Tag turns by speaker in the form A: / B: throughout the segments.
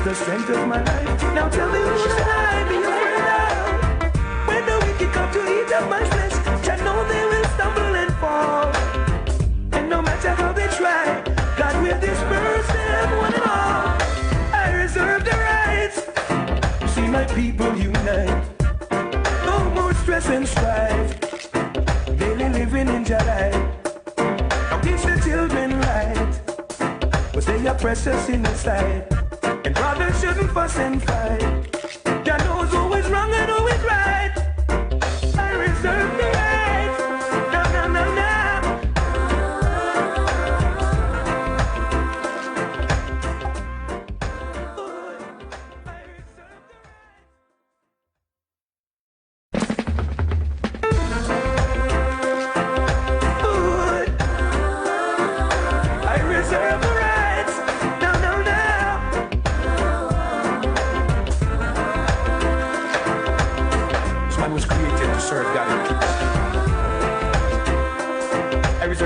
A: is the strength of my life. Now tell me, who should I be afraid of? When the wicked come to eat up my flesh, I know they will stumble and fall. And no matter how they try, God will disperse them one and all. I reserve the right to see my people unite. No more stress and strife, daily living in your life. Now teach the children right, but they are precious in the sight. And brothers shouldn't fuss and fight. God knows who is wrong and who is right. I reserve the right. No, no, no, no.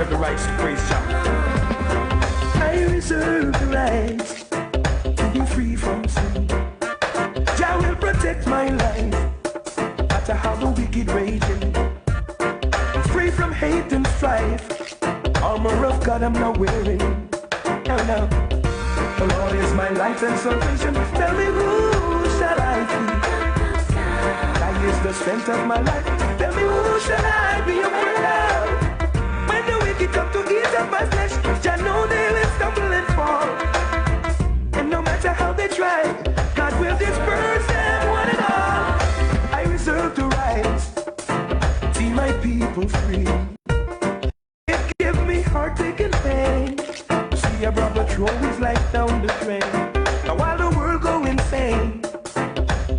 A: The rights to praise Jah. I reserve the right to be free from sin. Jah will protect my life, no matter how the wicked raging. I'm free from hate and strife. Armor of God I'm not wearing. No, no. The Lord is my light and salvation. Tell me, who shall I fear? That is the strength of my life. Tell me, who shall I be afraid of? They come to eat up my flesh, I know they will stumble and fall. And no matter how they try, God will disperse them one and all. I reserve the right to see my people free. It gives me heartache and pain to see a brother throw his life down the drain. Now while the world go insane,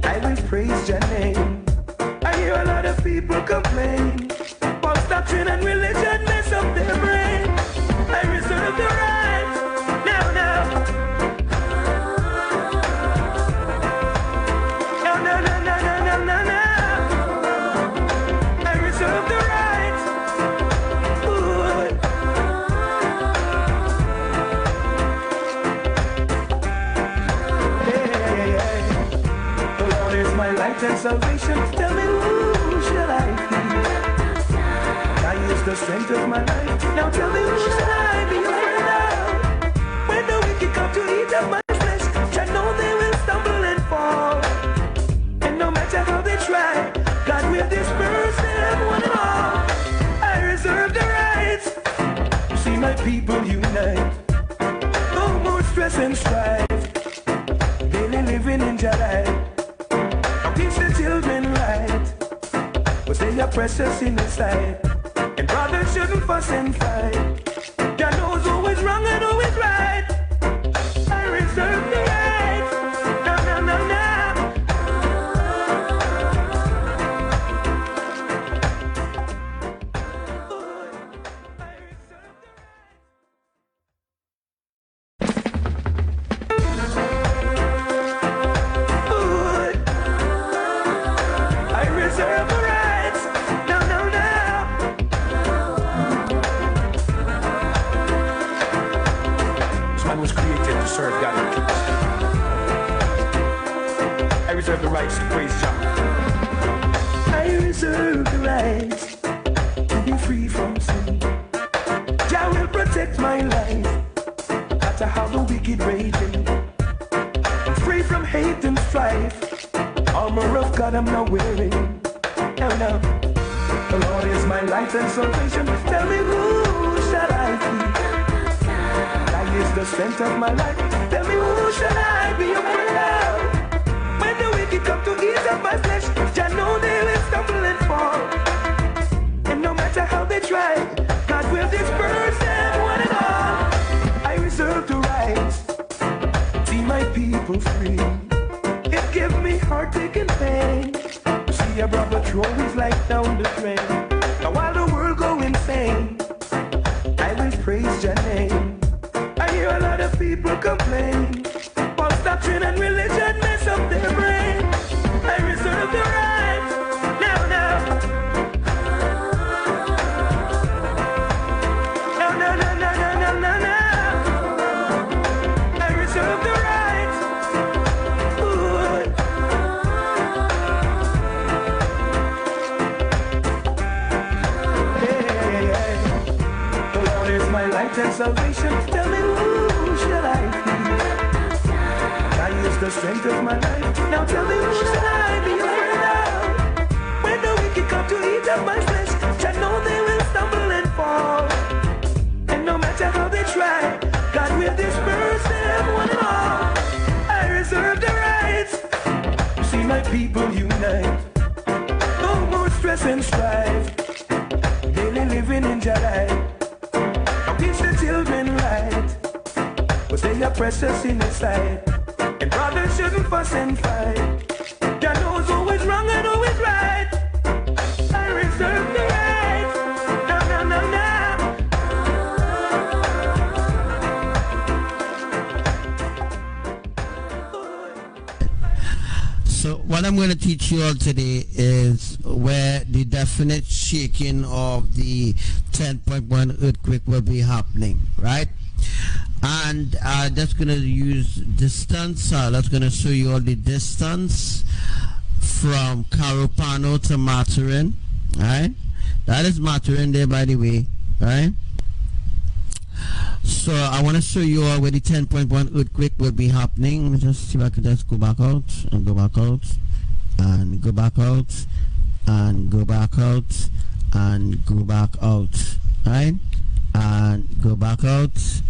A: I will praise your name. I hear a lot of people complain, false doctrine and religion mess up their brain. I reserve the right. Now, now. No, no, no, no, no, no, no, no. I reserve the right. Ooh. Hey. The Lord is my light and salvation. Tell me, who shall I fear? Is the strength of my life. Now tell me, who shall I be afraid of? When the wicked come to eat up my flesh, I know they will stumble and fall. And no matter how they try, God will disperse them one and all. I reserve the right to see my people unite. No more stress and strife, daily living in your life. Now teach the children right, but they are precious in the sight. And brothers shouldn't fuss and fight. God knows who is wrong and who is right. I reserve the right. No, no, no, no. I reserve the right. No, no, no. Was created to serve God and peace. I reserve the rights to praise Jah. I reserve the right to be free from sin. Jah will protect my life, no matter how the wicked raging. I'm free from hate and strife. Armor of God I'm not wearing. No, no. The Lord is my light and salvation. Tell me, who shall I fear? Is the strength of my life. Tell me, who shall I be afraid of? When the wicked come to eat up my flesh, I know they will stumble and fall. And no matter how they try, God will disperse them one and all. I reserve the right to see my people free. It gives me heartache and pain to see a brother throw his life down the drain. Now while the world go insane, I will praise your name. I hear a lot of people complain, false doctrine and religion mess up their brain. I reserve the right. Now, now. No, no, no, no, no, no, no, no. I reserve the right light and salvation. Tell me who shall I fear? God is the strength of my life. Now tell me who shall I be afraid of? When the wicked come to eat up my flesh, I know they will stumble and fall. And no matter how they try, God will disperse them one and all. I reserve the right to see my people unite. No more stress and strife, daily living in your life. Now teach the children right, but they are precious in His sight. And brothers shouldn't fuss and fight. God knows who is wrong and who is right. I reserve the right. No, no, no, no.
B: So what I'm going to teach you all today is where the definite shaking of the 10.1 earthquake will be happening, right? And that's going to use distance. That's going to show you all the distance from Carupano to Maturin, right? That is Maturin there, by the way, right? So I want to show you all where the 10.1 earthquake will be happening. Let me just see if I can just go back out and go back out and go back out and go back out and go back out, right? And go back out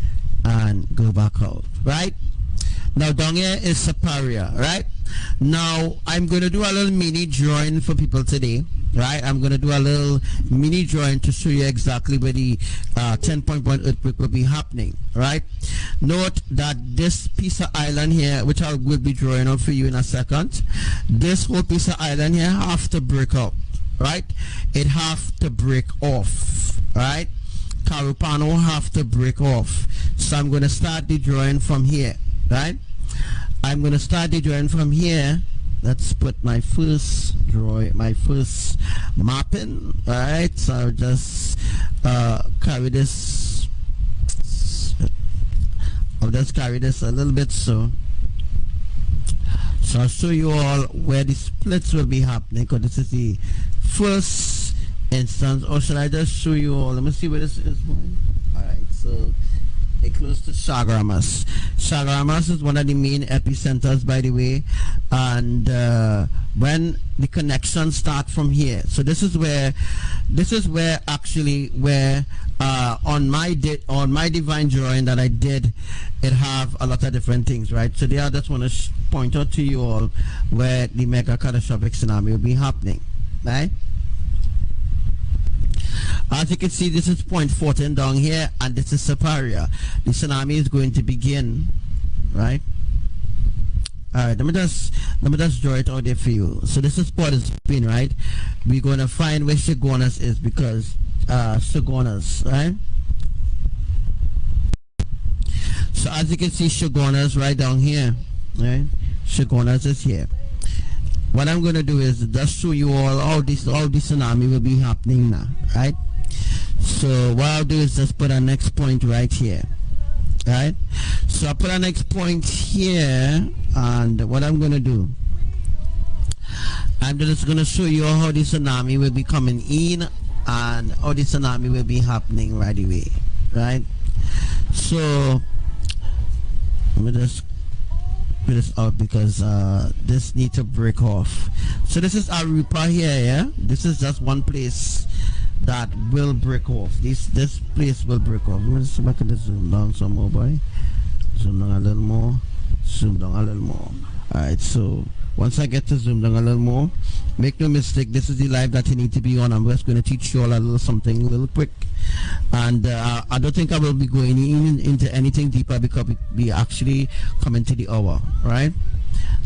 B: and go back out, right? Now down here is Superior, right? Now I'm going to do a little mini drawing for people today, right? I'm going to do a little mini drawing to show you exactly where the 10.1 earthquake will be happening, right? Note that this piece of island here, which I will be drawing out for you in a second, this whole piece of island here have to break up, right? It have to break off, right? Carupano have to break off. So I'm going to start the drawing from here, right? I'm going to start the drawing from here. Let's put my first drawing, my first mapping, right? So I'll just carry this. I'll just carry this a little bit so I'll show you all where the splits will be happening, because this is the first instance. Or should I just show you all? Let me see where this is going. Alright, so close to Chaguaramas. Chaguaramas is one of the main epicenters, by the way, and when the connections start from here, so this is where actually on my divine drawing that I did, it have a lot of different things, right? So there I just want to point out to you all where the mega catastrophic tsunami will be happening, right? As you can see, this is point 14 down here, and this is Superior. The tsunami is going to begin, right? Alright, let me just draw it out there for you. So this is Port of Spain, right? We're going to find where Chaguaramas is, because Chaguaramas, right? So as you can see, Chaguaramas right down here, right? Chaguaramas is here. What I'm going to do is just show you all this tsunami will be happening now, right? So what I'll do is just put a next point right here, right? So I put a next point here, and what I'm going to do, I'm just going to show you how the tsunami will be coming in and how the tsunami will be happening right away, right? So let me just put this out, because this needs to break off. So this is Arupa here, yeah? This is just one place that will break off. This place will break off. Let me see if I can just zoom down some more, boy. Zoom down a little more. Zoom down a little more. Alright, so once I get to zoom down a little more, make no mistake, this is the live that you need to be on. I'm just going to teach you all a little something a little quick, and I don't think I will be going into anything deeper, because we actually coming to the hour, right?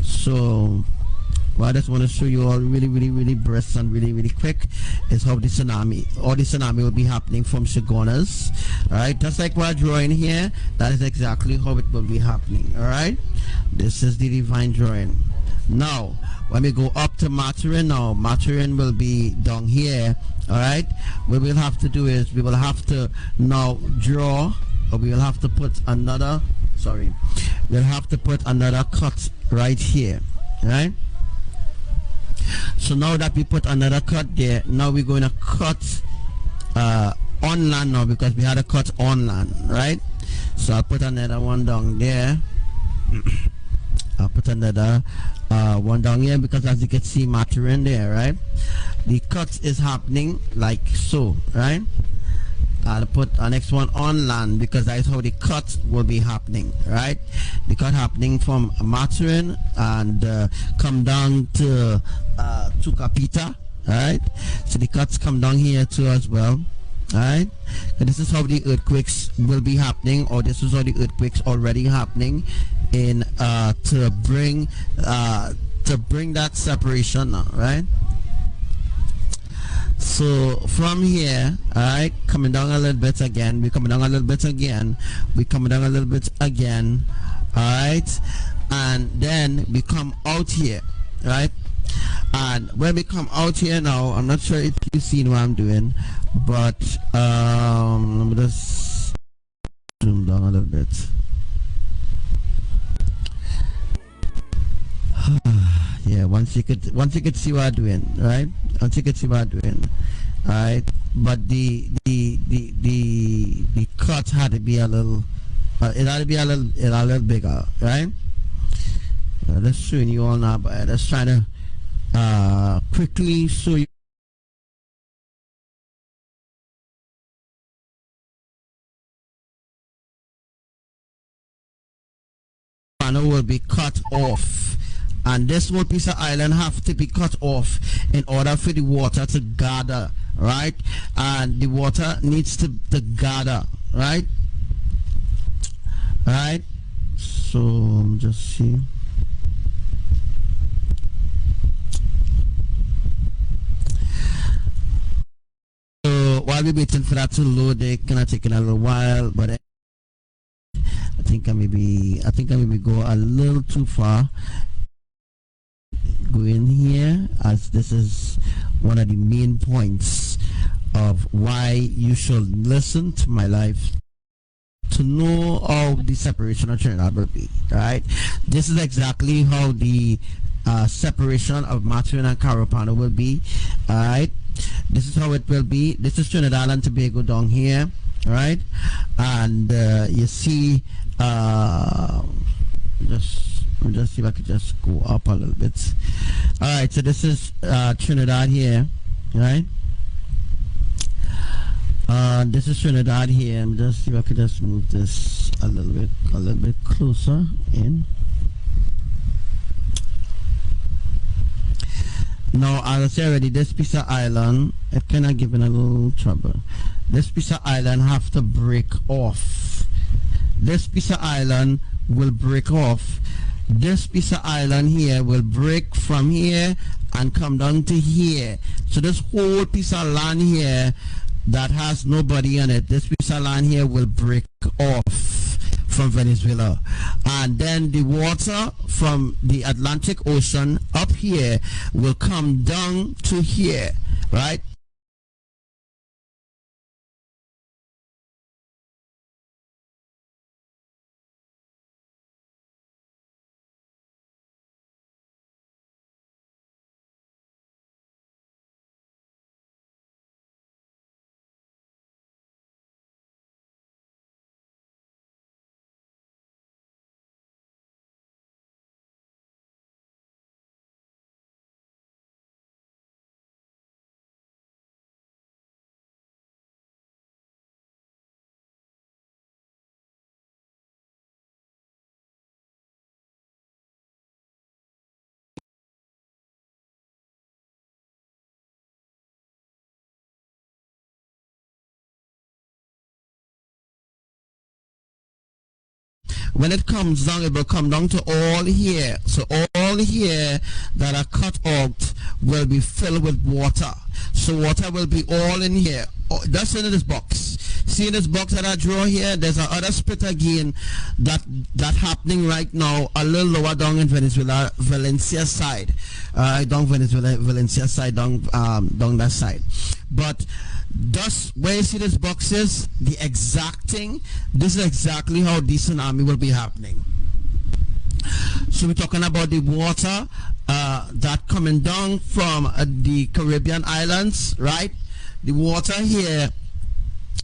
B: So what I just want to show you all really brisk and really quick is how the tsunami will be happening from Chaguaramas. Alright, just like we're drawing here, that is exactly how it will be happening. Alright, this is the divine drawing. Now when we go up to Maturin, now Maturin will be down here. Alright, what we'll have to do is we will have to now draw, or we will have to put another, we'll have to put another cut right here. Right, so now that we put another cut there, now we're going to cut on land now because we had a cut on land, right? So I'll put another one down there. I'll put another one down here because as you can see mattering there, right? The cut is happening like so, right? I'll put a next one on land because that's how the cut will be happening, right? The cut happening from Maturin and come down to Capita, right? So the cuts come down here too as well, right? So this is how the earthquakes will be happening, or this is how the earthquakes already happening in to bring that separation now, right? So from here, all right, coming down a little bit again, we're coming down a little bit again, we're coming down a little bit again, all right, and then we come out here, right? And when we come out here now, I'm not sure if you've seen what I'm doing, but let me just zoom down a little bit. Yeah, once you could see what I'm doing, right? Once you could see what I'm doing, right? But the cut had to be a little, it had to be a little bigger, right? Let's show you all now, but let's try to quickly show you. Will be cut off, and this whole piece of island have to be cut off in order for the water to gather, right? And the water needs to gather, right? Right? So just see. So while we're waiting for that to load, it kind of taking a little while, but I think I maybe go a little too far. Go in here, as this is one of the main points of why you should listen to my life to know how the separation of Trinidad will be, right? This is exactly how the separation of Maturin and Carapano will be, all right? This is how it will be. This is Trinidad and Tobago down here, right? And you see, just see if I could just go up a little bit. All right, so this is Trinidad here, right? This is Trinidad here. And just see if I could just move this a little bit closer in. Now, as I said already, this piece of island, it kind of giving a little trouble. This piece of island have to break off. This piece of island will break off. This piece of island here will break from here and come down to here. So this whole piece of land here that has nobody on it, this piece of land here will break off from Venezuela, and then the water from the Atlantic Ocean up here will come down to here, right? When it comes down, it will come down to all here. So all here that are cut out will be filled with water. So water will be all in here. Oh, that's in this box. See in this box that I draw here, there's another split again that happening right now a little lower down in Venezuela, Valencia side. Down Venezuela, Valencia side, down that side. But thus, where you see this box is the exact thing. This is exactly how the tsunami will be happening. So we're talking about the water that coming down from the Caribbean islands, right? The water here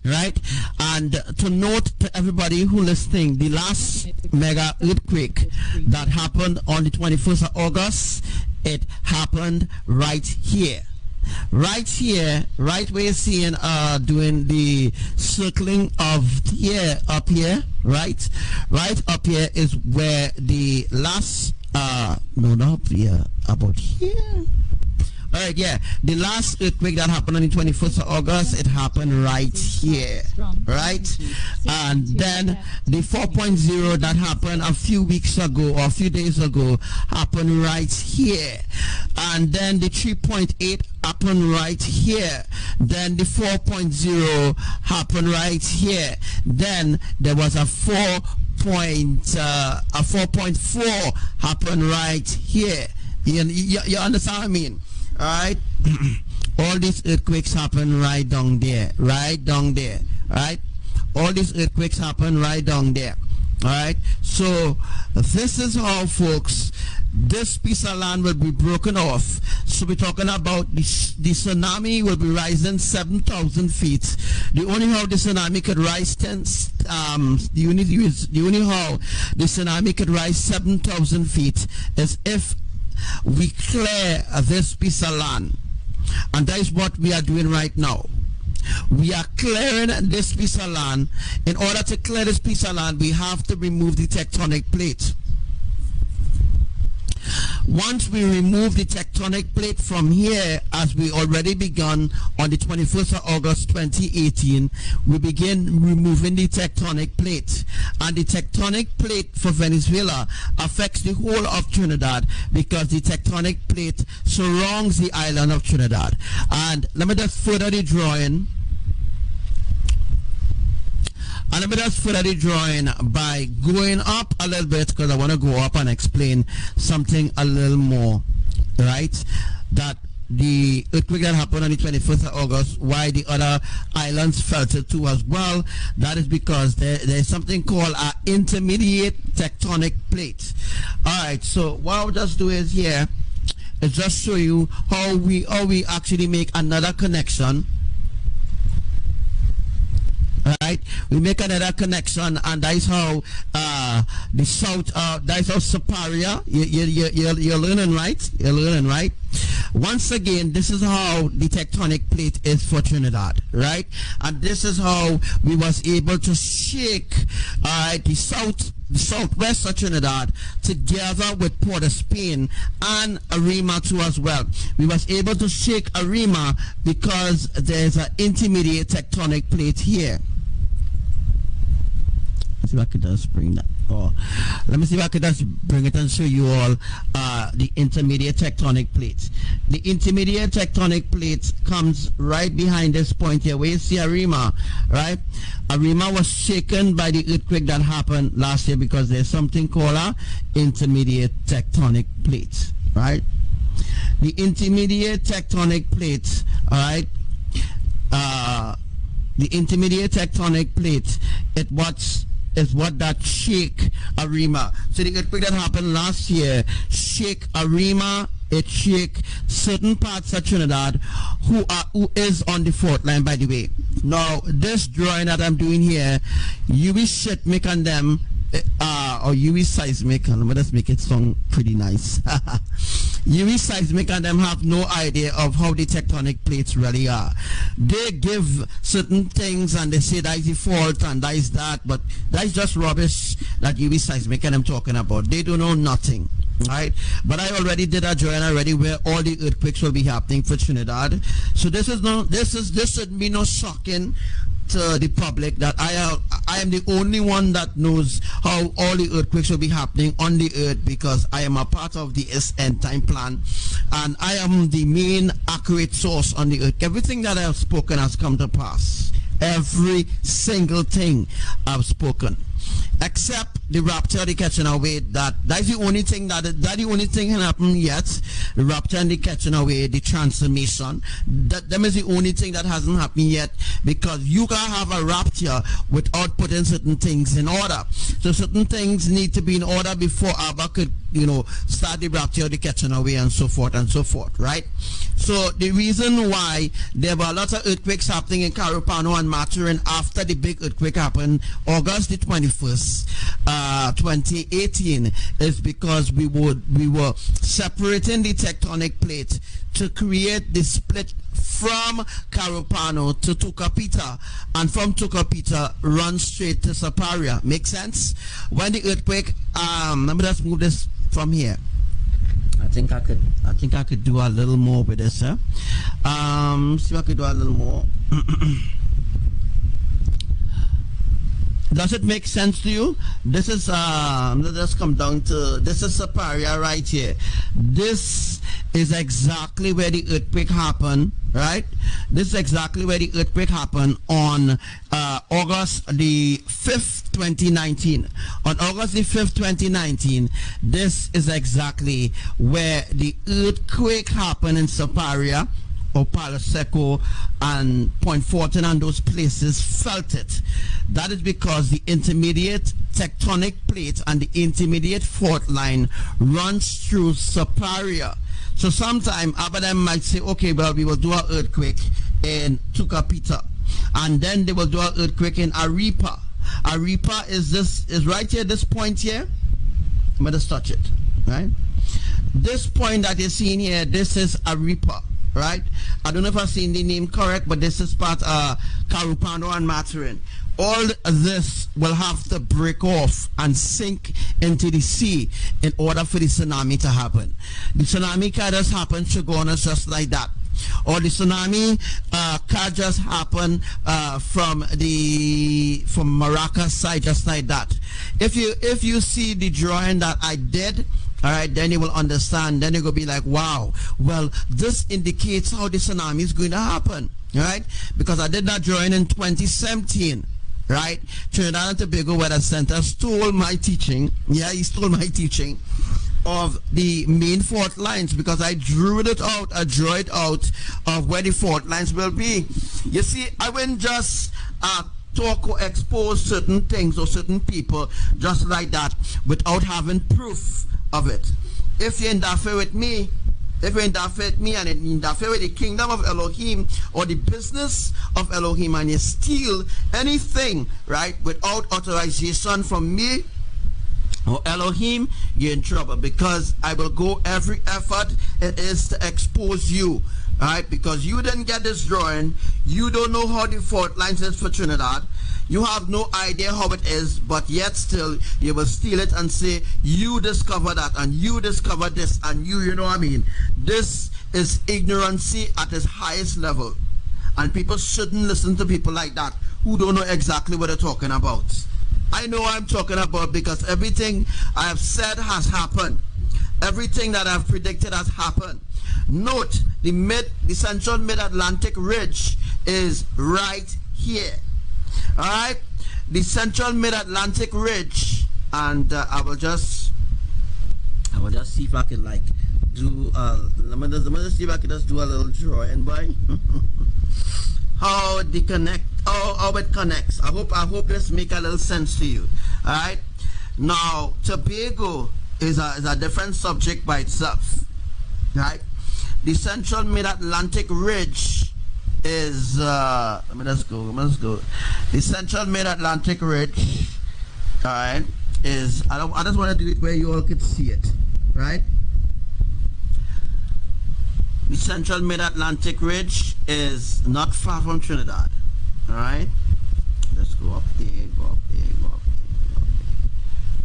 B: right? And to note to everybody who listening, the last mega earthquake that happened on the 21st of August, it happened right here. Right here, right where you're seeing doing the circling of here, up here, right up here is where the last no, not up here, about here. All right, yeah, the last earthquake that happened on the 21st of August, it happened right here, right? And then the 4.0 that happened a few weeks ago or a few days ago happened right here. And then the 3.8 happened right here. Then the 4.0 happened right here. Then there was a 4.4 happened right here. You understand what I mean? All right. All these earthquakes happen right down there, right? All these earthquakes happen right down there. All right. So this is how, folks, this piece of land will be broken off. So we're talking about the tsunami will be rising 7,000 feet. The only how the tsunami could rise the only how the tsunami could rise 7,000 feet is if we clear this piece of land. And that is what we are doing right now. We are clearing this piece of land. In order to clear this piece of land, we have to remove the tectonic plate. Once we remove the tectonic plate from here, as we already begun on the 21st of August 2018, we begin removing the tectonic plate. And the tectonic plate for Venezuela affects the whole of Trinidad because the tectonic plate surrounds the island of Trinidad. And let me just further the drawing. And let me just further the drawing by going up a little bit, because I want to go up and explain something a little more, right? That the earthquake that happened on the 21st of August, why the other islands felt it too as well, that is because there's something called an intermediate tectonic plate. Alright, so what I'll just do is here is just show you how we actually make another connection. Right, we make another connection, and that is how the south. That is how Superior. You're learning, right? You're learning, right? Once again, this is how the tectonic plate is for Trinidad, right? And this is how we was able to shake the southwest of Trinidad together with Port of Spain and Arima too as well. We was able to shake Arima because there's an intermediate tectonic plate here. See if I could just bring that. Oh, let me see if I could just bring it and show you all the intermediate tectonic plate. The intermediate tectonic plate comes right behind this point here where you see Arima, right? Arima was shaken by the earthquake that happened last year because there's something called a intermediate tectonic plate, right? The intermediate tectonic plate, all right? The intermediate tectonic plate, is what that shake Arima. So the earthquake that happened last year shake Arima, it shake certain parts of Trinidad who is on the fault line, by the way. Now this drawing that I'm doing here, UV seismic and them or UV seismic, and let us make it sound pretty nice. UV seismic and them have no idea of how the tectonic plates really are. They give certain things and they say that is the fault and that is that, but that is just rubbish that UV seismic and I'm talking about. They don't know nothing, right? But I already did a drawing already where all the earthquakes will be happening for Trinidad. So this should be no shocking to the public that I am the only one that knows how all the earthquakes will be happening on the earth, because I am a part of the end time plan and I am the main accurate source on the earth. Everything that I have spoken has come to pass. Every single thing I've spoken, except the rapture, the catching away. That's the only thing that the only thing can happen yet. The rapture and the catching away, the transformation. That is the only thing that hasn't happened yet, because you can have a rapture without putting certain things in order. So certain things need to be in order before Abba could, start the rapture, the catching away, and so forth, right? So the reason why there were a lot of earthquakes happening in Carupano and Maturin after the big earthquake happened August the 21st, 2018, is because we were separating the tectonic plate to create the split from Carupano to Tucapita, and from Tucapita run straight to Siparia. Make sense? When the earthquake, let me just move this from here. I think I could do a little more with this, huh? See if I could do a little more. Does it make sense to you? This is let's come down to, this is Siparia right here. This is exactly where the earthquake happened, right? This is exactly where the earthquake happened on August the 5th, 2019. On August the 5th, 2019, this is exactly where the earthquake happened in Siparia, or Palo Seco and Point Fortin, and those places felt it. That is because the intermediate tectonic plate and the intermediate fault line runs through Siparia. So sometime Abbadiel might say, okay, well, we will do an earthquake in Tucapita, and then they will do an earthquake in Arepa. Arepa is right here, this point here. I'm going to touch it, right? This point that you're seeing here, this is Arepa, right? I don't know if I've seen the name correct, but this is part Carupano and Maturin. All this will have to break off and sink into the sea in order for the tsunami to happen. The tsunami can just happen Chagonas just like that. Or the tsunami can just happen from Maracas side just like that. If you see the drawing that I did, all right, then you will understand. Then you will be like, wow, well, this indicates how the tsunami is going to happen, all right? Because I did that drawing in 2017. Right? Trinidad&Tobago Weather Center stole my teaching. Yeah, he stole my teaching of the main fault lines, because I drew it out. I drew it out of where the fault lines will be. You see, I wouldn't just talk or expose certain things or certain people just like that without having proof of it. If you interfere with me, if you interfere with me and it interfere with the kingdom of Elohim or the business of Elohim, and you steal anything, right, without authorization from me or Elohim, you're in trouble, because I will go every effort it is to expose you, right? Because you didn't get this drawing, you don't know how the fault lines is for Trinidad, you have no idea how it is, but yet still you will steal it and say you discover that and you discover this and you know what I mean. This is ignorancy at its highest level, and people shouldn't listen to people like that who don't know exactly what they're talking about. I know what I'm talking about, because everything I have said has happened. Everything that I've predicted has happened. Note, the central mid-Atlantic ridge is right here. All right, the central mid-Atlantic ridge, and I will just see if I can like do let me just see if I can just do a little drawing by how it connects. I hope this make a little sense to you. All right, now Tobago is a different subject by itself. Right, the central mid-Atlantic ridge is let me just go. The central mid-Atlantic ridge, all right, is I just want to do it where you all could see it, right? The central mid-Atlantic ridge is not far from Trinidad, all right? Let's go up there, go up there.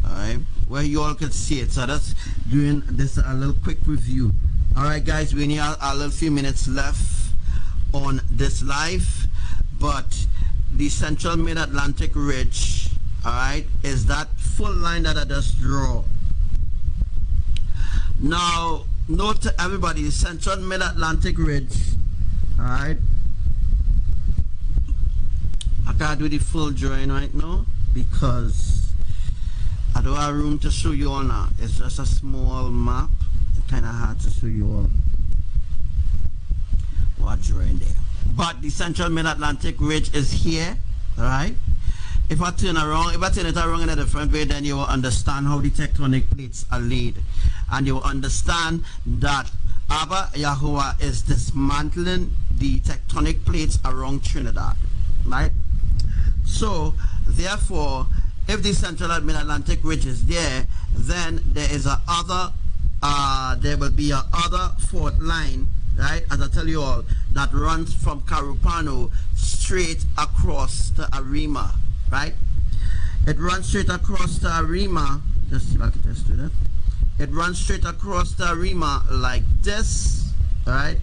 B: All right, where you all could see it. So that's doing this a little quick review. All right, guys, we only have a little few minutes left on this live, but the central mid-Atlantic ridge, all right, is that full line that I just draw. Now note to everybody, the central mid-Atlantic ridge, all right, I can't do the full drawing right now because I don't have room to show you all now. It's just a small map. It's kind of hard to show you all what drawing there. But the central mid-Atlantic ridge is here, all right? If I turn it around in a different way, then you will understand how the tectonic plates are laid, and you will understand that Abba Yahuwah is dismantling the tectonic plates around Trinidad, right? So therefore, if the central mid-Atlantic ridge is there, then there is there will be a other fault line, right, as I tell you all, that runs from Carupano straight across to Arima, right? It runs straight across to Arima. Just see if I can just do that. It runs straight across the Arima like this, right?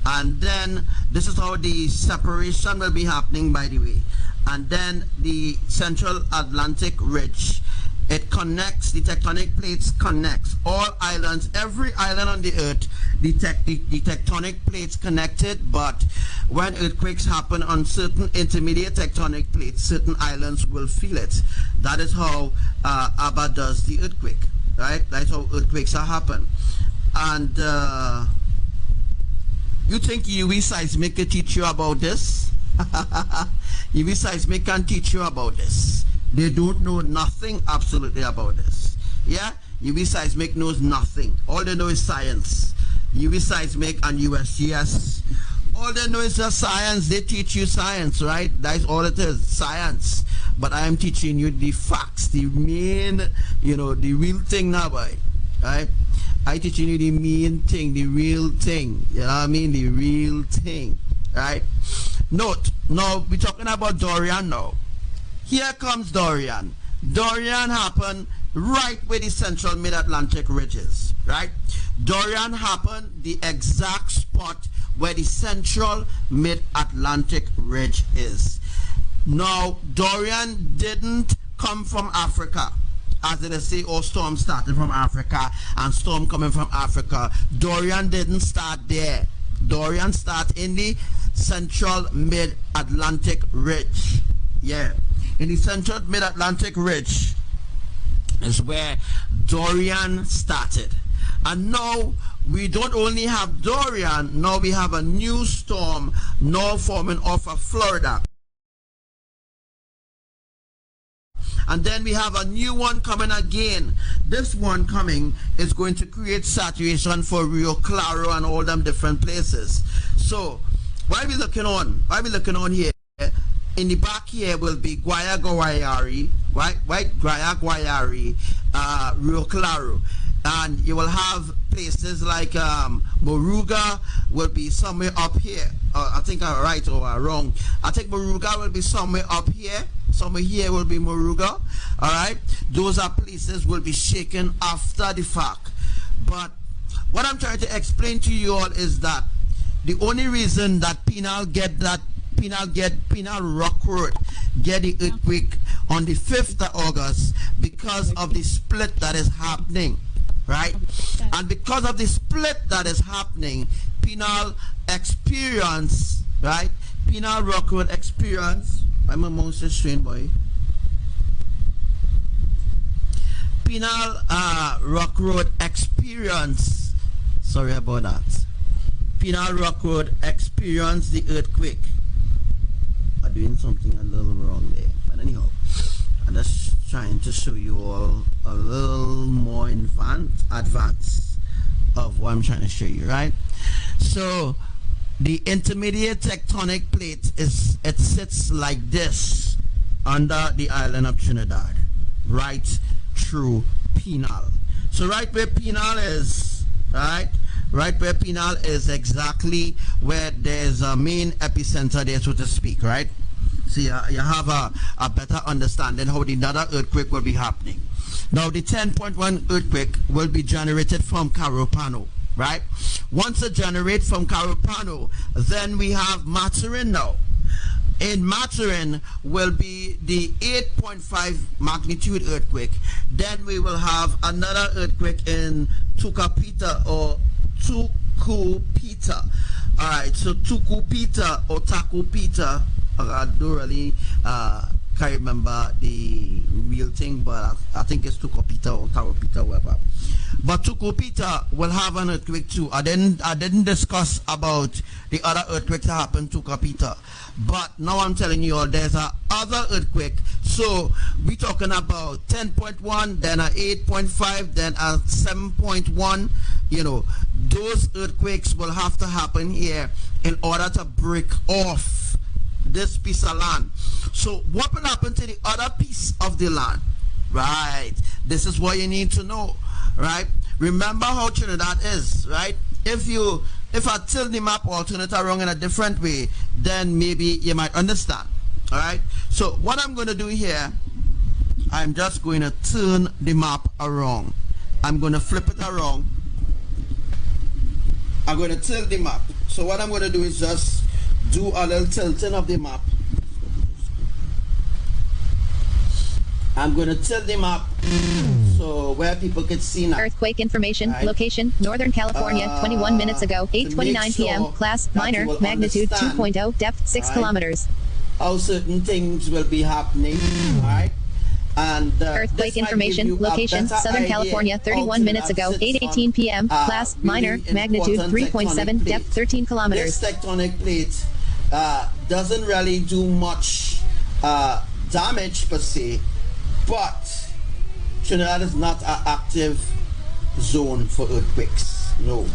B: And then this is how the separation will be happening, by the way. And then the central Atlantic ridge, it connects, the tectonic plates connects all islands, every island on the earth, the tectonic plates connected. But when earthquakes happen on certain intermediate tectonic plates, certain islands will feel it. That is how Abba does the earthquake, right? That's how earthquakes are happen. And you think UV seismic can teach you about this? UV seismic can teach you about this. They don't know nothing absolutely about this. Yeah, UV seismic knows nothing. All they know is science. UV seismic and USGS, all they know is just science. They teach you science, right? That's all it is, science. But I am teaching you the facts, the main, you know, the real thing now, boy, right? I teaching you the main thing, the real thing. You know what I mean? The real thing, right? Note, now we're talking about Dorian now. Here comes Dorian. Dorian happened right where the central mid-Atlantic ridge is, right? Dorian happened the exact spot where the central mid-Atlantic ridge is. Now, Dorian didn't come from Africa, as they say, all storm started from Africa and storm coming from Africa. Dorian didn't start there. Dorian started in the central mid-Atlantic ridge. Yeah, in the central mid-Atlantic ridge is where Dorian started. And now we don't only have Dorian, now we have a new storm now forming off of Florida. And then we have a new one coming again. This one coming is going to create saturation for Rio Claro and all them different places. So why are we looking on? Why are we looking on here? In the back here will be Guayari, right? Guayari, Rio Claro. And you will have places like Moruga will be somewhere up here. I think I'm right or wrong. I think Moruga will be somewhere up here. Somewhere here will be Moruga. Alright? Those are places will be shaken after the fact. But what I'm trying to explain to you all is that the only reason that Penal Rock Road get the earthquake on the 5th of August because of the split that is happening, right? And because of the split that is happening, Penal experience, right? Penal Rock Road experience. I'm a monster strain boy. Penal Rock Road experience. Sorry about that. Penal Rock Road experience the earthquake. I'm doing something a little wrong there, but anyhow, I'm just trying to show you all a little more in advance of what I'm trying to show you, right? So the intermediate tectonic plate it sits like this under the island of Trinidad, right through Penal. So right where Penal is, right where Penal is exactly where there's a main epicenter there, so to speak, right? So you have a better understanding how the another earthquake will be happening. Now the 10.1 earthquake will be generated from Carupano, right? Once it generates from Carupano, then we have Maturin now. In Maturin will be the 8.5 magnitude earthquake. Then we will have another earthquake in Tukapita or Tukupita. Alright, so Tukupita or Takupita, I don't really can't remember the real thing, but I think it's Tukupita or Takupita, whatever. But Tucupita will have an earthquake too. I didn't discuss about the other earthquake that happened to Tucupita. But now I'm telling you all, there's a other earthquake. So we're talking about 10.1, then a 8.5, then a 7.1. You know, those earthquakes will have to happen here in order to break off this piece of land. So what will happen to the other piece of the land? Right, this is what you need to know. Right, remember how Trinidad is. Right, if I tilt the map or turn it around in a different way, then maybe you might understand. All right, so what I'm going to do here, I'm just going to turn the map around. I'm going to flip it around. I'm going to tilt the map. So what I'm going to do is just do a little tilting of the map. I'm going to tilt the map so where people can see now.
C: Earthquake information, right. Location, Northern California, 21 minutes ago, 8:29 p.m. Class, minor, magnitude 2.0, depth 6 kilometers.
B: How certain things will be happening, right? And
C: earthquake information, location, Southern California, 31 minutes ago, 8:18 p.m. Class, minor, magnitude 3.7, depth 13 kilometers.
B: This tectonic plate doesn't really do much damage per se, but Trinidad is not an active zone for earthquakes. No,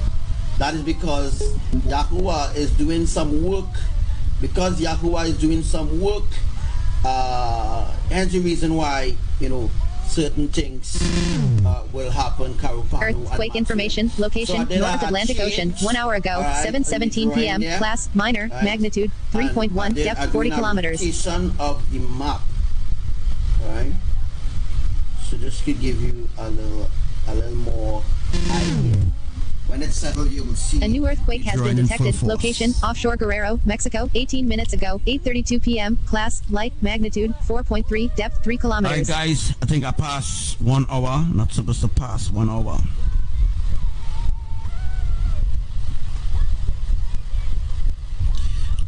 B: that is because Yahuwah is doing some work. Because Yahuwah is doing some work, hence the reason why, you know, certain things will happen.
C: Earthquake information, location,
B: so
C: North Atlantic Ocean, 1 hour ago, 7:17 p.m. Class, minor, magnitude 3.1, depth 40 kilometers.
B: Location of the map, right? So this could give you a little more idea. When it's settled, you will see
C: a new earthquake has been detected. Location, offshore Guerrero, Mexico, 18 minutes ago, 8:32 p.m. Class, light, magnitude 4.3, depth 3 kilometers.
B: Alright guys, I think I passed 1 hour. Not supposed to pass 1 hour.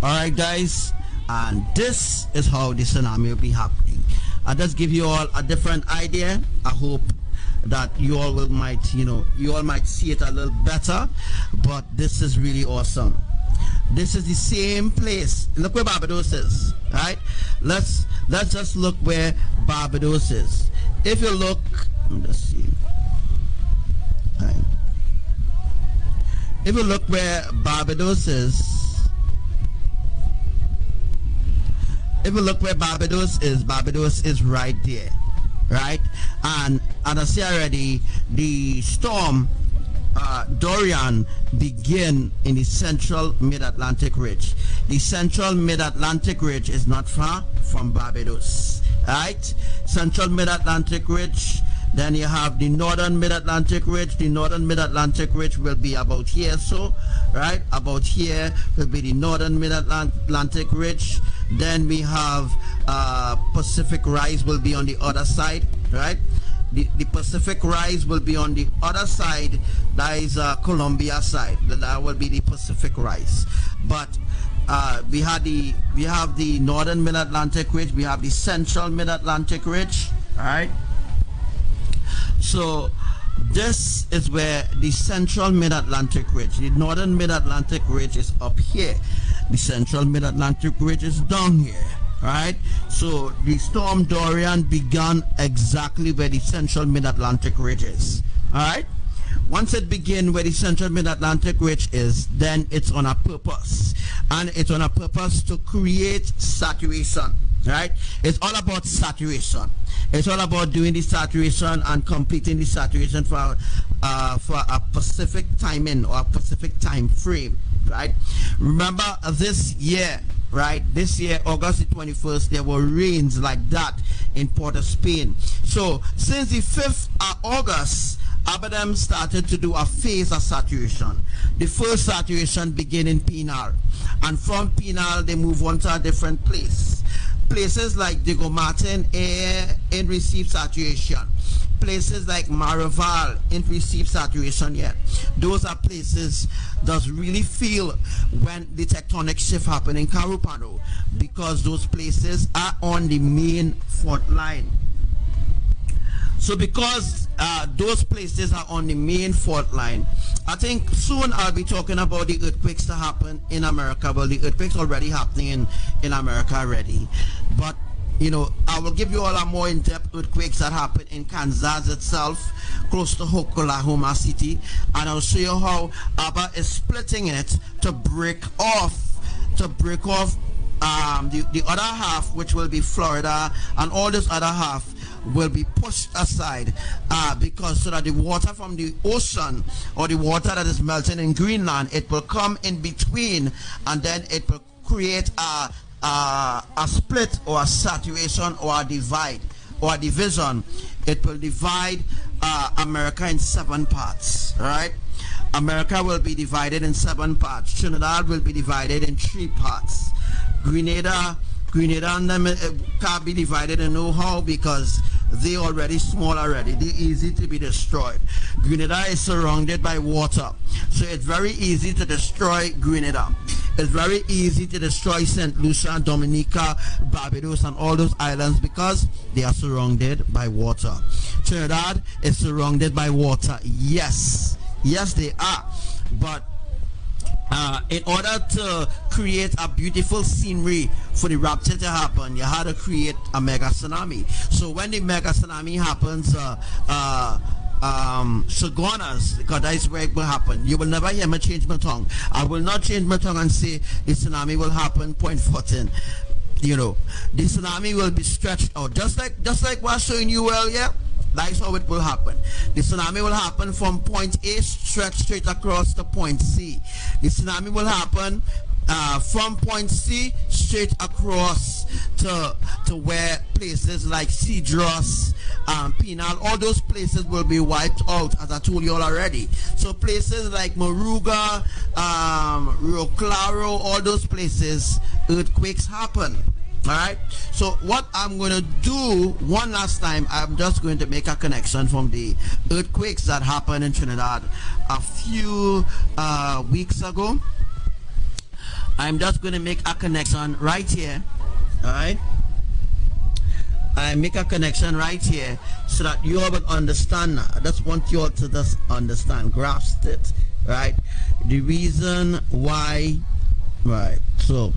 B: Alright guys, and this is how the tsunami will be happening. I'll just give you all a different idea. I hope that you all might see it a little better, but this is really awesome. This is the same place. Look where Barbados is, right? Let's just look where Barbados is. If you look, let me just see. Right. If you look where Barbados is, Barbados is right there. Right, and I say already, the storm Dorian began in the central mid-Atlantic ridge. The central mid-Atlantic ridge is not far from Barbados, right? Central mid-Atlantic ridge. Then you have the northern mid-Atlantic ridge. The northern mid-Atlantic ridge will be about here, so right about here will be the northern mid-Atlantic ridge. Then we have Pacific rise will be on the other side, right? The Pacific rise will be on the other side. That is Columbia side. That will be the Pacific rise. But we have the northern mid-Atlantic ridge. We have the central mid-Atlantic ridge, all right? So this is where the central mid-Atlantic ridge, the northern mid-Atlantic ridge is up here. The central mid-Atlantic ridge is down here, right? So the storm Dorian began exactly where the central mid-Atlantic ridge is, all right? Once it begins where the central mid-Atlantic ridge is, then it's on a purpose, and it's on a purpose to create saturation, right? It's all about saturation. It's all about doing the saturation and completing the saturation for a specific timing or a specific time frame, right? Remember this year, right? This year, August the 21st, there were rains like that in Port of Spain. So since the 5th of August, Abbadiel started to do a phase of saturation. The first saturation began in Penal, and from Penal they move on to a different place. Places like Diego Martin in receive saturation. Places like Maraval in receive saturation yet. Those are places that really feel when the tectonic shift happen in Carupano, because those places are on the main fault line. So because those places are on the main fault line, I think soon I'll be talking about the earthquakes that happen in America. Well, the earthquakes already happening in America already. But, you know, I will give you all a more in-depth earthquakes that happen in Kansas itself, close to Oklahoma City. And I'll show you how ABBA is splitting it to break off the other half, which will be Florida, and all this other half will be pushed aside because so that the water from the ocean or the water that is melting in Greenland, it will come in between, and then it will create a split or a saturation or a divide or a division. It will divide America in 7 parts, right? America will be divided in 7 parts. Trinidad will be divided in 3 parts. Grenada and them can't be divided in no how because they already small already. They're easy to be destroyed. Grenada is surrounded by water, so it's very easy to destroy Grenada. It's very easy to destroy St. Lucia, Dominica, Barbados, and all those islands because they are surrounded by water. Trinidad is surrounded by water. Yes, they are. But in order to create a beautiful scenery for the rapture to happen, you had to create a mega tsunami. So when the mega tsunami happens, Shogunas, because that's where it will happen. You will never hear me change my tongue. I will not change my tongue and say the tsunami will happen 0.14. You know, the tsunami will be stretched out, just like what I'm showing you earlier. That's how it will happen. The tsunami will happen from point A straight across to point C. The tsunami will happen from point C straight across to where places like Cedros, Pinal, all those places will be wiped out, as I told you all already. So places like Moruga, Rio Claro, all those places, earthquakes happen. Alright, so what I'm going to do one last time, I'm just going to make a connection from the earthquakes that happened in Trinidad a few weeks ago. I'm just going to make a connection right here. Alright, I make a connection right here so that you all will understand. I just want you all to just understand, grasp it, right? The reason why, right? So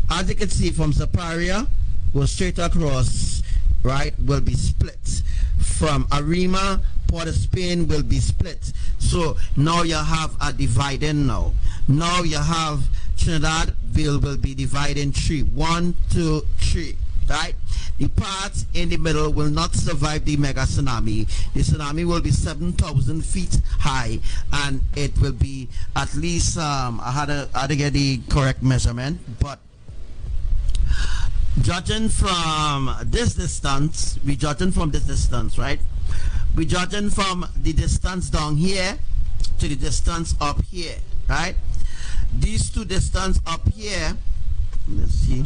B: as you can see, from Zaparia, go straight across, right, will be split. From Arima, Port of Spain will be split. So now you have a dividing now. Now you have Trinidadville will be divided in 3. 1, 2, 3, right? The part in the middle will not survive the mega tsunami. The tsunami will be 7,000 feet high, and it will be at least, I had to get the correct measurement, but judging from this distance, right? We're judging from the distance down here to the distance up here, right? These two distance up here, let's see.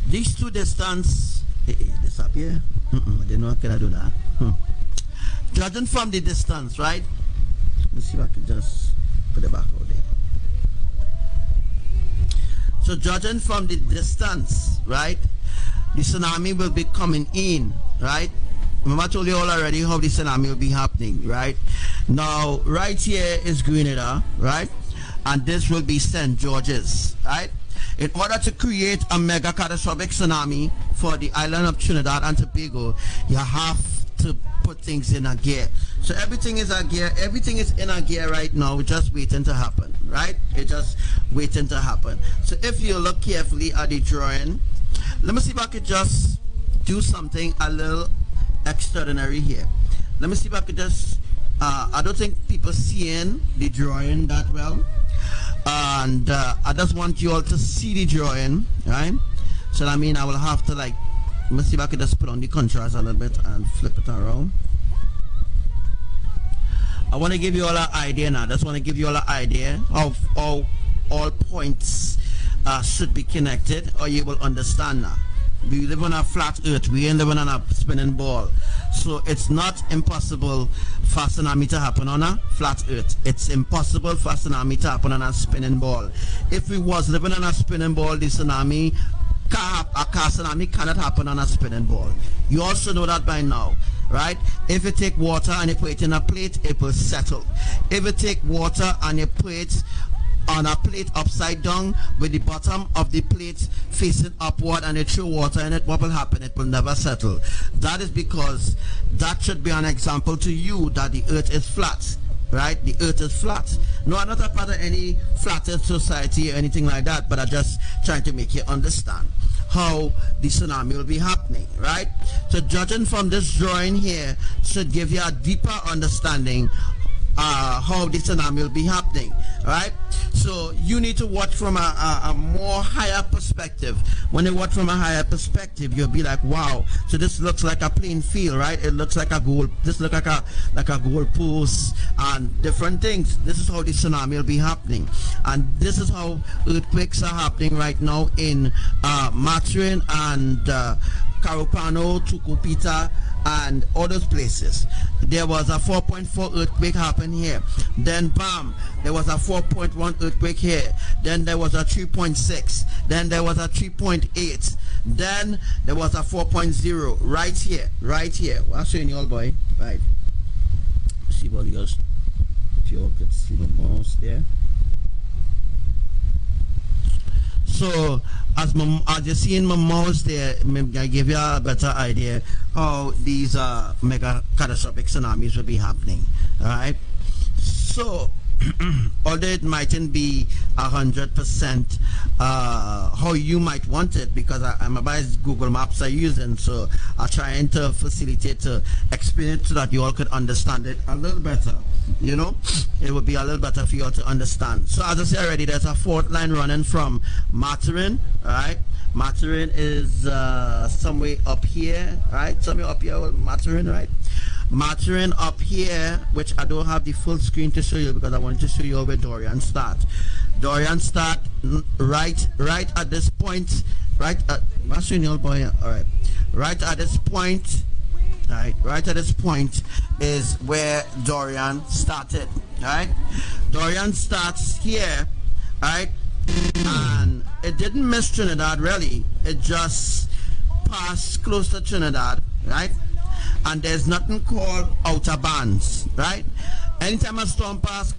B: These two distance, this up here, I didn't know I could do that. Judging from the distance, right? Let's see if I can just put it back out there. So judging from the distance, right, the tsunami will be coming in, right? Remember I told you all already how the tsunami will be happening, right? Now, right here is Grenada, right? And this will be St. George's, right? In order to create a mega catastrophic tsunami for the island of Trinidad and Tobago, you have to put things in a gear. So everything is a gear, everything is in a gear right now. We're just waiting to happen, right? It's just waiting to happen. So if you look carefully at the drawing, let me see if I could just do something a little extraordinary here. Let me see if I could just I don't think people seeing the drawing that well, and I just want you all to see the drawing, right? So I mean I will have to, like, let me see if I could just put on the contrast a little bit and flip it around. I want to give you all an idea now. I just want to give you all an idea of how all points should be connected, or you will understand now. We live on a flat earth, we ain't living on a spinning ball. So it's not impossible for tsunami to happen on a flat earth. It's impossible for tsunami to happen on a spinning ball. If we was living on a spinning ball, the tsunami a car tsunami cannot happen on a spinning ball. You also know that by now, right? If you take water and you put it in a plate, it will settle. If you take water and you put it on a plate upside down with the bottom of the plate facing upward and you throw water in it, what will happen? It will never settle. That is because that should be an example to you that the earth is flat, right? The earth is flat. No, I'm not a part of any flattered society or anything like that, but I'm just trying to make you understand how the tsunami will be happening, right? So judging from this drawing here should give you a deeper understanding how the tsunami will be happening, right? So you need to watch from a more higher perspective. When you watch from a higher perspective, you'll be like, wow, so this looks like a plain field, right? It looks like a goal, this looks like a goal post and different things. This is how the tsunami will be happening, and this is how earthquakes are happening right now in Maturin and Carupano, Tucupita, and other places. There was a 4.4 earthquake happen here, then bam, there was a 4.1 earthquake here, then there was a 3.6, then there was a 3.8, then there was a 4.0 right here. I'll show you all, boy, right? See what yours, if you all could see the mouse there. So as you see in my mouse there, I give you a better idea how these mega catastrophic tsunamis will be happening. All right. So although it mightn't be 100% how you might want it, because I'm about Google Maps are using, so I'm trying to facilitate to explain it so that you all could understand it a little better. You know, it would be a little better for you all to understand. So as I said already, there's a fault line running from Maturin, right? Maturin is somewhere up here, right? Somewhere up here, Maturin, right? Maturin up here, which I don't have the full screen to show you because I wanted to show you where Dorian start. Dorian start right at this point, right at, I'll show you all, boy. All right, right at this point. Right at this point is where Dorian started. Right, Dorian starts here, right, and it didn't miss Trinidad really. It just passed close to Trinidad, right? And there's nothing called outer bands, right? Anytime a storm pass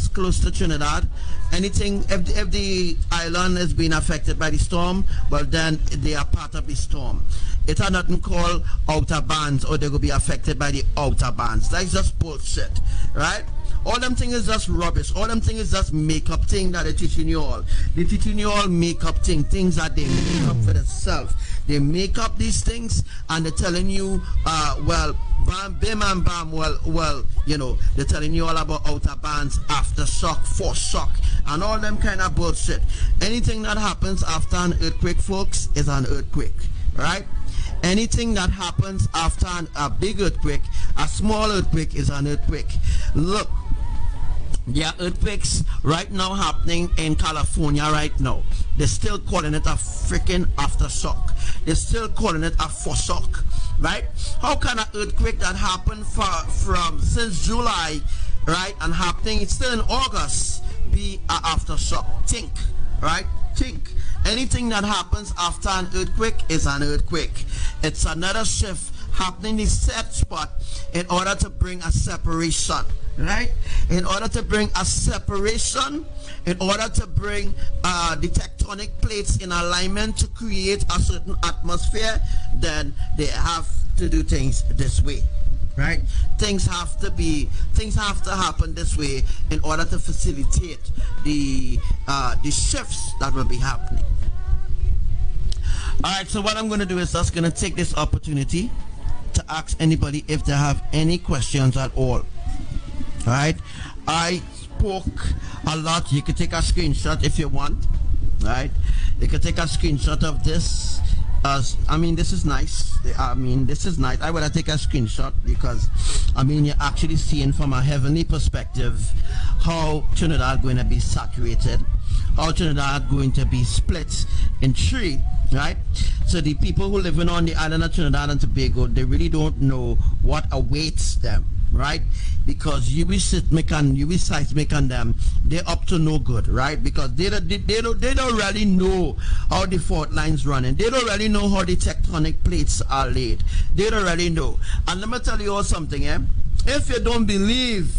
B: close to Trinidad, anything, if the island is being affected by the storm, well then they are part of the storm. It are nothing called outer bands or they will be affected by the outer bands. That's just bullshit, right? All them thing is just rubbish. All them thing is just make-up thing that they're teaching you all. They're teaching you all make-up things that they make up for themselves. They make up these things and they're telling you, well, bam, bim and bam, well, you know, they're telling you all about outer bands, aftershock, force shock, and all them kind of bullshit. Anything that happens after an earthquake, folks, is an earthquake, right? Anything that happens after a big earthquake, a small earthquake is an earthquake. Look, there are earthquakes right now happening in California right now. They're still calling it a freaking aftershock. They're still calling it a foreshock, right? How can an earthquake that happened from since July, right, and happening, it's still in August, be an aftershock? Think, right? Think. Anything that happens after an earthquake is an earthquake. It's another shift happening in the set spot in order to bring a separation, right? In order to bring a separation, in order to bring the tectonic plates in alignment to create a certain atmosphere, then they have to do things this way, right? Things have to happen this way in order to facilitate the shifts that will be happening. All right, so what I'm going to do is just going to take this opportunity to ask anybody if they have any questions at all. All right, I spoke a lot. You can take a screenshot if you want. Right, you can take a screenshot of this. I mean, this is nice. This is nice. I would have taken a screenshot because, I mean, you're actually seeing from a heavenly perspective how Trinidad going to be saturated, how Trinidad going to be split in three, right? So the people who living on the island of Trinidad and Tobago, they really don't know what awaits them, right? Because UV seismic and them, they're up to no good, right? Because they don't really know how the fault lines running. They don't really know how the tectonic plates are laid. They don't really know. And let me tell you all something, eh? If you don't believe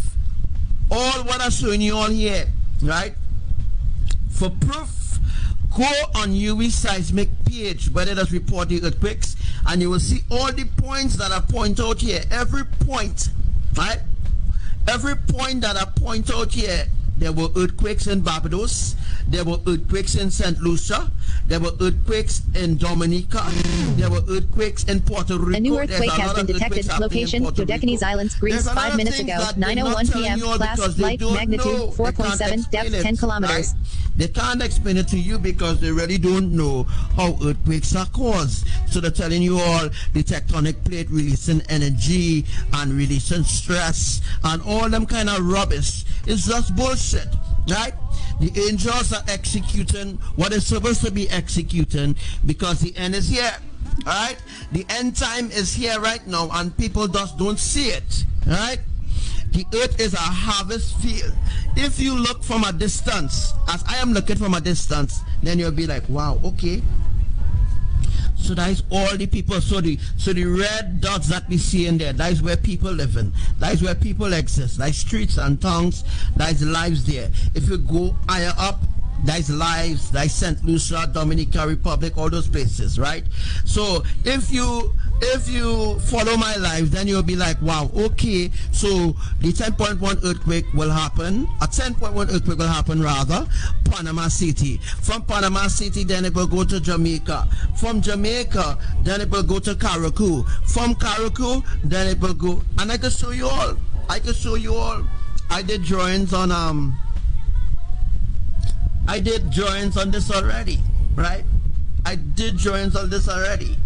B: all what I'm showing you all here, right? For proof, go on UV seismic page where it does report the earthquakes, and you will see all the points that I point out here. Every point, right? Every point that I point out here, there were earthquakes in Barbados, there were earthquakes in St. Lucia, there were earthquakes in Dominica, there were earthquakes in Puerto Rico.
C: A new earthquake has been detected. Location, Dodecanese Islands, Greece, 5 minutes ago, 9:01 p.m. Class, light, magnitude, 4.7, depth, 10 kilometers.
B: Right? They can't explain it to you because they really don't know how earthquakes are caused. So they're telling you all the tectonic plate releasing energy and releasing stress and all them kind of rubbish. It's just bullshit, right? The angels are executing what is supposed to be executing because the end is here, right? The end time is here right now and people just don't see it, right? The earth is a harvest field. If you look from a distance, as I am looking from a distance, then you'll be like, wow, okay. So that is all the people. So the red dots that we see in there, that is where people live in. That is where people exist. Like streets and towns, that is lives there. If you go higher up, that is lives, that is St. Lucia, Dominican Republic, all those places, right? So if you follow my life, then you'll be like, wow, okay, so the 10.1 earthquake will happen, a 10.1 earthquake will happen rather, Panama City. From Panama City, then it will go to Jamaica. From Jamaica, then it will go to Carriacou. From Carriacou, then it will go, and I can show you all. I can show you all. I did drawings on this already, right? I did drawings on this already,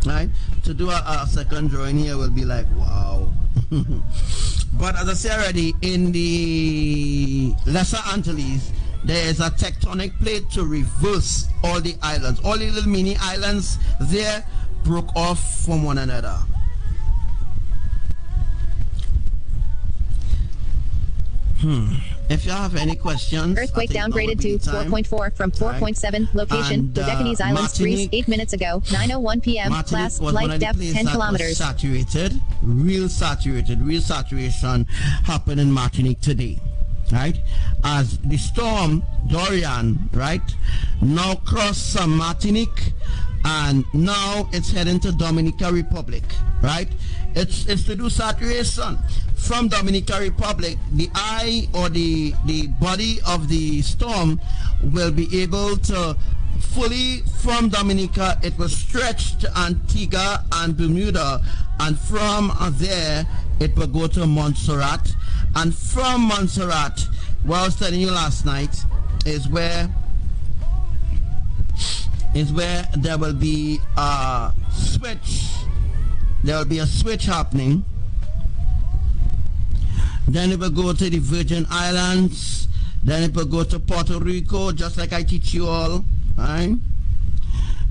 B: right? To do a second drawing here will be like, wow. But as I said already, in the Lesser Antilles, there is a tectonic plate to reverse all the islands. All the little mini islands there broke off from one another. If you have any questions,
C: earthquake downgraded to 4.4 from 4.7. Location, Dodecanese Islands, Greece, 8 minutes ago, 9:01 p.m. Class, light, depth, 10 kilometers.
B: Saturated, real saturation happened in Martinique today, right? As the storm Dorian, right, now crossed some Martinique, and now it's heading to Dominican Republic, right? It's to do saturation. From Dominican Republic, the eye or the body of the storm will be able to fully, from Dominica, it will stretch to Antigua and Bermuda, and from there it will go to Montserrat, and from Montserrat, what I was telling you last night, is where there will be a switch. There will be a switch happening. Then it will go to the Virgin Islands. Then it will go to Puerto Rico, just like I teach you all, right?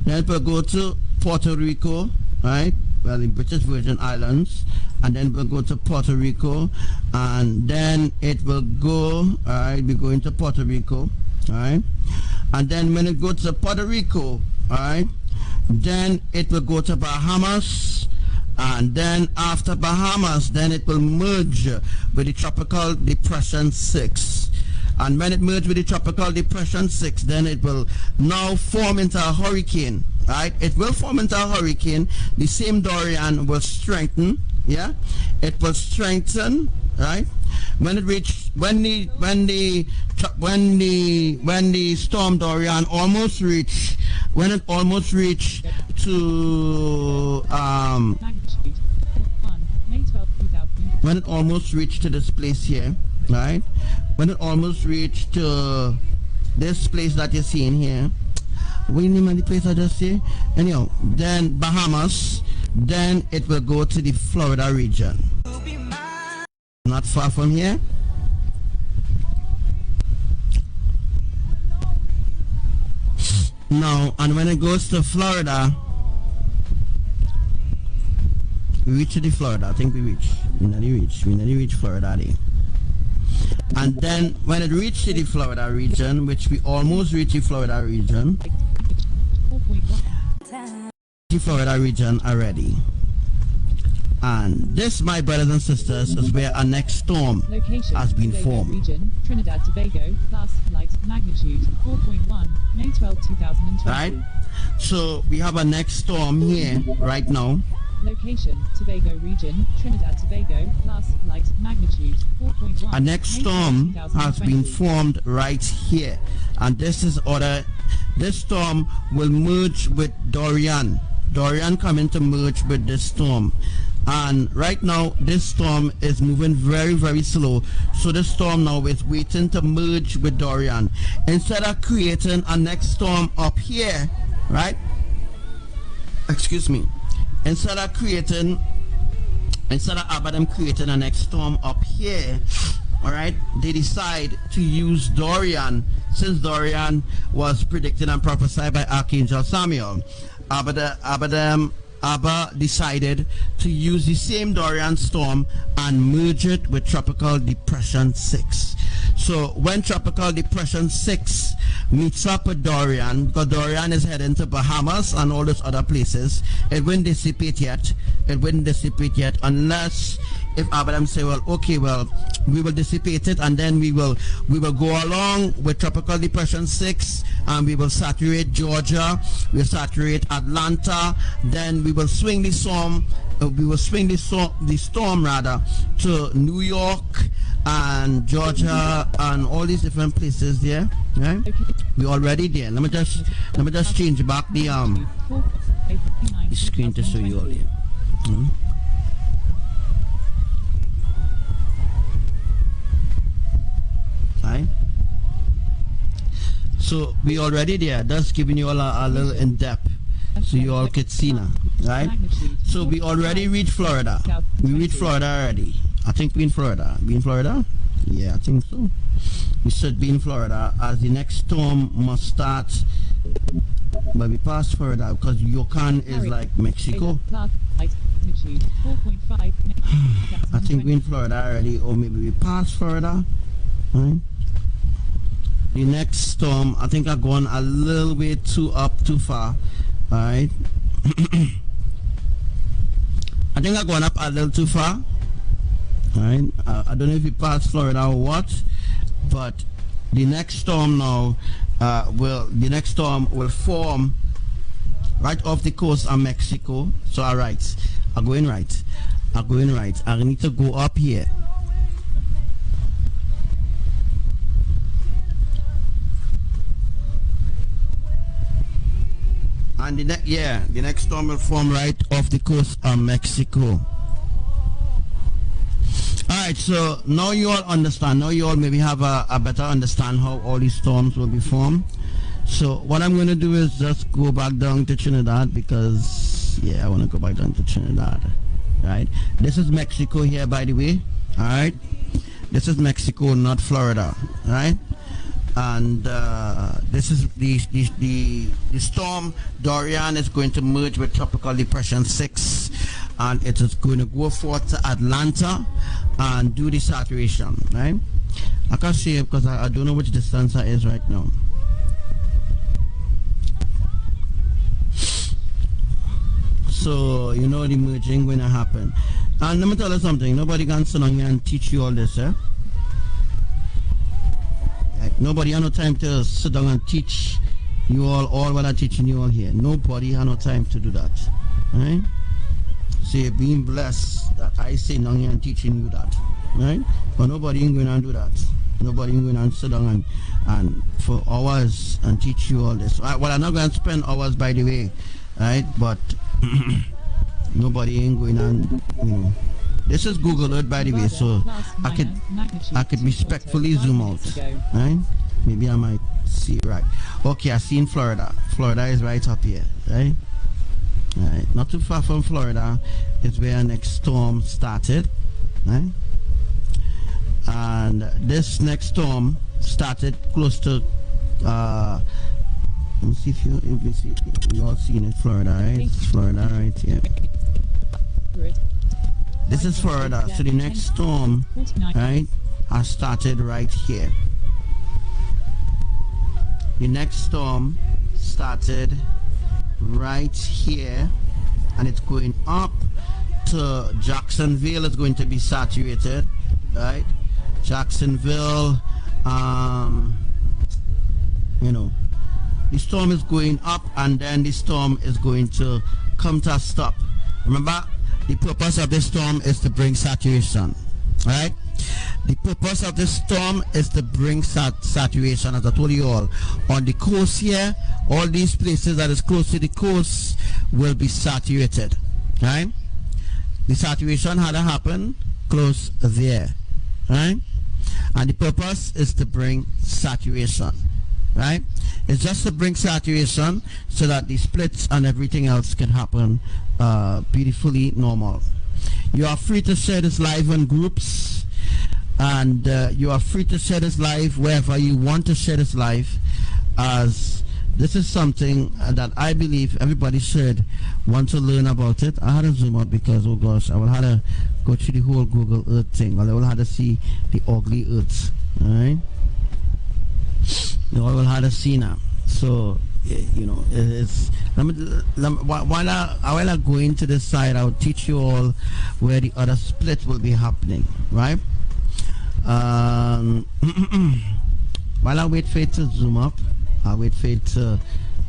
B: Then it will go to Puerto Rico, right? Well, the British Virgin Islands. And then we'll go to Puerto Rico. And then it will go, all right, we're going to Puerto Rico, all right? And then when it goes to Puerto Rico, all right, then it will go to Bahamas. And then after Bahamas, then it will merge with the Tropical Depression 6. And when it merges with the Tropical Depression 6, then it will now form into a hurricane, right? It will form into a hurricane. The same Dorian will strengthen, yeah? It will strengthen, right? When the storm Dorian almost reached, when it almost reached to when it almost reached to this place here, right? When it almost reached to this place that you're seeing here, what do you name the place I just say? Anyhow, then Bahamas, then it will go to the Florida region. Not far from here. No, and when it goes to Florida, We reached the Florida. I think we reached. We nearly reached Florida there. And then when it reached the Florida region, which we almost reached the Florida region, already. And this, my brothers and sisters, is where our next storm has been formed.
D: Region, Trinidad&Tobago, class, light, magnitude 4.1, May 12, 2020.
B: Right? So we have a next storm here right now.
D: Location, Tobago region, Trinidad&Tobago, class, light, magnitude 4.1.
B: A next storm has been formed right here. And this storm will merge with Dorian. Dorian coming to merge with this storm. And right now this storm is moving very, very slow. So the storm now is waiting to merge with Dorian. Instead of creating a next storm up here, right? Excuse me. Instead of Abbadiel creating a next storm up here, all right, they decide to use Dorian, since Dorian was predicted and prophesied by Archangel Samuel. Abba decided to use the same Dorian storm and merge it with Tropical Depression 6. So when Tropical Depression 6 meets up with Dorian, because Dorian is heading to Bahamas and all those other places, it wouldn't dissipate yet. Unless if Abbadiel say, well, okay, well, we will dissipate it, and then we will go along with Tropical Depression 6, and we will saturate Georgia, we'll saturate Atlanta, then we will swing the storm, rather, to New York and Georgia and all these different places there. Right? We're already there. Let me just change back the screen to show you all there. Right? So we already there. Just giving you all a little in depth, so you all could see now, right? So we already reached Florida. We reached Florida already. I think we in Florida. We in Florida? Yeah, I think so. We should be in Florida, as the next storm must start. But we passed Florida because Yucatan is like Mexico. I think we in Florida already, or maybe we passed Florida. Right? The next storm, I think I've gone a little bit too far. Alright. I think I've gone up a little too far. Alright. I don't know if it passed Florida or what, but the next storm now will form right off the coast of Mexico. So alright. I'm going right. I need to go up here. And the next storm will form right off the coast of Mexico. Alright, so now you all understand. Now you all maybe have a better understand how all these storms will be formed. So what I'm going to do is just go back down to Trinidad, because I want to go back down to Trinidad. Right? This is Mexico here, by the way. Alright? This is Mexico, not Florida. Right? And this is the storm Dorian is going to merge with Tropical Depression 6, and it is going to go forth to Atlanta and do the saturation. Right? I can't see it because I don't know which distance it is right now. So you know the merging going to happen. And let me tell you something, nobody can sit down here and teach you all this, eh? Nobody has no time to sit down and teach you all what I'm teaching you all here. Nobody has no time to do that. Right? So you're being blessed that I say down here and teaching you that. Right? But nobody ain't going to do that. Nobody ain't going to sit down and for hours and teach you all this. Well, I'm not going to spend hours, by the way. Right? But nobody ain't going to, This is Google Earth, by the way, so I could respectfully zoom out, right? Maybe I might see it right. Okay, I see in Florida. Florida is right up here, right? Right, not too far from Florida is where our next storm started, right? And this next storm started close to. Let me see if you all seen it, Florida, right? It's Florida right here. This is Florida. So the next storm, right, has started right here. The next storm started right here, and it's going up to Jacksonville. It's going to be saturated, right? Jacksonville, you know, the storm is going up, and then the storm is going to come to a stop. Remember, the purpose of this storm is to bring saturation, right? The purpose of this storm is to bring saturation, as I told you all. On the coast here, all these places that is close to the coast will be saturated, right? The saturation had to happen close there, right? And the purpose is to bring saturation, right? It's just to bring saturation so that the splits and everything else can happen beautifully normal. You are free to share this live in groups, and you are free to share this live wherever you want to share this live, as this is something that I believe everybody should want to learn about it. I had to zoom out because, oh gosh, I will have to go through the whole Google Earth thing, or I will have to see the ugly Earth, alright? You all will have to see now. So, you know, it's while I go into this side, I'll teach you all where the other split will be happening, right? While I wait for it to zoom up, I'll wait for it to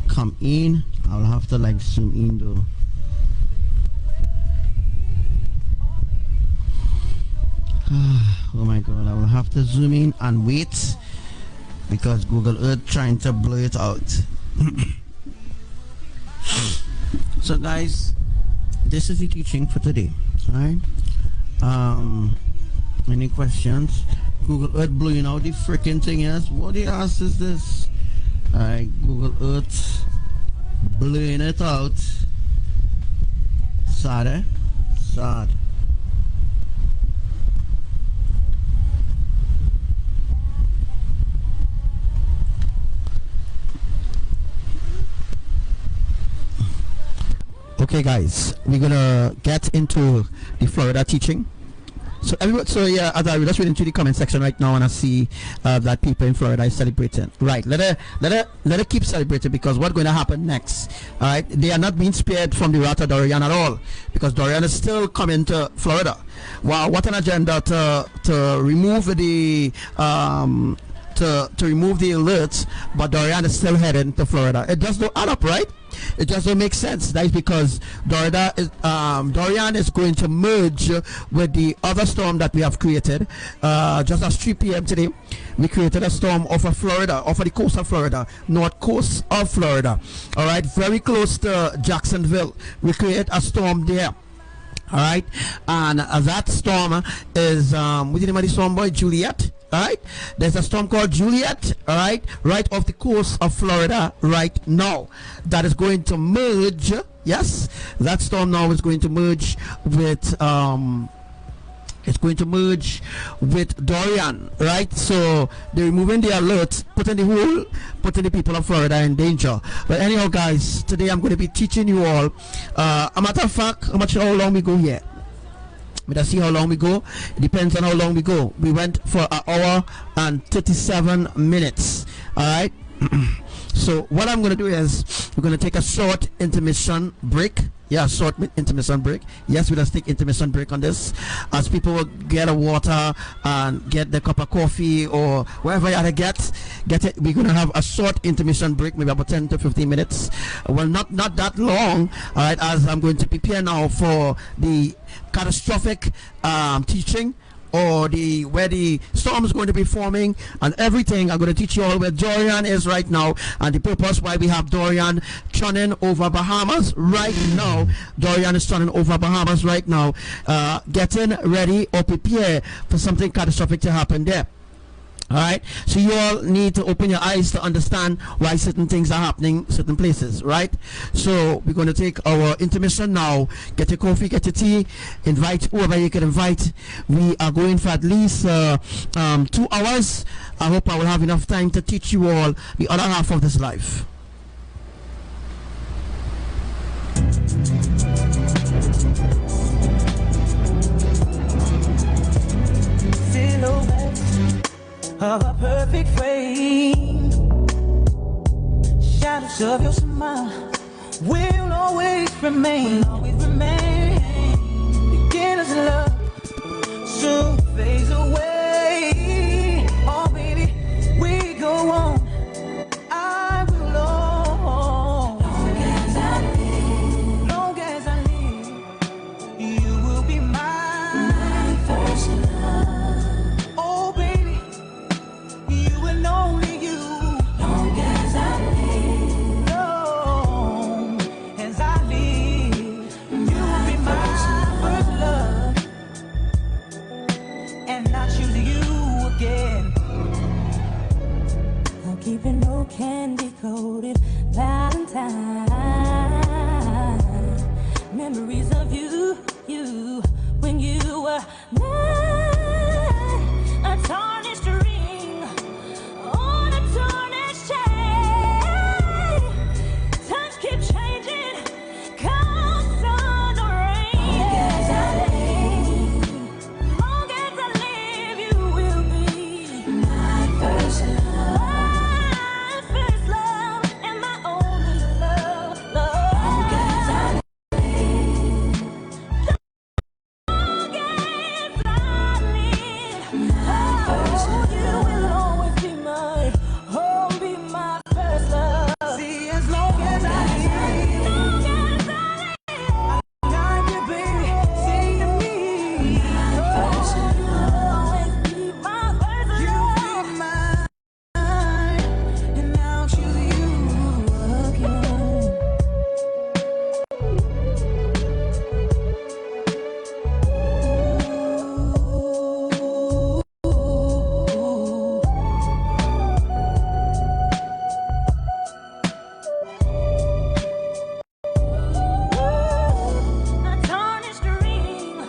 B: come in. I'll have to like zoom in though. Oh my god, I will have to zoom in and wait because Google Earth trying to blow it out. So guys, this is the teaching for today, alright? Any questions? Google Earth blowing out the freaking thing is, what the ass is this? Alright, Google Earth blowing it out. Sad, eh? Sad. Okay guys, we're gonna get into the Florida teaching. So everyone, so yeah, as I just read into the comment section right now, and I see that people in Florida is celebrating. Right, let her keep celebrating, because what's going to happen next? All right, they are not being spared from the wrath of Dorian at all, because Dorian is still coming to Florida. Wow, what an agenda to remove the to remove the alerts, but Dorian is still heading to Florida. It just don't add up, right? It just don't make sense. That is because Dorian is going to merge with the other storm that we have created. Just at 3 p.m. today, we created a storm over Florida, over the coast of Florida, north coast of Florida. All right, very close to Jacksonville. We create a storm there. All right, and that storm is what's the name of the storm, boy? Juliet. All right, there's a storm called Juliet, all right off the coast of Florida right now, that is going to merge. Yes, that storm now is going to merge with it's going to merge with Dorian, right? So they're removing the alerts, putting the people of Florida in danger. But anyhow guys, today I'm going to be teaching you all a matter of fact, I'm not sure how long we go here. Let's see how long we go. It depends on how long we go. We went for an hour and 37 minutes. All right. So what I'm going to do is we're going to take a short intermission break. Yeah, short intermission break. Yes, we'll just take intermission break on this, as people will get a water and get the cup of coffee or wherever you have to get it. We're going to have a short intermission break, maybe about 10 to 15 minutes. Well, not that long. All right, as I'm going to prepare now for the catastrophic teaching, or where the storm is going to be forming and everything. I'm going to teach you all where Dorian is right now, and the purpose why we have Dorian turning over Bahamas right now. Dorian is turning over Bahamas right now, getting ready or prepare for something catastrophic to happen there. All right, so you all need to open your eyes to understand why certain things are happening certain places, right? So we're going to take our intermission now. Get your coffee, get your tea, invite whoever you can invite. We are going for at least 2 hours. I hope I will have enough time to teach you all the other half of this life.
A: of a perfect frame. Shadows of your smile will always remain. Beginners in love soon fades away. Oh baby, we go on. I will long. Long as I live, you will be my first love. Oh baby, you and only you. Long as I live, long as I live, you will be my first love. And I choose you again. I'm keeping no candy-coated Valentine. Memories of you, when you were mine. A tarnished ring on a tarnished chain. Times keep changing, come sun or rain. Long as I live, you will be my first love. My first love and my only love. Long as I live. Long as I live. Oh, you will always be mine. Oh, be my first love. See, as long as I live. Long as I live. I'm your baby. Sing to me. My first love. Always be my first love. You be mine. And I'll choose you again. A tarnished ring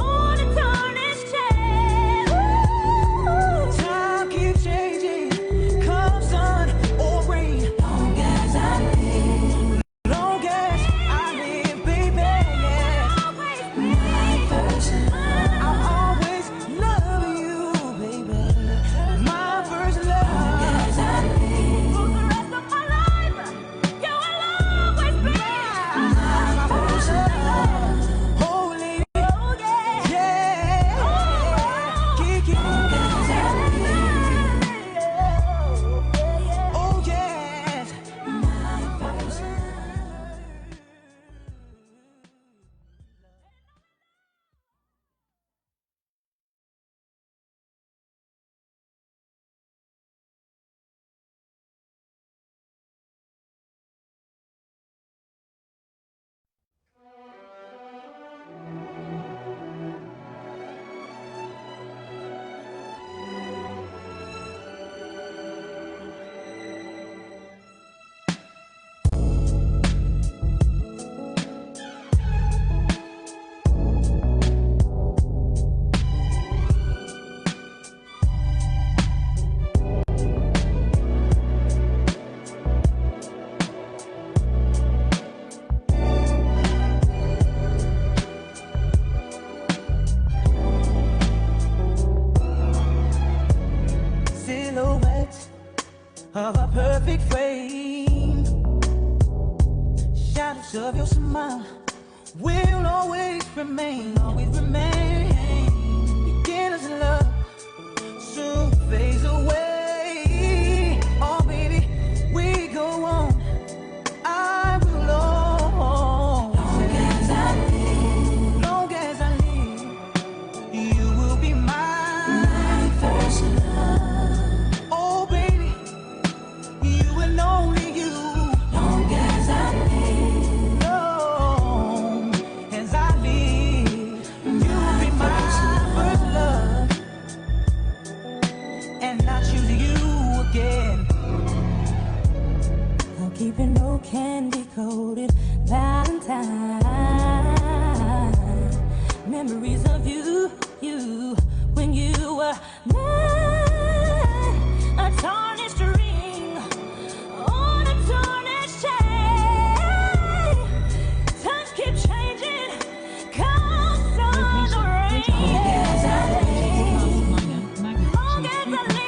A: on a tarnished chain. Time keeps changing, come sun or rain. Long as I live, long as I live, baby. Always be my first love. I'll always love you, baby. My first love. Long as I live, for the rest of my life, you will always be my first love. Holy, oh yeah, yeah. Kiki, long as I live. Oh yes, my first love. Silhouette of a perfect frame. Shadows of your smile will always remain. Beginners in love soon fades away. Oh baby, we go on. I will long. Long as I live, long as I live, you will be my first love. Oh baby, you and only you. Long as I live, long as I live, you will be my first love. And I choose you again. I'm keeping no candy-coated Valentine. Memories of you, when you were mine. A tarnished ring on a tarnished chain. Times keep changing, come sun or rain.
D: Location,
A: Long as I
D: minor,
A: live,
D: magnitude
A: long as I
D: 3.0.
A: live.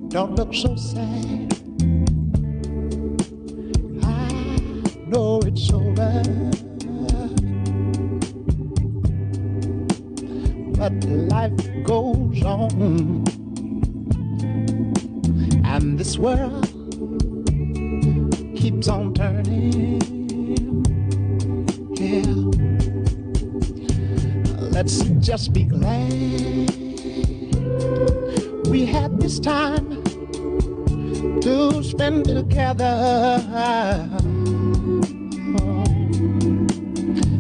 A: Don't look so sad. I know it's over, but life goes on, and this world keeps on turning. Yeah, let's just be glad we had this time to spend together.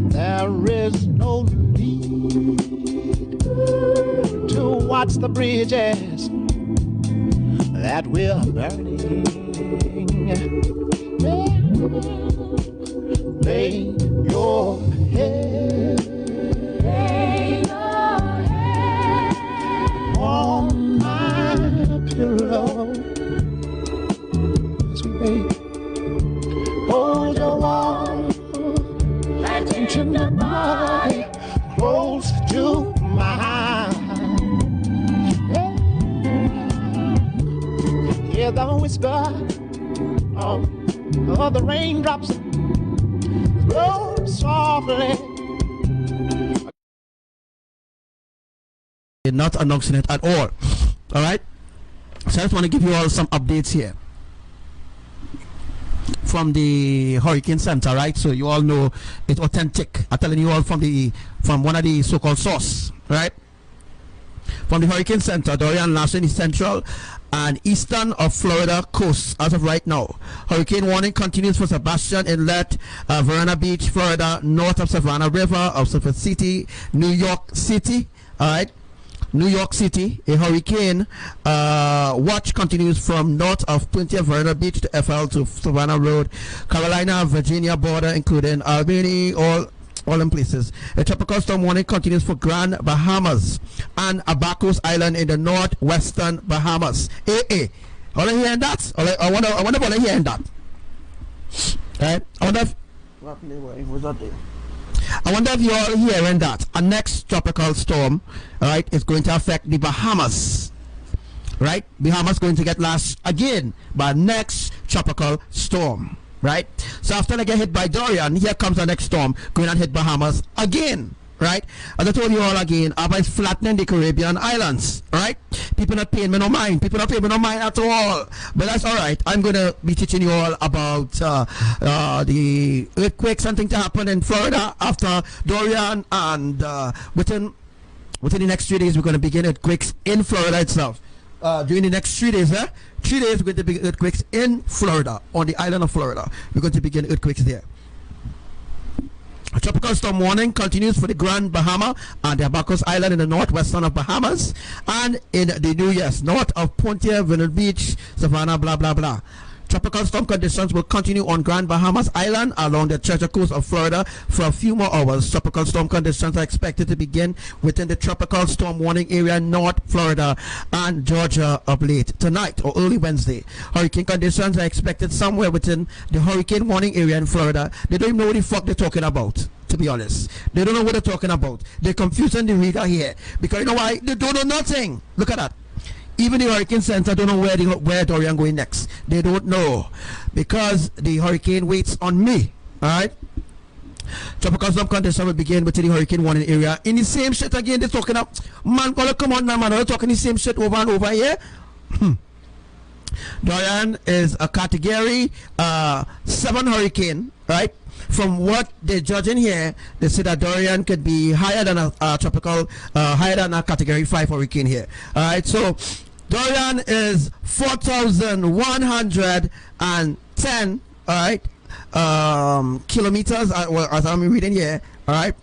A: There is no need to watch the bridges that we're burning. Lay your head on my pillow, sweet baby. Hold your warm tender body close to mine. Hear the whisper of the raindrops flow softly.
B: Not announcing it at all. All right. So I just want to give you all some updates here from the Hurricane Center, right? So you all know it's authentic. I'm telling you all from one of the so-called source, right? From the Hurricane Center, Dorian last in the central and eastern of Florida coast as of right now. Hurricane warning continues for Sebastian Inlet, Verona Beach, Florida, north of Savannah River, of Sulphur City, New York City. All right. New York City, a hurricane watch continues from north of 20th Verona Beach to FL to Savannah Road, Carolina, Virginia border, including Albany, all in places. A tropical storm warning continues for Grand Bahamas and Abacos Island in the northwestern Bahamas. All I hearing that? I wonder what I hearing that. Right? I wonder if what's that there? I wonder if you're all hearing that a next tropical storm, right, is going to affect the Bahamas, right? Bahamas going to get lashed again by next tropical storm, right? So after they get hit by Dorian, here comes the next storm going to hit Bahamas again, right? As I told you all again, Abba is flattening the Caribbean islands, right? People not paying me no mind. People not paying me no mind at all. But that's all right. I'm going to be teaching you all about the earthquakes and things to happen in Florida after Dorian, and within the next 3 days we're going to begin earthquakes in Florida itself. During the next 3 days, 3 days we're going to begin earthquakes in Florida, on the island of Florida. We're going to begin earthquakes there. A tropical storm warning continues for the Grand Bahama and the Abacos Island in the northwestern of Bahamas, and in the New Year's north of Pontiac, Verona Beach, Savannah, blah blah blah. Tropical storm conditions will continue on Grand Bahamas Island along the treasure coast of Florida for a few more hours. Tropical storm conditions are expected to begin within the tropical storm warning area North Florida and Georgia of late tonight or early Wednesday. Hurricane conditions are expected somewhere within the hurricane warning area in Florida. They don't even know what the fuck they're talking about, to be honest. They don't know what they're talking about. They're confusing the reader here because you know why? They don't know nothing. Look at that. Even the Hurricane Center don't know where Dorian going next. They don't know because the hurricane waits on me. All right. Tropical storm condition will begin within the hurricane warning area. In the same shit again. They're talking up. Man, come on, man. They're talking the same shit over and over here. Dorian is a category 7 hurricane, right? From what they're judging here, they say that Dorian could be higher than a higher than a category 5 hurricane here. All right, so Dorian is 4,110, all right, kilometers, as I'm reading here, all right,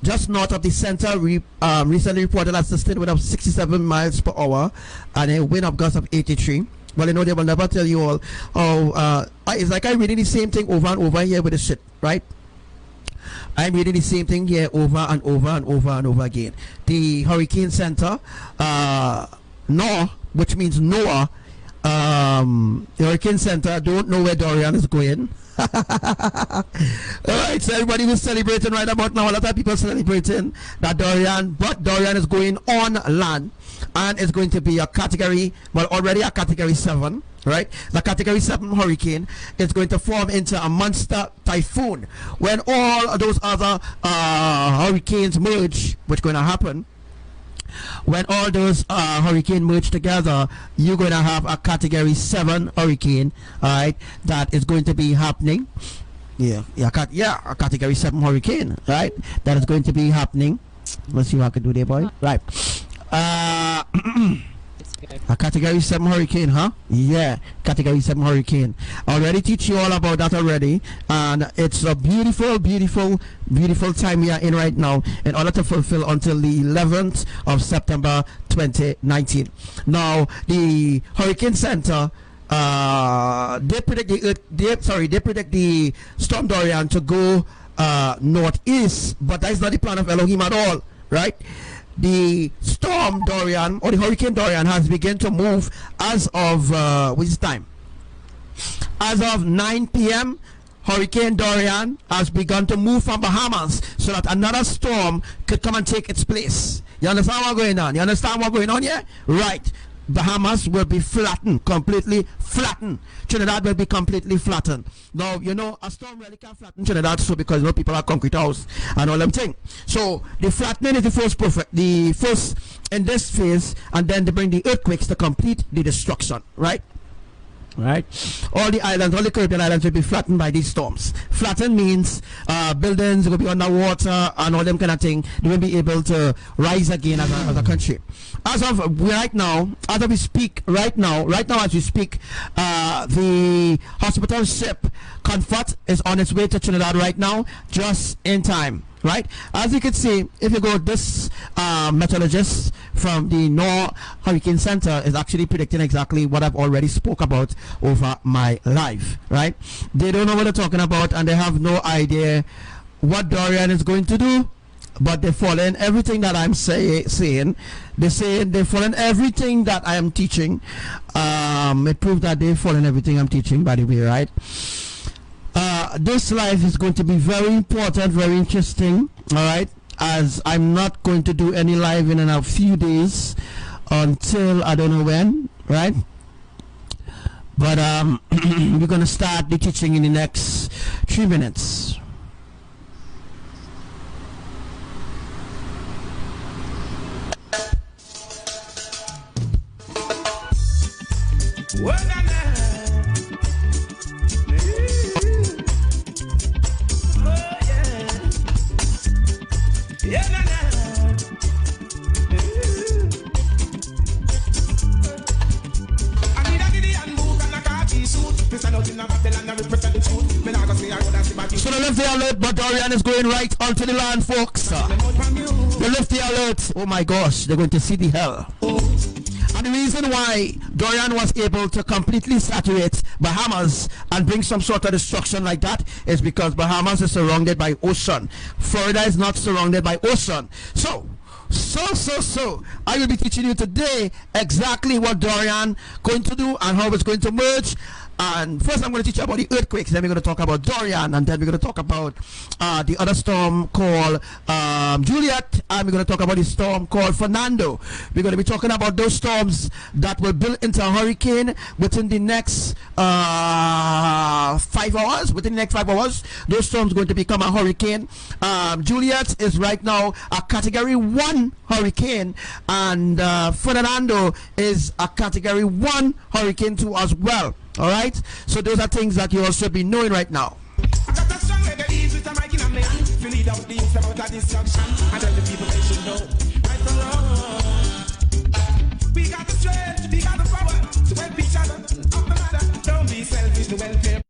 B: just north of the center. Recently reported as sustained wind of 67 miles per hour and a wind of gusts of 83. Well, you know, they will never tell you all how it's like I'm reading the same thing over and over here with this shit, right? I'm reading the same thing here over and over and over and over again. The Hurricane Center, NOAA, which means Noah, the Hurricane Center don't know where Dorian is going. Alright, so everybody who's celebrating right about now, a lot of people celebrating that Dorian is going on land, and it's going to be a category, well, already a category 7, right? The category 7 hurricane is going to form into a monster typhoon. When all those other hurricanes merge, which is going to happen, when all those hurricanes merge together, you're going to have a category 7 hurricane, all right, that is going to be happening. A category 7 hurricane, right, that is going to be happening. Let's see what I can do there, boy. Right. A category 7 hurricane, huh? Yeah, category 7 hurricane. I already teach you all about that already, and it's a beautiful time we are in right now in order to fulfill until the 11th of September 2019. Now the Hurricane Center, they predict the storm Dorian to go northeast, but that is not the plan of Elohim at all, right? The storm Dorian, or the Hurricane Dorian, has begun to move as of which is time? As of 9 p.m. Hurricane Dorian has begun to move from Bahamas so that another storm could come and take its place. You understand what's going on? You understand what's going on here? Right. Bahamas will be flattened, completely flattened. Trinidad will be completely flattened. Now, you know, a storm really can flatten Trinidad, so because, you know, people are concrete house and all them things. So the flattening is the first in this phase, and then they bring the earthquakes to complete the destruction, right? Right, all the islands, all the Caribbean islands will be flattened by these storms. Flatten means buildings will be underwater and all them kind of thing. They will be able to rise again as a country. As of right now, as we speak, right now as we speak, the hospital ship Comfort is on its way to Trinidad right now, just in time. Right, as you can see, if you go, this meteorologist from the NOAA Hurricane Center is actually predicting exactly what I've already spoke about over my life. Right, they don't know what they're talking about, and they have no idea what Dorian is going to do, but they follow in everything that I'm saying. They follow everything that I am teaching. It proves that they follow everything I'm teaching, by the way. Right. This live is going to be very important, very interesting, all right, as I'm not going to do any live in a few days until I don't know when, right? But we're going to start the teaching in the next 3 minutes. So the lift the alert, but Dorian is going right onto the land, folks. The lift the alert. Oh my gosh, they're going to see the hell. And the reason why Dorian was able to completely saturate Bahamas and bring some sort of destruction like that is because Bahamas is surrounded by ocean. Florida is not surrounded by ocean. So I will be teaching you today exactly what Dorian going to do and how it's going to merge. And first I'm going to teach you about the earthquakes, then we're going to talk about Dorian, and then we're going to talk about the other storm called Juliet, and we're going to talk about the storm called Fernando. We're going to be talking about those storms that will build into a hurricane within the next 5 hours. Within the next 5 hours, those storms are going to become a hurricane. Juliet is right now a Category 1 hurricane, and Fernando is a Category 1 hurricane too as well. All right, so those are things that you all should be knowing right now. I got that song with the ease with the mic in a man. Fill it out the youth about that destruction. And tell the people they should know right from wrong. We got the strength, we got the power to help each other. Up the ladder, don't be selfish, the welfare.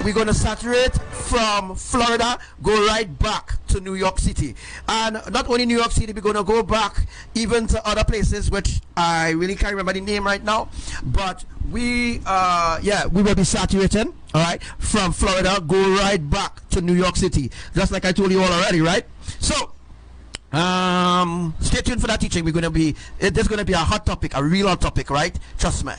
E: we're going to saturate from Florida, go right back to New York City. And not only New York City, we're going to go back even to other places, which I really can't remember the name right now. But we will be saturating, all right, from Florida, go right back to New York City, just like I told you all already, right? So stay tuned for that teaching. There's going to be a hot topic, a real hot topic, right? Trust me.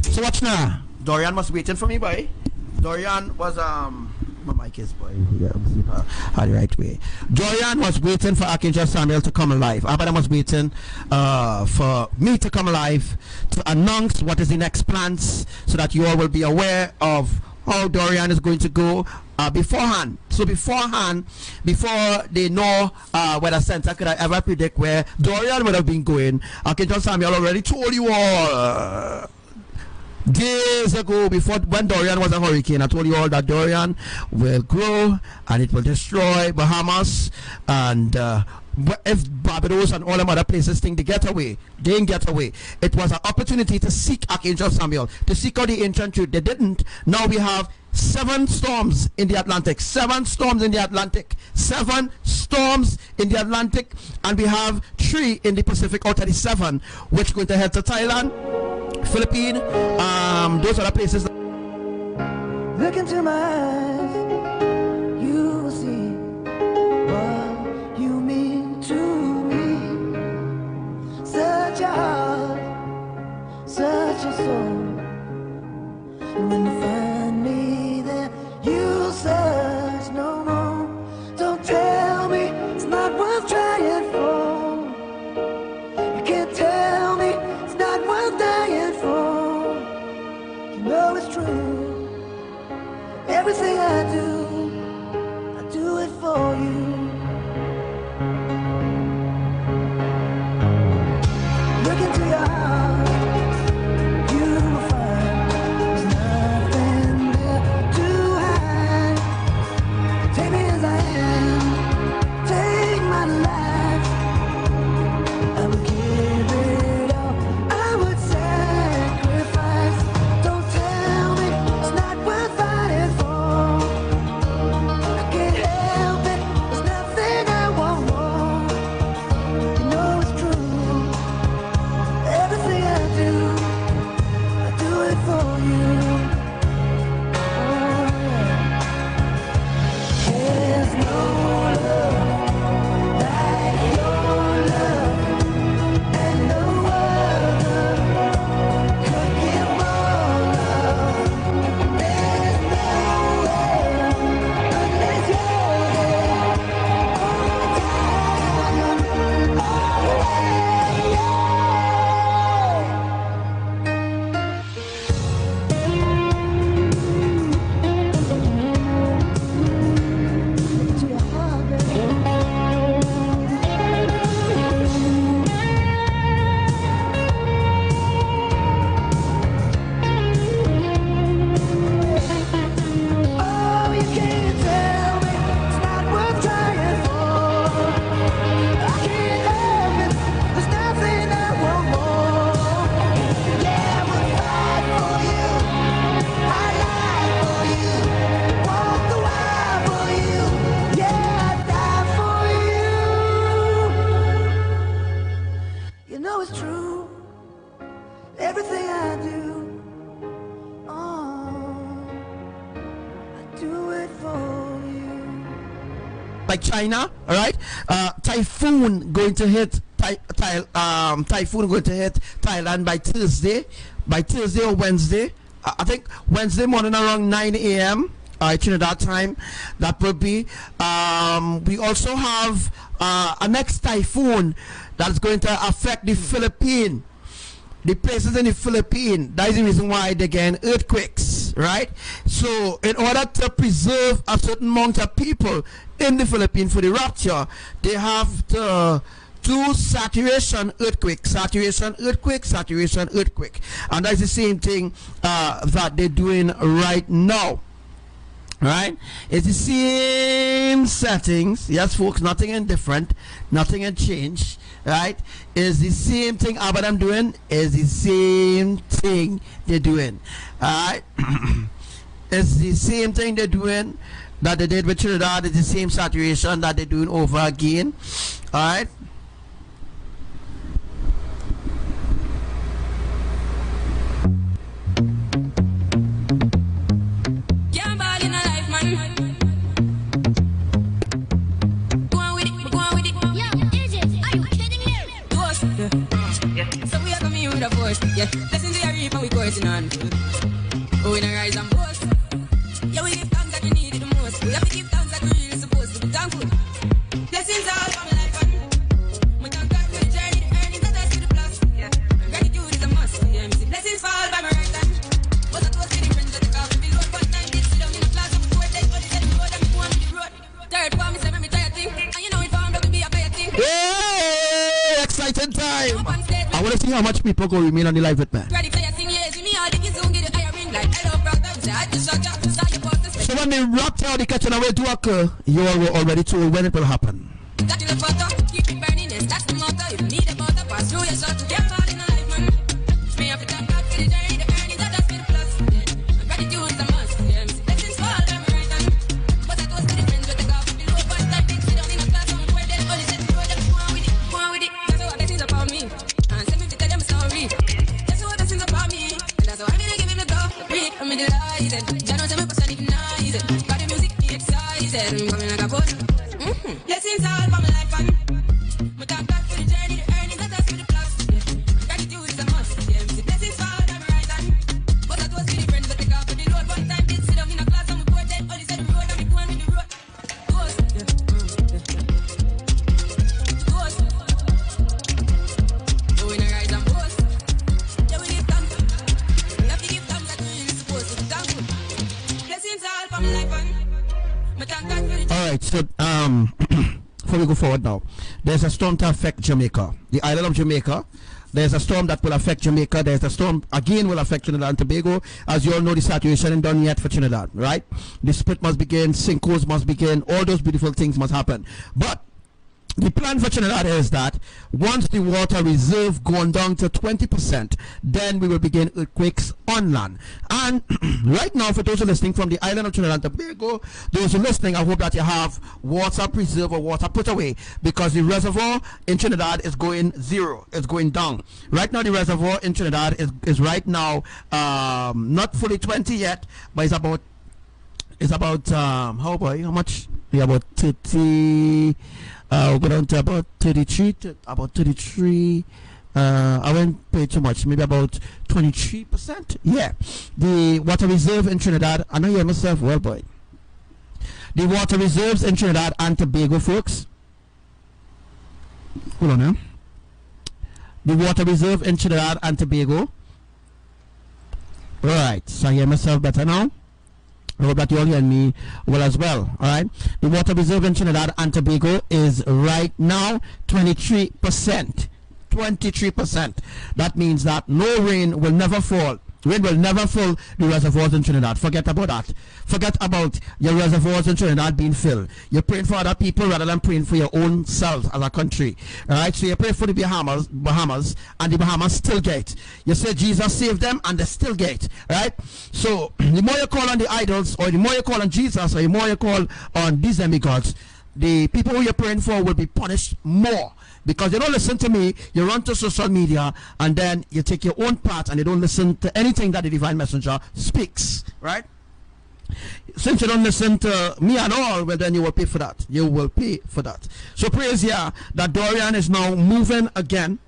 E: So watch now. Dorian was waiting for me, boy. Dorian was my mic is, boy. Yeah, the right way. Dorian was waiting for Archangel Samuel to come alive. Abbadiel was waiting for me to come alive to announce what is the next plans, so that you all will be aware of how Dorian is going to go beforehand. So beforehand, before they know whether Santa could ever predict where Dorian would have been going, Archangel Samuel already told you all days ago, before when Dorian was a hurricane. I told you all that Dorian will grow and it will destroy Bahamas, and if Barbados and all them other places think they get away, they didn't get away. It was an opportunity to seek Archangel Samuel, to seek out the ancient truth. They didn't. Now we have 7 storms in the Atlantic, 7 storms in the Atlantic, 7 storms in the Atlantic, and we have 3 in the Pacific out of the 7, which are going to head to Thailand, Philippines, those other places.
A: Look into my eyes, you will see what you mean to me. Such a heart, such a soul. And when you find me there, you'll search no more. Don't tell me it's not worth trying for. You can't tell me it's not worth dying for. You know it's true. Everything I do it for you. Look into your heart, you will find there's nothing there to hide. Take me as I am, take my life. I would give it all, I would sacrifice. Don't tell me it's not worth fighting for. I can't help it, there's nothing I want more. You know it's true. Everything I do it for you. Oh, yeah. There's no love like your love, and no other could give more love. There's nowhere unless you're there all the time, always. To your heart, baby. Oh, you can't tell me it's not worth trying for. I can't help it, there's nothing I want more. Yeah, I would fight for you, I lie for you, walk the wire for you. Yeah, I die for you. You know it's true. Everything I do, I do it for you.
E: Like China, all right? Typhoon going to hit typhoon going to hit Thailand by Thursday or Wednesday. I think Wednesday morning around 9 a.m. Trinidad time. That will be. We also have a next typhoon that is going to affect the Philippines. The places in the Philippines. That is the reason why they're getting earthquakes. Philippines, right? So in order to preserve a certain amount of people in the Philippines for the rapture, they have to do saturation earthquake, saturation earthquake, saturation earthquake. And that's the same thing that they're doing right now. Right? It's the same settings. Yes, folks, nothing indifferent, nothing in change. Right? It's the same thing Abbadiel doing, is the same thing they're doing. Alright? It's the same thing they're doing that they did with Trinidad. It's the same saturation that they're doing over again. Alright?
F: So we are coming with a force, yeah. Listen to your reap and we coursing on. Oh, we don't rise and boast. Yeah, we give thanks that we need it the most. We have to give thanks that we really supposed to be thankful. Blessings all from life and we thank God for the journey, the earnings that us to the plus. Yeah, gratitude is a must. Yeah, me see blessings fall by my right hand. But that was the difference that the car will be load. But time did sit down in the class of the court. They only said the road and me go on with the road. Third one, me say me tired thing. And you know it found out to be a better thing.
E: Hey, exciting time. I want to see how much people go remain on the live with me. So when the rapture of the Catanaway do occur, you all were already told when it will happen.
F: Blessings all for my life and my thank God for the journey, the earnings that us for the plus. Gratitude is a must. Blessings fall down my right hand. But that was really friends that take off for the road. One time did sit down in a class and we board then only said the road and we go on with the road. Ghost. Ghost. So we don't rise and boast. Yeah, we give thanks. We have to give thanks that we really supposed to be thankful. Blessings all for my life and
E: all right, so before we go forward now, there's a storm to affect Jamaica, the island of Jamaica. There's a storm that will affect Jamaica. There's a storm again will affect Trinidad and Tobago. As you all know, the saturation isn't done yet for Trinidad, right? The split must begin, sinkholes must begin, all those beautiful things must happen. But the plan for Trinidad is that once the water reserve gone down to 20%, then we will begin earthquakes on land. And right now, for those who are listening from the island of Trinidad and Tobago, those who are listening, I hope that you have water preserved or water put away, because the reservoir in Trinidad is going zero. It's going down. Right now, the reservoir in Trinidad is right now not fully 20 yet, but it's about how much? Yeah, about 30. We'll go down to about 33, I won't pay too much, maybe about 23%. Yeah, the water reserve in Trinidad, I know you hear myself well, boy. The water reserves in Trinidad and Tobago, folks. Hold on now. The water reserve in Trinidad and Tobago. Right, so I hear myself better now. I hope that you all hear me well as well. All right. The water reserve in Trinidad and Tobago is right now 23%. 23%. That means that no rain will never fall. Rain will never fill the reservoirs in Trinidad. Forget about that. Forget about your reservoirs in Trinidad being filled. You're praying for other people rather than praying for your own self as a country. Alright, so you pray for the Bahamas, and the Bahamas still get. You say Jesus saved them and they still get. Right? So the more you call on the idols, or the more you call on Jesus, or the more you call on these demigods, the people who you're praying for will be punished more. Because they don't listen to me, you run to social media, and then you take your own part and you don't listen to anything that the divine messenger speaks, right? Since you don't listen to me at all, well, then you will pay for that. You will pay for that. So praise Yah that Dorian is now moving again,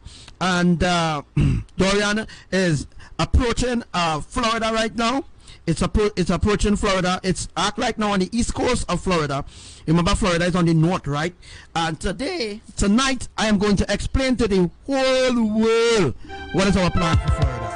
E: and Dorian is approaching Florida right now. It's approaching Florida. It's right now on the east coast of Florida. Remember, Florida is on the north, right? And tonight, I am going to explain to the whole world what is our plan for Florida.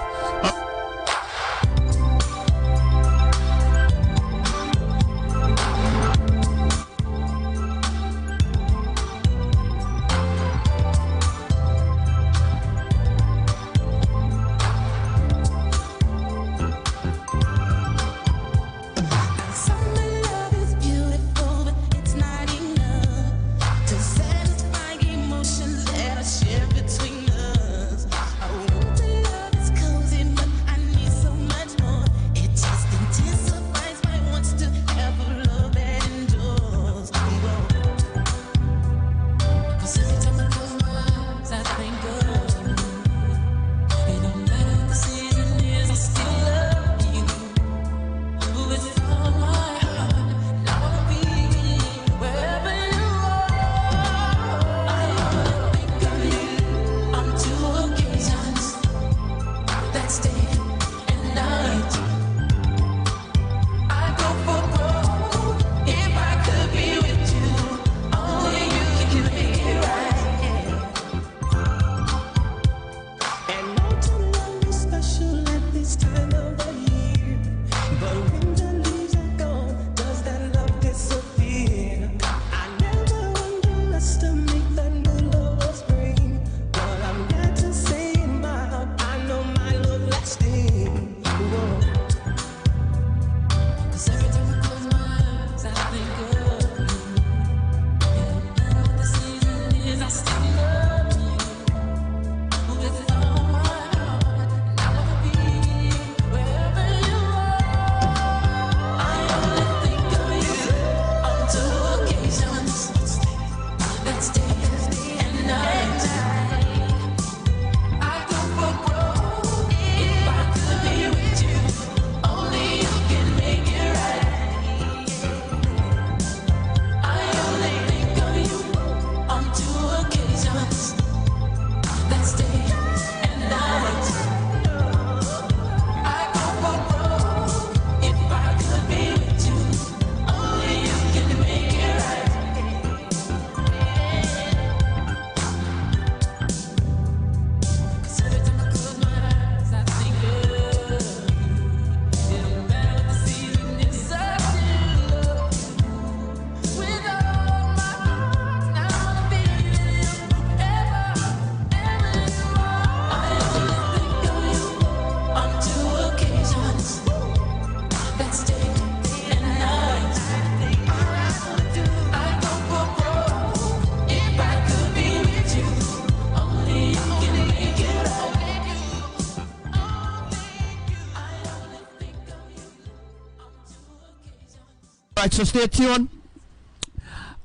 E: right, so stay tuned.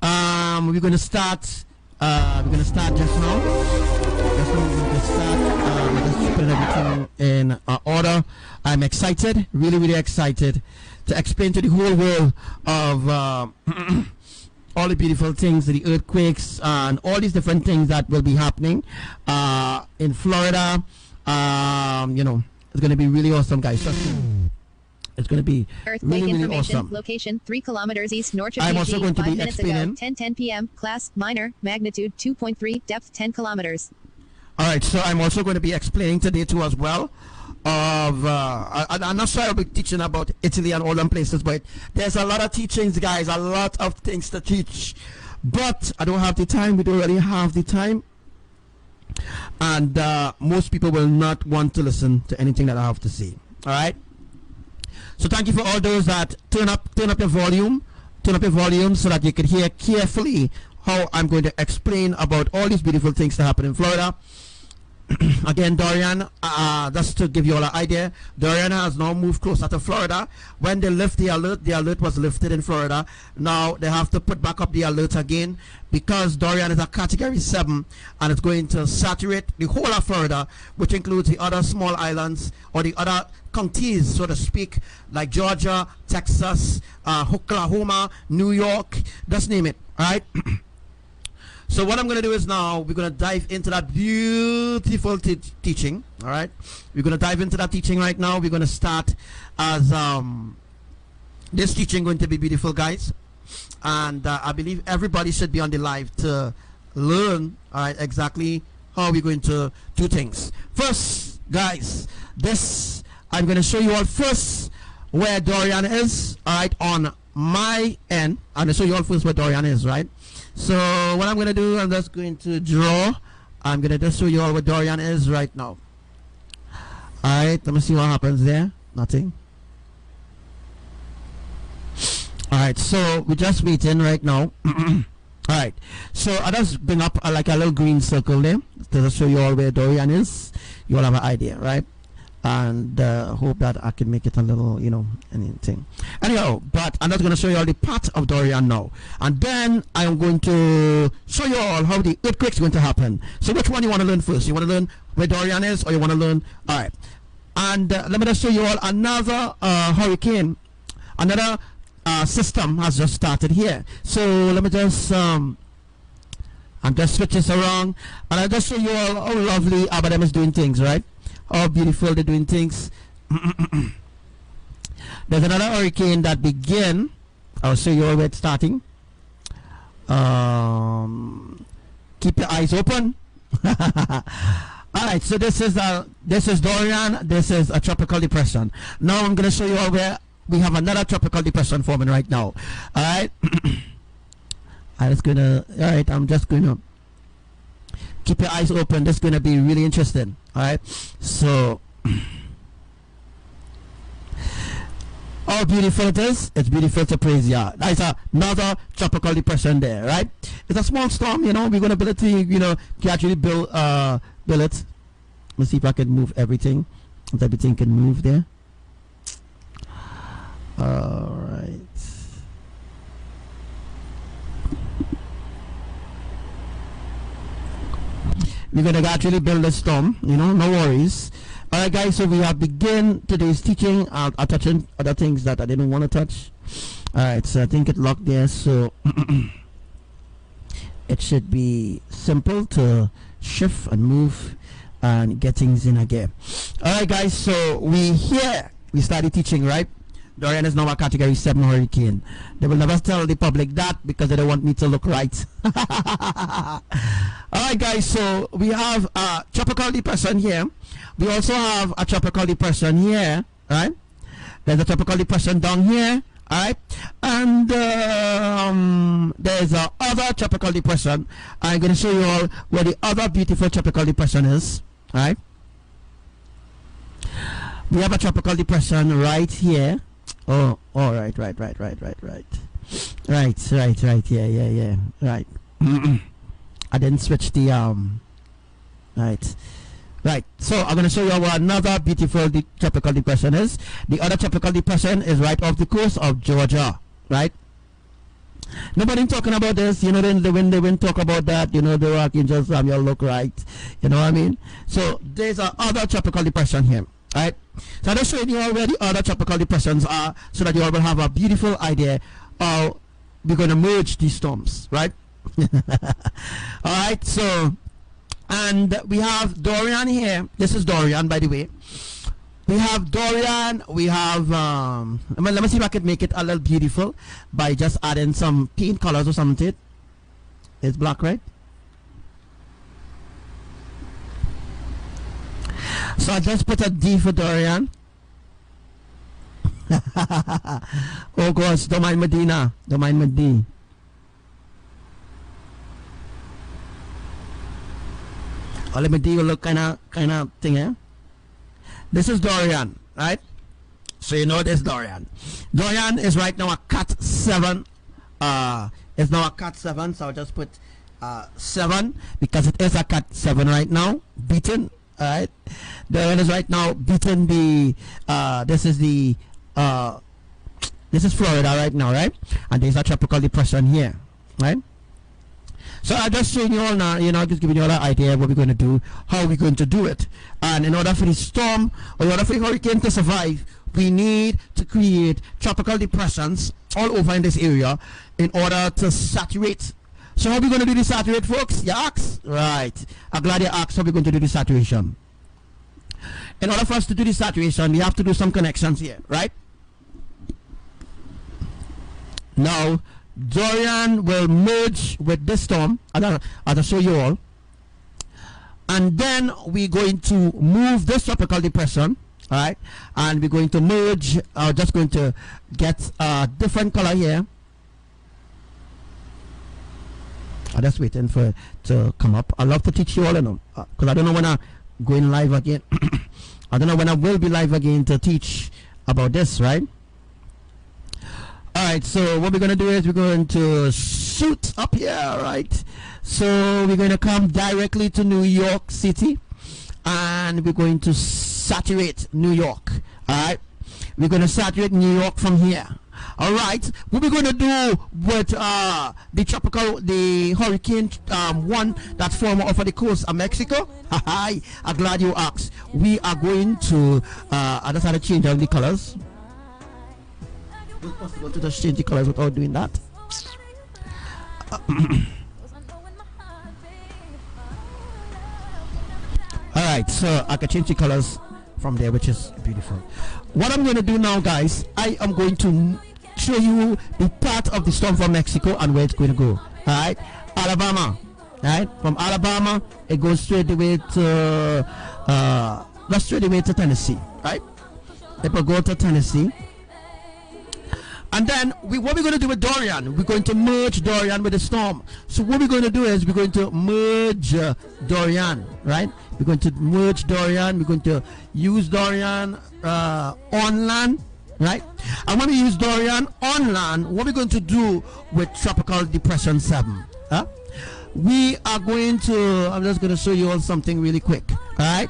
E: We're gonna start. We're gonna start just now. Just now we're gonna start. Just putting everything in order. I'm excited, really, really excited to explain to the whole world of all the beautiful things, the earthquakes, and all these different things that will be happening in Florida. You know, it's gonna be really awesome, guys. Trust me. It's going to be
C: Earthquake
E: really, really
C: information.
E: awesome.
C: Location 3 kilometers east north of
E: I'm
C: PG.
E: also going to
C: 5
E: be
C: minutes ago.
E: explaining.
C: 10:10 p.m. Class minor. Magnitude 2.3. Depth 10 kilometers.
E: All right, so I'm also going to be explaining today too as well. I'm not sure I'll be teaching about Italy and all them places, but there's a lot of teachings, guys. A lot of things to teach, but I don't have the time. We don't really have the time, and most people will not want to listen to anything that I have to say. All right. So thank you for all those that turn up your volume so that you can hear carefully how I'm going to explain about all these beautiful things that happen in Florida. Again, Dorian, just to give you all an idea, Dorian has now moved closer to Florida. When they lift the alert was lifted in Florida. Now they have to put back up the alert again because Dorian is a category 7 and it's going to saturate the whole of Florida, which includes the other small islands or the other counties, so to speak, like Georgia, Texas, Oklahoma, New York, just name it. All right. So what I'm going to do is now we're going to dive into that beautiful teaching. All right, we're going to dive into that teaching right now. We're going to start as this teaching going to be beautiful, guys, and I believe everybody should be on the live to learn, all right, exactly how we're going to do things. First, guys, this I'm going to show you all first where Dorian is, all right, on my end. I'm going to show you all first where Dorian is, right? So what I'm going to do, I'm just going to draw. I'm going to just show you all where Dorian is right now. All right, let me see what happens there. Nothing. All right, so we're just waiting right now. All right, so I just bring up like a little green circle there to just show you all where Dorian is. You all have an idea, right? And hope that I can make it a little, you know, anything. Anyhow, but I'm not going to show you all the part of Dorian now. And then I'm going to show you all how the earthquake's going to happen. So which one you want to learn first? You want to learn where Dorian is, or you want to learn? All right. And let me just show you all another hurricane. Another system has just started here. So let me just I'm just switch this around, and I'll just show you all how lovely Abbadiel is doing things, right? How beautiful they're doing things. There's another hurricane that begin. I'll show you all where it's starting. Keep your eyes open. All right, so this is Dorian. This is a tropical depression. Now I'm going to show you all where we have another tropical depression forming right now. All right. I'm just gonna keep your eyes open. This is going to be really interesting. All right, so how beautiful it is. It's beautiful to praise ya. That's another tropical depression there, right? It's a small storm, you know. We're going to build it to, you know, can actually build it. Let's see if I can move everything. If everything can move there. All right. We're going to actually build a storm, you know, no worries. All right, guys, so we have begin today's teaching. I'll touch on other things that I didn't want to touch. All right, so I think it locked there, so it should be simple to shift and move and get things in again. All right, guys, so we started teaching, right? Dorian is now a category 7 hurricane. They will never tell the public that because they don't want me to look right. Alright, guys, so we have a tropical depression here. We also have a tropical depression here, right? There's a tropical depression down here, alright? And there's a other tropical depression. I'm going to show you all where the other beautiful tropical depression is, alright? We have a tropical depression right here. Oh, all right, right, yeah, right. I didn't switch the right. So I'm going to show you what another beautiful tropical depression is. The other tropical depression is right off the coast of Georgia, right? Nobody talking about this, you know, when they talk about that, you know, the Archangel Samuel look right, you know what I mean? So there's other tropical depression here, right? So I just showed you all where the other tropical depressions are, so that you all will have a beautiful idea how we're going to merge these storms, right? All right, so, and we have Dorian here. This is Dorian, by the way. We have Dorian, we have, let me see if I could make it a little beautiful by just adding some paint colors or something. It's black, right? So I just put a D for Dorian. Oh gosh, don't mind Medina, don't mind Medina. All of Medina will look kind of thing, eh? This is Dorian, right? So you know this Dorian. Dorian is right now a Cat 7. It's now a Cat 7, so I'll just put 7 because it is a Cat 7 right now. Beaten, alright? Dorian is right now beaten the this is Florida right now, right? And there's a tropical depression here, right? So I'm just showing you all now, you know, just giving you all an idea of what we're going to do, how we're going to do it. And in order for the storm, or in order for the hurricane to survive, we need to create tropical depressions all over in this area in order to saturate. So how are we going to do the saturate, folks? You ask? Right. I'm glad you asked how we're going to do the saturation. In order for us to do the saturation, we have to do some connections here, right? Now, Dorian will merge with this storm. I'll show you all. And then we're going to move this tropical depression, all right? And we're going to merge, just going to get a different color here. I'm just waiting for it to come up. I love to teach you all, you know, because I don't know when I'm going live again. I don't know when I will be live again to teach about this, right? Alright, so what we're going to do is we're going to shoot up here, right? So we're going to come directly to New York City and we're going to saturate New York. Alright, we're going to saturate New York from here. Alright, what we're going to do with the hurricane one that's formed off of the coast of Mexico? Hi, I'm glad you asked. We are going to, I just had to change all the colors. It's possible to just change the colors without doing that. Alright, so I can change the colors from there, which is beautiful. What I'm going to do now, guys, I am going to show you the part of the storm from Mexico and where it's going to go. Alright, Alabama. Right, from Alabama it goes straight away to Tennessee. Right, it will go to Tennessee. And then what we're going to do with Dorian, we're going to merge Dorian with the storm. So what we're going to do is we're going to merge Dorian, right? We're going to merge Dorian. We're going to use Dorian on land, right? And when we use Dorian on land, what we're going to do with Tropical Depression 7? We are going to, I'm just going to show you all something really quick, all right?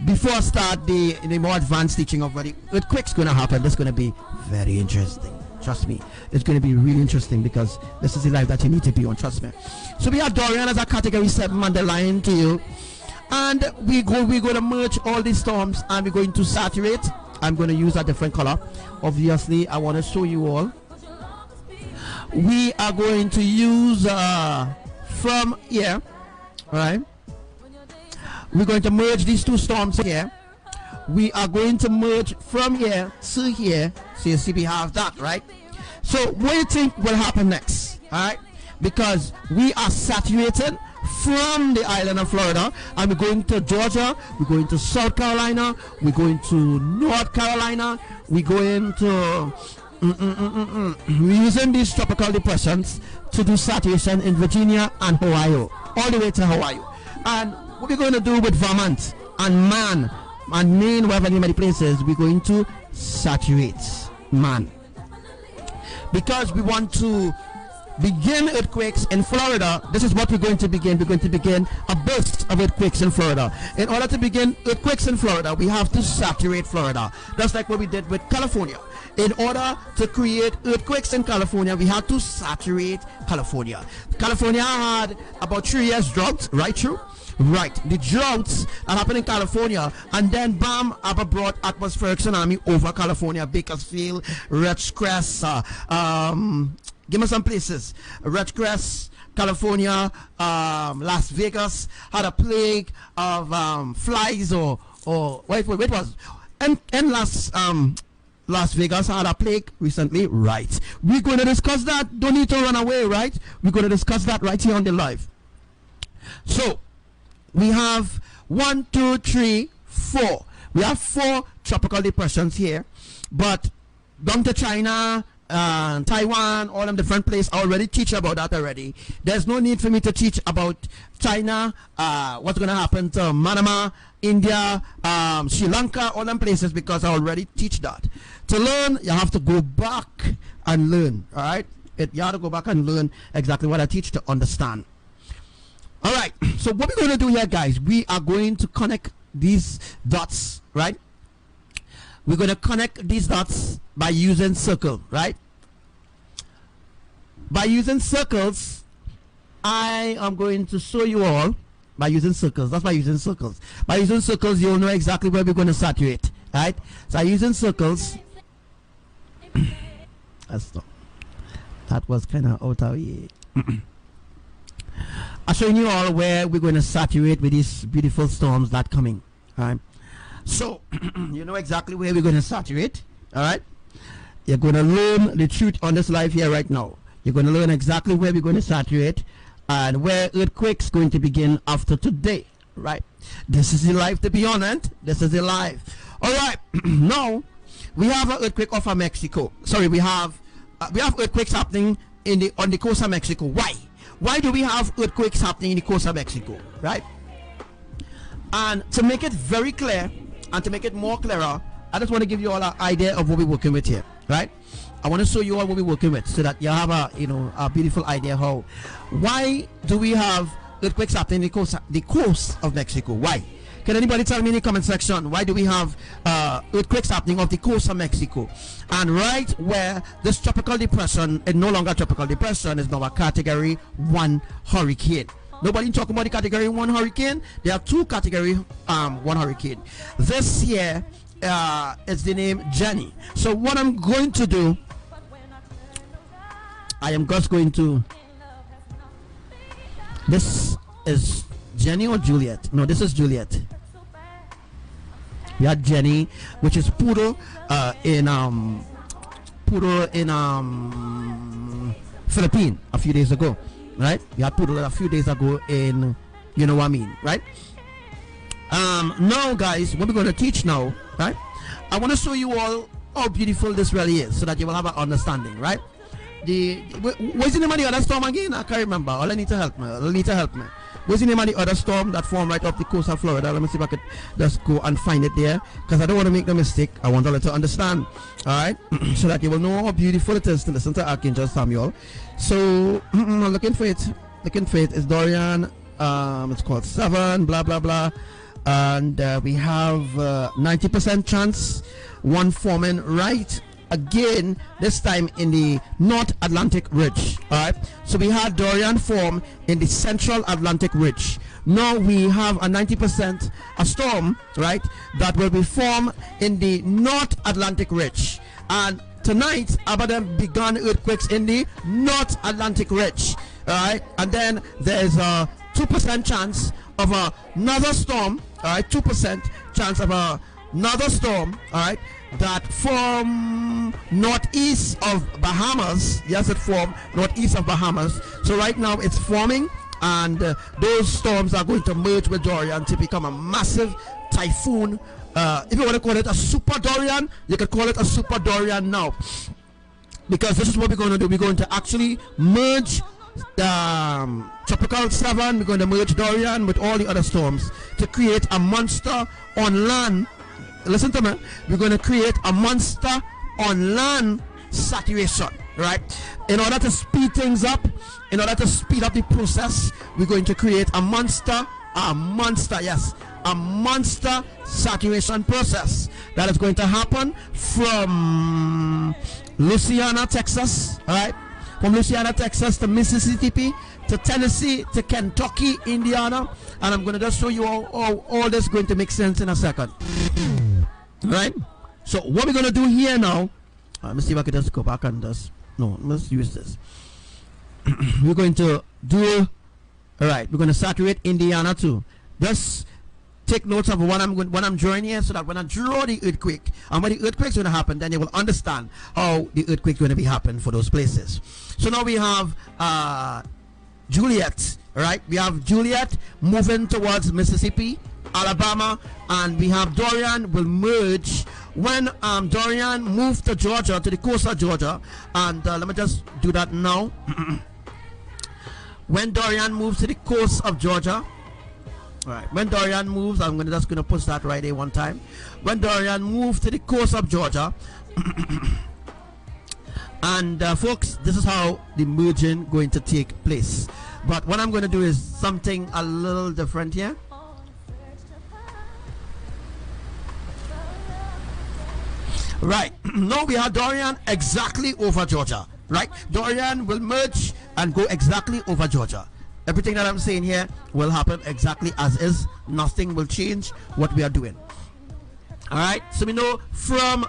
E: Before I start the more advanced teaching of what the earthquake's going to happen, this is going to be very interesting. Trust me, it's going to be really interesting because this is the life that you need to be on. Trust me. So we have Dorian as a category 7 underlying to you, and we're going to merge all these storms and we're going to saturate. I'm going to use a different color. Obviously, I want to show you all. We are going to use from here, all right? We're going to merge these two storms here. We are going to merge from here to here. So you see we have that, right? So what do you think will happen next? Alright? Because we are saturated from the island of Florida and we're going to Georgia, we're going to South Carolina, we're going to North Carolina, we're going to we're using these tropical depressions to do saturation in Virginia and Ohio, all the way to Hawaii. And what we're going to do with Vermont and Maine, wherever many places, we're going to saturate man, because we want to begin earthquakes in Florida. This is what we're going to begin. We're going to begin a burst of earthquakes in Florida. In order to begin earthquakes in Florida, we have to saturate Florida, just like what we did with California. in order to create earthquakes in California, we had to saturate California. California had about 3 years drought, right? True? Right. The droughts that happened in California, and then bam, Abba brought atmospheric tsunami over California, Bakersfield, Ridgecrest, give me some places. Ridgecrest, California, Las Vegas had a plague of flies or wait was and Las Vegas had a plague recently, right? We're going to discuss that. Don't need to run away, right? We're going to discuss that right here on the live. So we have 1, 2, 3, 4. We have 4 tropical depressions here, but down to China, Taiwan, all them different places. I already teach about that already. There's no need for me to teach about China, what's going to happen to Myanmar, India, Sri Lanka, all them places, because I already teach that. To learn, you have to go back and learn, all right? You have to go back and learn exactly what I teach to understand. All right, so what we're going to do here, guys, we are going to connect these dots, right? We're going to connect these dots by using circle, right? By using circles, I am going to show you all by using circles. That's by using circles. By using circles, you'll know exactly where we're going to saturate, right? So using circles, that was kind of out of here. I'm showing you all where we're going to saturate with these beautiful storms that coming, all right? So you know exactly where we're going to saturate, all right? You're going to learn the truth on this live here right now. You're going to learn exactly where we're going to saturate and where earthquakes going to begin after today, right? This is the live, to be honest. This is the live. All right. Now we have an earthquake off of Mexico. Sorry, we have earthquakes happening on the coast of Mexico. Why? Why do we have earthquakes happening in the coast of Mexico, right? And to make it very clear and to make it more clearer, I just want to give you all an idea of what we're working with here, right? I want to show you all what we're working with so that you have a beautiful idea how. Why do we have earthquakes happening in the coast of Mexico? Why? Can anybody tell me in the comment section, why do we have earthquakes happening off the coast of Mexico? And right where this tropical depression is no longer tropical depression, is now a category 1 hurricane. Nobody talking about the category 1 hurricane. There are 2 category 1 hurricane. This here is the name Jenny. So what I'm going to do, I am just going to, this is Jenny or Juliet? No, this is Juliet. We had Jenny, which is Poodle in Philippines a few days ago, right? We had Poodle a few days ago in, you know what I mean, right? Now guys, what we're going to teach now, right? I want to show you all how beautiful this really is so that you will have an understanding, right? What's the name of the other storm again? I can't remember. All I need to help me. What's the name of the other storm that formed right off the coast of Florida? Let me see if I could just go and find it there, because I don't want to make the mistake. I want all to understand, all right? So that you will know how beautiful it is to listen to Archangel Samuel. So looking for it. It's Dorian. It's called 7, blah blah blah, and we have 90% chance one forming right again, this time in the North Atlantic Ridge. All right, so we had Dorian form in the Central Atlantic Ridge. Now we have a 90% a storm, right, that will be formed in the North Atlantic Ridge. And tonight Abbadiel began earthquakes in the North Atlantic Ridge. All right, and then there's a 2% chance of another storm. All right, 2% chance of another storm. All right, that from northeast of Bahamas. Yes, it formed northeast of Bahamas. So right now it's forming, and those storms are going to merge with Dorian to become a massive typhoon. If you want to call it a super Dorian, you can call it a super Dorian now, because this is what we're going to do. We're going to actually merge tropical 7. We're going to merge Dorian with all the other storms to create a monster on land. Listen to me. We're going to create a monster on land saturation, right? In order to speed things up, in order to speed up the process, we're going to create a monster, yes, a monster saturation process that is going to happen from Louisiana, Texas, all right? From Louisiana, Texas to Mississippi to Tennessee to Kentucky, Indiana, and I'm going to just show you all this is going to make sense in a second. All right? So what we're going to do here now, let me see if I can just go back and just, no, let's use this. We're going to do, all right, we're going to saturate Indiana too. Just take notes of what I'm drawing here, so that when I draw the earthquake and when the earthquake's going to happen, then you will understand how the earthquake's going to be happening for those places. So now we have Juliet, right? We have Juliet moving towards Mississippi, Alabama, and we have Dorian will merge when Dorian moved to Georgia, to the coast of Georgia, and let me just do that now. When Dorian moves to the coast of Georgia, all right, when Dorian moves, I'm just gonna push that right there one time. When Dorian moves to the coast of Georgia, and folks, this is how the merging going to take place. But what I'm going to do is something a little different here. Right, now we have Dorian exactly over Georgia, right? Dorian will merge and go exactly over Georgia. Everything that I'm saying here will happen exactly as is. Nothing will change what we are doing. All right, so we know from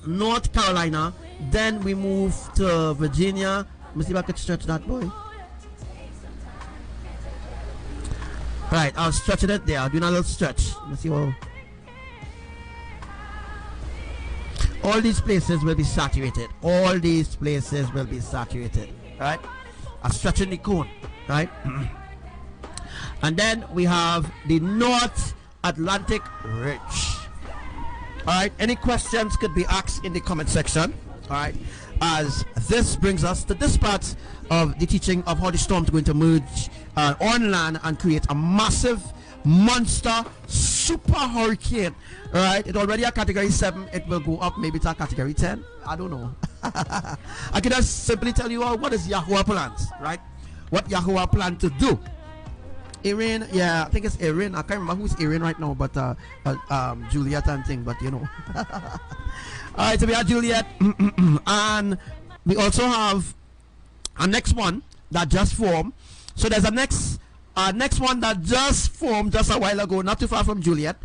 E: North Carolina, then we move to Virginia. Let me see if I can stretch that, boy. Right, I was stretching it there. I'm doing a little stretch. Let me see how. All these places will be saturated. All these places will be saturated. Right? I'm stretching the cone. Right? And then we have the North Atlantic Ridge. Alright, any questions could be asked in the comment section. Alright, as this brings us to this part of the teaching of how the storm is going to merge on land and create a massive monster super hurricane. Alright, it's already a category 7. It will go up maybe to a category 10. I don't know. I can just simply tell you what is Yahuwah plans, right? What Yahuwah plan to do. Erin, yeah, I think it's Erin. I can't remember who's Erin right now, but Juliet and thing, but you know. Alright, so we have Juliet, and we also have a next one that just formed. So there's a next one that just formed just a while ago, not too far from Juliet.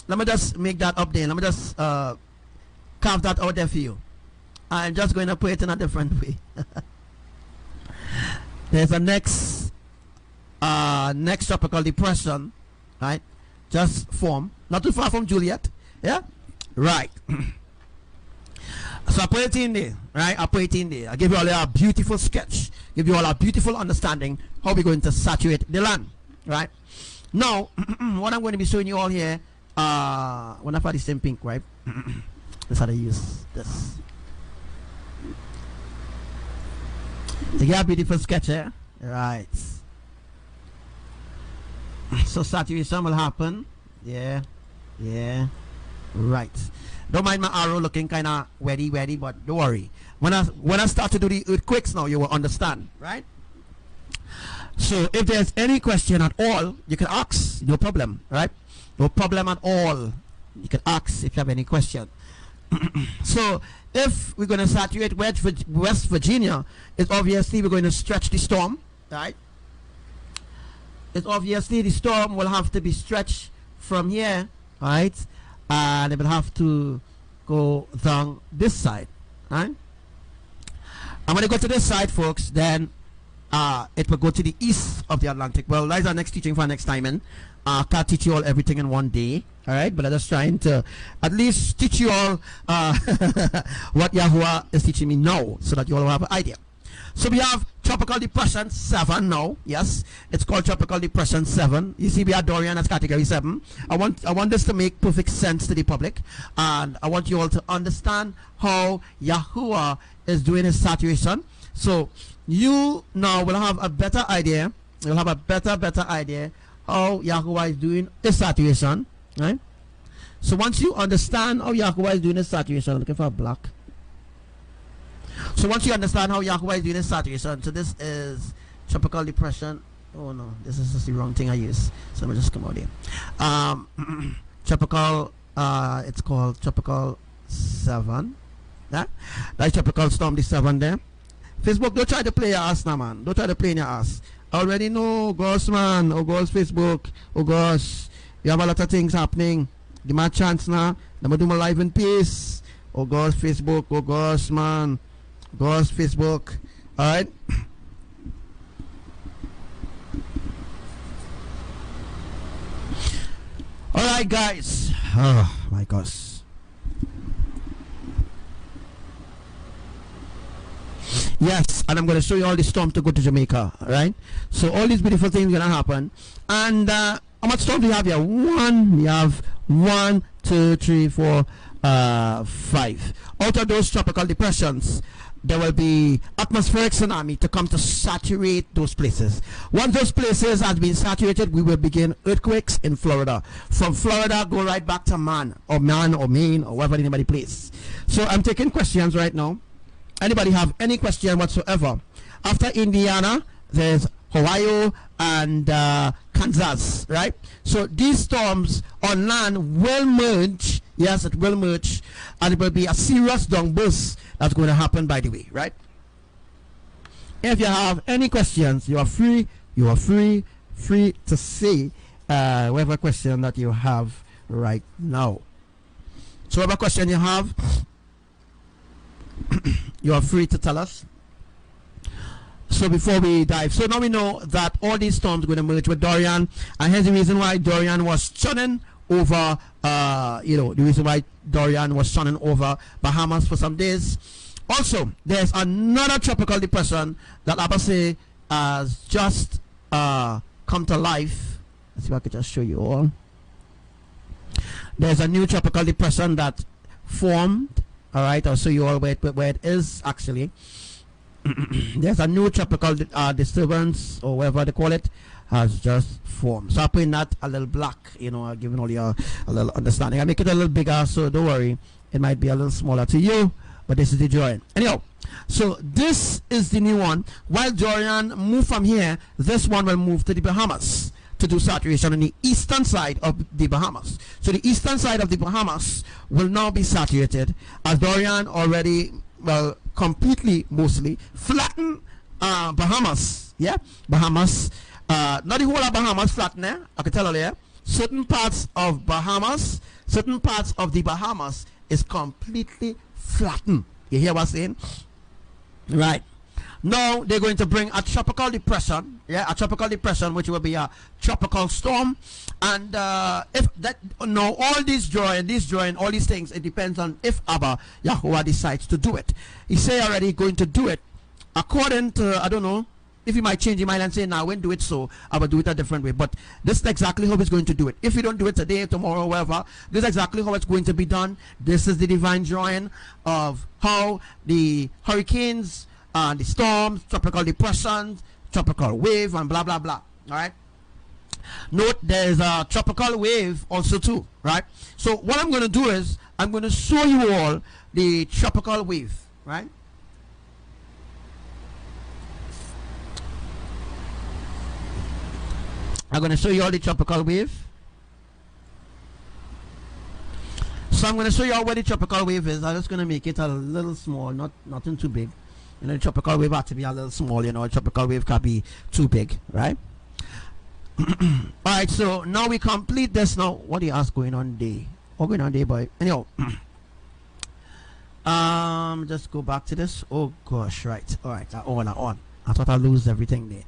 E: Let me just make that up there. Let me just carve that out there for you. I'm just going to put it in a different way. There's a next tropical depression, right? Just formed, not too far from Juliet. Yeah, right. So I put it in there, right? I put it in there. I give you all a beautiful sketch, give you all a beautiful understanding how we're going to saturate the land, right? Now, what I'm going to be showing you all here, when I find the same pink, right? That's how to use this. You get a beautiful sketch here, right? So saturation will happen. Yeah, right. Don't mind my arrow looking kind of weddy, but don't worry. When I start to do the earthquakes now, you will understand, right? So if there's any question at all, you can ask. No problem, right? No problem at all. You can ask if you have any question. So if we're going to saturate West Virginia, it's obviously we're going to stretch the storm, right? It's obviously the storm will have to be stretched from here, right? And it will have to go down this side, right? And when it go to this side, folks, then it will go to the east of the Atlantic. Well, that's our next teaching for next time. And I can't teach you all everything in one day, all right? But I'm just trying to at least teach you all what Yahuwah is teaching me now, so that you all have an idea. So we have Tropical Depression 7 now. Yes, it's called Tropical Depression 7. You see, we have Dorian as category 7. I want this to make perfect sense to the public, and I want you all to understand how Yahuwah is doing his saturation. So you now will have a better idea. You'll have a better idea how Yahuwah is doing his saturation, right? So once you understand how Yahuwah is doing his saturation, I'm looking for a block. So once you understand how Yahuwah is doing his saturation, so this is Tropical Depression. Oh no, this is just the wrong thing I used. So let me just come out here. Tropical, it's called Tropical 7. Yeah? That's Tropical Storm the 7 there. Facebook, don't try to play your ass now, man. Don't try to play in your ass. I already know, gosh, man. Oh, gosh, Facebook. Oh, gosh. You have a lot of things happening. Give me a chance now. Let me do my live in peace. Oh, gosh, Facebook. Oh, gosh, man. Gosh, Facebook. All right. All right, guys. Oh, my gosh. Yes, and I'm going to show you all the storm to go to Jamaica, right? So all these beautiful things going to happen. And how much storm do we have here? We have 1, 2, 3, 4, 5. Out of those tropical depressions, there will be atmospheric tsunami to come to saturate those places. Once those places has been saturated, we will begin earthquakes in Florida. From Florida, go right back to Man or Maine or wherever anybody plays. So I'm taking questions right now. Anybody have any question whatsoever? After Indiana, there's Ohio and Kansas, right? So these storms on land will merge. Yes, it will merge, and it will be a serious downburst that's going to happen, by the way, right? If you have any questions, you are free to say whatever question that you have right now. So whatever question you have, you are free to tell us. So before we dive, so now we know that all these storms are going to merge with Dorian, and here's the reason why Dorian was churning over the reason why Dorian was churning over Bahamas for some days. Also, there's another tropical depression that Abase has just come to life. Let's see if I can just show you all. There's a new tropical depression that formed. All right, I'll show you all where it is actually. There's a new tropical disturbance, or whatever they call it, has just formed. So I put in that a little black, giving all you a little understanding. I make it a little bigger, so don't worry. It might be a little smaller to you, but this is the Dorian. Anyhow, so this is the new one. While Dorian moved from here, this one will move to the Bahamas to do saturation on the eastern side of the Bahamas. So the eastern side of the Bahamas will now be saturated, as Dorian already, well, completely, mostly flatten Bahamas. Yeah, Bahamas. Not the whole of Bahamas flatten there. I can tell you. Certain parts of Bahamas, certain parts of the Bahamas is completely flattened. You hear what I'm saying? Right. Now they're going to bring a tropical depression, a tropical depression, which will be a tropical storm. And if that, no, all these drawing, all these things, it depends on if Abba Yahuwah decides to do it. He say already going to do it according to, I don't know, if he might change his mind and say, "Now, when do it so, I will do it a different way." But this is exactly how he's going to do it. If you don't do it today, tomorrow, whatever, this is exactly how it's going to be done. This is the divine drawing of how the hurricanes, the storms, tropical depressions, tropical wave, and blah blah blah. All right. Note there's a tropical wave also too, right? So what I'm going to do is I'm going to show you all the tropical wave, right? I'm going to show you all the tropical wave. So I'm going to show you all where the tropical wave is. I'm just going to make it a little small, nothing too big. The tropical wave has to be a little small, a tropical wave can't be too big, right? Alright, so now we complete this. Now, what do you ask going on there? What going on there, boy? Anyhow, just go back to this. Oh gosh, right. Alright, on. I thought I lose everything there.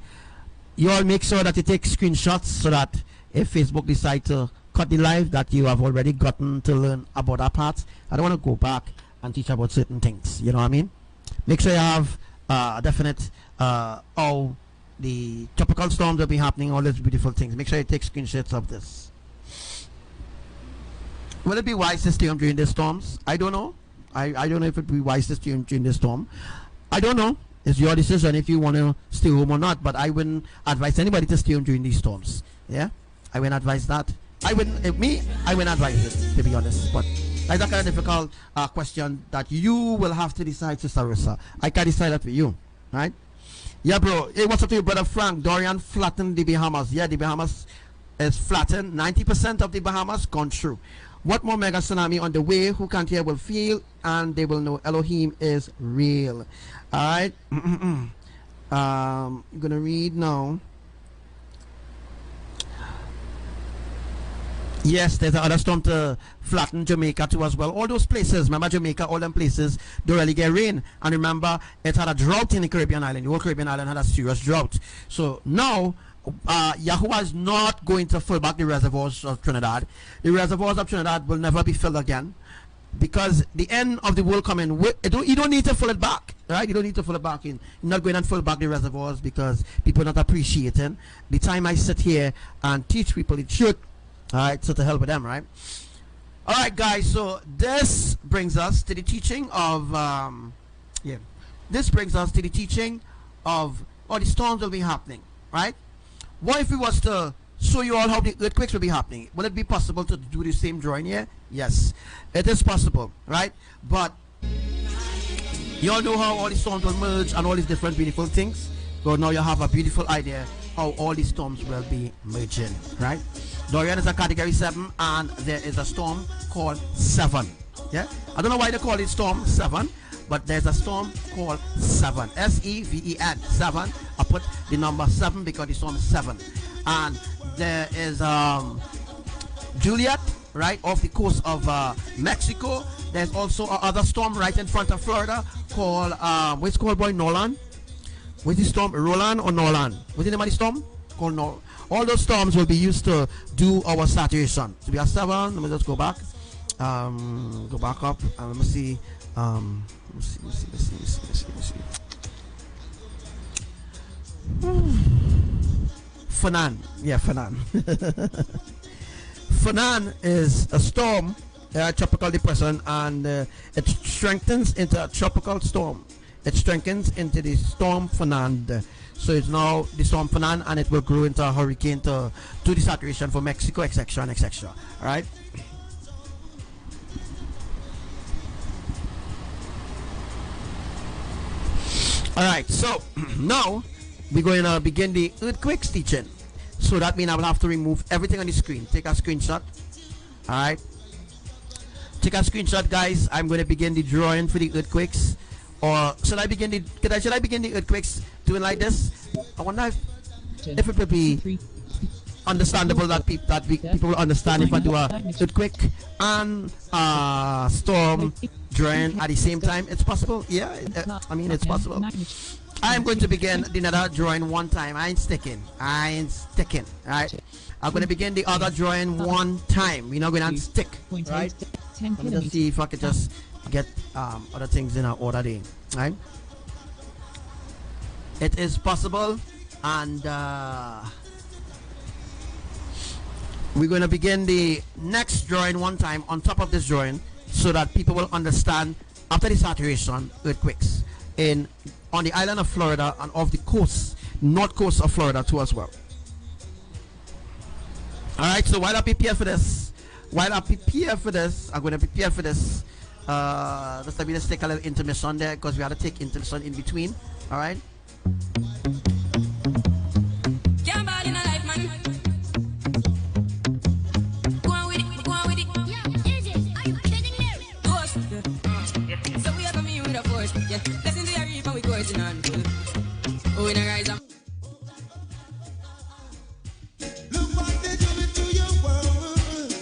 E: You all make sure that you take screenshots so that if Facebook decide to cut the live, that you have already gotten to learn about that part. I don't want to go back and teach about certain things. You know what I mean? Make sure you have a definite how the tropical storms will be happening, all these beautiful things. Make sure you take screenshots of this. Will it be wise to stay home during the storms? I don't know. I don't know if it will be wise to stay home during the storm. I don't know. It's your decision if you want to stay home or not, but I wouldn't advise anybody to stay home during these storms. Yeah? I wouldn't advise that. I wouldn't advise it, to be honest. But that's a kind of difficult question that you will have to decide, Sister Rosa. I can't decide that for you. Right? Yeah, bro. Hey, what's up to you, brother Frank? Dorian flattened the Bahamas. Yeah, the Bahamas is flattened. 90% of the Bahamas gone through. What more mega tsunami on the way? Who can't hear will feel, and they will know Elohim is real. All right. I'm gonna read now. Yes, there's another storm to flatten Jamaica too as well. All those places, remember Jamaica, all them places don't really get rain. And remember, it had a drought in the Caribbean island. The whole Caribbean island had a serious drought. So now, Yahuwah is not going to fill back the reservoirs of Trinidad. The reservoirs of Trinidad will never be filled again, because the end of the world coming. You don't need to fill it back, right? You don't need to fill it back in. You're not going and fill back the reservoirs because people are not appreciating the time I sit here and teach people the truth. All right, so to hell with them, right? All right, guys, so this brings us to the teaching of this brings us to the teaching of all the storms will be happening, right? What if we was to show you all how the earthquakes will be happening? Will it be possible to do the same drawing here? Yes, it is possible, right? But you all know how all the storms will merge and all these different beautiful things. So now you have a beautiful idea how all these storms will be merging, right? Dorian is a category 7, and there is a storm called 7. Yeah, I don't know why they call it storm 7, but there's a storm called 7. S-E-V-E-N 7. I put the number 7 because the storm is 7. And there is Juliet, right, off the coast of Mexico. There's also another storm right in front of Florida called what's it called, boy? Nolan. What's the storm? Roland or Nolan? What's the name of the storm? Called Nolan. All those storms will be used to do our saturation. So we have 7. Let me just go back. Go back up. Let me see. Let me see. Fanan. Yeah, Fanan. Fanan is a storm, tropical depression, and it strengthens into a tropical storm. It strengthens into the storm Fanan. So it's now the storm Fanan, and it will grow into a hurricane to do the saturation for Mexico, etc. and etc. All right. All right. So now we're going to begin the earthquakes teaching. So that means I will have to remove everything on the screen. Take a screenshot. All right. Take a screenshot, guys. I'm going to begin the drawing for the earthquakes. Or should I begin the earthquakes doing like this? I wonder if it would be understandable that people will understand if I do a earthquake and storm drawing at the same time. It's possible. Yeah, I mean it's possible. I'm going to begin the another drawing one time. I ain't sticking. Right. I'm going to begin the other drawing one time. We're not going to stick. Right. Let me just see if I can just get other things in our order there, right? It is possible, and we're going to begin the next drawing one time on top of this drawing, so that people will understand after the saturation earthquakes on the island of Florida and off the coast, north coast of Florida too as well. All right, so while I prepare for this, I'm going to prepare for this. Just let me take a little intermission there, because we had to take intermission in between. All right.
F: So we are coming with a force. Yeah, listen to your reap and we coursing on. Oh, we rise up.
A: Look what they do to your world.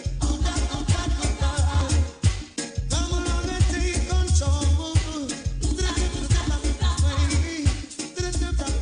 A: Come on and take control. To the top,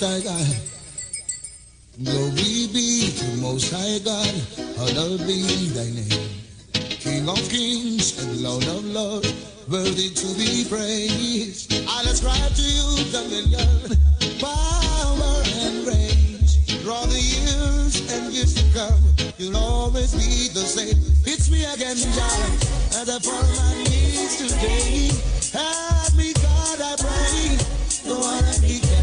G: High God. Glory be to Most High God, hallowed be thy name. King of kings and Lord of lords, worthy to be praised. I'll ascribe to you dominion, power and grace. Through the years and years to come, you'll always be the same. It's me again, Jah, and I fall on my knees today. Help me, God, I pray. Go on and be carried.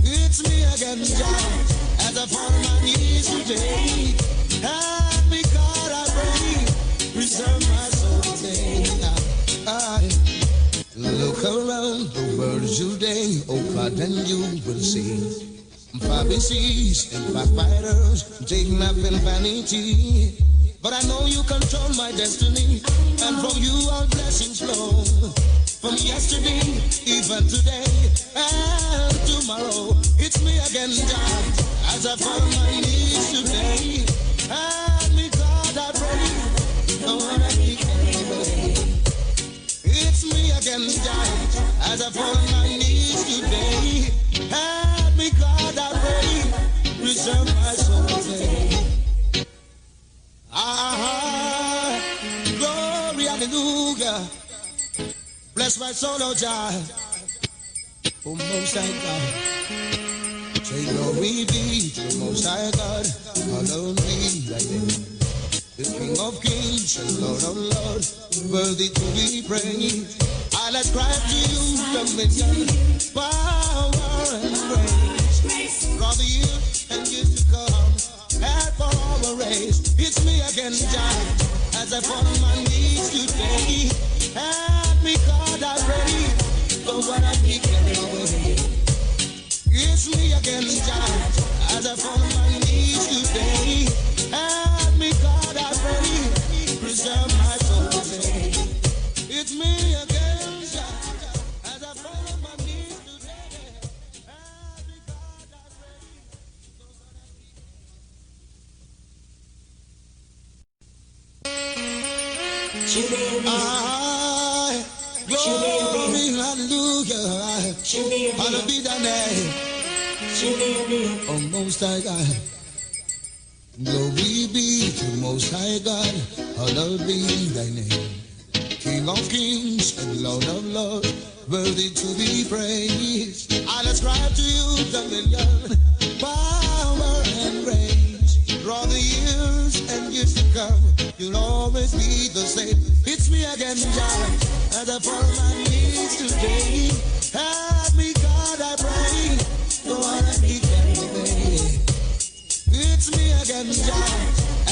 G: It's me again, Jah, as I fall on my knees today. Help me, God, I pray. Preserve my soul today. I look around the world today, oh God, and you will see Pharisees and backbiters take nothing vanity. But I know you control my destiny, and from you all blessings flow. From yesterday, even today, and tomorrow, it's me again, God, as I fall on my knees today. Help me, God, I pray. I wanna be away. It's me again, God, as I fall on my knees today. Help me, God, I pray. Preserve my soul today. Glory, hallelujah. Bless my soul, oh Jah, oh Most High God. Say glory be to the Most High God, hallowed be thy name. The King of kings and Lord of lords, worthy to be praised. I'll ascribe to you dominion, power and grace. Through the years and years to come, help for our race. It's me again, Jah, as I fall on my knees today. Help me, God, I pray, for what I be carried away. It's me again, Jah, as I fall on my knees today. Help me, God, I pray, preserve my soul today. It's me again, Jah, as I fall on my knees today. Help me, God, I pray. Glory, hallelujah. Hallowed be thy name. Oh, Most High God. Glory be to Most High God. Hallowed be thy name. King of kings and Lord of lords, worthy to be praised. I'll ascribe to you dominion, power and grace. Through the years and years to come, you'll always be the same. It's me again, Jah, as I fall on my knees today. Help me, God, I pray. Go on and be carried away. It's me again, Jah,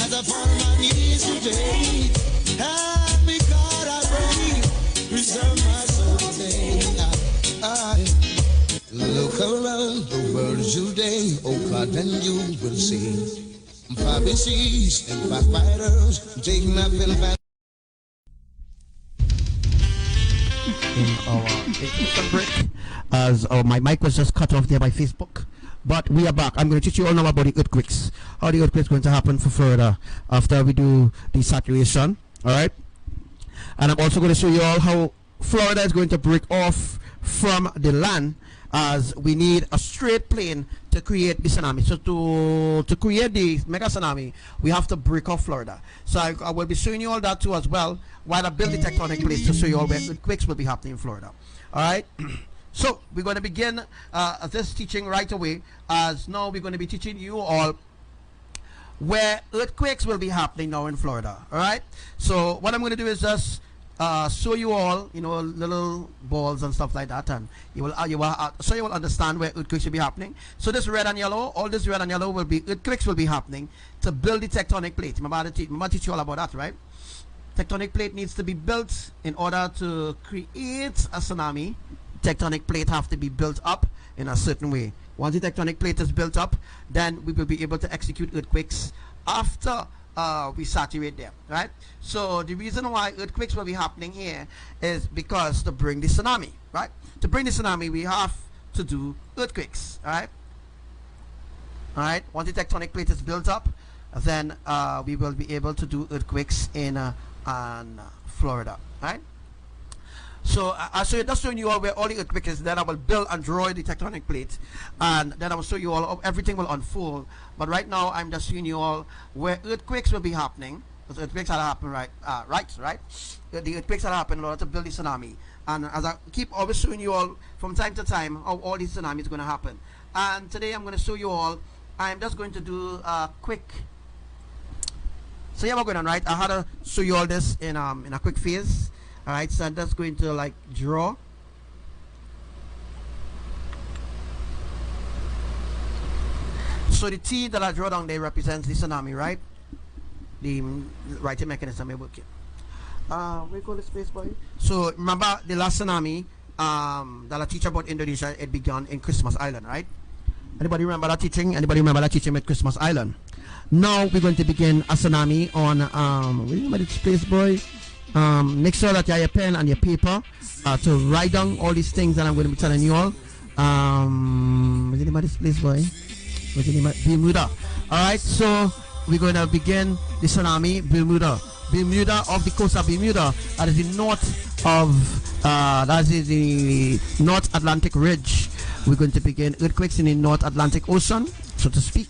G: as I fall on my knees today. Help me, God, I pray. Preserve my soul today. I look around the world today, oh God, and you will see Pharisees and backbiters take nothing back.
E: In our break, as my mic was just cut off there by Facebook, but we are back. I'm going to teach you all now about the earthquakes. How the earthquakes going to happen for further after we do the saturation. All right, and I'm also going to show you all how Florida is going to break off from the land, as we need a straight plane to create the tsunami. So to create the mega tsunami, we have to break off Florida. So I will be showing you all that too as well, while I build the tectonic plates to show you all where earthquakes will be happening in Florida. All right. So we're going to begin this teaching right away, as now we're going to be teaching you all where earthquakes will be happening now in Florida. All right. So what I'm going to do is just show you all, little balls and stuff like that, and you will understand where earthquakes will be happening. So this red and yellow, all this red and yellow will be earthquakes will be happening to build the tectonic plate. I'm about to teach you all about that, right? Tectonic plate needs to be built in order to create a tsunami. Tectonic plate have to be built up in a certain way. Once the tectonic plate is built up, then we will be able to execute earthquakes after we saturate them, right? So the reason why earthquakes will be happening here is because to bring the tsunami, right? To bring the tsunami, we have to do earthquakes, all right? All right. Once the tectonic plate is built up, then we will be able to do earthquakes in Florida, right? So so just showing you all where all the earthquakes is. Then I will build and draw the tectonic plate, and then I will show you all how everything will unfold. But right now I'm just showing you all where earthquakes will be happening. Because earthquakes are happening right. The earthquakes are happening in order to build the tsunami. And as I keep always showing you all from time to time how all these tsunamis is going to happen. And today I'm going to show you all. I'm just going to do a quick. So yeah, we're going on, right? I had to show you all this in a quick phase. All right, so I'm just going to like draw. So the T that I draw down there represents the tsunami, right? The writing mechanism is working. What do you call this place, boy? So remember the last tsunami that I teach about Indonesia, it began in Christmas Island, right? Anybody remember that teaching? Anybody remember that teaching with Christmas Island? Now we're going to begin a tsunami on what do you remember this place, boy? Make sure that you have your pen and your paper to write down all these things that I'm going to be telling you all. What's the name of this place, boy? What's the name of Bermuda? Alright, so we're going to begin the tsunami, Bermuda. Bermuda, off the coast of Bermuda, that is the north of that is the North Atlantic Ridge. We're going to begin earthquakes in the North Atlantic Ocean, so to speak.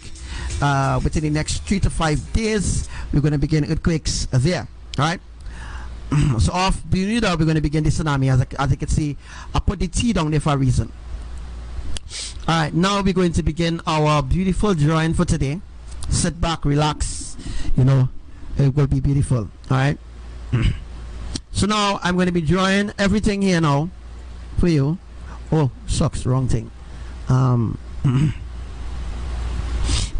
E: Within the next 3 to 5 days, we're going to begin earthquakes there. Alright. So off Bermuda, we're going to begin the tsunami. As you can see, I put the T down there for a reason. Alright, now we're going to begin our beautiful drawing for today. Sit back, relax, you know, it will be beautiful. Alright. So now I'm going to be drawing everything here now for you. Oh, sucks, wrong thing.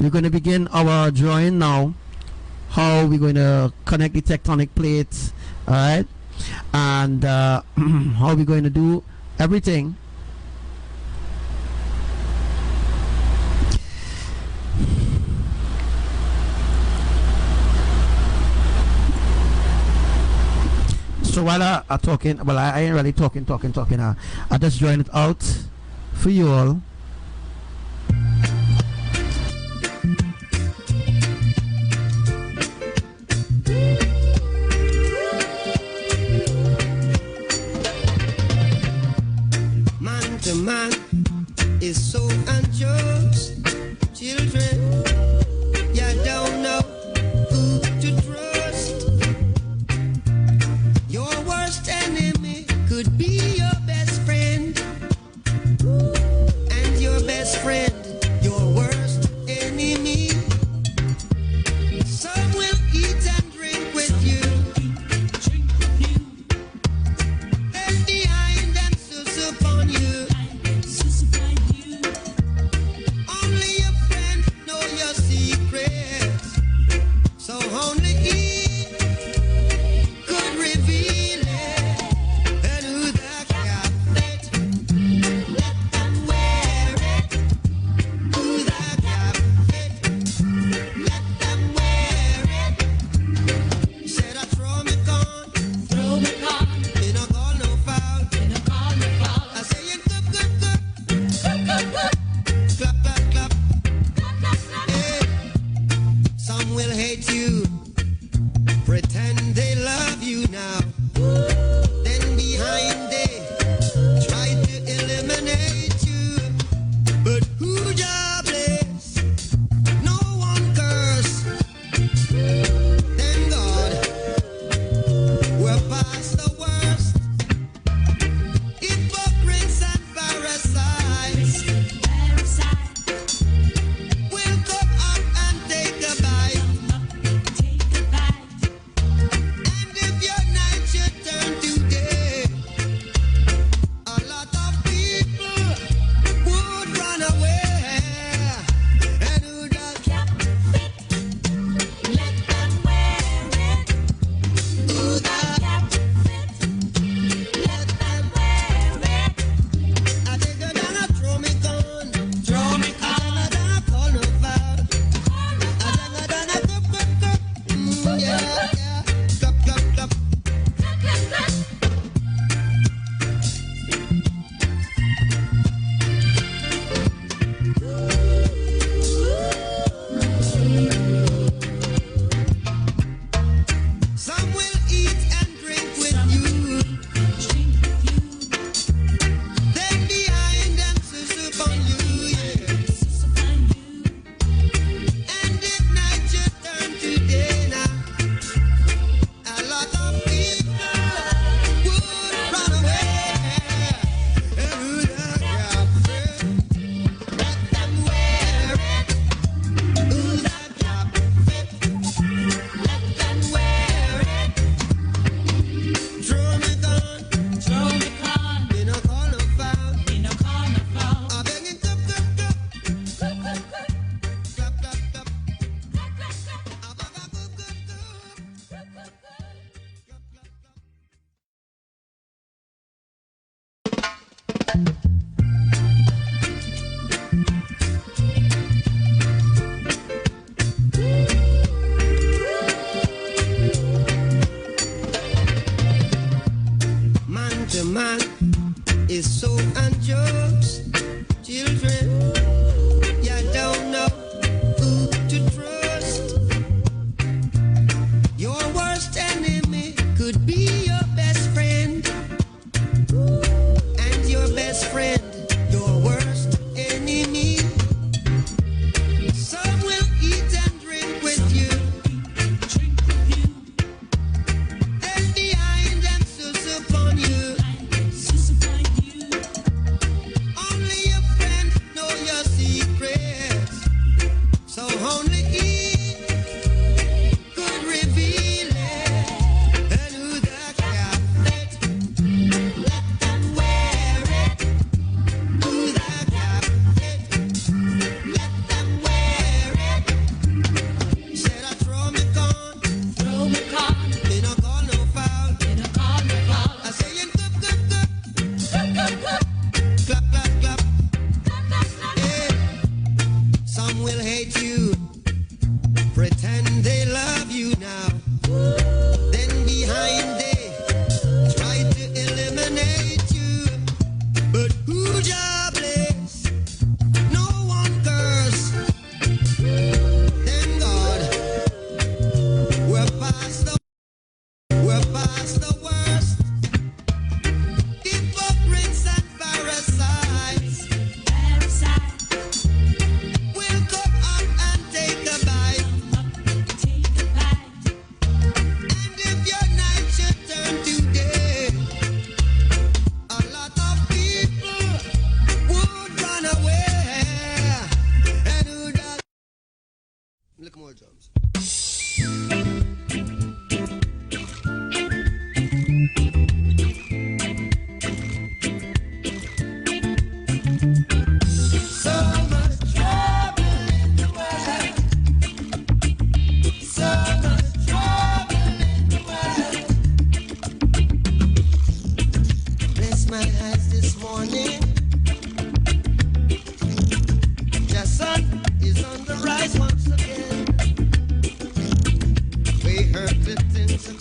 E: We're going to begin our drawing now. How we're going to connect the tectonic plates, all right, and how we're going to do everything. So while I'm talking, well, I ain't really talking. I just drawing it out for you all.
H: Man to man is so unjust. Children, you don't know who to trust. Your worst enemy could be your best friend, and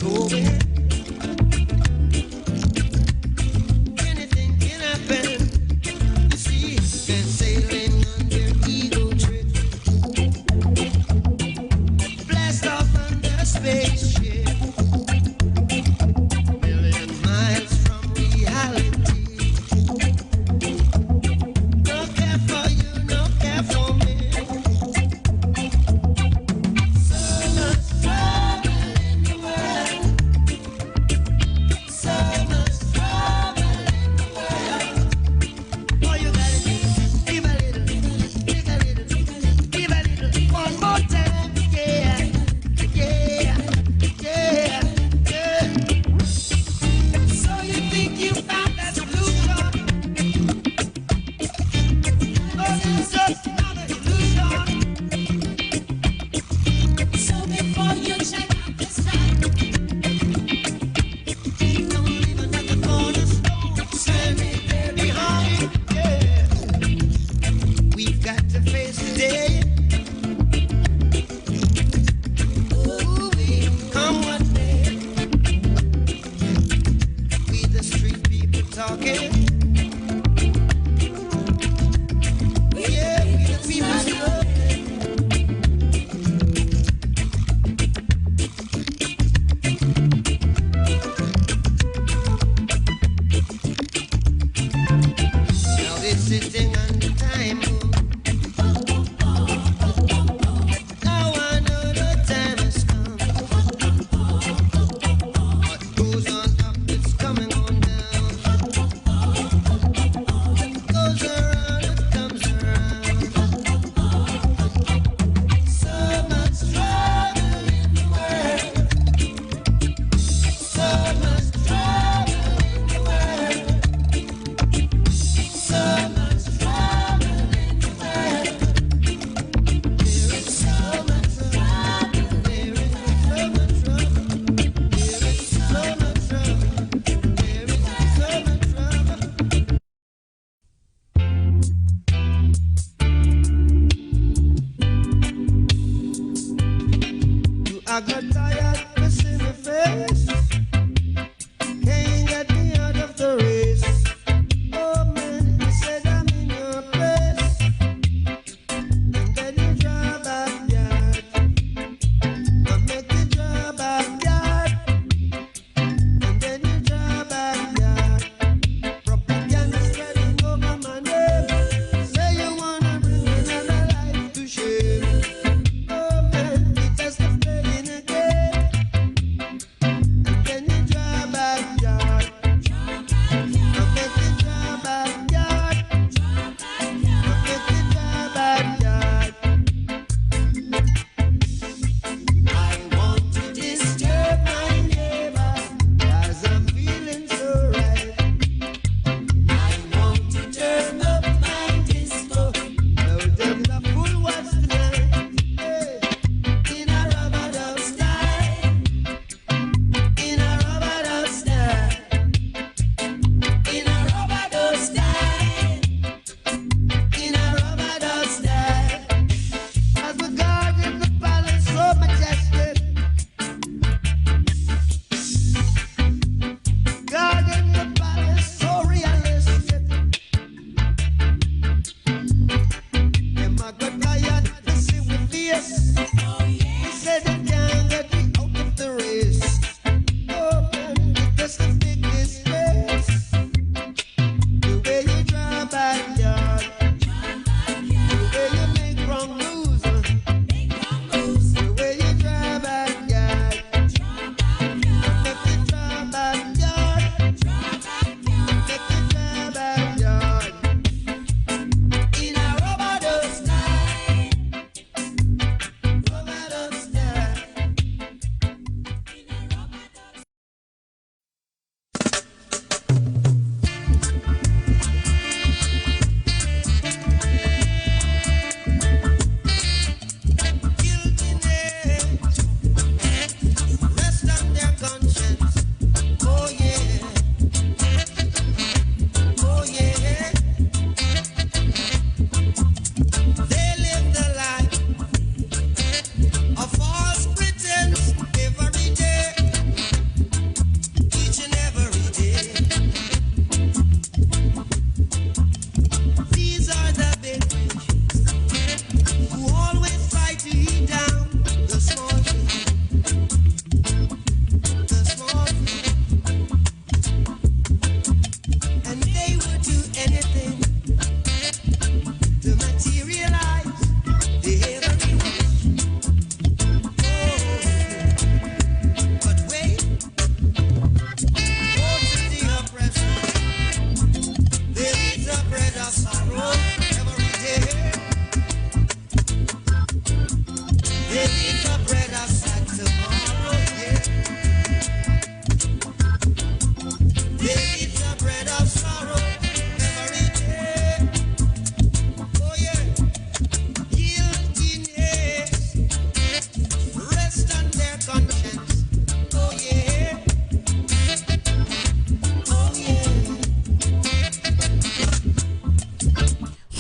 H: going. Anything can happen. You see, they're sailing on their ego trip. Blast off on their spaceship. Million miles from reality. No care for you, no care for me. So much trouble in the world. So much trouble in the world. All you gotta do is give a little, take a little, give a little. One more time, yeah, yeah, yeah, yeah. So you think you found that solution? Oh, it's just another illusion. So before you check out this time, don't leave another cornerstone standing there behind. Yeah, we've got to face the day. Ooh, we come what may. We the street people talking. Yeah, we the people struggling. Now they're sitting on the time bomb. Now I know the time has come. What goes on up, it's coming on down. What goes around, it comes around. So much trouble in the world. So much trouble in the world. So much trouble in the world. There is so much trouble. There is so much trouble. There is so much trouble. There is so much trouble. You are got tired, puss in the face. Can't get me out of the race. Oh man, you said I'm in your place. And then you draw backyard. I make you draw backyard. And then you draw backyard. Propaganda spreading over my name. Say you wanna bring another life to shame. Oh man, it has to play in again.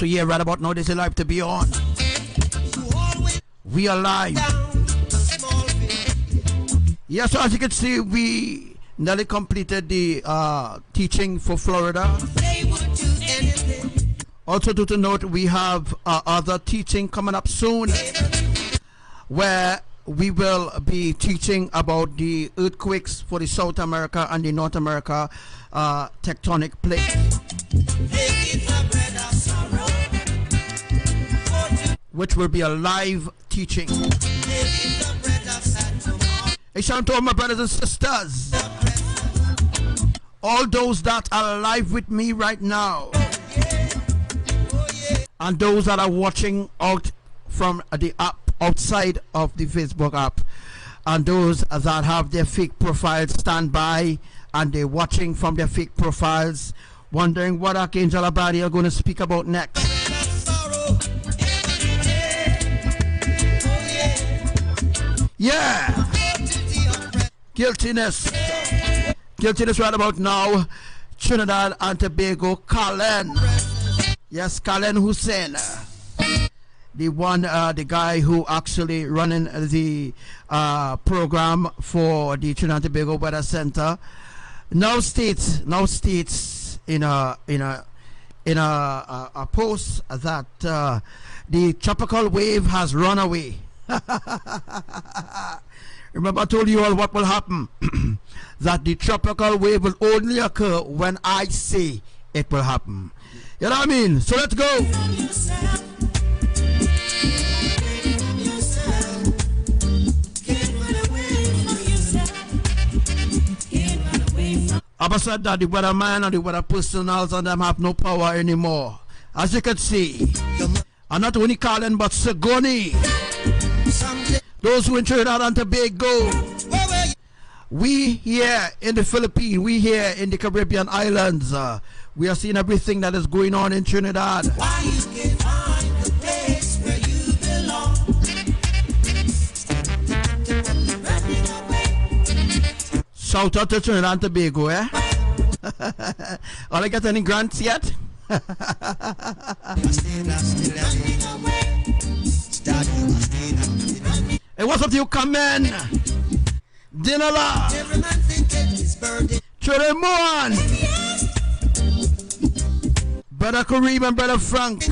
E: So yeah, right about now, this is live to be on. We are live. Yeah, so as you can see, we nearly completed the teaching for Florida. Also to note, we have other teaching coming up soon, where we will be teaching about the earthquakes for the South America and the North America tectonic plate, which will be a live teaching. I shout to all my brothers and sisters, all those that are live with me right now, and those that are watching out from the app, outside of the Facebook app, and those that have their fake profiles stand by and they're watching from their fake profiles, wondering what Archangel Abbadiel are going to speak about next. Yeah, guiltiness right about now. Trinidad and Tobago, Kalen. Yes, Kalen Hussein, the one, the guy who actually running the program for the Trinidad and Tobago Weather Center, now states in a post that the tropical wave has run away. Remember, I told you all what will happen. That the tropical wave will only occur when I say it will happen. You know what I mean? So let's go. Abba said that the weatherman and the weather personals and them have no power anymore. As you can see, and not only Colin but Segoni, those who in Trinidad and Tobago, we here in the Philippines, we here in the Caribbean islands, we are seeing everything that is going on in Trinidad. Shout out to Trinidad and Tobago, eh? Are I get any grants yet? Hey, what's up to you, Kamen? Dinala, Tremon, Brother Kareem and Brother Frank,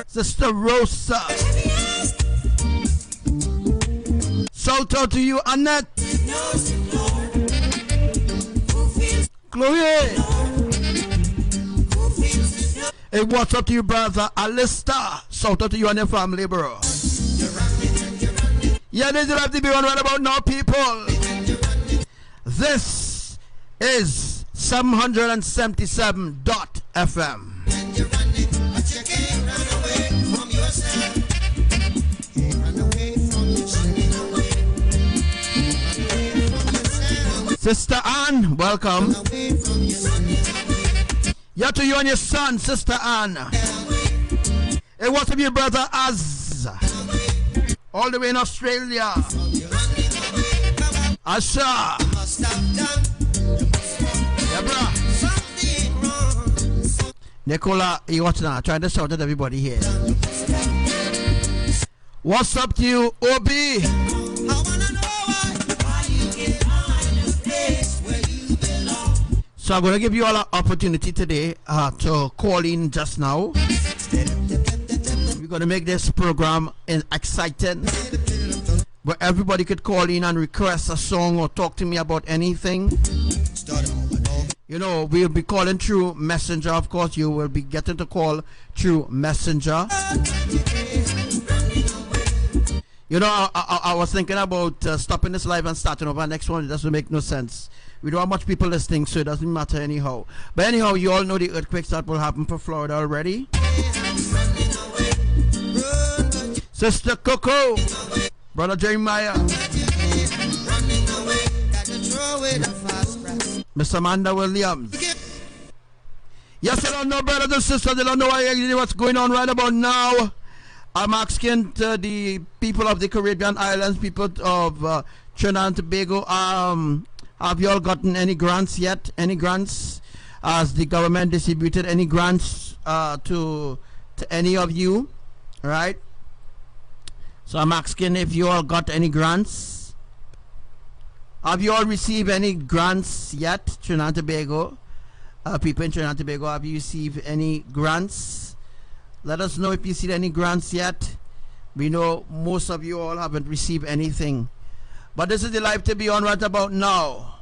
E: Sister Rosa. Shout out to you, Annette, Chloe. Hey, what's up to you, brother Alista? Shout out to you and your family, bro. Yeah, this is have to be on right about now, people. This is 777.FM. Sister Ann, welcome. Yeah, to you and your son, Sister Ann. Hey, what's up, your brother Az? All the way in Australia. Asha. Yeah, bro. Nicola, you watch now. Trying to shout at everybody here. What's up to you, Obi? So I'm going to give you all an opportunity today to call in just now. We're going to make this program exciting, where everybody could call in and request a song or talk to me about anything. You know, we'll be calling through Messenger. Of course, you will be getting to call through Messenger. You know, I was thinking about stopping this live and starting over next one. It doesn't make no sense. We don't have much people listening, so it doesn't matter anyhow. But anyhow, you all know the earthquakes that will happen for Florida already. Sister Coco, Brother Jeremiah, Miss Amanda Williams. Yes, I don't know, brothers and sisters. They don't know what's going on right about now. I'm asking the people of the Caribbean islands, people of Trinidad and Tobago, have you all gotten any grants yet? Any grants? Has the government distributed any grants to to any of you, right? So I'm asking if you all got any grants. Have you all received any grants yet, Trinidad and Tobago? People in Trinidad and Tobago, have you received any grants? Let us know if you see any grants yet. We know most of you all haven't received anything. But this is the life to be on right about now.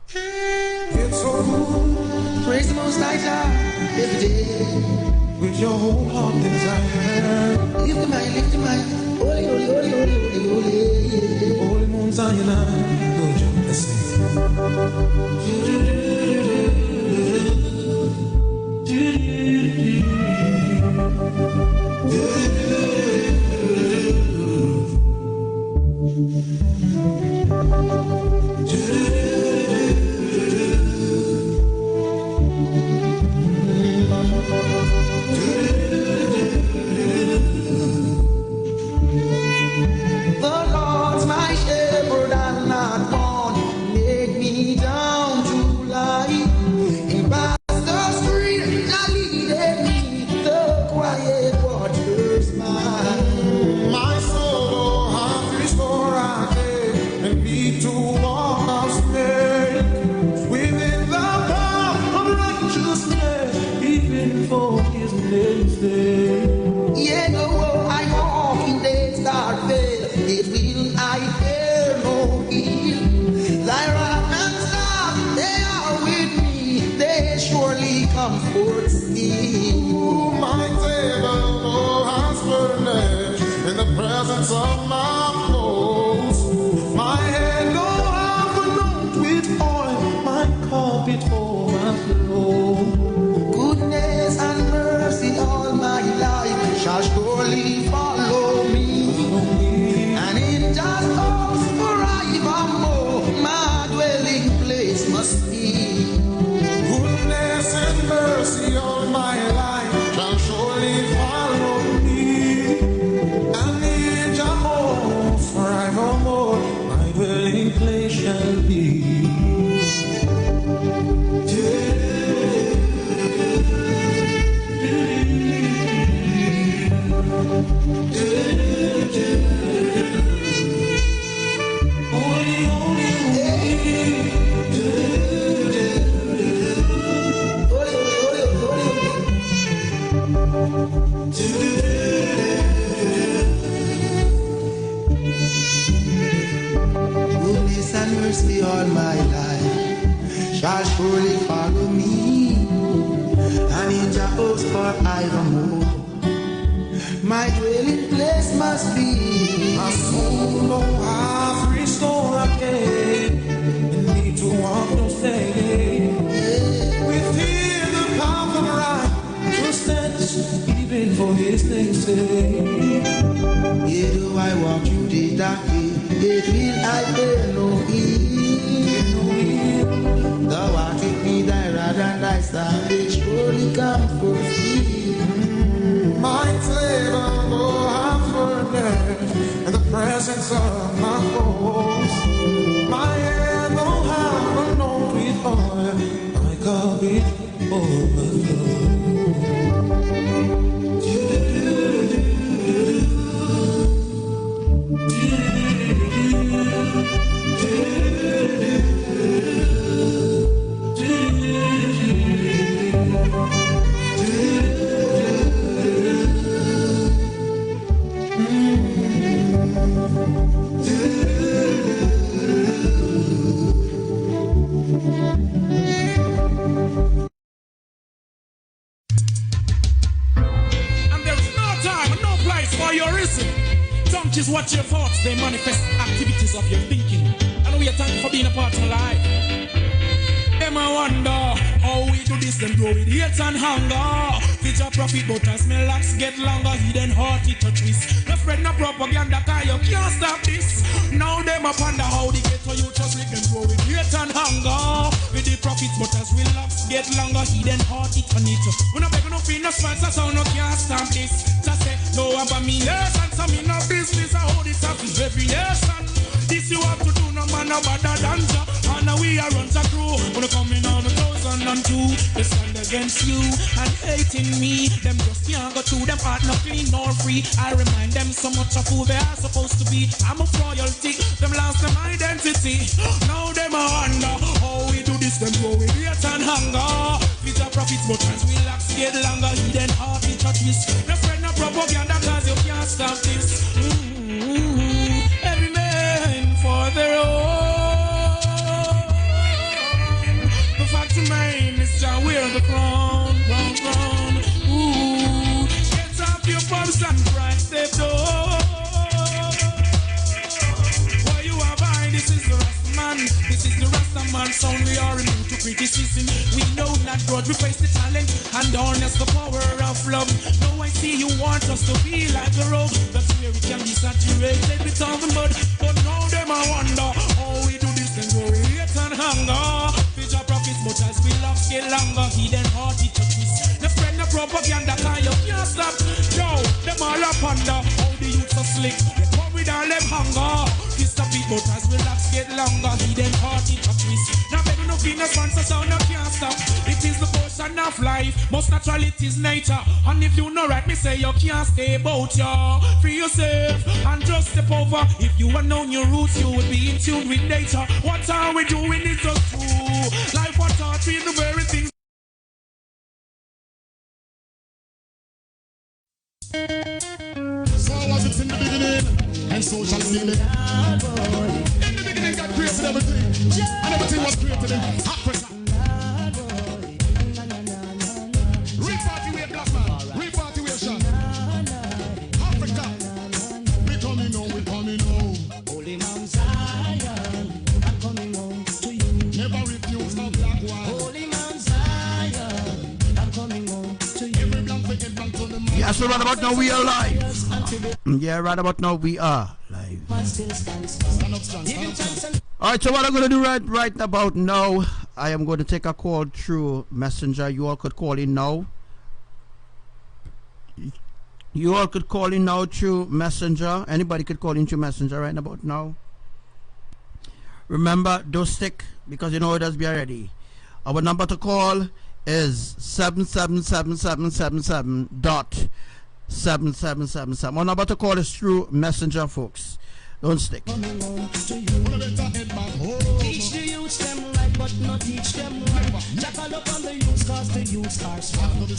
A: It's so good. Praise the Most High God every day. With your whole heart desire. Lift the mind, lift the mind. Holy, holy, holy, holy, holy, holy. Holy Moon Zion. Go, Joe, let's
G: of my foes. My head no half anoint with oil, my cup it overflow. Goodness and mercy all my life shall surely follow me. And in just house forevermore, my dwelling place must be. Goodness and mercy all my life shall surely follow me. And forevermore, my dwelling place shall be. Holy, holy, goodness and mercy all my life shall surely follow me, and in Jehovah's forevermore my dwelling place must be. My soul no half restore again, and me to walk no stay. Within the path of right, to stand even for his name's sake. Yea, do I walk through the dark gate, yet will I fear no evil. Thou art with me, thy rod and thy staff, they surely comfort me. My table go half furnished in the presence of my foes. My head no half anoint with oil, my cup it overflows.
I: Is what your thoughts, they manifest activities of your thinking. And we are thankful for being a part of life. Them I wonder how we do this, them grow with hate and hunger. Teach a profit, but as my locks get longer, hidden heart it a twist. No spread no propaganda, cause you can't stop this. Now them I wonder how they get to you, just let them grow with hate and hunger. With the profits, but as we locks get longer, hidden heart it a need. We no beg no fee, no sponsor, so no can't stop this. Just say no about me nation, so me no business. I hold this up with every nation. This you have to do, no man no better than ya. And we are runs a crew. Wanna come in on 2002. They stand against you and hating me. Them just can't go through them heart, not clean nor free. I remind them so much of who they are supposed to be. I'm a royalty. Them lost them identity. Now them a wonder how we do this. Them go with hate and hunger. With the profits, but as we lax get longer, hidden heart in churches. No spread no propaganda, cause you can't stop this. Every man for their own. The fact remains, is to wear the crown, crown. Ooh, get off your pumps and crack the door. What you have behind, this is the Rasta man. This is the Rasta man sound. We are immune to criticism. We know not grudge, we face the talent and harness the power of love. Now I see you want us to be like a rope. That's where we can be saturated with all the mud. But now them I wonder how we do this and go hate and hunger. Future profits, but as we love get longer. Hidden heart, it a twist. The spread the propaganda, cause you can't stop. Yo, them all up under how the youths are slick. They come with all them hunger. Kiss the beat, but as we love get longer. Hidden heart, it a twist. Now baby, no Venus sponsor, so no can't stop. It is the portion of life. Most natural, it is nature. And if you know right, me say you can't stay about ya. Free yourself and just step over. If you had known your roots, you would be in tune with nature. What are we doing? It's just true. Life what taught me the very things.
G: So was it in the beginning, and so shall it be. In the beginning, God created everything, and everything was created in Africa. Repatriate black man, repatriation. Africa, we coming home. Holy Mount Zion, I'm coming home to you. Never refuse a black one. Holy Mount Zion, I'm coming home to you. Every black to the man.
E: Yeah, so right about now we are live. Yeah, right about now we are live. Alright, so what I'm going to do right about now, I am going to take a call through Messenger. You all could call in now. You all could call in now through Messenger. Anybody could call in through Messenger right about now. Remember, don't stick, because you know it has be already. Our number to call is 77777 dot 7777. Our number to call is through Messenger, folks. Don't stick.
H: Teach the youths them right, but not teach them right. Jackal up on the youths, cause the youths are strong. Look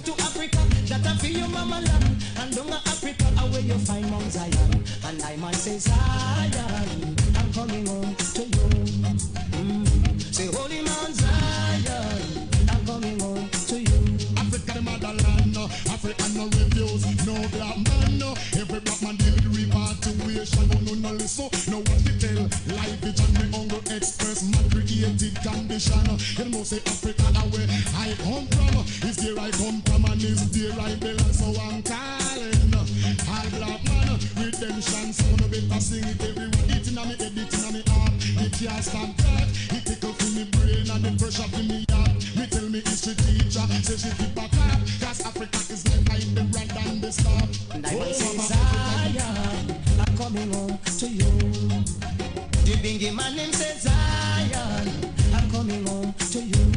H: to Africa, that a feel your mama land. And down Africa, where you find Mount Zion. And I man say Zion, I'm coming home to you. Say Holy Mount Zion, I'm coming home to you.
G: Africa the motherland, Africa no refuse, no black man, no. Every black man deal with repatriation, no listen, no what to tell. Life vision, me hunger express, man created condition. You know say Africa where I come from, is there I come from and is there I belong. So I'm calling all black man, redemption, so no better sing it everyone. Eating on me head, eating on me heart, it can't stop that. It take up in me brain and the pressure in me heart. Me tell me history teacher, say she keep a clap, cause Africa is like the brand and the star.
H: And I will say Zion, I'm coming home to you. The bingy man name says Zion, I'm coming home to you.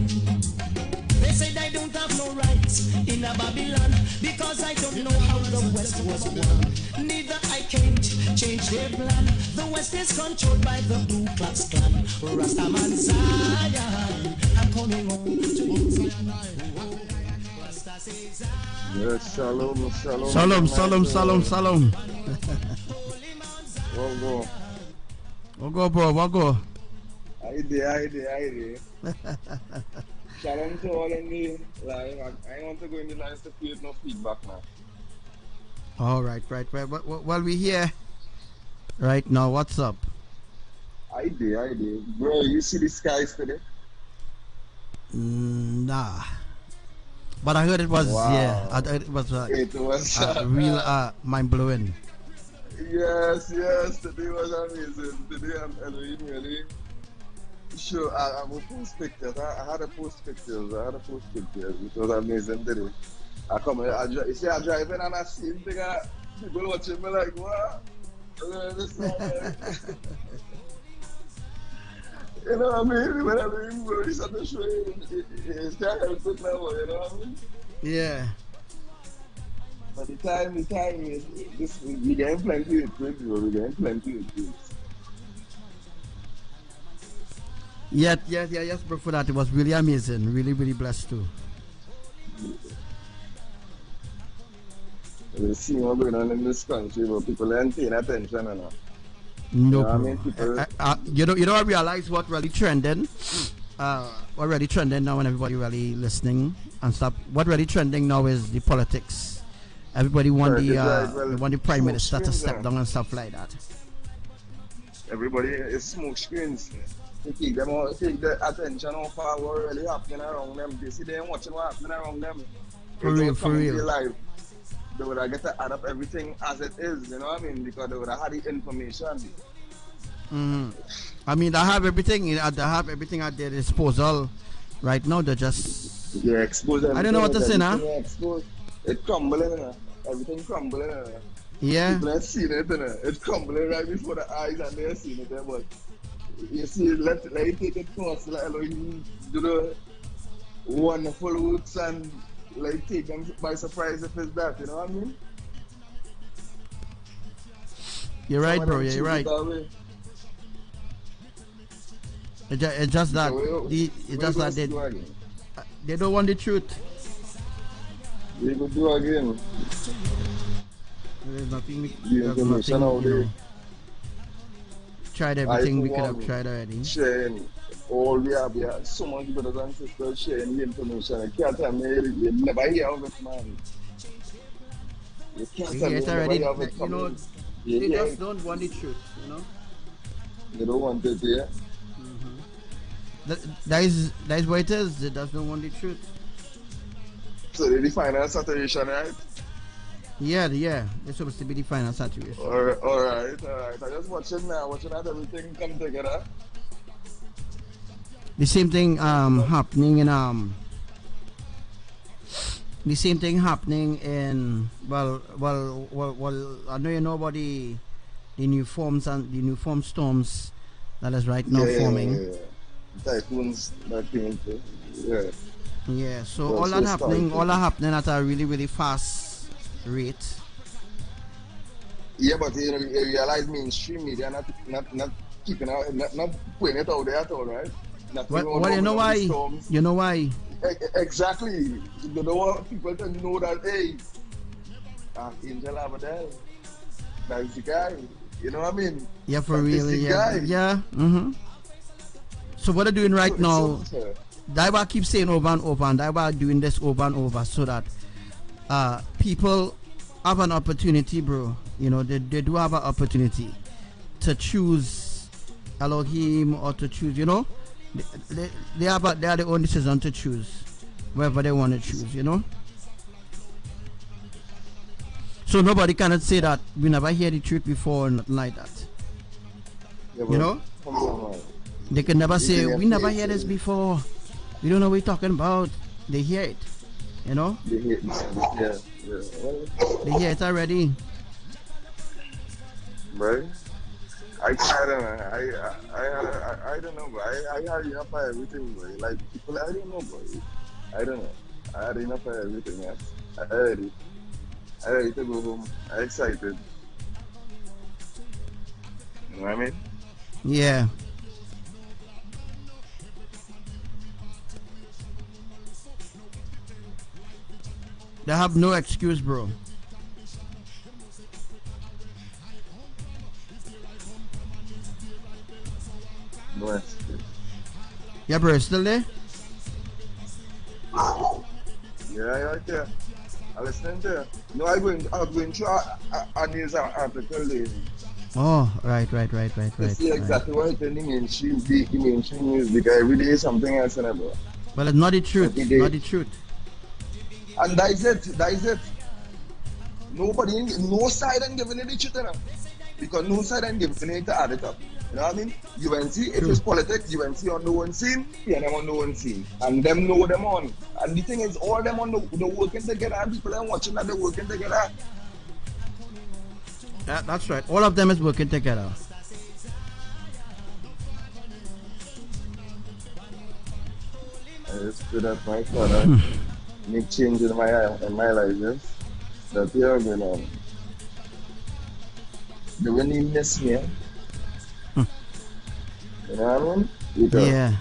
H: They said I don't have no rights in a Babylon, because I don't know how the West was won. Neither I can't change their plan. The West is controlled by the Ku Klux Klan. Rastaman Zion, I'm coming home to you. Rasta says Zion.
J: Yes, shalom.
E: What go, bro? What go?
J: I did. Shalom to all in the live. I want to go in the lines to create no feedback now.
E: All right. Well, we here right now. What's up?
J: I did. Bro, you see the skies today?
E: Nah. But I heard it was, yeah, I heard it was real mind-blowing.
J: Yes, today was amazing. Today I'm really sure. I will post pictures. I had to post pictures. It was amazing today. You see, I drive in and I see people watching me like, what? You know what I mean? When I mean, it's at the show, it's can't help it now, you know what I mean?
E: Yeah.
J: But the time is, this, we getting plenty of trips, bro. We getting plenty of trips.
E: Yes, bro, for that. It was really amazing. Really, really blessed too.
J: We see what's going on in this country, but people ain't paying attention enough.
E: No,
J: you know what I mean? People,
E: you know, I realize what really trending. What really trending now, and everybody really listening and stuff. What really trending now is the politics. Everybody want the prime minister to step down and stuff like that.
J: Everybody is smoke screens. They take them out, take the attention off of what really happening around them. They see they ain't watching what happening around them.
E: For real.
J: Life, they would have get to add up everything as it is, you know what I mean? Because they would have had the information.
E: I mean, they have everything. They have everything at their disposal right now. They just
J: expose.
E: I don't know what to say now.
J: It's crumbling, everything crumbling.
E: Yeah.
J: People have seen it, it's crumbling right before the eyes, and they're seeing it. But you see, let it take it close, let you do the wonderful works and like take them by surprise if it's that, you know what I mean?
E: You're right, bro. Yeah, you're right. It's just that they don't want the truth.
J: They could do again.
E: There's nothing.
J: The information out there.
E: Tried everything we could have tried already.
J: Sharing all we have so much brothers and sisters sharing the information. I can't tell me you never hear of it, man. You can't tell me you never hear of it.
E: You know, they just don't want the truth, you know?
J: They don't want it, yeah?
E: That is what it is. They just don't want the truth.
J: So they define a saturation, right?
E: Yeah. It's supposed to be the final saturation.
J: Alright. I just watching that everything come together.
E: The same thing happening in the same thing happening in well I know you know about the new forms and the new form storms that is right now forming.
J: Yeah. Typhoons that came to,
E: yeah, so all that happening at a really, really fast rate.
J: Yeah, but you realize mainstream media not keeping out, not putting it out there at all, right?
E: Well, you know why? You know why?
J: Exactly. You don't want people to know that, hey, Archangel Abbadiel, that's the guy. You know what I mean?
E: Yeah, for real. Yeah. So what they're doing right now, that's why I keep saying over and over, and that's why I'm doing this over and over, so that people have an opportunity, bro. You know, they do have an opportunity to choose Elohim or to choose, you know. They are their own decision to choose wherever they want to choose, you know. So nobody cannot say that we never hear the truth before or nothing like that.
J: Yeah,
E: you know? They can never say, we never heard this before. We don't know what we're talking about. They hear it. You know?
J: They hear it. Yeah.
E: They hear it already.
J: Right? I don't know, bro. I had enough for everything, bro. Like, people, I don't know, bro. I don't know. I had enough for everything, yes. I heard it. I ready to go home. I'm excited. You know what I mean?
E: Yeah. They have no excuse, bro.
J: No excuse.
E: Yeah, bro, still there?
J: Yeah, right there. I'm listening to you. No, I'm going through a news article there.
E: Oh, right.
J: See exactly what it's in the mainstream news, because every day is something else in it, bro.
E: But it's not the truth. Not the truth.
J: And that is it. Nobody, no side ain't giving it the truth enough. Because no side ain't giving it to add it up. You know what I mean? UNC, if it's politics, UNC on the one scene, PNM on the one scene. And them know them on. And the thing is, all them on the working together, and people are watching that they're working together.
E: Yeah, that's right. All of them is working together.
J: It's good that my father make change in my life, yes. That you have been the when he miss me. You know what I mean? Because
E: Yeah.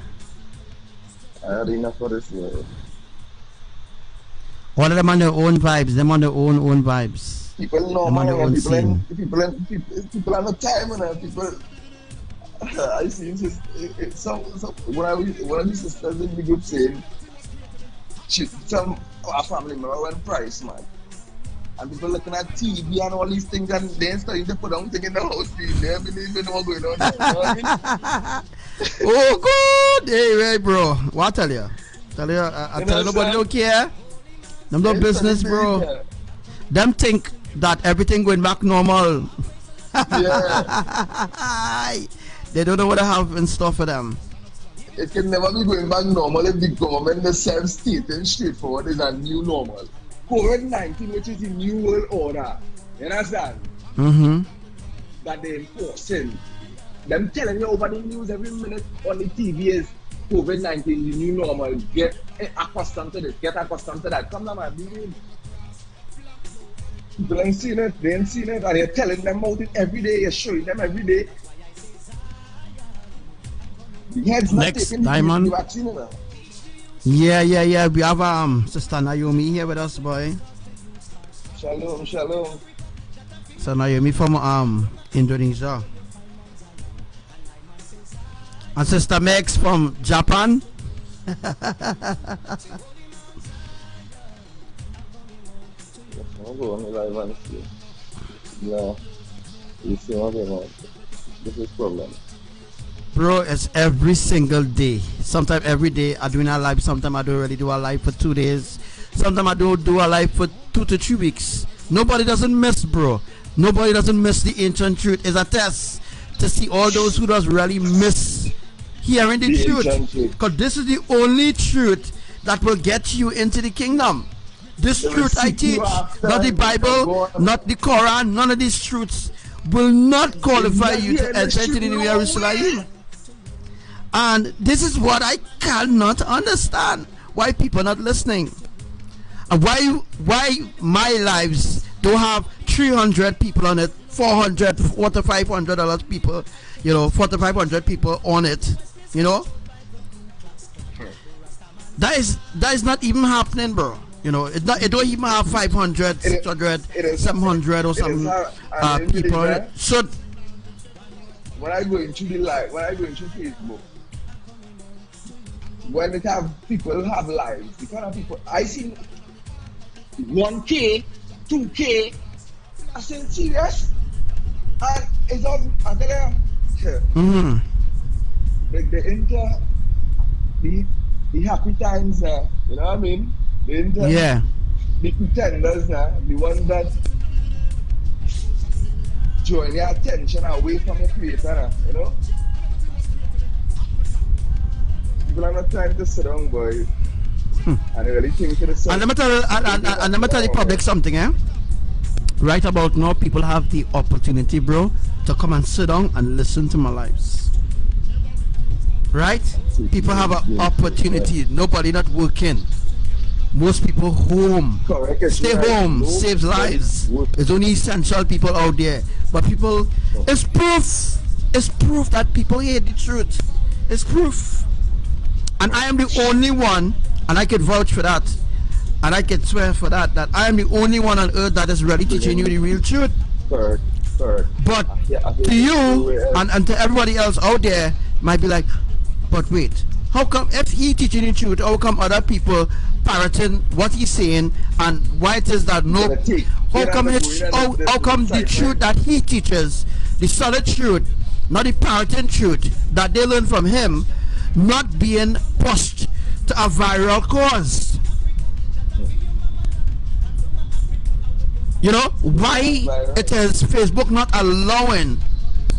J: I had enough for this world.
E: All of them on their own vibes. Them on their own vibes.
J: People know
E: Them on their own scene.
J: people have a time and people I see some one of the sisters in the group saying our family member went price, man. And people looking at TV and all these things and then starting to put down things in the house. They don't believe in what's going on. You know what I mean?
E: Oh, good. Hey, bro. What I tell you? I tell nobody don't care. Them no business, bro. Them think that everything going back normal.
J: Yeah.
E: They don't know what I have in store for them.
J: It can never be going back normal if the government themselves stating straightforward is a new normal. COVID-19, which is the new world order, you understand? That they're enforcing. Them telling you over the news every minute on the TV is COVID-19, the new normal. Get accustomed to this, get accustomed to that. Come on, man, believe. People ain't seen it, they ain't seen it, and you're telling them about it every day, you're showing them every day. The head's not
E: Next
J: taking
E: diamond.
J: the vaccine now.
E: Yeah. We have Sister Naomi here with us, boy.
J: Shalom.
E: So Naomi from Indonesia. And Sister Mex from Japan.
J: I'm going live and see. No. You see what I'm on. This is problem.
E: Bro, it's every single day. Sometimes every day I do a live. Sometimes I don't really do a live for 2 days. Sometimes I don't do a live for 2 to 3 weeks. Nobody doesn't miss, bro. Nobody doesn't miss the ancient truth. It's a test to see all those who does really miss hearing the truth. Because this is the only truth that will get you into the kingdom. This truth I teach, not the Bible, not the Quran, none of these truths will not qualify you to enter into the New Jerusalem. And this is what I cannot understand. Why people are not listening. And why my lives don't have 300 people on it, 400, 400 to 500 people, 400 to 500 people on it, That is not even happening, bro. It don't even have 500, 600, 700 or some people on it. So
J: when I go into the live, when I go into Facebook, when it have people have lives, the kind of people I see 1K, 2K, I say serious, and it's all I tell you, like the happy times, you know what I mean? The pretenders, the ones that draw your attention away from the creator, People are not trying to sit down, boy, and really think to the side.
E: And let me tell the public something, Right about now, people have the opportunity, bro, to come and sit down and listen to my lives. Right? People have an opportunity. Nobody not working. Most people home. Stay home saves lives. There's only essential people out there. But people, it's proof. It's proof that people hate the truth. It's proof. And I am the only one, and I can vouch for that, and I can swear for that, that I am the only one on earth that is really teaching you the real truth. But to you and to everybody else out there might be like, but wait, how come if he teaching the truth, how come other people parroting what he's saying, and why it is that no, how come the truth that he teaches, the solid truth, not the parroting truth that they learn from him, not being pushed to a viral cause? Why it is Facebook not allowing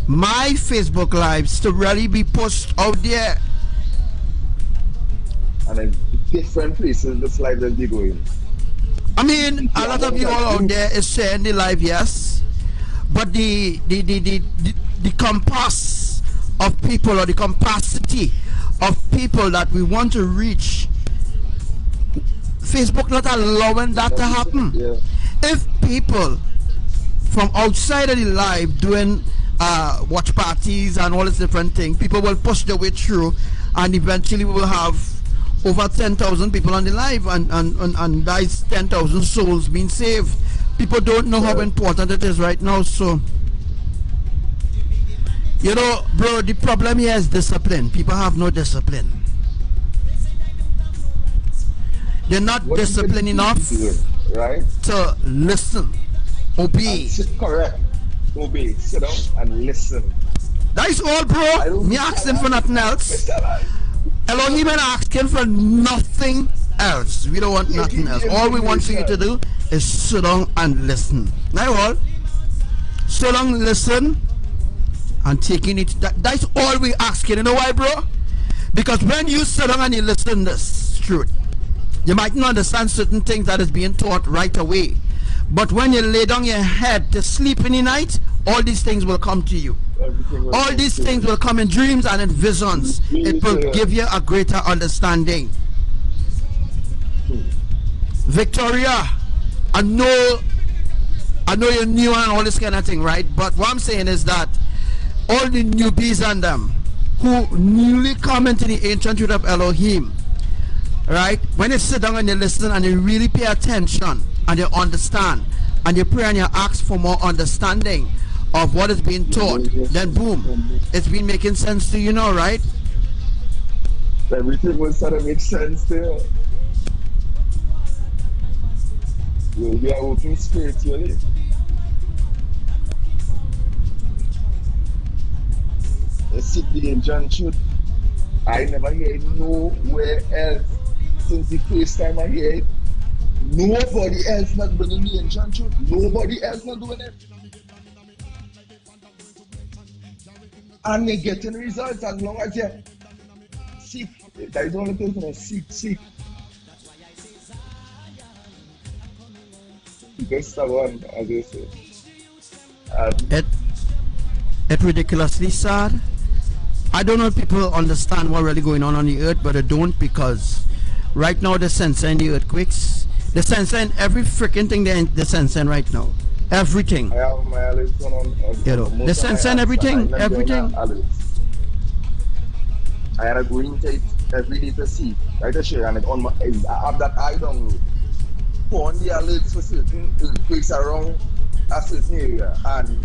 E: my Facebook lives to really be pushed out there?
J: And in different places this live will be going.
E: I mean, a lot of you all out there is saying the live, yes, but the compass of people, or the capacity of people that we want to reach Facebook not allowing that to happen.
J: Yeah.
E: If people from outside of the live doing watch parties and all this different thing, people will push their way through, and eventually we will have over 10,000 people on the live, and that is 10,000 souls being saved. People don't know how important it is right now. So, you know, bro, the problem here is discipline. People have no discipline. They're not disciplined enough to listen, obey.
J: Correct. Obey, sit down and listen.
E: That is all, bro. Me asking for nothing else. Elohim and asking for nothing else. We don't want nothing else. All we want for you to do is sit down and listen. Now all. Sit down, listen, and taking it. That's all we asking. You know why, bro? Because when you sit down and you listen this truth, you might not understand certain things that is being taught right away. But when you lay down your head to sleep in the night, all these things will come to you. All these things will come in dreams and in visions. It will give you a greater understanding. Victoria, I know you're new and all this kind of thing, right? But what I'm saying is that all the newbies and them who newly come into the ancient truth of Elohim, right? When you sit down and you listen and you really pay attention and you understand and you pray and you ask for more understanding of what is being taught, then boom, it's been making sense to you now, right?
J: Everything will start to make sense there. We are working spiritually. You see the ancient truth. I never hear it nowhere else since the first time I hear it. Nobody else not bringing the ancient truth. Nobody else not doing it. And you're getting results as long as you seek. That is the only thing to seek. Best one, as you say.
E: It's ridiculously sad. I don't know if people understand what's really going on the earth, but they don't, because right now they're sensing the earthquakes. They're sensing every freaking thing they're sensing right now. Everything.
J: I have my alerts on
E: you know, they're sensing everything.
J: I had a green tape every day to see. Like I share, and it on my, I have that eye download. Put on the alerts for certain earthquakes around a certain area, and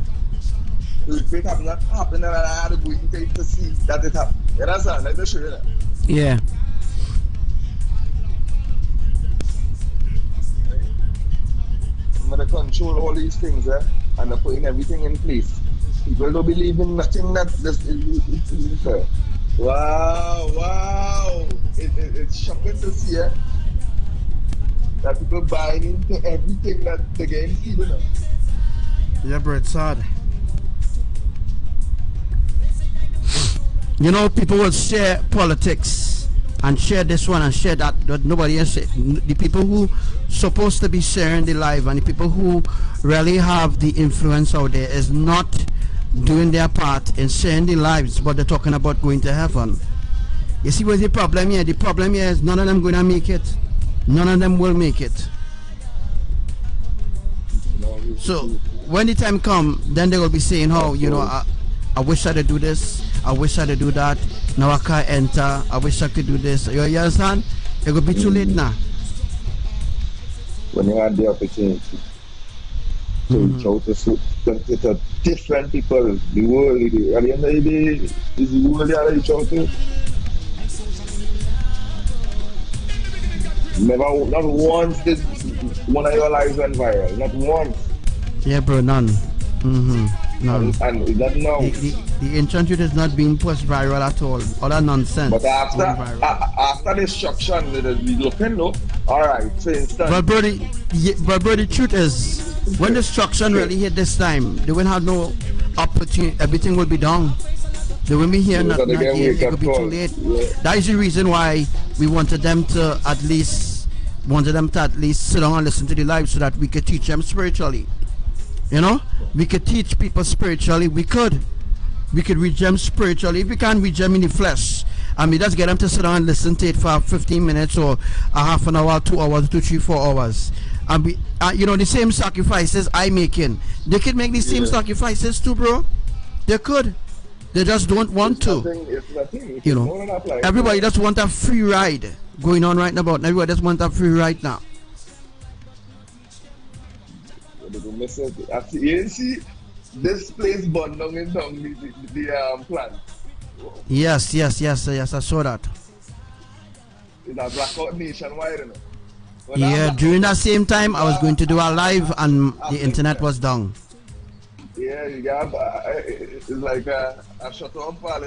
J: earthquake have not happened, and I had a green tape to see that it happened. You understand? Like I share that.
E: Yeah.
J: I'm going to control all these things, and they're putting everything in place. People don't believe in nothing that this is fair. Wow. It's shocking to see that people buying into everything that they're getting feeding up.
E: Yeah, bro, it's sad. You know, people will share politics and share this one and share that, but nobody else. The people who supposed to be sharing the live and the people who really have the influence out there is not doing their part in sharing the lives, but they're talking about going to heaven. You see what's the problem here? The problem here is none of them going to make it. None of them will make it. So when the time comes, then they will be saying, "Oh, you know, I wish I could do this. I wish I could do that. Now I can't enter. I wish I could do this." You understand? It will be too late now.
J: When you had the opportunity to reach out to different people, the world, at the end of the day, is the world you reach out to. Never, not once did one of your lives went viral. Not once.
E: Yeah, bro, none. None.
J: And that now.
E: The ancient truth is not being pushed viral at all. All that nonsense.
J: But after destruction, we're looking, no? Alright, for instance.
E: But bro, the truth is, when destruction really hit this time, they will have no opportunity. Everything will be done. They will be here, not here. It will be too late. Yeah. That is the reason why we wanted them to at least sit down and listen to the live, so that we could teach them spiritually. You know, we could teach people spiritually. We could reach them spiritually. If we can't reach them in the flesh and we just get them to sit down and listen to it for 15 minutes or a half an hour, 2 hours, 2, 3, 4 hours. And we, you know, the same sacrifices I making, they could make the same sacrifices too, bro. They could. They just don't want to.
J: It's nothing.
E: You know, everybody just want a free ride going on right now. About everybody just want a free ride now.
J: You see, this place burned down in the plant.
E: Yes, I saw that.
J: It's a blackout nationwide, you know.
E: Yeah, during that same time, I was going to do a live and the internet was down.
J: Yeah, you got it's like a shut off fall.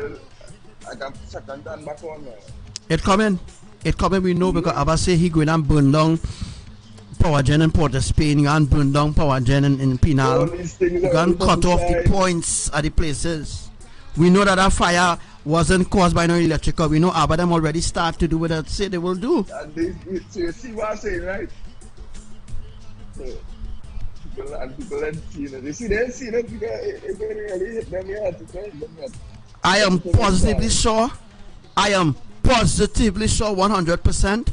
J: I can second and back on now.
E: It coming, we know, because Abba say he going and burn down power gen in Port of Spain, you and burn down power gen in Pinal. You can cut off the points at the places. We know that fire wasn't caused by no electrical. We know Abba them already start to do what they say they will do.
J: And so you see what I'm saying, right? So, people ain't seen it. You see, they ain't seen it because it don't really hit them yet.
E: I am positively sure. I am positively sure 100%.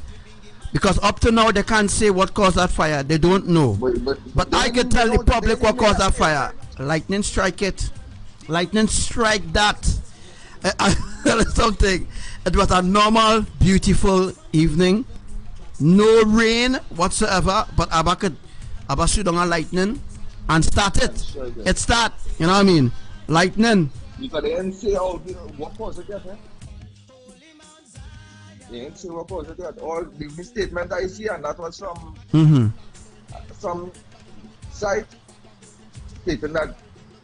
E: Because up to now they can't say what caused that fire. They don't know. But I can tell the public what caused that fire. Lightning strike it. Lightning strike that. I tell you something. It was a normal, beautiful evening. No rain whatsoever. But Abba shoot on a lightning and start it. It start. You know what I mean? Lightning.
J: Because they didn't say what caused it yet, eh? They didn't say what caused it yet. All the statement I see, and that was from some site stating that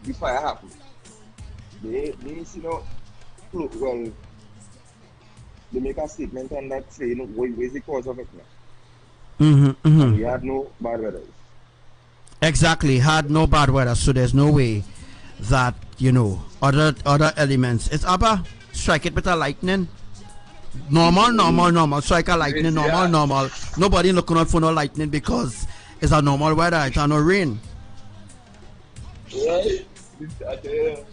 J: the fire happened. They see no, well, they make a statement on that saying what is the cause of it now. And we had no bad weather.
E: Exactly, had no bad weather, so there's no way that, you know, other elements. It's Abba, strike it with a lightning. Normal. Strike a lightning, normal. Nobody looking out for no lightning because it's a normal weather, it's no rain.
J: Right? I tell you,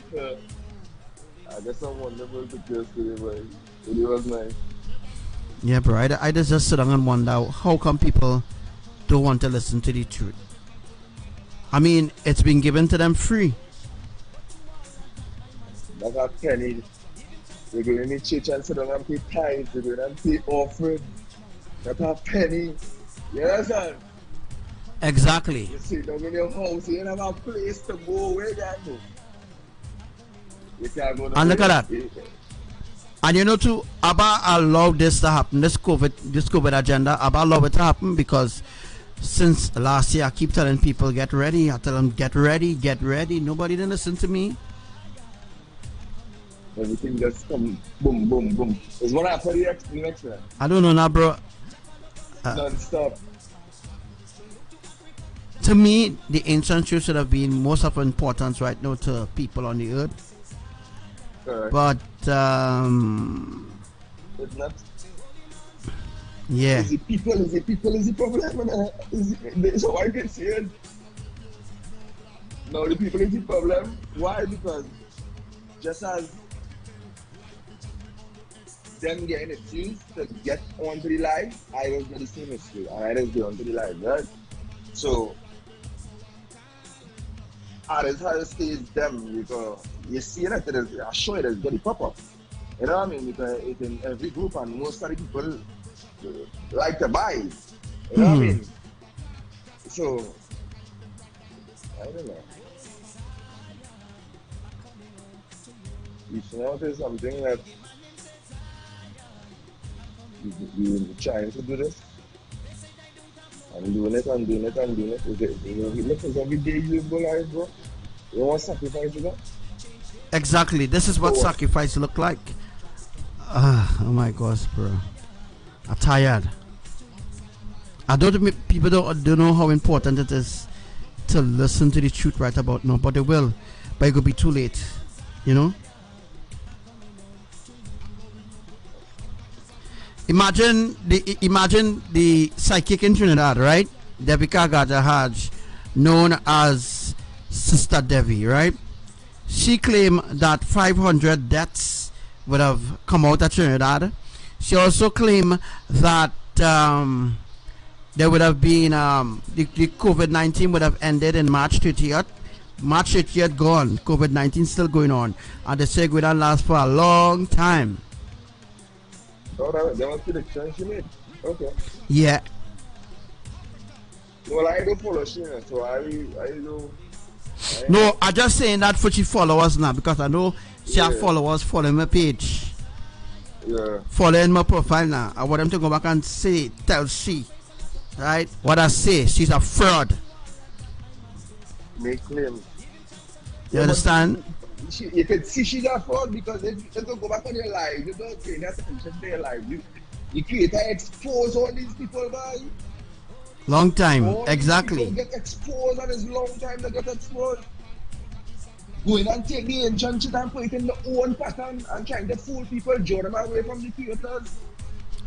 J: I got some wonderful pictures today, but it was nice.
E: Yeah, bro, I just sit down and wonder how come people don't want to listen to the truth. I mean, it's been given to them free.
J: That's a penny. They're going to church and sit down and pay tithes. They're going to pay offering. That's a penny. You understand?
E: Exactly.
J: You sit down in your house, you don't have a place to go. Where you go? You can't go.
E: And look at that. And you know too, Abba allowed this to happen, this COVID agenda. Abba allowed it to happen because since last year I keep telling people get ready. I tell them get ready. Nobody didn't listen to me.
J: Everything just come boom. It's what happened the next one.
E: I don't know now, bro.
J: Non-stop.
E: To me, the ancient truth should have been most of importance right now to people on the earth.
J: Correct.
E: But
J: it's not.
E: Yeah.
J: Is the people is the problem? So I can see it. No, the people is the problem. Why? Because just as them getting excused to get onto the live, I was getting the same excuse, and I just get onto the live, right? So I just have to stay them because you see that it is, I show it as very pop-up. You know what I mean? Because it's in every group and most of the people like to buy. You know what I mean? So I don't know. If now there's something that you're trying to do this, and doing it. Because every day you go live, bro. You want sacrifice to that?
E: Exactly. This is what sacrifice look like. Oh my gosh, bro. I'm tired. I don't people don't know how important it is to listen to the truth right about now, but they will. But it could be too late. You know? Imagine the psychic in Trinidad, right? Devika Gata Haj, known as Sister Devi, right? She claimed that 500 deaths would have come out of Trinidad. She also claimed that there would have been the COVID-19 would have ended in March 30th. March 30th gone. COVID-19 still going on, and the say would last for a long time.
J: Oh, that was prediction she made. Okay.
E: Yeah.
J: Well, I don't follow she, so I don't.
E: No, I just saying that for she followers now, because I know she have followers following my page.
J: Yeah.
E: Following my profile now. I want them to go back and tell she, right? What I say, she's a fraud.
J: Make claims.
E: You understand?
J: You can see she's a fraud because if you don't go back on your live, you don't pay attention to their live. You create and expose all these people, by.
E: Long time,
J: all
E: exactly.
J: People get exposed, and it's long time they get exposed. Going and take the ancient shit and put it in the own pattern and trying to fool people, draw them away from the creators.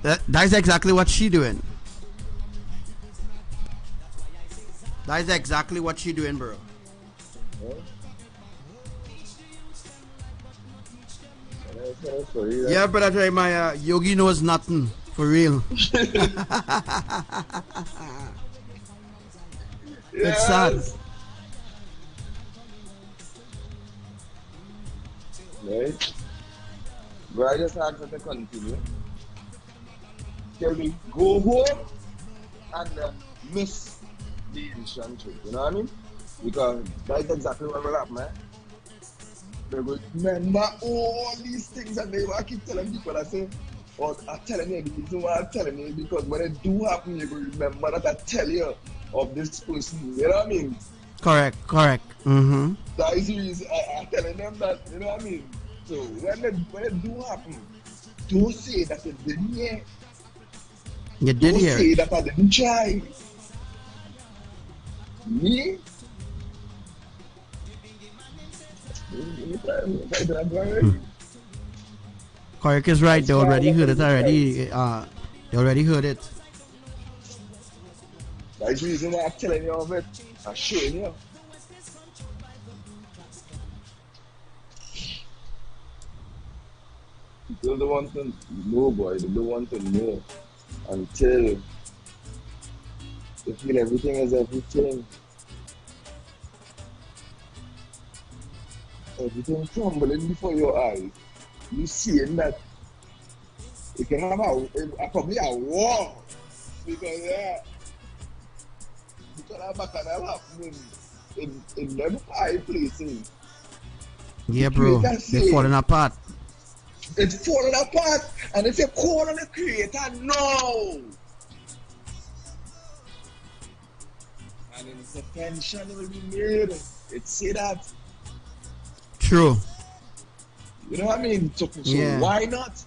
E: That's exactly what she doing. That is exactly what she doing, bro. Yeah, brother Jeremiah, Yogi knows nothing, for real. It's sad.
J: Right? But I just asked her to continue. Can we go home and miss the ancient truth? You know what I mean? Because that's exactly what will happen, man. They will remember all these things that they will keep telling people. I say, or I'm telling you, the reason why I'm telling you, because when it do happen, you will remember that I tell you of this person. You know what I mean?
E: Correct. Mm-hmm.
J: That is the reason I'm telling them that, you know what I mean? So when it do happen, don't say that you didn't hear.
E: You did hear.
J: Don't say that I didn't try. Me?
E: Correct is right. They already heard it already. They already heard it.
J: That's the reason why I'm telling you of it. I'm showing you. People don't want to know, boy. They don't want to know until they feel everything is everything. Everything crumbling before your eyes. You seeing that you can have probably a war because that bacchanal happening in them high places.
E: Yeah, bro. They're falling apart.
J: It's falling apart, and if you call on the creator, no. And intervention will be made. It say that.
E: True.
J: You know what I mean? So
E: yeah.
J: Why not?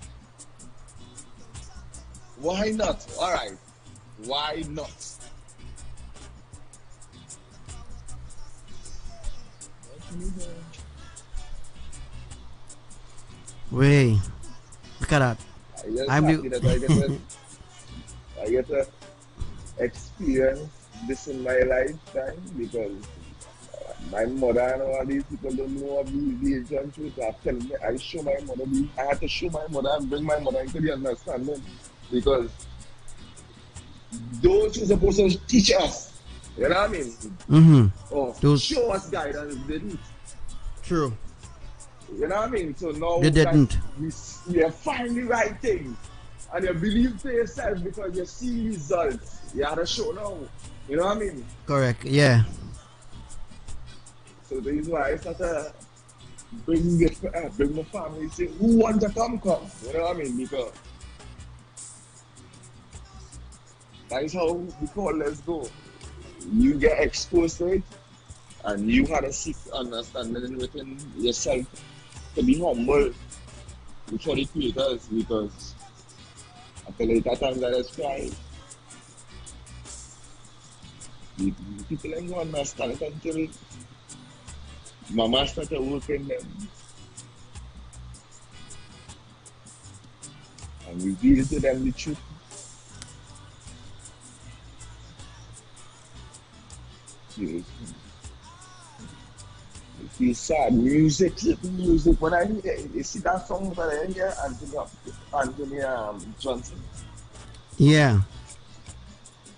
J: Why not? All right. Why not?
E: Wait. Look at that.
J: I get to experience this in my lifetime because my mother and all these people don't know of the Asian truth. I had to show my mother and bring my mother into the understanding because those who are supposed to teach us, you know what I mean?
E: Mm-hmm.
J: Or show us guidance didn't.
E: True.
J: You know what I mean? So now
E: they didn't.
J: You find the right thing and you believe to yourself because you see results. You have to show now. You know what I mean?
E: Correct, yeah.
J: So this is why I start to bring the family, say, who wants to come? You know what I mean? Because that is how we call let's go. You get exposed to it and you had to seek understanding within yourself to be humble before the creators because at the later times that is crying. People ain't gonna understand it until Mama started working them and reveal to them the truth. Yes. It's sad. Music. When I hear, you see that song that I hear, Anthony Johnson.
E: Yeah.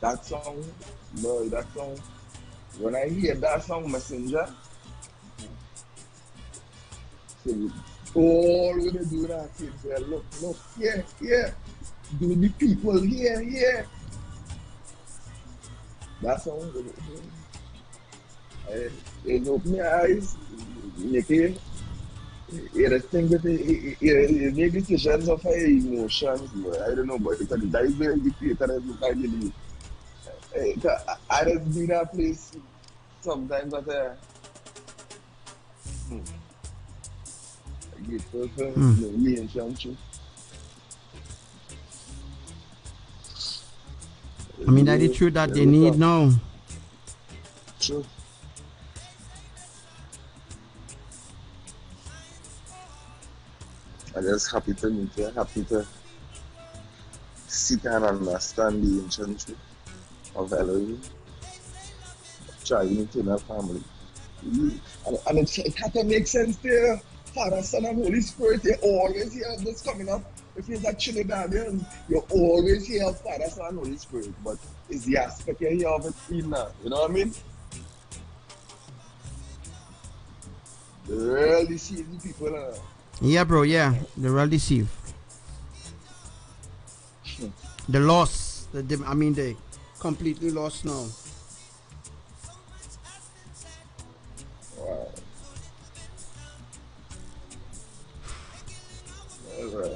J: That song, boy, that song. When I hear that song, Messenger, so all we do that is say, look, here, do the people here. That song, it open your eyes, make it think that it make decisions of our emotions. I don't know, but because that is where the creator is, I believe. I just be in a place sometimes that I get perfect, me and Shanchu.
E: I mean, that's the truth that they need now.
J: True. I'm just happy to sit and understand the ancient truth of Elohim, trying to know family. And it had to make sense there. Father, Son, and Holy Spirit, you always hear this coming up. If you're a Trinidadian, you always hear Father, Son, and Holy Spirit. But it's the aspect you hear of it in now. You know what I mean? They really deceive the people.
E: Yeah, bro, yeah. They really deceive. The loss. They completely lost now.
J: Wow. Alright.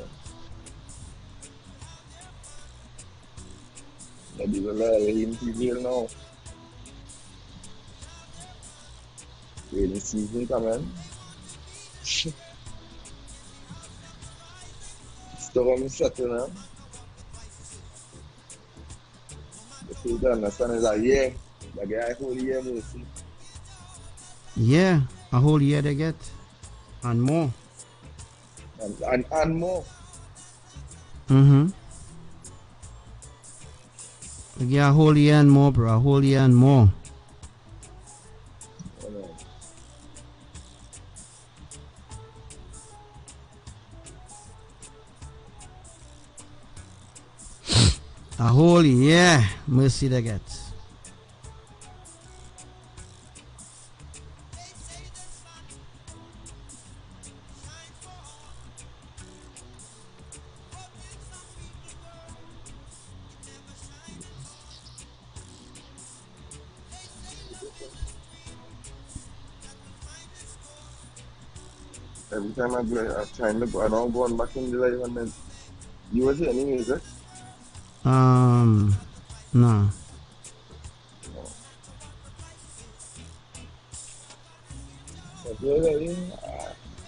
J: Maybe we'll let him prevail now. Rainy season coming. Storm setting up. The people understand is that the guy whole year mercy.
E: Yeah, a whole year they get. And more.
J: And more.
E: Yeah, a whole year and more, bro. A whole year and more. A whole year mercy they get.
J: Every time I'm trying to go, I don't go on back in the life and then you was any music?
E: No.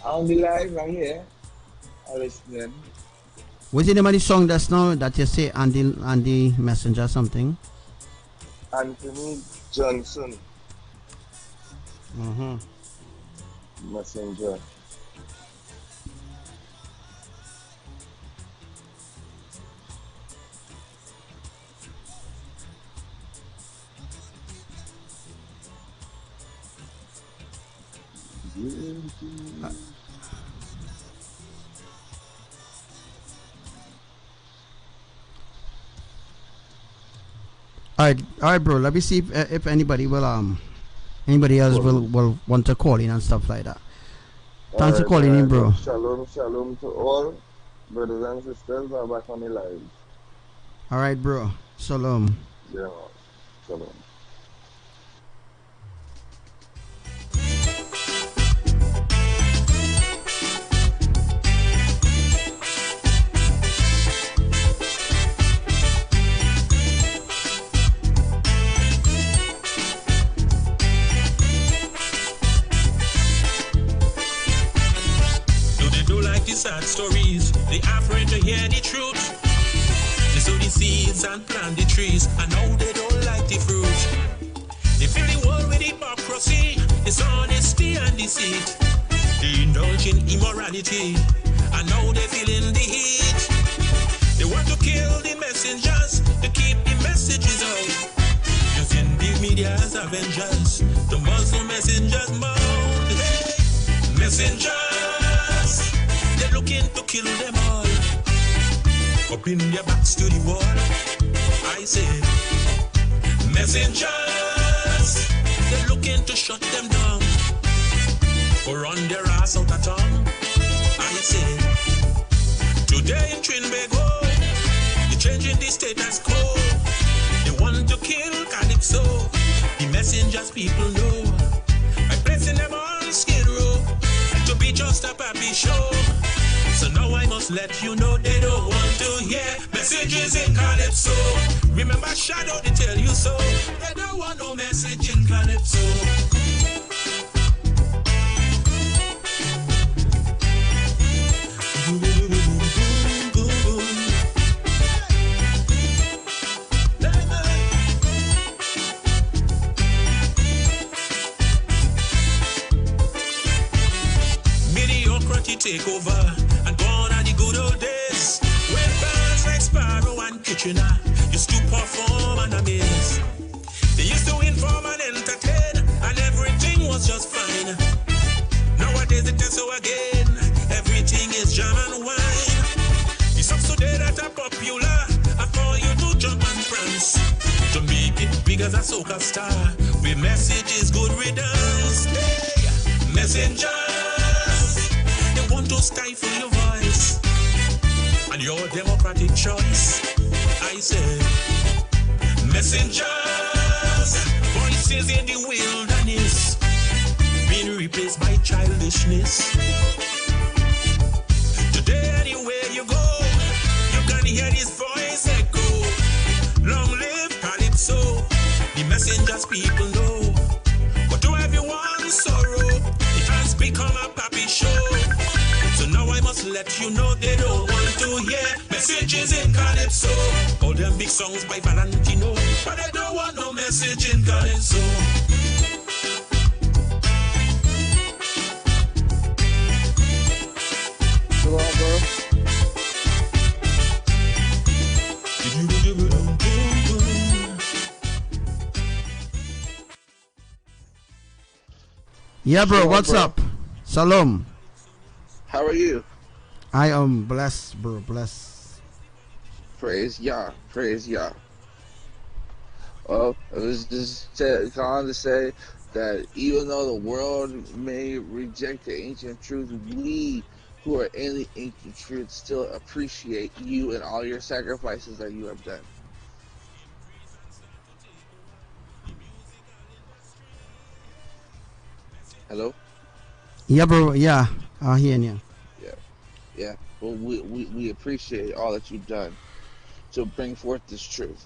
J: On the live right here, I listen.
E: What's the name of the song that's now that you say Andy Messenger something?
J: Anthony Johnson. Messenger.
E: All right, bro. Let me see if anybody else will want to call in and stuff like that. Thanks for calling in, bro.
J: Shalom to all brothers and sisters are back on the live.
E: All right, bro. Shalom.
J: Yeah, shalom.
K: Sad stories, they are afraid to hear the truth. They sow the seeds and plant the trees, and now they don't like the fruit. They fill the world with hypocrisy, dishonesty and deceit. They indulge in immorality, and now they're feeling the heat. They want to kill the messengers to keep the messages out. Using the media as avengers, the Muslim messengers mount. Hey. Messengers, they're looking to kill them all. Up in their backs to the wall, I say. Messengers, they're looking to shut them down or run their ass out of town, I say. Today in Trinidad&Tobago, they're changing the status quo. They want to kill Calypso. The messengers people know. I'm placing them on Skid Row to be just a pappy show. So now I must let you know they don't want to hear messages in Calypso. Remember Shadow, they tell you so. They don't want no message in Calypso. Mediocrity take over and gone are the good old days when bands like Sparrow and Kitchener used to perform and amaze. They used to inform and entertain and everything was just fine. Nowadays it is so again, everything is jam and wine. The songs today that are popular are for you to jump and prance, to make it big as a soca star with messages good riddance. Hey, messengers, they want to stifle your voice and your democratic choice, I say. Messengers, voices in the wilderness being replaced by childishness. Today anywhere you go, you can hear this voice echo. Long live Calypso, the messengers people know. But to everyone's sorrow, it has become a pappy show. So now I must let you know they don't want to hear messages in Calypso. All them big songs by Valentino, but they don't want no message in Calypso.
J: Shalom, bro.
E: Yeah, bro,
J: Shalom,
E: what's
J: bro.
E: up? Salam.
J: How are you?
E: I am blessed, bro, blessed.
J: Praise Yah. Praise Yah. Well, I was just calling to say that even though the world may reject the ancient truth, we who are in the ancient truth still appreciate you and all your sacrifices that you have done. Hello?
E: Yeah, bro, yeah, I hear you.
J: Yeah. Well, we appreciate all that you've done to bring forth this truth.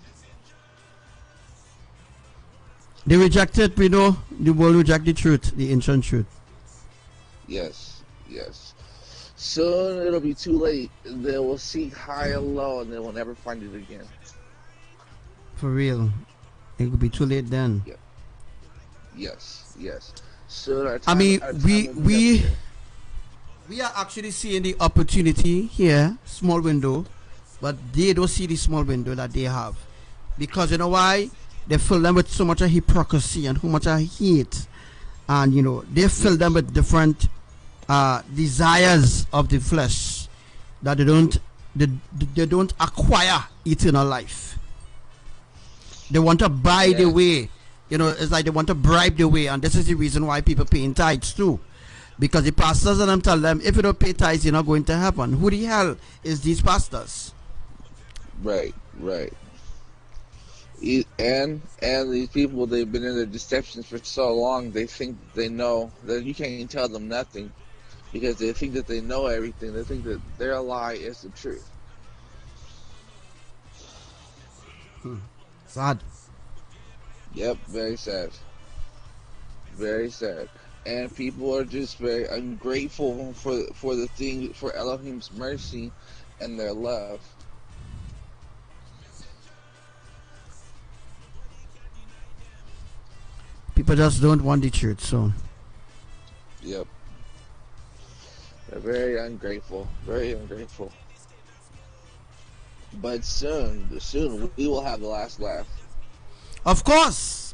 E: They rejected, we know, the world reject the truth, the ancient truth.
J: Yes. Soon it'll be too late. They will seek high and low, and they will never find it again.
E: For real. It could be too late then.
J: Yes. Soon our
E: I
J: time,
E: mean,
J: our time
E: we
J: will be up here.
E: we are actually seeing the opportunity here, small window, but they don't see the small window that they have. Because you know why? They fill them with so much of hypocrisy and so much of hate. And you know, they fill them with different desires of the flesh that they don't acquire eternal life. They want to buy the way. You know, it's like they want to bribe the way, and this is the reason why people pay in tithes too. Because the pastors and them tell them, if you don't pay tithes, you're not going to heaven. Who the hell is these pastors?
J: Right. And these people, they've been in their deceptions for so long, they think they know that you can't even tell them nothing because they think that they know everything. They think that their lie is the truth.
E: Sad.
J: Yep, very sad. Very sad. And people are just very ungrateful for Elohim's mercy and their love.
E: People just don't want the truth, so.
J: Yep. They're very ungrateful. Very ungrateful. But soon we will have the last laugh.
E: Of course.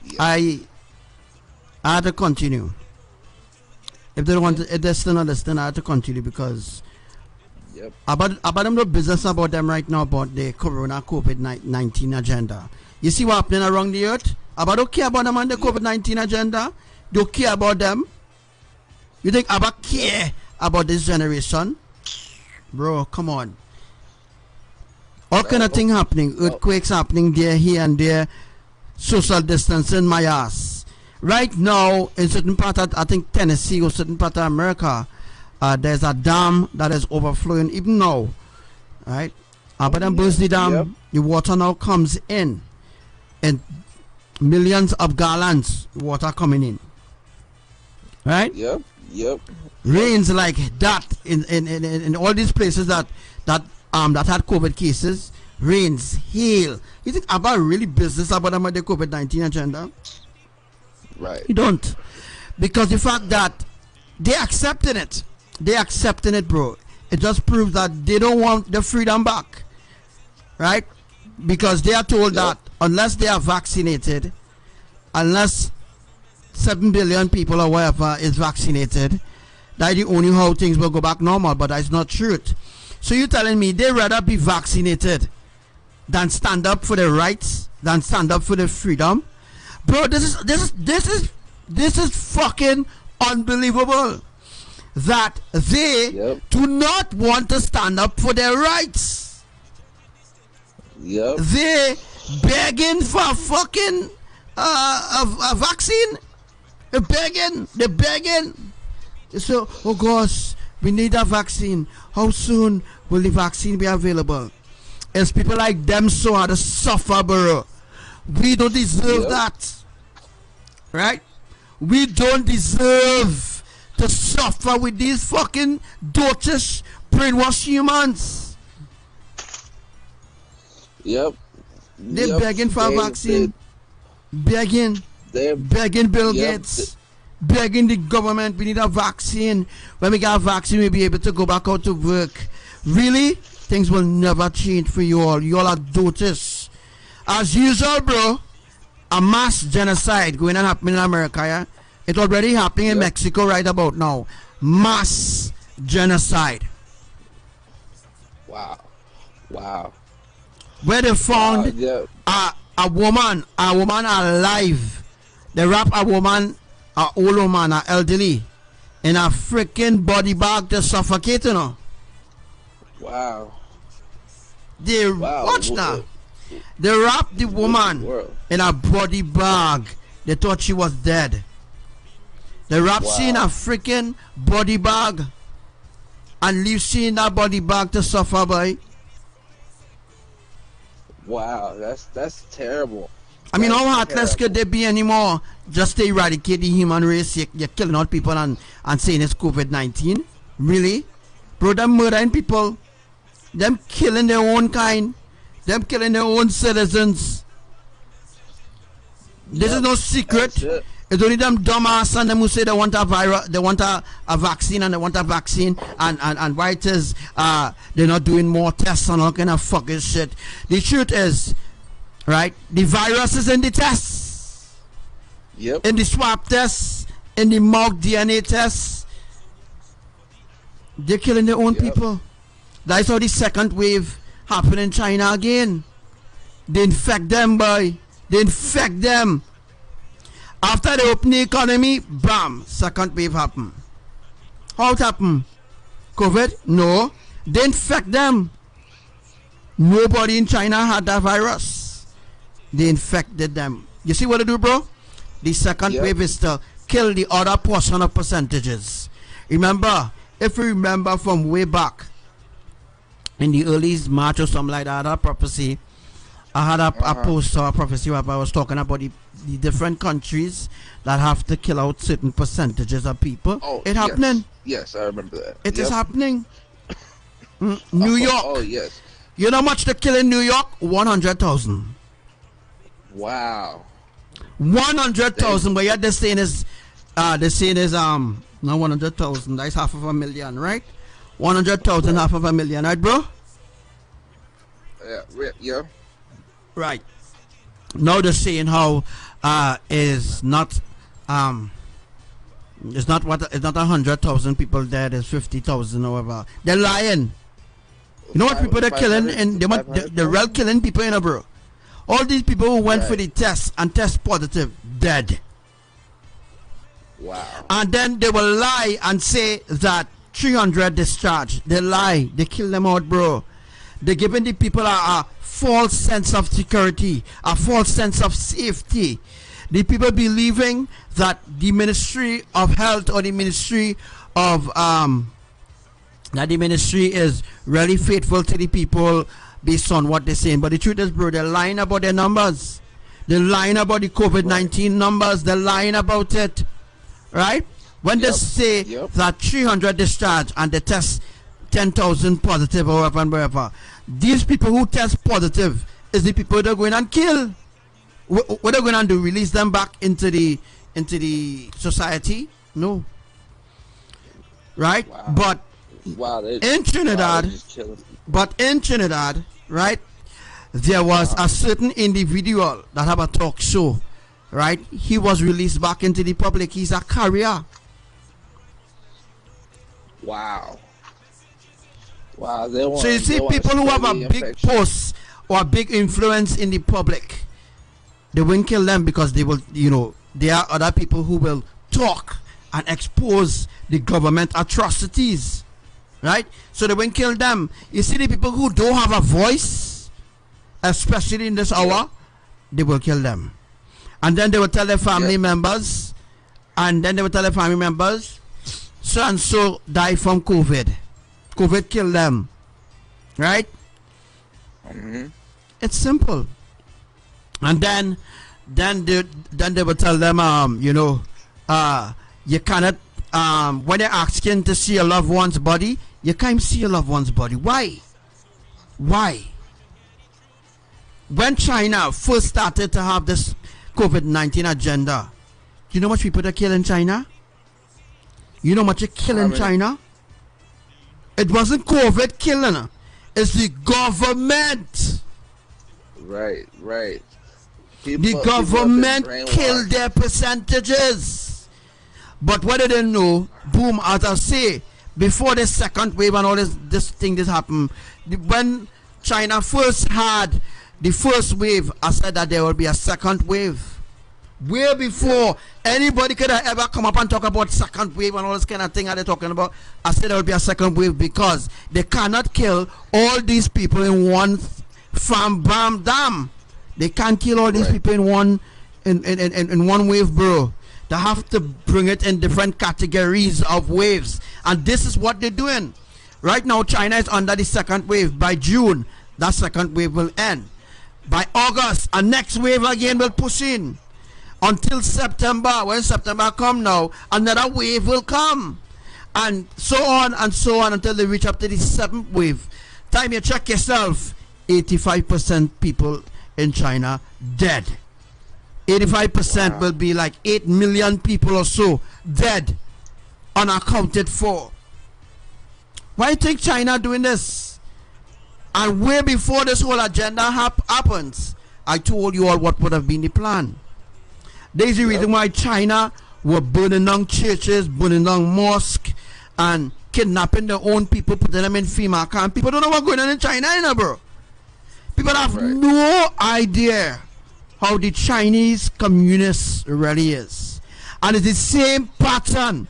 J: Yeah.
E: I had to continue. If they don't want to, if they still not listening, I had to continue because about them the business about them right now about the Corona COVID-19 agenda. You see what happening around the earth? About don't care about them and the COVID-19 agenda. Don't care about them. You think about care about this generation? Bro, come on. All kind of thing happening. Earthquakes happening there, here and there. Social distancing, my ass. Right now, in certain part of, I think Tennessee or certain part of America, there's a dam that is overflowing even now. Right? But then burst the dam, the water now comes in. And millions of gallons water coming in. Right?
J: Yep.
E: Rains like that in all these places that had COVID cases. Rains, hail. You think about really business about them the COVID-19 agenda?
J: Right.
E: You don't. Because the fact that they're accepting it. They're accepting it, bro. It just proves that they don't want the freedom back. Right? Because they are told that unless they are vaccinated, unless 7 billion people or whatever is vaccinated, that's the only how things will go back normal, but that's not truth. So you're telling me they rather be vaccinated than stand up for their rights, than stand up for their freedom? Bro, this is fucking unbelievable that they do not want to stand up for their rights. They begging for fucking a vaccine. They're begging. So, oh gosh, we need a vaccine. How soon will the vaccine be available? It's people like them so hard to suffer, bro. We don't deserve that. Right? We don't deserve to suffer with these fucking dotish, brainwashed humans. They're begging for a vaccine. Begging Bill Gates. Begging the government, we need a vaccine. When we get a vaccine, we'll be able to go back out to work. Really? Things will never change for you all. You all are dotish. As usual, bro, a mass genocide going on happening in America, yeah? It's already happening in Mexico right about now. Mass genocide.
J: Wow.
E: Where they found a woman alive. They wrap a woman, an old woman, an elderly, in a freaking body bag to suffocate, you know.
J: Wow.
E: Watch now. They wrapped the woman in a body bag. They thought she was dead. They wrapped she in a freaking body bag and leave she in that body bag to suffer, boy.
J: Wow, that's terrible.
E: I mean, how heartless could they be anymore? Just to eradicate the human race, you're killing out people and saying it's COVID-19? Really? Bro, them murdering people. Them killing their own kind. Them killing their own citizens. This is no secret. It's only them dumbass and them who say they want a virus, they want a vaccine and they want a vaccine and why it is they're not doing more tests and all kind of fucking shit. The truth is, right, the virus is in the tests. In the swab tests, in the mock DNA tests. They're killing their own people. That's how the second wave happened in China again. They infect them, boy. They infect them. After they open the economy, bam, second wave happened. How it happened? COVID? No. They infect them. Nobody in China had that virus. They infected them. You see what they do, bro? The second wave is to kill the other portion of percentages. Remember, if you remember from way back in the early March or something like that, that prophecy, I had a post or a prophecy where I was talking about the different countries that have to kill out certain percentages of people. It's happening.
J: Yes, I remember that.
E: It is happening. New York.
J: Oh, yes.
E: You know how much they kill in New York? 100,000.
J: Wow.
E: 100,000. But yet they're saying is not 100,000. That's half of a million, right? 100,000, half of a million, right, bro?
J: Yeah.
E: Right. Now they're saying how is not It's not 100,000 people dead. It's 50,000 or whatever. They're lying. You know what people they're killing, and they're real killing people, you know, bro. All these people who went for the test and test positive, dead.
J: Wow.
E: And then they will lie and say that 300 discharged. They lie. They kill them out, bro. They're giving the people a false sense of security, a false sense of safety. The people believing that the Ministry of Health or the Ministry of that the ministry is really faithful to the people based on what they're saying. But the truth is, bro, they're lying about their numbers. They're lying about the COVID-19 numbers. They're lying about it. Right? When they say that 300 discharge and they test 10,000 positive or whatever, these people who test positive is the people they're going and kill. What they're going to do? Release them back into the society? No. Right?
J: Wow.
E: But in Trinidad, right, there was a certain individual that have a talk show, right? He was released back into the public. He's a carrier.
J: Wow.
E: So you see, people who have a big post or a big influence in the public, they won't kill them because they will, you know, there are other people who will talk and expose the government atrocities. Right? So they won't kill them. You see, the people who don't have a voice, especially in this hour, they will kill them. And then they will tell their family members, so and so died from COVID. COVID killed them. Right? It's simple. And then they will tell them, you cannot, when they're asking to see a loved one's body, you can't see a loved one's body. Why? When China first started to have this COVID-19 agenda, do you know how much people they kill in China? You know how much they kill in China? It wasn't COVID killing, it's the government.
J: Right.
E: The government killed their percentages. But what they didn't know, boom, as I say, before the second wave and all this happened, when China first had the first wave, I said that there will be a second wave. Way before anybody could have ever come up and talk about second wave and all this kind of thing that they're talking about, I said there will be a second wave because they cannot kill all these people in one farm bam dam. They can't kill all these people in one wave, bro. They have to bring it in different categories of waves. And this is what they're doing. Right now, China is under the second wave. By June, that second wave will end. By August, a next wave again will push in. Until September. When September come now, another wave will come. And so on until they reach up to the seventh wave. Time you check yourself, 85% people in China dead. 85% will be like 8 million people or so dead, unaccounted for. Why do you think China doing this? And way before this whole agenda happens, I told you all what would have been the plan. There's the reason why China were burning down churches, burning down mosques, and kidnapping their own people, putting them in FEMA camp. People don't know what's going on in China, you know, bro. People have no idea how the Chinese communists really is. And it's the same pattern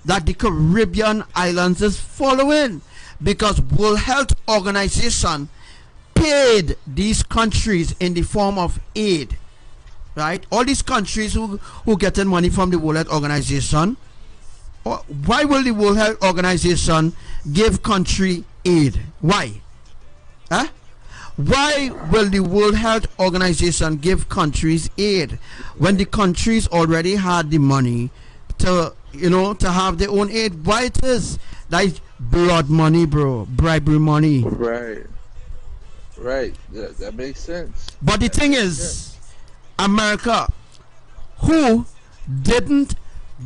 E: that the Caribbean islands is following, because World Health Organization paid these countries in the form of aid, right? All these countries who getting money from the World Health Organization, why will the World Health Organization give country aid? Why? Why will the World Health Organization give countries aid when the countries already had the money to, to have their own aid? Why it is like blood money, bro, bribery money?
J: Right. That makes sense.
E: But the thing is, America, who didn't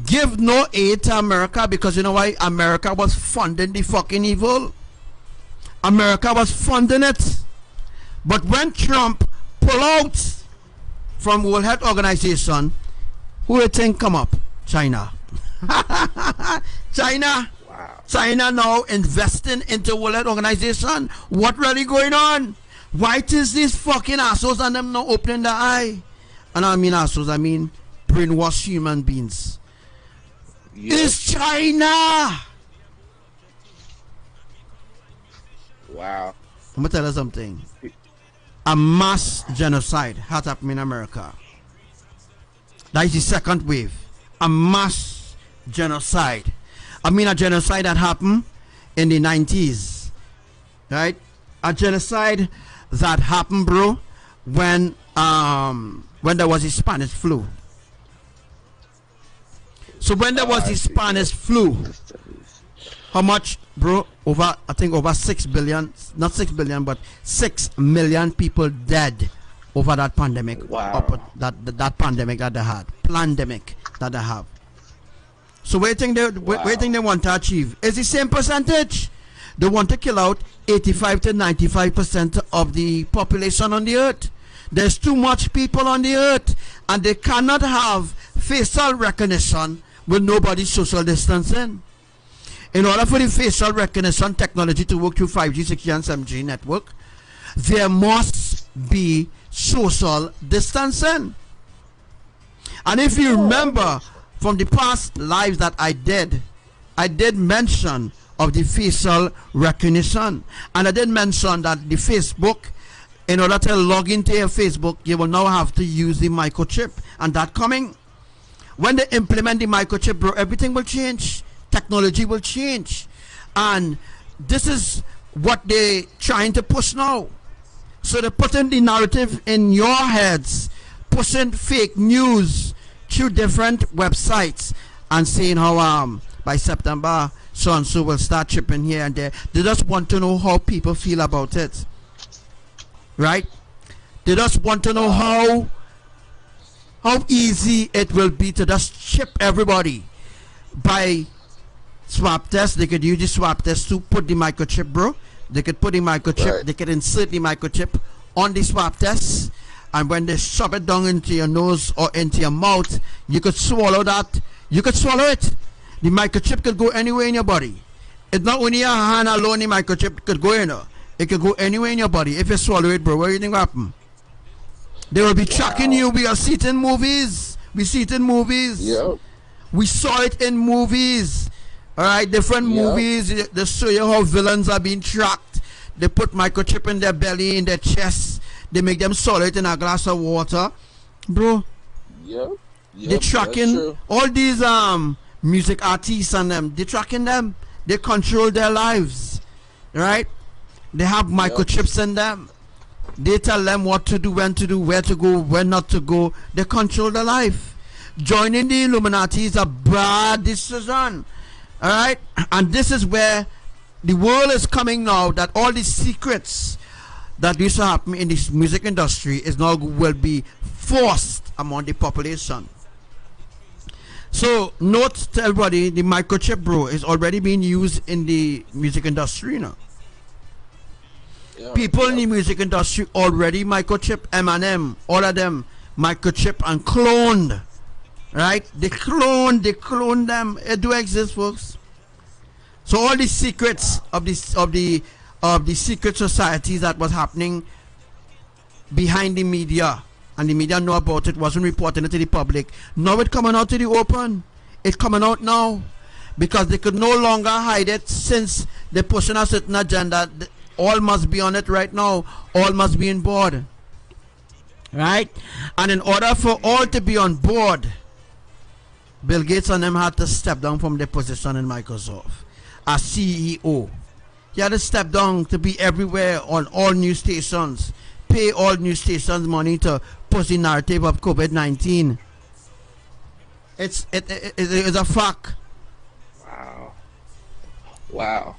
E: give no aid to America, because you know why? America was funding the fucking evil. America was funding it. But when Trump pulled out from World Health Organization, who do you think come up? China. China.
J: Wow.
E: China now investing into World Health Organization. What really going on? Why is these fucking assholes and them not opening their eye? And I mean assholes, I mean brainwashed human beings. It's China.
J: Wow.
E: I'm gonna tell you something. A mass genocide has happened in America. That is the second wave. A mass genocide. I mean a genocide that happened in the 90s. Right? A genocide that happened, bro, when there was the Spanish flu. So when there was the Spanish flu, how much, bro? Over, I think over 6 billion, not 6 billion, but 6 million people dead over that pandemic.
J: Wow.
E: That pandemic that they had. Pandemic that they have. So what do you think they want to achieve? It's the same percentage. They want to kill out 85 to 95% of the population on the earth. There's too much people on the earth, and they cannot have facial recognition with nobody social distancing. In order for the facial recognition technology to work through 5G, 6G, and 7G network, there must be social distancing. And if you remember from the past lives that I did mention of the facial recognition, and I did mention that the Facebook, in order to log into your Facebook, you will now have to use the microchip, and that coming. When they implement the microchip, bro, everything will change. Technology will change, and this is what they're trying to push now. So they're putting the narrative in your heads, pushing fake news through different websites, and saying how by September so and so will start chipping here and there. They just want to know how people feel about it, right? They just want to know how easy it will be to just chip everybody by swab test. They could use the swab test to put the microchip, bro. They could put the microchip,
J: Right.
E: they could insert the microchip on the swab test, and when they shove it down into your nose or into your mouth, you could swallow that. You could swallow it. The microchip could go anywhere in your body. It's not only your hand alone, the microchip could go in there. It could go anywhere in your body. If you swallow it, bro, what do you think will happen? They will be tracking you. We are see it in movies. We see it in movies.
J: Yep.
E: We saw it in movies. Alright, different movies. They show you how villains are being tracked. They put microchip in their belly, in their chest. They make them swallow it in a glass of water. Bro.
J: Yep.
E: They're tracking all these music artists and them. They're tracking them. They control their lives. Right? They have microchips in them. They tell them what to do, when to do, where to go, when not to go. They control their life. Joining the Illuminati is a bad decision. Alright? And this is where the world is coming now, that all these secrets that used to happen in this music industry is now will be forced among the population. So note to everybody, the microchip, bro, is already being used in the music industry now. People in the music industry already microchip. Eminem, all of them microchip and cloned. Right? They clone them. It do exist, folks. So all the secrets of the secret societies that was happening behind the media, and the media know about it, wasn't reporting it to the public. Now it's coming out to the open. It's coming out now because they could no longer hide it, since they're pushing a certain agenda. All must be on it right now. All must be on board. Right? And in order for all to be on board, Bill Gates and them had to step down from their position in Microsoft as CEO. He had to step down to be everywhere on all news stations, pay all news stations money to push the narrative of COVID-19. It's a fact.
J: Wow.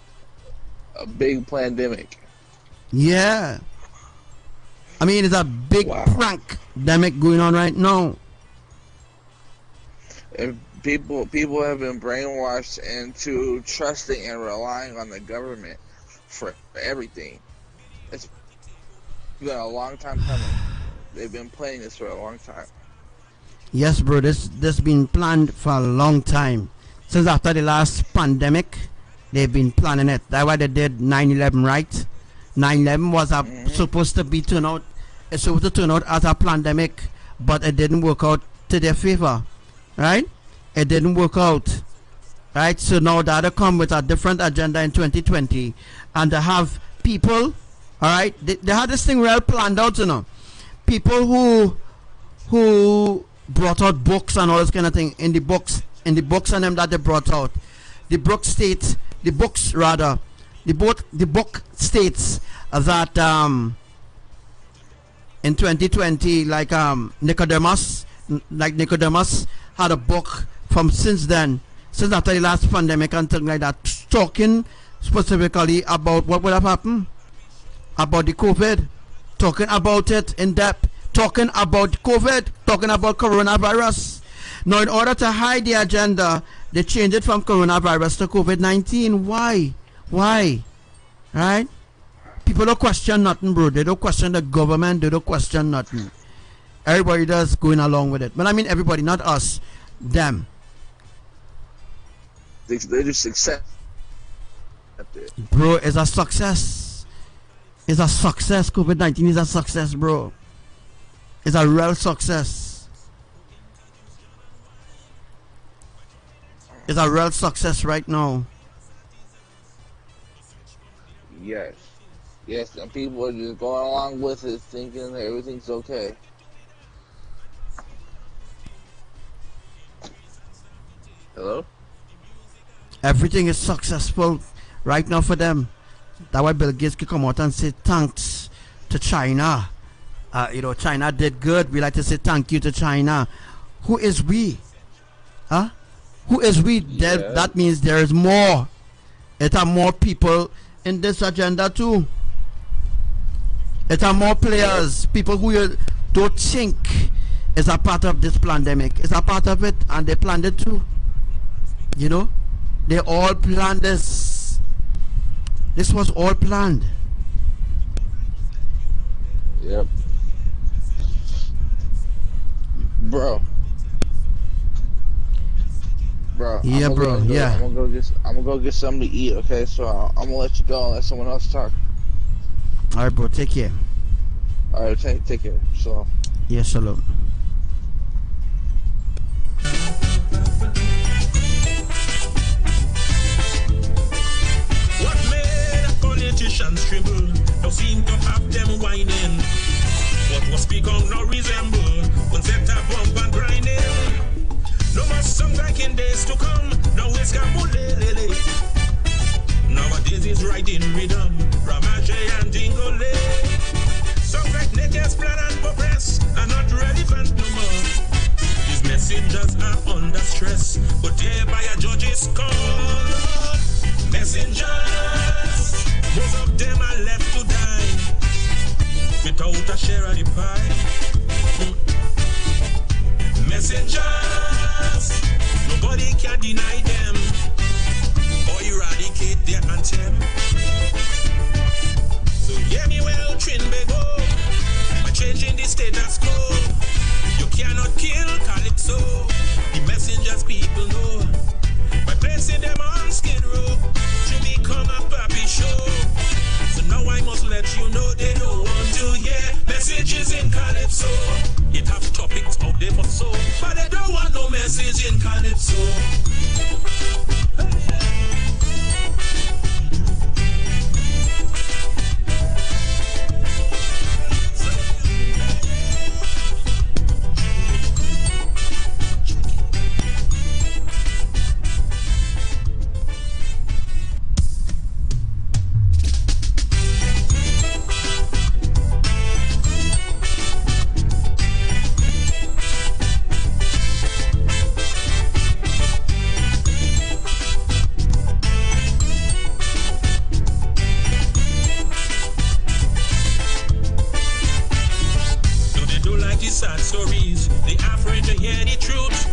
J: A big pandemic.
E: Yeah. I mean, it's a big prank demic going on right now.
J: And people have been brainwashed into trusting and relying on the government for everything. It's been a long time coming. They've been playing this for a long time.
E: Yes, bro. This been planned for a long time. since after the last pandemic, they've been planning it. That's why they did 9/11, right? 9/11 was supposed to be turned out. It's supposed to turn out as a pandemic, but it didn't work out to their favor, right? It didn't work out, right? So now they come with a different agenda in 2020, and they have people, all right? They had this thing well planned out, you know. People who brought out books and all this kind of thing in the books and them that they brought out. The book states that in 2020, like Nicodemus had a book from since after the last pandemic and things like that, talking specifically about what would have happened about the COVID, talking about it in depth, talking about COVID, talking about coronavirus. Now, in order to hide the agenda, they changed it from coronavirus to COVID-19. Why? Right? People don't question nothing, bro. They don't question the government. They don't question nothing. Everybody does going along with it. But I mean everybody, not us. Them.
L: They just accept it.
E: Bro, it's a success. It's a success. COVID-19 is a success, bro. It's a real success. It's a real success right now.
L: Yes, and people are just going along with it, thinking that everything's okay. Hello?
E: Everything is successful right now for them. That's why Bill Gates could come out and say thanks to China. China did good. We like to say thank you to China. Who is we? Huh? Who is we? Yeah. That means there is more. It are more people in this agenda too. It are more players, people who you don't think is a part of this pandemic. It's a part of it, and they planned it too. You know, they all planned this. This was all planned.
L: Yep. Bro.
E: Yeah, bro. Yeah.
L: I'm gonna go get something to eat. Okay, so I'm gonna let you go and let someone else talk.
E: All right, bro. Take care.
L: All right, take care. So.
E: Yeah, shalom.
K: What made politicians tremble? Now seem to have them whining. What was become no resemble when set a bump and grinding. No more some like in days to come. Now it's Gambulele. Nowadays it's riding rhythm, Ramaje and Dingole. Songs like Nature's Plan and Progress are not relevant no more. These messengers are under stress, but thereby a judge's call. Messengers, most of them are left to die without a share of the pie. Messengers, nobody can deny them or eradicate their anthem. So hear me well, Trinidad&Tobago, by changing the status quo. You cannot kill Calypso, the messengers people know. By placing them on Skid Row to become a puppy show. So now I must let you know they don't want to hear messages in Calypso. It have topics out there for so, but they don't want no message in Calypso. Sad stories, they are afraid to hear the truth.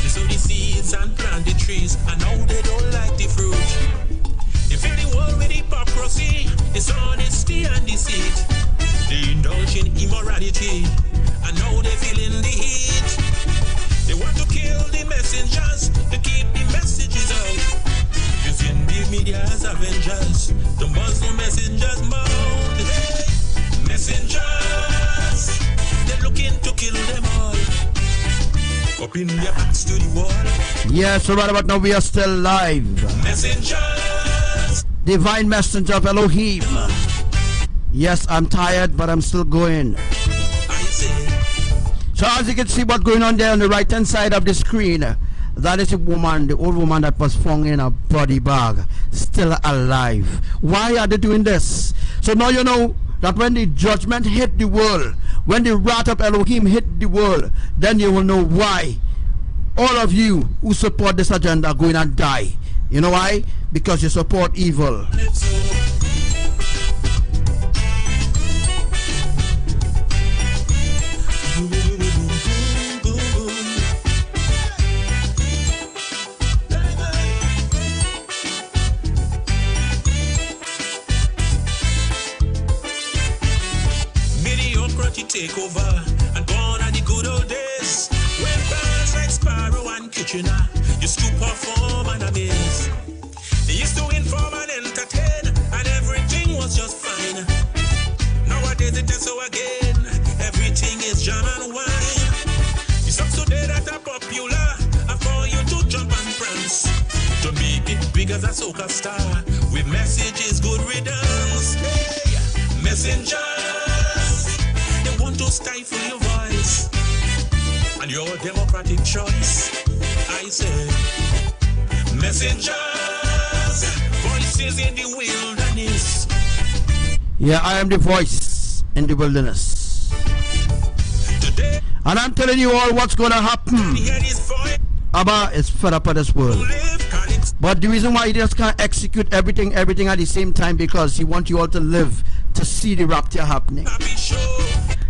K: They sow the seeds and plant the trees, and now they don't like the fruit. They fill the world with hypocrisy, dishonesty and deceit. They indulge in immorality, and now they feeling the heat. They want to kill the messengers to keep the messages out. Using the media as avengers, the Muslim messengers mount. Hey, messengers, they're looking to kill them all. Up in their backs to the wall.
E: Yes, so right about now we are still live.
K: Messengers,
E: Divine messenger of Elohim. Yes, I'm tired, but I'm still going. So as you can see what's going on there on the right hand side of the screen, that is a woman, the old woman that was found in a body bag, still alive. Why are they doing this? So now you know that when the judgment hit the world, when the wrath of Elohim hit the world, then you will know why all of you who support this agenda are going to die. You know why? Because you support evil.
K: Take over and gone are the good old days when bands like Sparrow and Kitchener used to perform and amaze. They used to inform and entertain, and everything was just fine. Nowadays it is so again, everything is jam and wine. The songs today that are popular are for you to jump and prance, to make it big as a soca star with messages good riddance. Hey, messengers, to stifle your voice and your democratic choice. I say, messengers, voices in the wilderness.
E: Yeah, I am the voice in the wilderness.
K: Today,
E: and I'm telling you all what's going to happen. Abba is fed up of this world. But the reason why he just can't execute everything at the same time, because he wants you all to live to see the rapture happening.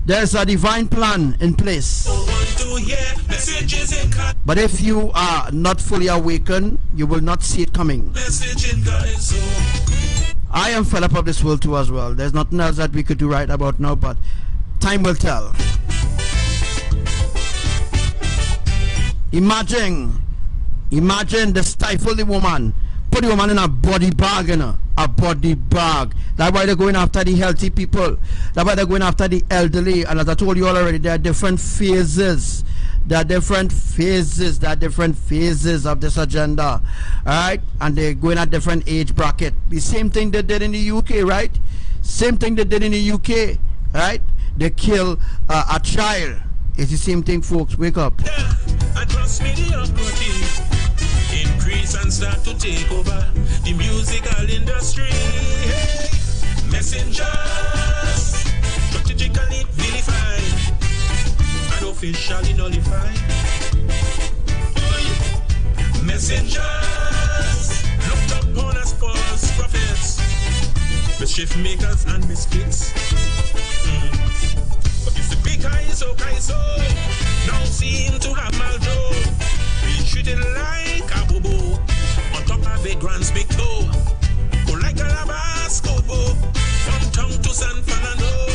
E: There's a divine plan in place. But if you are not fully awakened, you will not see it coming. I am fed up of this world too as well. There's nothing else that we could do right about now, but time will tell. Imagine they stifle the woman, put the woman in a body bag, a body bag. That's why they're going after the healthy people. That's why they're going after the elderly. And as I told you all already, there are different phases. There are different phases of this agenda. Alright? And they're going at different age bracket. The same thing they did in the UK, right? Same thing they did in the UK, right? They kill a child. It's the same thing, folks. Wake up.
K: Increase and start to take over the musical industry. Hey, messengers, strategically vilified and officially nullified. Oh, yeah. Messengers, looked upon as false prophets, mischief makers and misfits. But it's the big Kaiso, now seem to have Maldo. Be treated like a bobo on top of a grand big toe, or like a labascopo from town to San Fernando.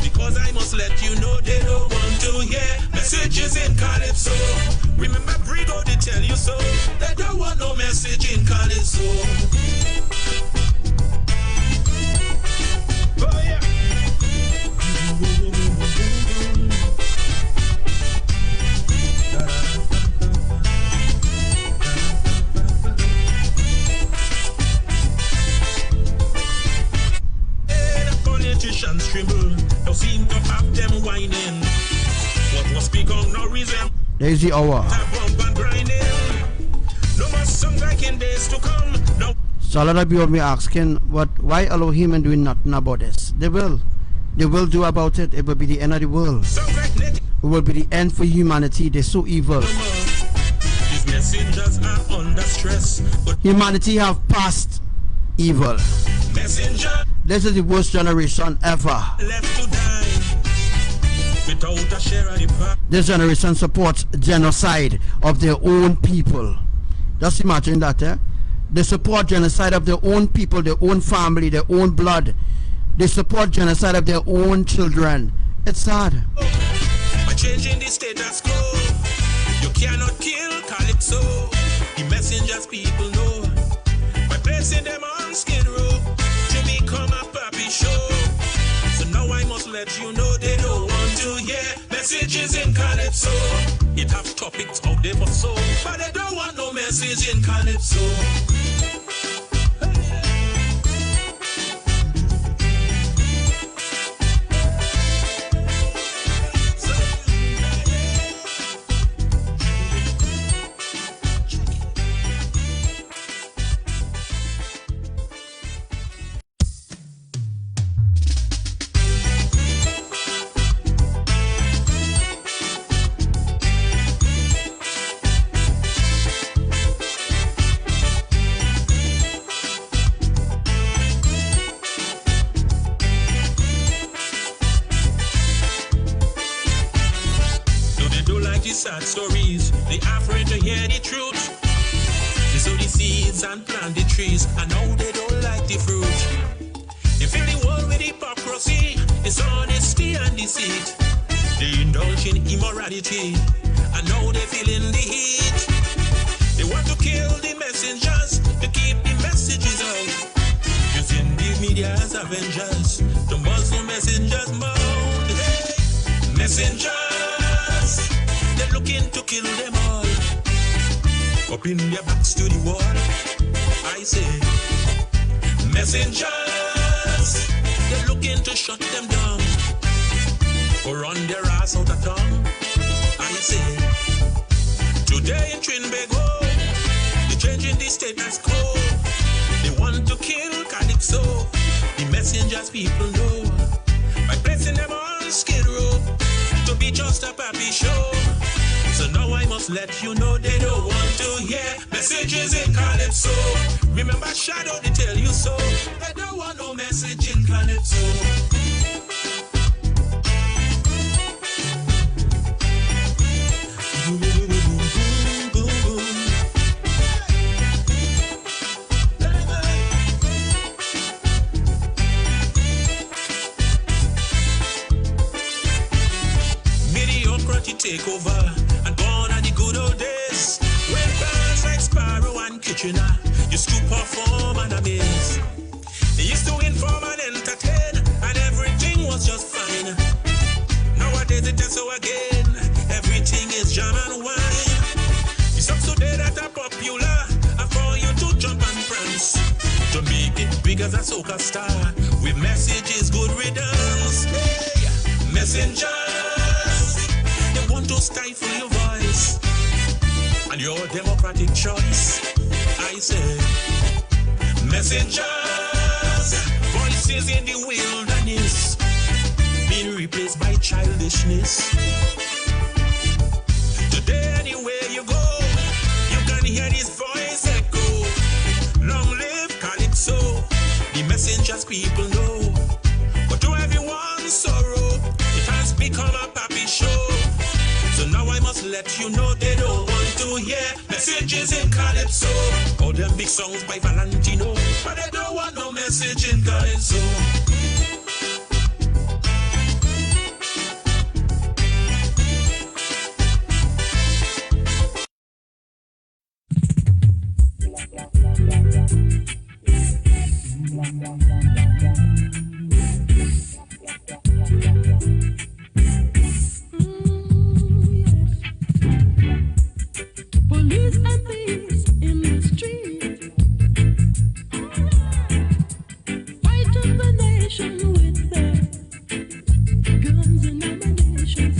K: Because I must let you know they don't want to hear messages in Calypso. Remember Brigo, they tell you so. They don't want no message in Calypso. Oh yeah. Politicians tremble, now seem to have them whining. What was become no reason.
E: There's the hour.
K: No more songs like in days to come. No.
E: So a lot of you will be asking, why Elohim and doing nothing about this? They will do about it. It will be the end of the world. It will be the end for humanity. They're so evil.
K: These messengers are under stress.
E: Humanity have passed evil.
K: Messenger.
E: This is the worst generation ever.
K: Left to die without a share of the past.
E: This generation supports genocide of their own people. Just imagine that, eh? They support genocide of their own people, their own family, their own blood. They support genocide of their own children. It's sad.
K: By changing the status quo, You cannot kill Calypso. The messengers people know. By placing them on Skid Row to become a puppy show. So now I must let you know they don't want to hear messages in Calypso. It have topics out there for so, but they don't want no message in Calypso. Sad stories, they are afraid to hear the truth. They sow the seeds and plant the trees, and now they don't like the fruit. They fill the world with hypocrisy, dishonesty and deceit. They indulge in immorality, and now they feeling the heat. They want to kill the messengers to keep the messages out. Using the media as avengers, the Muslim messengers mount. Hey, messengers, they're looking to kill them all. Up in their backs to the wall, I say. Messengers, they're looking to shut them down or run their ass out of town, I say. Today in Trinidad&Tobago, they're changing the status quo. They want to kill Calypso. The messengers people know. By placing them on Skid Row to be just a puppy show. So now I must let you know they don't want to hear messages in Calypso. Remember Shadow, they tell you so. They don't want no message in Calypso. Mediocrity take over and gone are the good old days when bands like Sparrow and Kitchener used to perform and amaze. They used to inform and entertain, and everything was just fine. Nowadays it is so again, everything is jam and wine. The songs today that are popular are for you to jump and prance, to make it big as a soca star with messages good riddance. Hey, messengers, they want to stifle your voice and your democratic choice, I say. Messengers, voices in the wilderness being replaced by childishness. Today anywhere you go, you can hear this voice echo. Long live Calypso, the messengers people know. But to everyone's sorrow, it has become a puppy show. So now I must let you know they don't want to hear messages in Calypso. All them big songs by Valentino, but they don't want no message in Calypso.
A: Police and thieves in the street, fighting the nation with their guns and ammunition.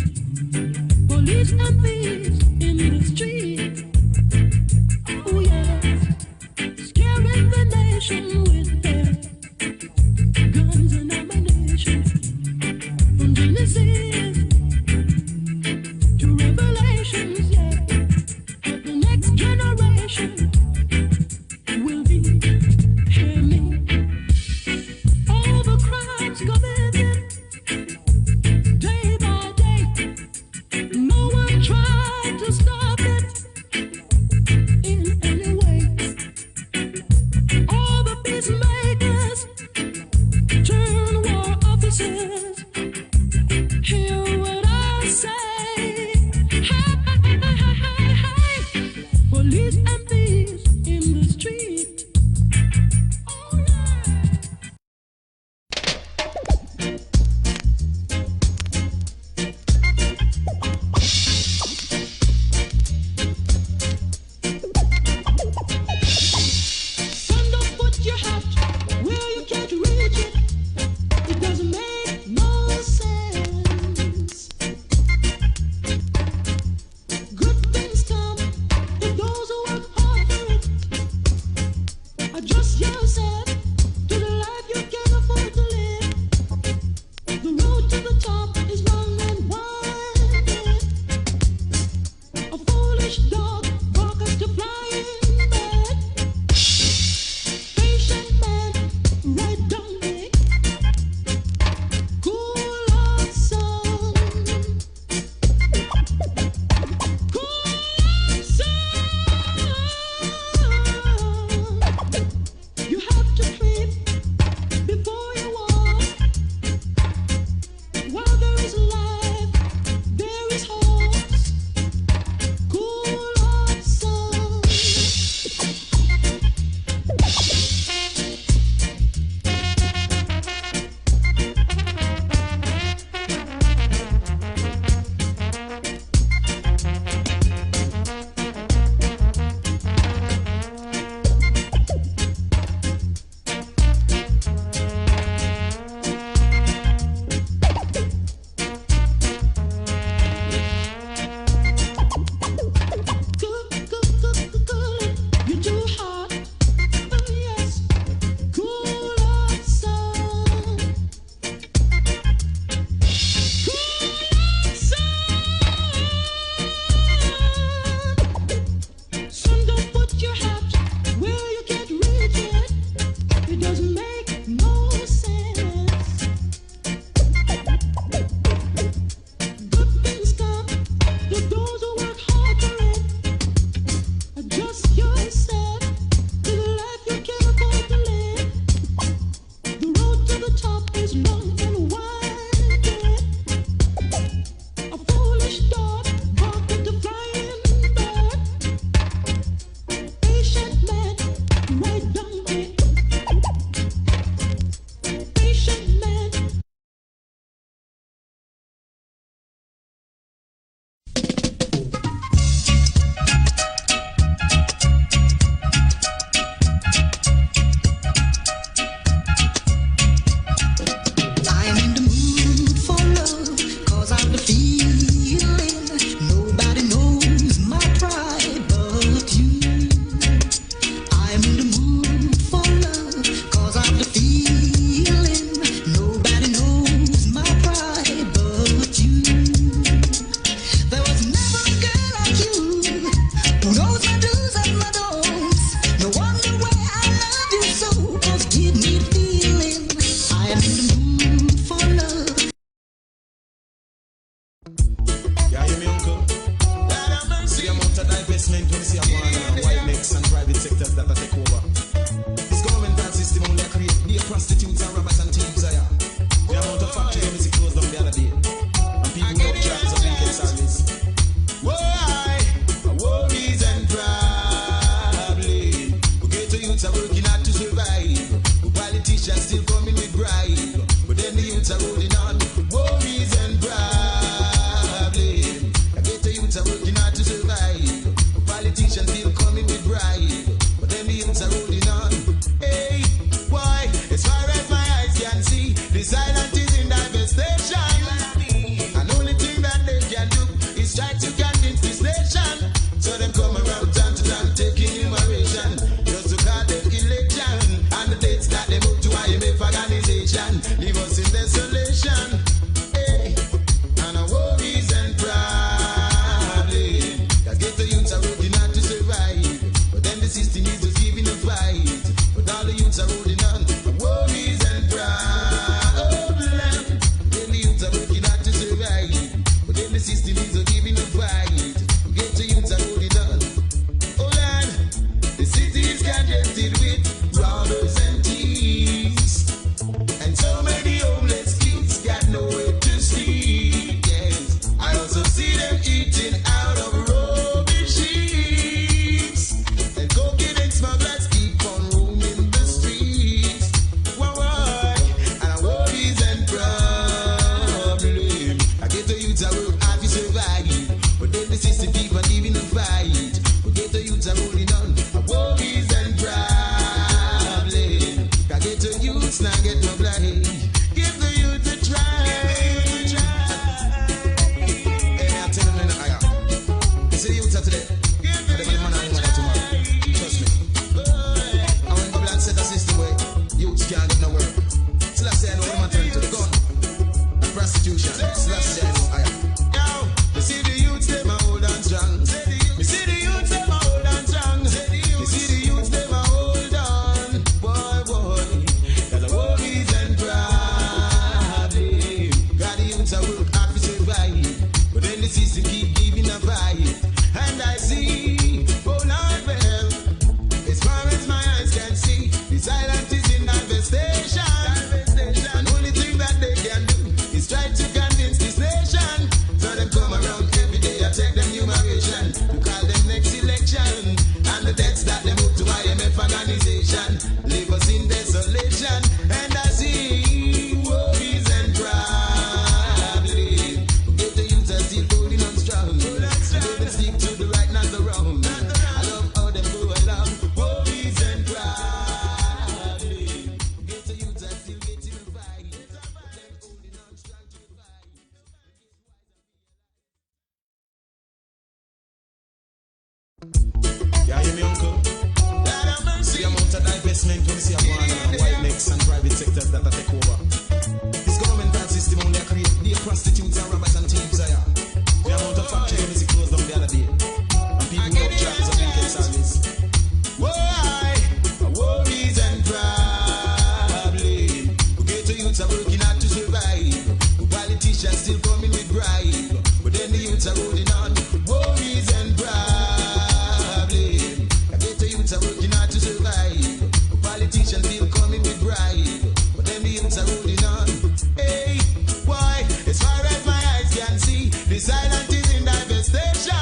A: Police and thieves in the street, oh yes, scaring the nation with their guns and ammunition. From Genesis to Revelations, yeah. The next generation will be, hear me, all the crimes committed day by day. No one tried to stop it in any way. All the peacemakers turn war officers. Hear what I say.
M: prostitutes and robbers and thieves, yeah. The amount of factories when we see closed down the other day. And people without jobs or weekend service. Why? Worries and problems. We get to youths are working hard to survive. The politicians still coming with bribe. But then the youths are holding on. Worries and problems. I get to youths are working hard to survive. The politicians still coming with bribe. But then the youths are holding on. Hey, why? As far as my eyes can see, this island is in devastation. And the only thing that they can do is try to convince this nation. So them come around time to time taking enumeration. Just to call them election. And the dates that they move to IMF organization. Leave us in desolation. Hey, and our worries and problems. That get the youths are working hard to survive. But then the system is just giving a fight. But all the youths are holding on. Our worries and problems. Then the youths are working hard to survive. But then the system is just giving a fight. Get the youths are holding on. Oh Lord, the city is congested with robbers and thieves. And so many homeless kids got nowhere to sleep. Yes, I also see them eating out of rubbish heaps. And cocaine and smugglers keep on roaming the streets. Why? And our worries and problems. I get the youths are work hard to survive. But then the system keep on giving a fight. But get the youths are holding on. Our worries and problems. I get the youths now get no blind. Give the youth a try. Hey, I'm telling you, you see the youths are today. Give the man and woman tomorrow. Trust me. I want to go and set a system where youths can't get no work. So let's say I know what I'm turning to the gun. And prostitution. So let's say I know I am. Yo, you see the youths, them are old and strong. You see the youths, them are old and strong. You see the youths, them are hold on. Boy, got the worries and problems. Got the youths are work hard to survive. But then the system keep giving a fight. And I see, oh Lord, well, as far as my eyes can see, this island is in devastation. And only thing that they can do is try to convince this nation. So them come around every day and take them numeration to call them next election. And the debts that they move to IMF organization leave us in desolation. And I see worries and problems. Get the youth are still holding on strong. They stick to the right, not the wrong. I love how them go along. Worries and problems. Get the youth are still getting a fight. Them holding on strong to the fight. Yeah, hear me, uncle? The amount of divestment when we see a one white necks and private sectors that take over. This governmental system only create the prostitutes and robbers and thieves. The amount of factories when we see closed down the other day. And people without jobs or weekend service. Why? Worries and problems. We get to youths are working hard to survive. The politicians still coming with bribe. But then the youths are holding on. Worries and problems. I get the youths are working hard to survive. The politicians still coming with bribe. But then the youths are holding on. Hey, why? As far as my eyes can see, this island is in devastation.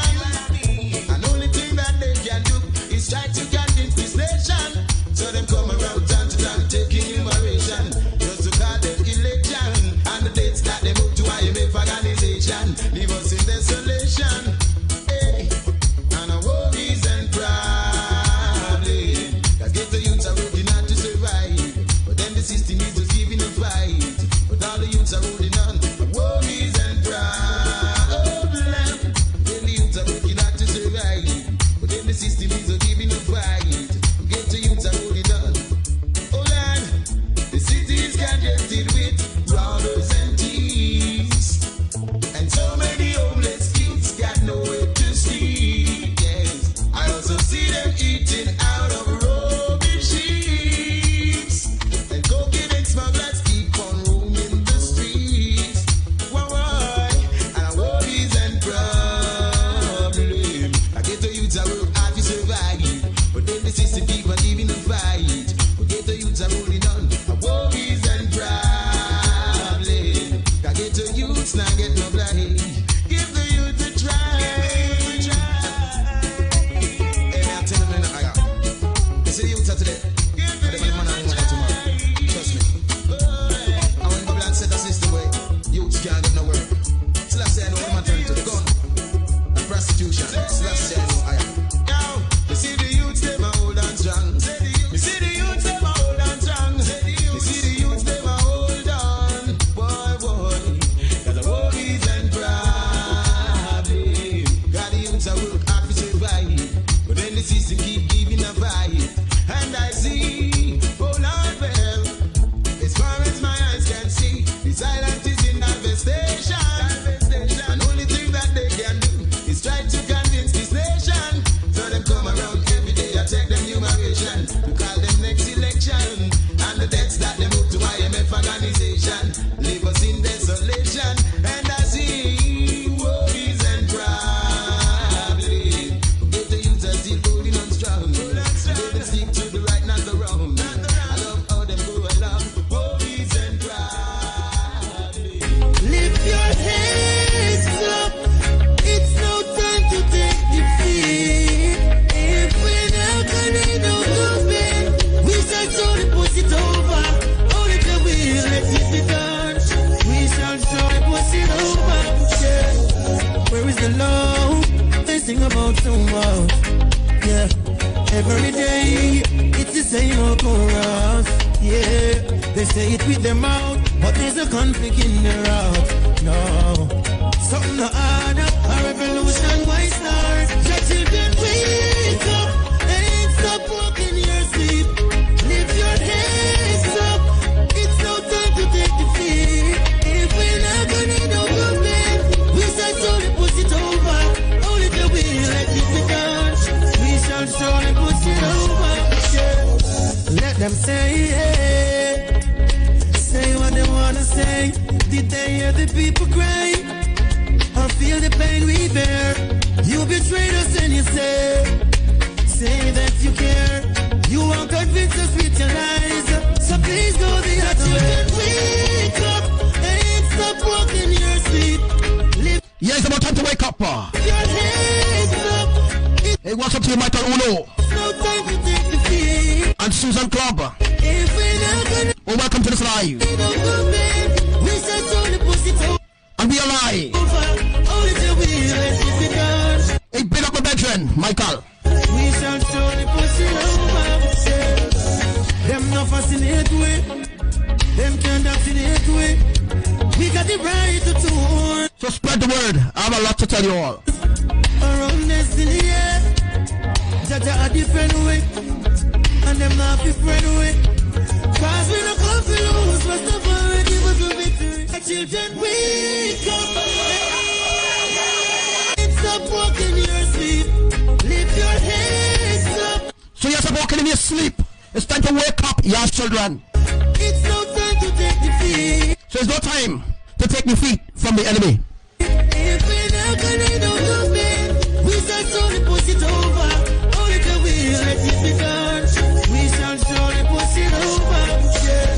M: And the only thing that they can do is try to convince this nation. So them come around time to time taking enumeration. Just to call them election. And the dates that they move to IMF organization leave us in desolation. Hey, and our worries and problems. That get the youths are working hard to survive. But then the system is just giving a fight. But all the youths are holding on. Worries and problems. Then the youths are working hard to survive. But then the system is just giving a fight. Get the youths are holding on. Oh Lord, the city is congested with robbers and thieves. And so many homeless kids got nowhere to sleep. Yes, I also see them eating out of rubbish heaps. And cocaine and smugglers keep on roaming the streets.
H: too much. Yeah, every day it's the same old chorus. Yeah, they say it with their mouth, but there's a conflict in their heart. No, something to add up, a revolution why start? Your children wake up and stop walking your sleep. Lift your heads up, it's no time to take defeat. If we're not gonna know movement, we shall slowly push it over. Only the will let it be done. We shall slowly push it over. Yeah. Let them say it. Say what they wanna say. Did they hear the people cry? Or feel the pain we bear? You betrayed us and you say that you care. You won't convince us with your lies. So please go the other way. Wake up and stop walking your sleep.
E: Yeah, it's about time to wake up.
H: Your heads up.
E: Hey, what's up to you, Michael Uno?
H: No time to take defeat.
E: And Susan Club.
H: If we're not gonna
E: welcome to this live.
H: we shall slowly push it over.
E: And we are live.
H: Only the will let it be done.
E: Hey, big up my veteran, Michael.
H: We shall slowly push it over. Them no fascinate way. Them can't fascinate way. We got the right to turn.
E: So spread the word. I have a lot to tell you all.
H: Around destiny, yeah. Jaja a different way. And them not be friend way. Cause we no come to lose. First of all, we give us a victory. Our children wake up. Stop walking your sleep. Lift your heads up.
E: So you're walking in your sleep. It's time to wake up, your children.
H: It's no time to take defeat.
E: So it's no time to take defeat from the enemy.
H: If we're not gonna do movement, we shall slowly push it over. Only the will let it be done. We shall slowly push it over. Yeah.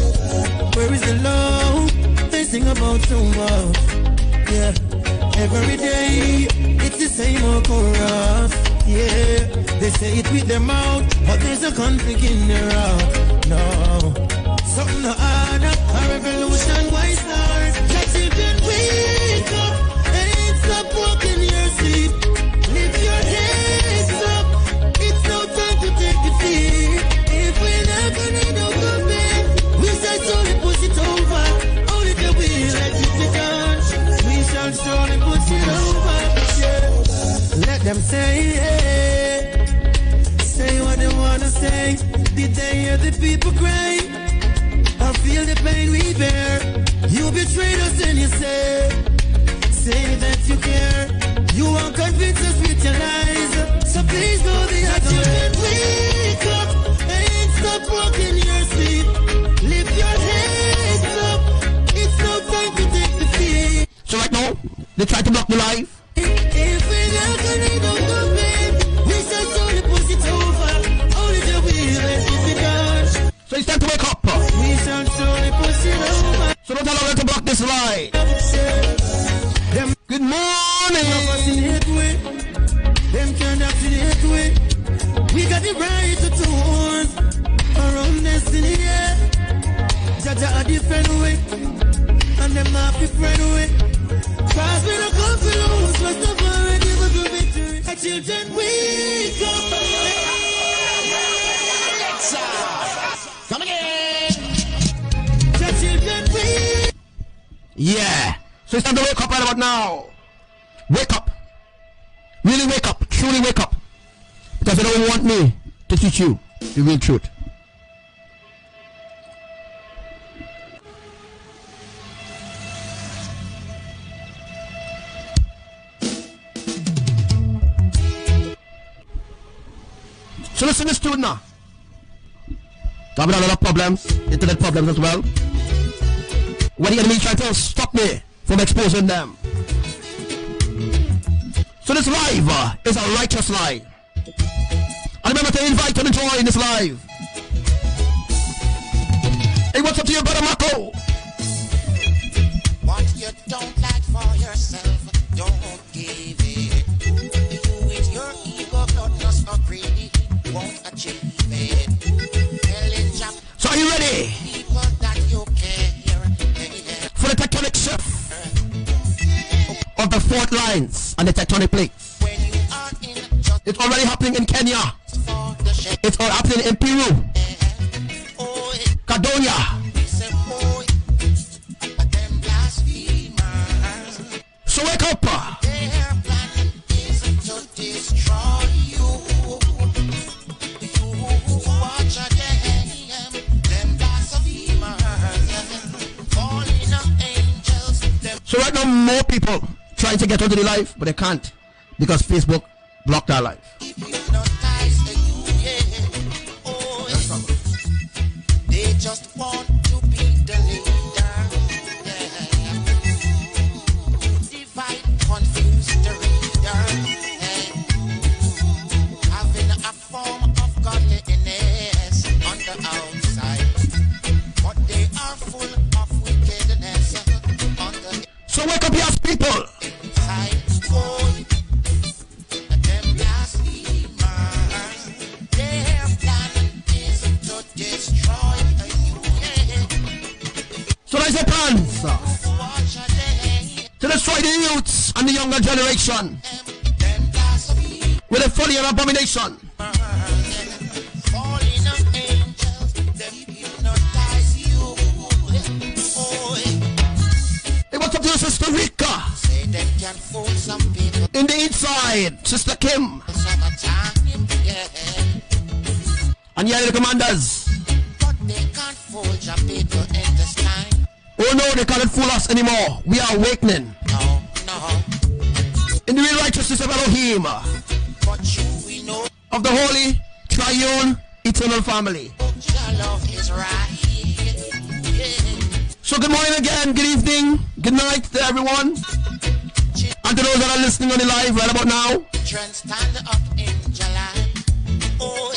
H: Where is the love? They sing about too much. Yeah. Every day it's the same old chorus. Yeah. They say it with their mouth, but there's a conflict in their heart. No. Something to add up, a revolution why start? Your children wake up and stop walking your sleep. Lift your heads up, it's no time to take defeat. If we're not gonna do movement, we shall slowly push it over. Only the will let it be done. We shall slowly push it over. Yeah. Let them say it. Say what they wanna say. Did they hear the people cry? Or feel the pain we bear? You betrayed us and you say that you care. You won't convince us with your lies. So please go the other way. Wake up and stop walking your sleep. Lift your heads up. It's no time to take defeat.
E: So right now, they try to block the live.
H: If we're not gonna do movement, we shall slowly push it over. Only the will let it be done.
E: So it's time to wake up.
H: We shall slowly push it over.
E: So don't allow them to block this live. Good morning.
H: Them can't fascinate way. We got the right to turn around destiny, yeah. Jaja a different way. And them not be friend way. Cause we don't come to lose. First of all, we give us a victory. Our children wake up.
E: Come again.
H: Your children wake.
E: Yeah. So it's time to wake up right about now. Wake up. Really wake up. Truly wake up. Because you don't want me to teach you the real truth. So listen to this tune now. Having a lot of problems, internet problems as well. When the enemy trying to stop me from exposing them. So this live is a righteous live. And remember to invite and join this live. Hey, what's up to you, brother Marco?
N: What you don't like for yourself, don't give it. You with your ego, bloodlust or greedy, won't achieve it.
E: So are you ready for the tectonic shift of the fault lines and the tectonic plates?
N: When you are in just
E: It's already happening in Kenya. It's all happening in Peru. Cadonia. So wake up.
N: Their plan is to destroy you. You watch them blasphemers, falling angels.
E: So right now more people trying to get onto the live, but they can't because Facebook blocked our live.
N: They just want to be the leader. Divide, confuse the reader. Having a form of godliness on the outside, but they are full of wickedness on the
E: So wake up, yes, people.
N: inside. Oh, them blasphemers, their plan is to destroy you.
E: So there's a plans to destroy the youths and the younger generation with a folly and abomination.
N: Falling of angels, them hypnotize you.
E: Hey, what's up to your sister Rika?
N: Say them can fool some people.
E: In the inside, Sister Kim.
N: Summertime, yeah.
E: And yeah, the commanders.
N: But they can't fool your people in this time.
E: Oh no, they can't fool us anymore. We are awakening.
N: No, no.
E: In the real righteousness of Elohim.
N: But you, we know.
E: Of the holy, triune, eternal family.
N: Your love is right. Yeah.
E: So good morning again, good evening, good night to everyone. And to those that are listening on the live right about now.
N: Children stand up in July. Oh,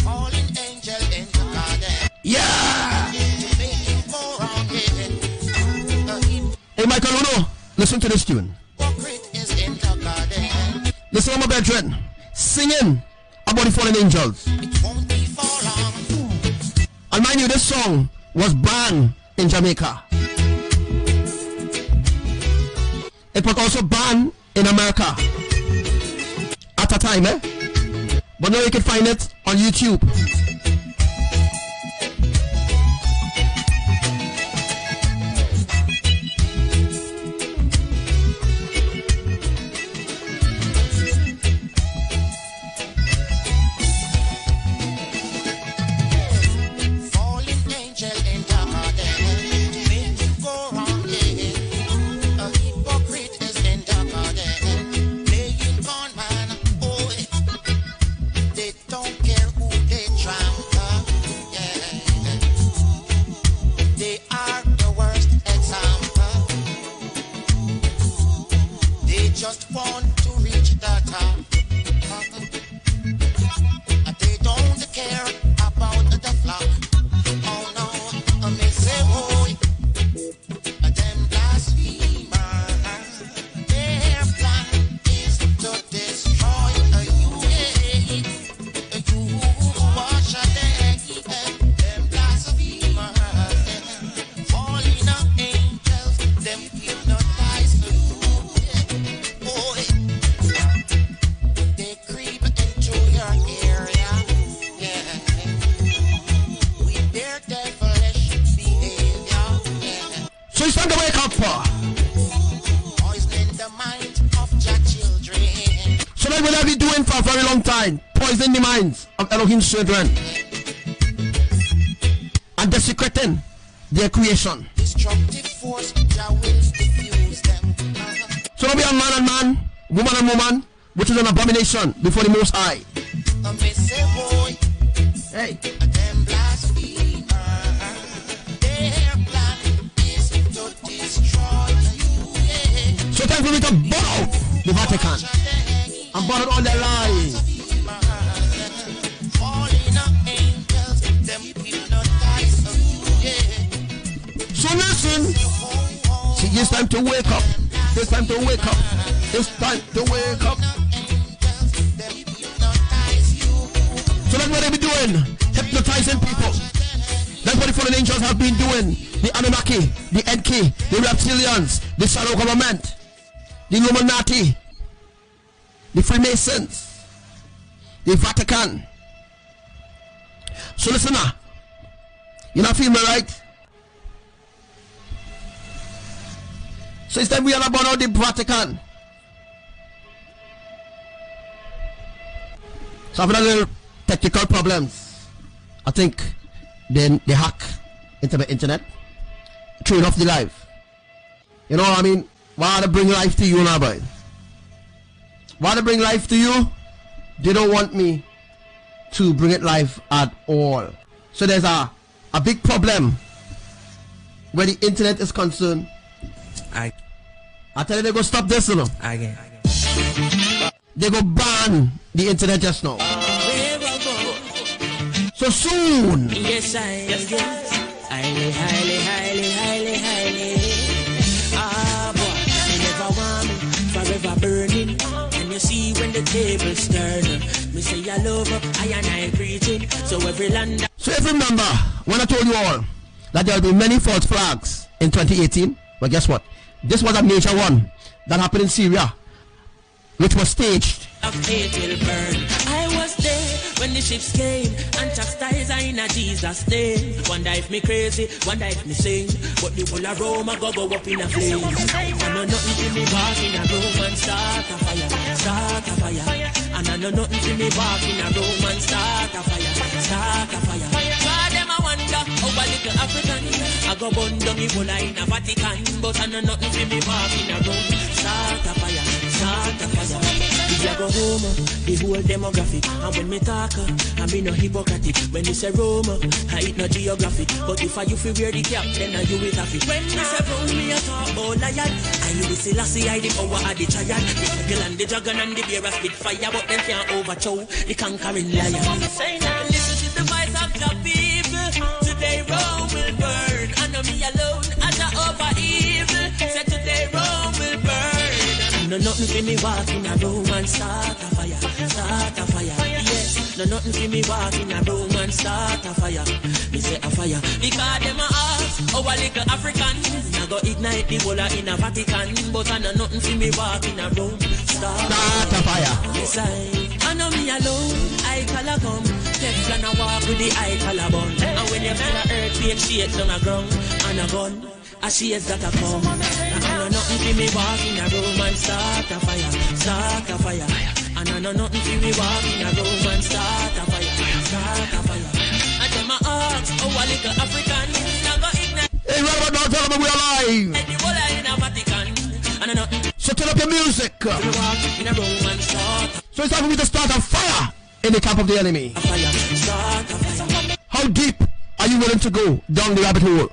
N: fallen angel in the garden.
E: Yeah!
N: To make it go round here.
E: Hey Michael Uno, listen to this tune.
N: Hypocrite is in the garden.
E: Listen to my brethren, singing about the fallen angels.
N: It won't be for long.
E: And mind you, this song was banned in Jamaica. It was also banned in America at a time, but now you can find it on YouTube.
N: Fallen angel in the garden. Make it go round here. A hypocrite is in the garden. Playing con man. Oh, they don't care who they trample. Yeah. They are the worst example. They just want to reach the top. They don't care about the flock. Oh no, me say boy, them blasphemers. Their plan is to destroy you. You watch them blasphemers. Falling of angels, them hypnotize you. Boy, they creep into your area. Yeah. With their devilish behavior. Yeah.
E: So it's time to wake up.
N: Poisoning the mind of your children.
E: So that's what I've been doing for a very long time. Poisoning the minds of Elohim's children. And desecrating their creation.
N: Destructive force, Jah will diffuse them.
E: So don't be a man and man, woman and woman, which is an abomination before the Most High.
N: Me say boy,
E: Hey.
N: them blasphemers. Their plan is to destroy you.
E: So time for me to burn out the Vatican and burn out all their lies.
N: Falling of angels, them hypnotize you.
E: So listen. See, it's time to wake up. It's time to wake up. It's time to wake up. So that's what they be doing. Hypnotizing people. That's what the fallen angels have been doing. The Anunnaki, the Enki, the reptilians, the shadow government, the Illuminati. the Freemasons, the Vatican. So listen now. You not feel me right? So instead we are about the Vatican. So after a little technical problems, I think then they hack into the internet, turn off the live. You know what I mean? Why to bring life to you now, boy? Why to bring life to you? They don't want me to bring it live at all. So there's a big problem where the internet is concerned. I tell you they go stop this, you know. They go ban the internet just now. So soon.
O: Yes, highly. Ah, boy, you never want me forever burning. And you see when the tables turn, me say I love her, I and I preaching. So every land.
E: So if you remember when I told you all that there will be many false flags in 2018, well, guess what? This was a major one that happened in Syria, which was staged.
O: I was there when the ships came and chastised in a Jesus name. Wonder if me crazy, wonder if me sane, but the whole of Rome I go up in a flame. I know nothing to me walk in a Rome and start a fire. And I know nothing to me walk in a Rome and start a fire. God them I wonder how a little African I go burn down the whole in a Vatican, but I know nothing to me walk in a Rome start a fire. If you go home, the whole demographic. And when me talk, I be no hypocritic. When you say Rome, I eat no geographic. But if I you feel wear the cap, then I you will have it. When me say Rome, me a talk about lion. I you the Selassie, I the power of the giant. The eagle and the dragon and the bear spit fire, but them can't overthrow the conquering lion. Say now, listen to the voice of the people. Today Rome will burn. I know me alone as a over evil. Say today Rome will burn. No nothing for me walk in a room and start a fire. Yes, no nothing for me walk in a room and start a fire. Me say a fire because them a ask our little African. I go ignite the whole in a Vatican, but I know nothing for me walk in a room start a fire. Yes, I know me alone. I call a come. Teflon a walk with the eye collar bun. And when you feel a earthquake shake down a ground and a gun. I see it's that I come. I know nothing for me walk in a room and start a fire. And I know nothing for me walk in a room and start a fire. And them a ask, oh a little African, I go ignite.
E: Hey, right now, tell them we are live.
O: The whole in a Vatican. And I know.
E: So turn up your music.
O: Walk in a room and start.
E: So it's time for me to start a fire in the camp of the enemy.
O: Start a fire.
E: How deep are you willing to go down the rabbit hole?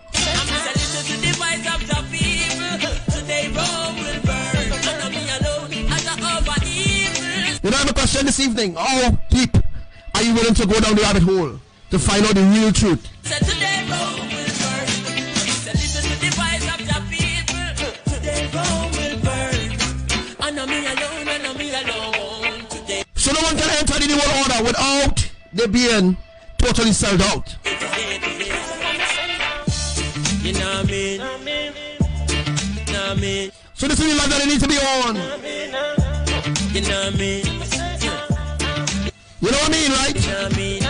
E: You know, I have a question this evening. How deep are you willing to go down the rabbit hole to find out the real truth?
O: Today Rome will burn. Listen to the voice of the people. Today Rome will burn. I know me alone today.
E: So no one can enter the new world order without they being totally sold out.
O: You know what I mean?
E: So this is the life that they need to be on.
O: You know what I mean?
E: You know what I mean, right?
O: You know what I mean?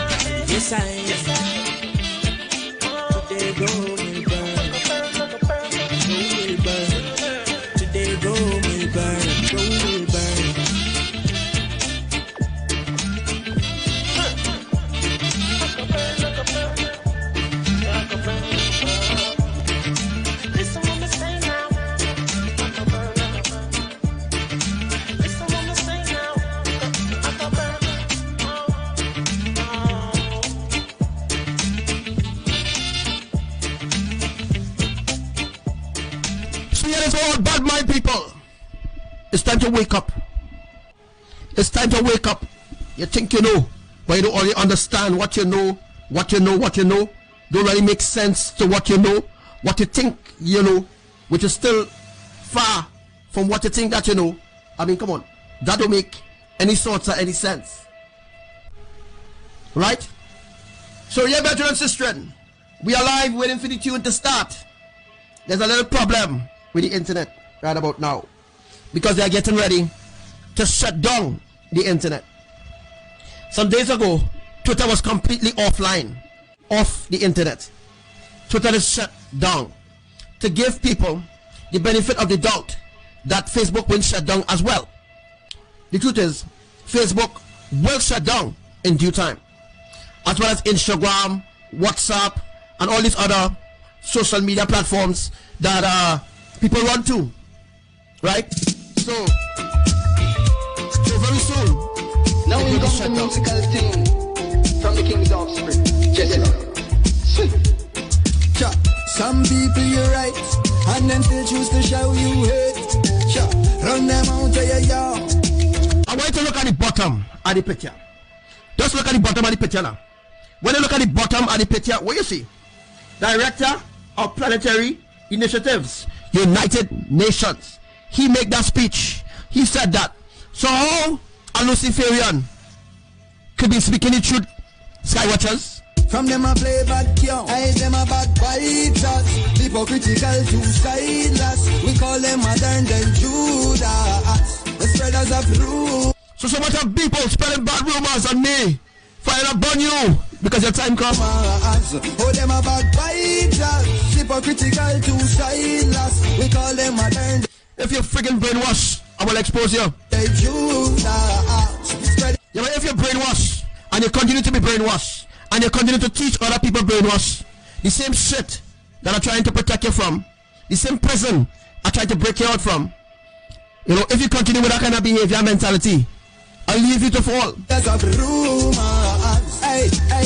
O: Yes, I. Today Rome will burn. Today Rome will burn.
E: All bad mind people, it's time to wake up. It's time to wake up. You think you know, but you don't only understand what you know. Don't really make sense to what you know. What you think you know, which is still far from what you think that you know. I mean, come on, that don't make any sorts of any sense, right? So yeah, brethren and sisters, we are live waiting for the tune to start. There's a little problem with the internet right about now because they are getting ready to shut down the internet. Some days ago, Twitter was completely offline, off the internet. Twitter is shut down to give people the benefit of the doubt that Facebook will shut down as well. The truth is, Facebook will shut down in due time, as well as Instagram, WhatsApp, and all these other social media platforms that people run to, right? So very soon,
P: now we got the musical thing from the King's Offspring.
H: Some people you're right, and then still choose to show you hate. Run them out of your yard.
E: I want you to look at the bottom of the picture. Just look at the bottom of the picture now. When you look at the bottom of the picture, what you see? Director of Planetary Initiatives, United Nations. He made that speech. He said that. So how a Luciferian could be speaking the truth, Skywatchers?
H: From them I play bad young, I them a bad biters. Hypocritical to sideless. We call them modern day Judas. The spreaders of truth.
E: So much of people spreading bad rumors on me. Fire upon you because your time comes.
H: Oh, them a bad biters. Hypocritical to sideless. We call them modern.
E: If you're friggin' brainwashed, I will expose you. Yeah, but if you're brainwashed and you continue to be brainwashed and you continue to teach other people brainwash, the same shit that are trying to protect you from, the same prison are trying to break you out from, you know, if you continue with that kind of behavior and mentality, I'll leave you to fall.
H: That's a rumor.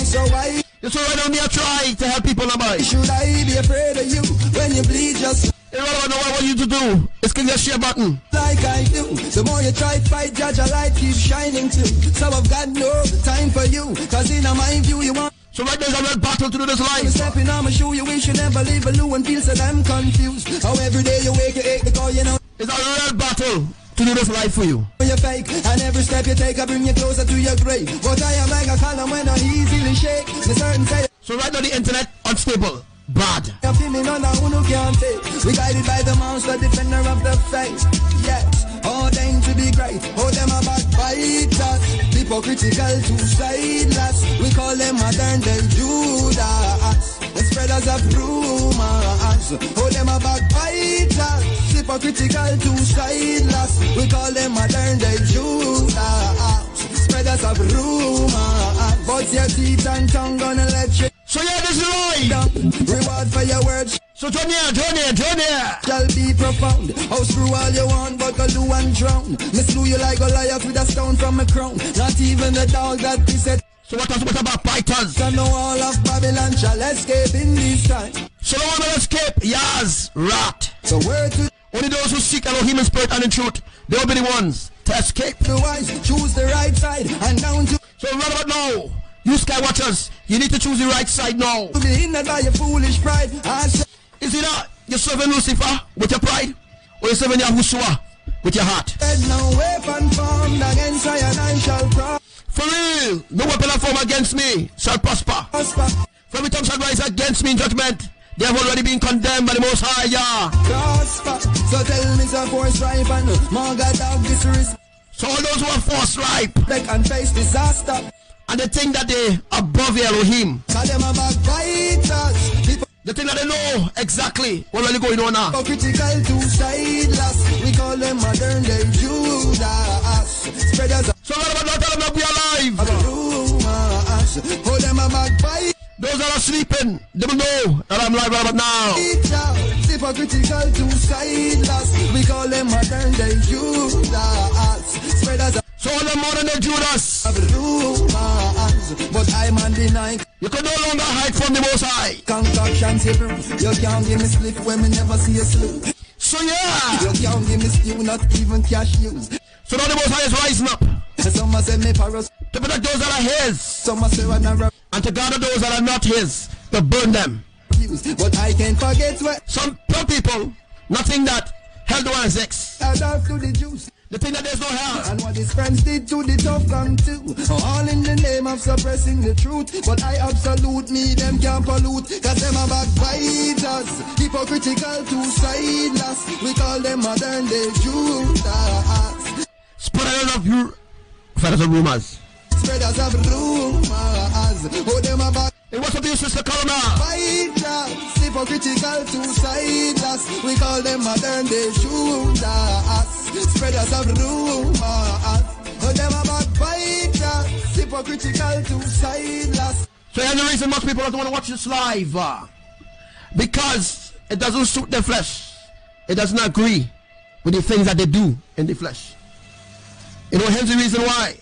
H: So why?
E: So why don't you try to help people now, boy?
H: Should I be afraid of you when you bleed just?
E: You know what I want you to do is click that share button.
H: Like I do. The more you try to fight, judge a light keeps shining too. So I've got no time for you. Cause in my view you want.
E: So right there's a real battle to do this life.
H: Stepping on my shoe, you wish you never leave a loo and feel so damn confused. How every day you wake, you ache because you know.
E: It's a real battle to do this life for you.
H: You're fake, and every step you take I bring you closer to your grave. But I am like a column when I easily shake.
E: So right now the internet unstable. Bad.
H: We guided by the monster, defender of the faith. Yes, all them to be great. All them are backbiters, hypocritical to sideless. We call them modern day Judas, the spreaders of rumors. All them are backbiters, hypocritical to sideless. We call them modern day Judas, spreaders of rumors. But your teeth and tongue gonna let you.
E: So yeah, this is right.
H: Reward for your words.
E: So join here.
H: Shall be profound. How screw all you want, but go do and drown. Me slew you like Goliath with a stone from a crown. Not even the dog that he said.
E: So what about fighters?
H: So no all of Babylon shall escape in this time.
E: So no one will escape. Yes, rat.
H: So where to?
E: Only those who seek Elohim in spirit and in truth, they will be the ones to escape.
H: The wise choose the right side and down to.
E: So right about now, you Skywatchers, you need to choose the right side now.
H: To be hindered by your foolish pride.
E: Is it that you're serving Lucifer with your pride, or you're serving Yahushua with your heart?
H: No weapon formed against I and I shall prosper.
E: For real, no weapon formed against me shall prosper. For every tongue shall rise against me in judgment. They have already been condemned by the Most High, yeah.
H: Prosper. So tell me some force ripe and more God of this risk.
E: So all those who are force ripe,
H: they can face disaster.
E: And they think that they are above Elohim. They think that they know exactly what's really going on now.
H: Critical to sideless, we call them modern day Judas. Spreaders.
E: So what about not them be alive?
H: Hold them a backbite.
E: Those that are sleeping, they will know that I'm live right about now.
H: Hypocritical to sideless, we call them modern day Judas. Spreaders.
E: So all them modern day Judas.
H: But I'm undenied.
E: You can no longer hide from the Most High.
H: Concoctions you can't give me slip when me never see a slip.
E: So yeah,
H: you can't give me stew, not even cash use.
E: So now the Most High is rising up.
H: Some say me paros
E: to protect those that are His.
H: Some say
E: and to gather those that are not His, to burn them.
H: But I can't forget what
E: some poor people not think that hell do exist.
H: Add off to the juice.
E: They think that there's no hell.
H: And what his friends did to the tough come too. All in the name of suppressing the truth. But I absolute me, them can't pollute. Cause them are backbiters, hypocritical to sideless. We call them modern day Judas.
E: Spread rumors.
M: Spreaders of rumors. Oh, them about.
E: Hey, what's up to you, sister Colonna?
M: Fighters, hypocritical, two-siders. We call them modern day shooters. Spreaders of rumors. Oh, them about fighters, hypocritical, two-siders.
E: So here's the reason most people don't want to watch this live. Because it doesn't suit their flesh. It doesn't agree with the things that they do in the flesh. You know, here's the reason why.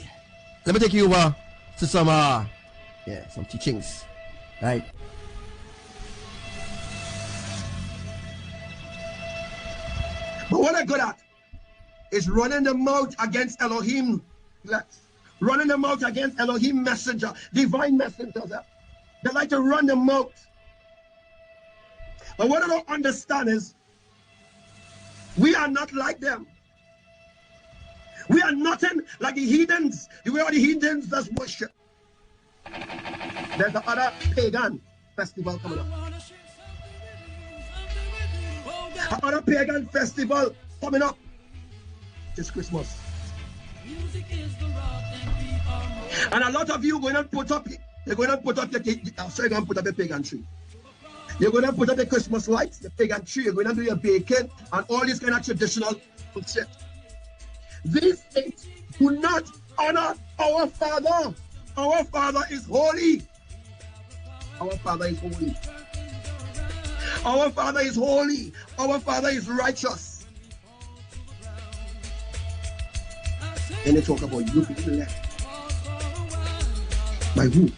E: Let me take you over to some teachings, right?
Q: But what I'm good at is running the mouth against Elohim. Running the mouth against Elohim messenger, divine messengers. They like to run the mouth. But what I don't understand is, we are not like them. We are nothing like the heathens. We are the heathens that's worship. There's the other pagan festival coming up. Another pagan festival coming up this Christmas. And a lot of you going to put up, you're going to put up a pagan tree. You're going to put up the Christmas lights, the pagan tree. You're going to do your baking and all this kind of traditional shit. These things do not honor our Father. Our Father is holy. Our Father is holy. Our Father is holy. Our Father is righteous. Then they talk about you people left. By who?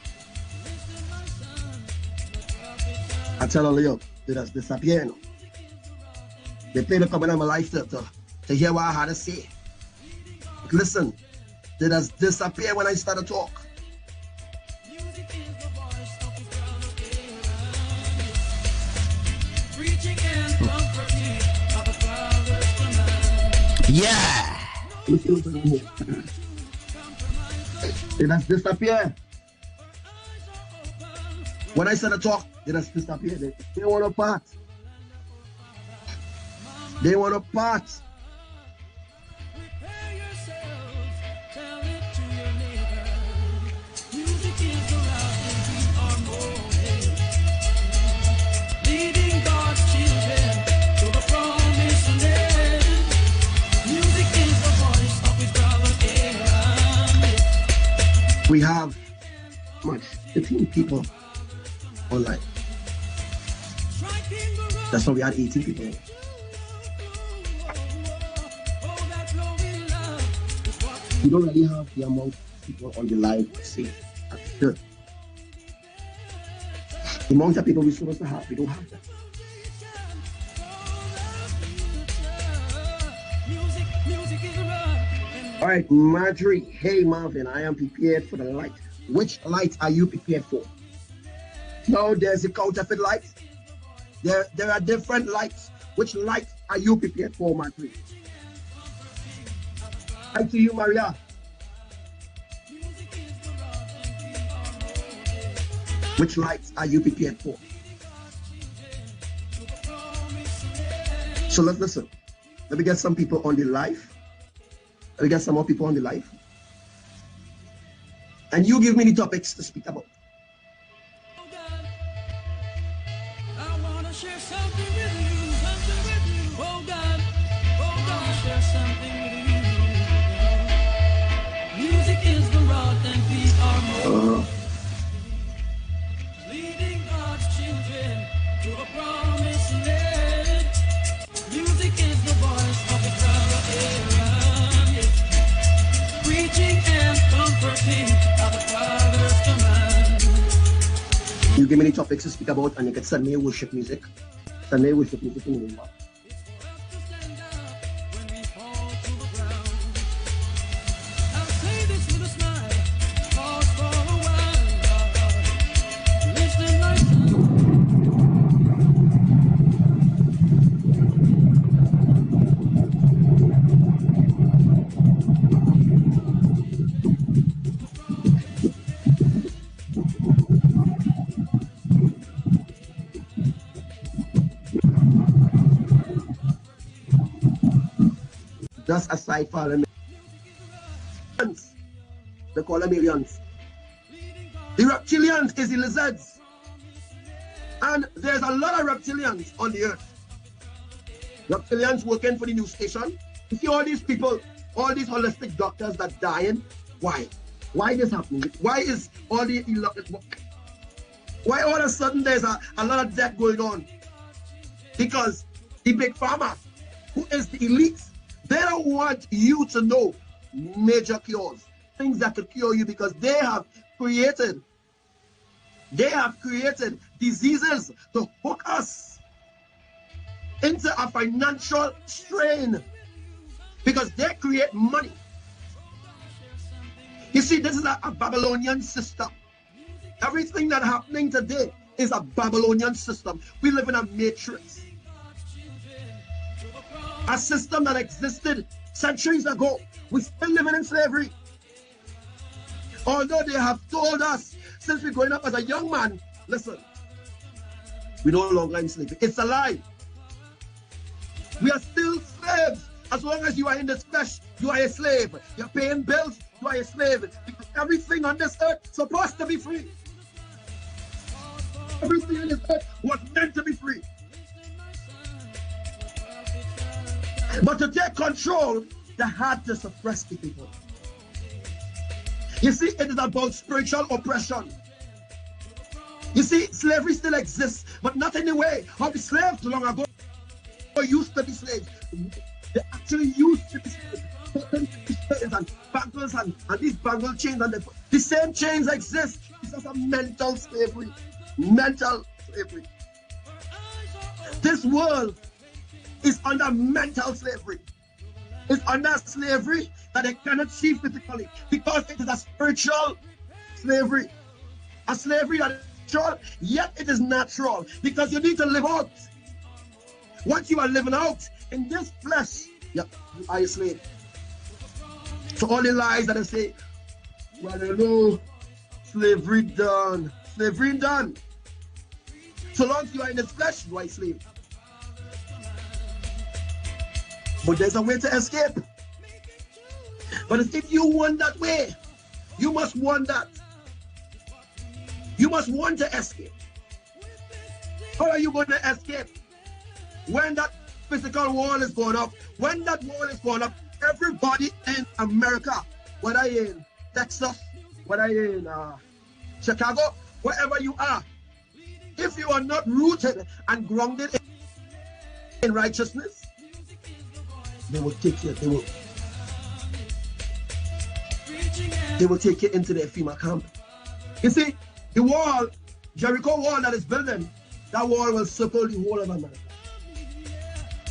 Q: I tell you, they just disappear. They pay to come in my life to hear what I had to say. But listen, they just disappear when I start to talk.
E: Yeah.
Q: They just disappear. When I start to talk, they just disappear. They want a part. They want a part. We have 15 people online. That's why we had 18 people. We don't really have the amount of people on the live to say that's good. The amount of people we're supposed to have, we don't have that. All right, Marjorie. Hey, Marvin, I am prepared for the light. Which light are you prepared for? No, there's a counterfeit light. There are different lights. Which light are you prepared for, Marjorie? Hi to you, Maria. Which lights are you prepared for? So let's listen. Let me get some people on the live. Let me get some more people on the live. And you give me the topics to speak about.
R: I want to share something with you, Oh God, I want to share something with you. Music is the rod and we are more. Leading God's children to a promised land. Music is the voice of the crowd. Preaching and comforting of the Father's command.
Q: You give me the topics to speak about and you can send me worship music. Send me worship music in the inbox.
R: I'll say this with a smile. Pause for a while. Listen like
Q: just aside for them. call them aliens. The reptilians is the lizards. And there's a lot of reptilians on the earth. Reptilians working for the news station. You see all these people, all these holistic doctors that dying. Why? Why this happening? Why is all the why all of a sudden there's a lot of death going on? Because the big pharma, who is the elite, they don't want you to know major cures, things that could cure you, because they have created diseases to hook us into a financial strain, because they create money. You see, this is a Babylonian system. Everything that's happening today is a Babylonian system. We live in a matrix. A system that existed centuries ago. We're still living in slavery. Although they have told us since we're growing up as a young man, listen, we no longer in slavery. It's a lie. We are still slaves. As long as you are in this flesh, you are a slave. You're paying bills, you are a slave. Because everything on this earth is supposed to be free. Everything on this earth was meant to be free. But to take control, they had to suppress the people. You see, it is about spiritual oppression. You see, slavery still exists, but not in the way of the slaves long ago used to be slaves. They actually used to be slaves. And bangles and these bangle chains, and the same chains exist. It's just a mental slavery. Mental slavery. This world is under mental slavery. It's under slavery that they cannot see physically, because it is a spiritual slavery. A slavery that is spiritual, yet it is natural, because you need to live out. Once you are living out in this flesh, you are a slave. So all the lies that I say, well, you know, slavery done. Slavery done. So long as you are in this flesh, you are a slave. But there's a way to escape. But if you want that way, you must want that. You must want to escape. How are you going to escape? When that physical wall is going up, when that wall is going up, everybody in America, whether in Texas, whether in Chicago, wherever you are, if you are not rooted and grounded in righteousness, they will take you. They will take you into their FEMA camp. You see, the wall, Jericho wall that is building, that wall will circle the whole of America.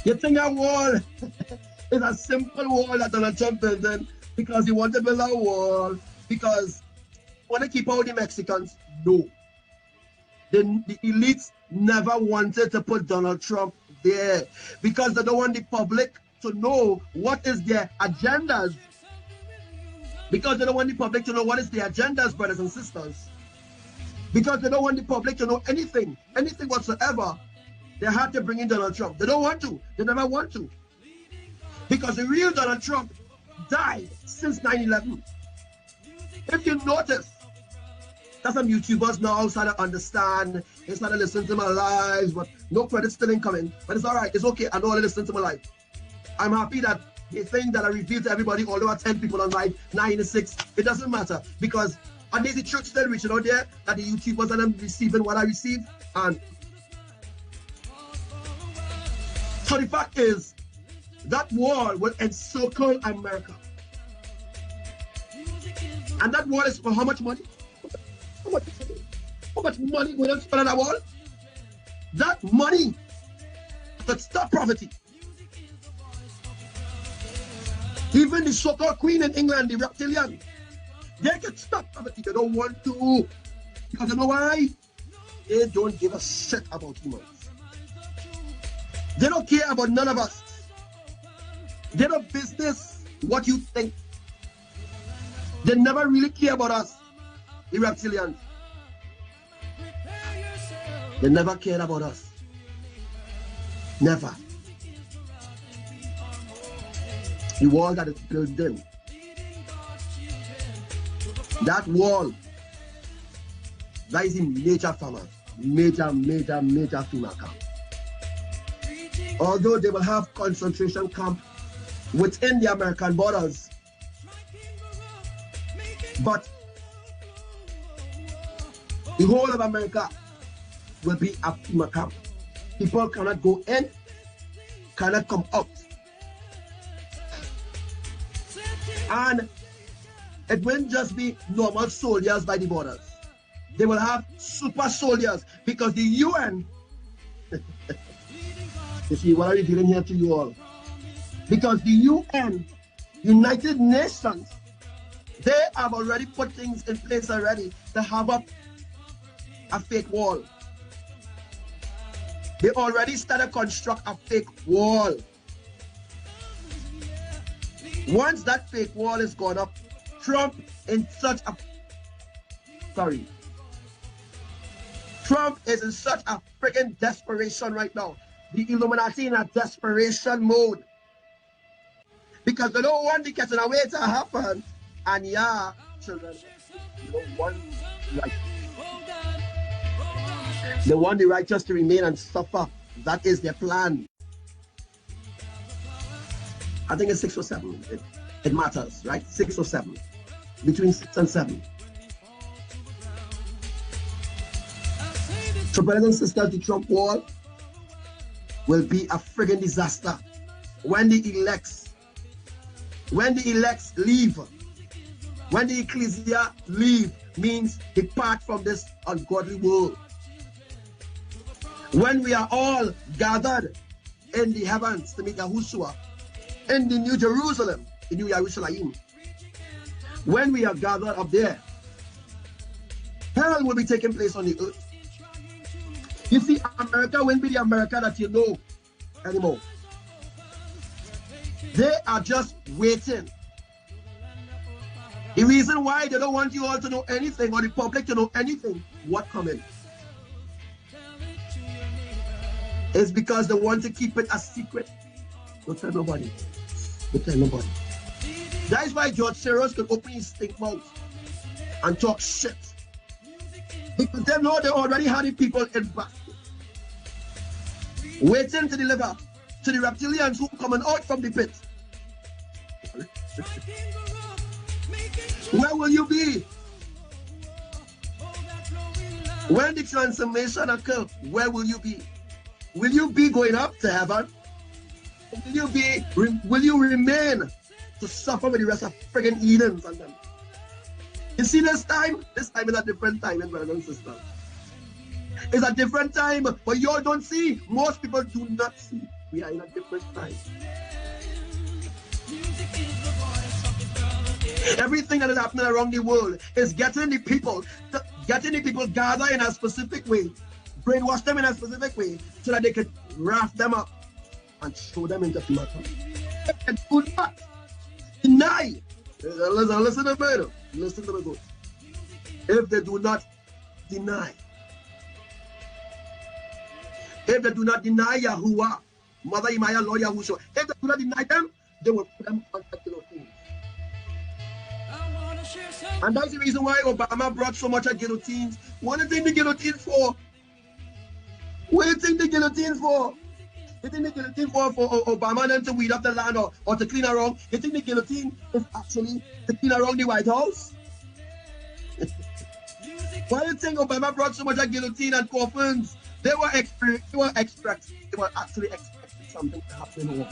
Q: You think that wall is a simple wall that Donald Trump building because he want to build a wall because he want to keep out the Mexicans? No. The elites never wanted to put Donald Trump there because they don't want the public to know what is their agendas, because they don't want the public to know what is their agendas, brothers and sisters, because they don't want the public to know anything whatsoever. They had to bring in Donald Trump. They don't want to. They never want to, because the real Donald Trump died since 9/11. If you notice, that's some YouTubers now started to understand. They started listening to my lives, but no credit still incoming. But it's all right. It's okay. I know I listen to my life. I'm happy that the thing that I revealed to everybody, although I 10 people on live, 9 to 6, it doesn't matter, because and there's the truth still reaching out there that the YouTubers and them receiving what I receive. And so the fact is, that wall will encircle America. And that wall is for how much money? How much money will you spend on that wall? That money could stop poverty. Even the so-called queen in England, the reptilian, they can stop poverty. They don't want to. Because you know why? They don't give a shit about humans. They don't care about none of us. They don't business what you think. They never really care about us, the reptilians. They never cared about us. Never. The wall that is built in That wall, that is in major farmers, major FEMA camp. Although they will have concentration camp within the American borders, but the whole of America will be a FEMA camp. People cannot go in, cannot come out. And it won't just be normal soldiers by the borders. They will have super soldiers because the UN, you see what I'm revealing here to you all, because the UN, United Nations, they have already put things in place already to have up a fake wall. They already started to construct a fake wall. Once that fake wall is gone up, Trump is in such a freaking desperation right now. The Illuminati in a desperation mode. Because they don't want the getting away to happen. And yeah, children, they don't want they want the righteous to remain and suffer. That is their plan. I think it's 6 or 7. It matters, right? 6 or 7. Between 6 and 7. So, brothers and sisters, the Trump wall will be a friggin' disaster. When the elects leave, when the ecclesia leave, means depart from this ungodly world. When we are all gathered in the heavens to meet Yahushua, in the New Jerusalem, the New Yerushalayim, when we are gathered up there, hell will be taking place on the earth. You see, America won't be the America that you know anymore. They are just waiting. The reason why they don't want you all to know anything or the public to know anything, what coming, is because they want to keep it a secret. Don't tell nobody. Don't tell nobody. That is why George Soros could open his stink mouth and talk shit. Because they know they already had the people in back, waiting to deliver to the reptilians who are coming out from the pit. Where will you be when the transformation occurs? Where will you be? Will you be going up to heaven? Will you remain to suffer with the rest of friggin' Edens and them? You see, this time is a different time, brothers and sisters. It's a different time, but you all don't see. Most people do not see. We are in a different time. Everything that is happening around the world is getting the people gathered in a specific way, brainwash them in a specific way, so that they can wrap them up and throw them into the matter. And do not deny. Listen to me. Listen to me good. If they do not deny, Yahuwah, Mother Imaya, Lord Yahushua, if they do not deny them, they will put them on the guillotine. And that's the reason why Obama brought so much of guillotines. What do you think the guillotine for? What do you think the guillotine for? You think the guillotine for Obama then to weed up the land or to clean around? You think the guillotine is actually to clean around the White House? Why do you think Obama brought so much of guillotine and coffins? They were actually expecting something to happen over.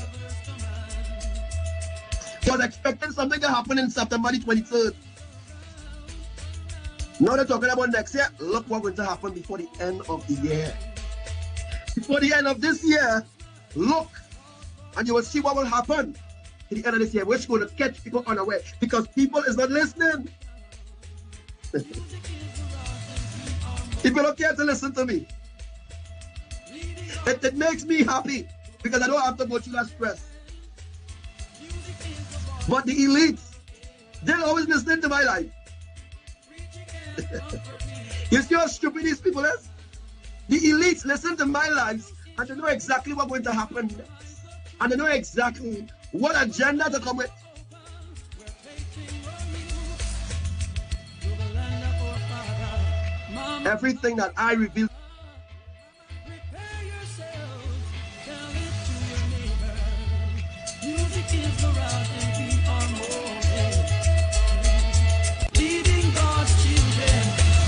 Q: They was expecting something to happen in September the 23rd. Now they're talking about next year. Look what's going to happen before the end of the year. Before the end of this year, look, and you will see what will happen at the end of this year, which is going to catch people unaware because people is not listening. People don't care to listen to me. It makes me happy because I don't have to go through that stress. But the elites, they're always listening to my life. You see how stupid these people is? The elites listen to my lives and they know exactly what's going to happen next. And they know exactly what agenda to come with. Everything that I reveal.
R: Music is the route and we are moving. Leading God's children.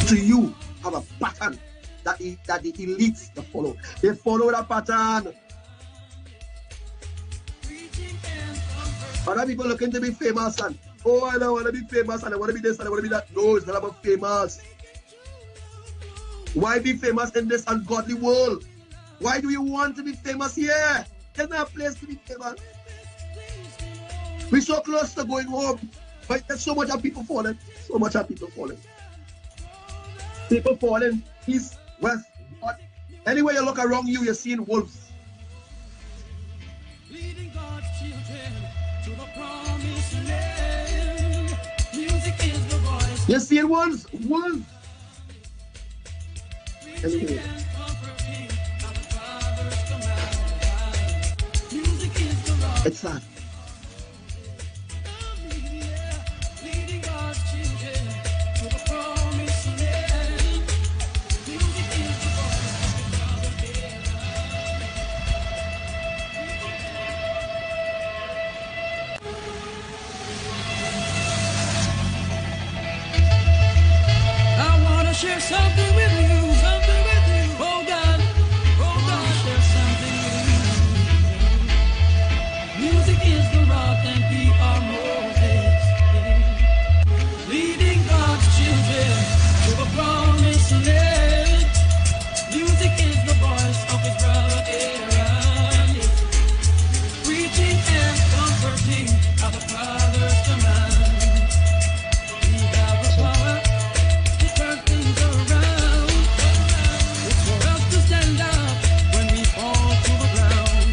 Q: To you have a pattern that the elites follow. They follow that pattern. Other people looking to be famous and oh, I don't want to be famous and I want to be this and I want to be that. No, it's not about famous. Why be famous in this ungodly world? Why do you want to be famous here? There's not a place to be famous. We're so close to going home, but there's so much of people falling. So much of people falling. People falling east, west, north. Anywhere you look around you, you're seeing wolves.
R: Leading God's children to the promised land. Music is the voice.
Q: You're seeing wolves? Wolves. Anyway. It's sad.
R: Leading God's children to the promised land. Music is the voice of the I want to share something with you. Oh God, share something with you. Music is the rock and we are Moses. Leading God's children to the promised land. Music is the voice of his brother Aaron. Preaching and comforting of the Father's command. We have the power to turn things around. It's for us to stand up when we fall to the ground.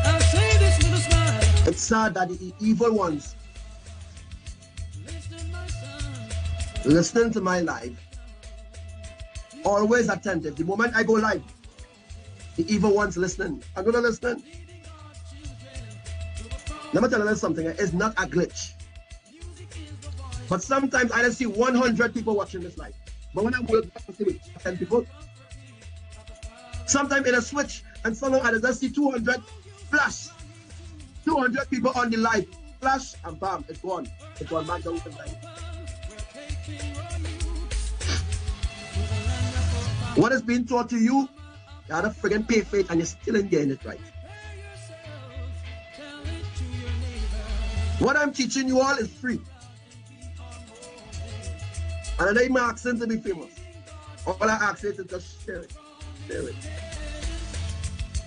R: I'll say this with a smile.
Q: It's sad that the evil ones listening to my live, always attentive. The moment I go live, the evil ones listening. I'm gonna listen. Let me tell you something. It's not a glitch. But sometimes I just see 100 people watching this live. But when I'm going back to see 10 people, sometimes it'll switch and somehow I just see 200 flash. 200 people on the live. Flash and bam, it's gone. It's gone back down to the live. What is being taught to you, you gotta friggin' pay for it and you're still in getting it right. What I'm teaching you all is free. And I'm not even asking to be famous. All I ask is to just share it. Share it.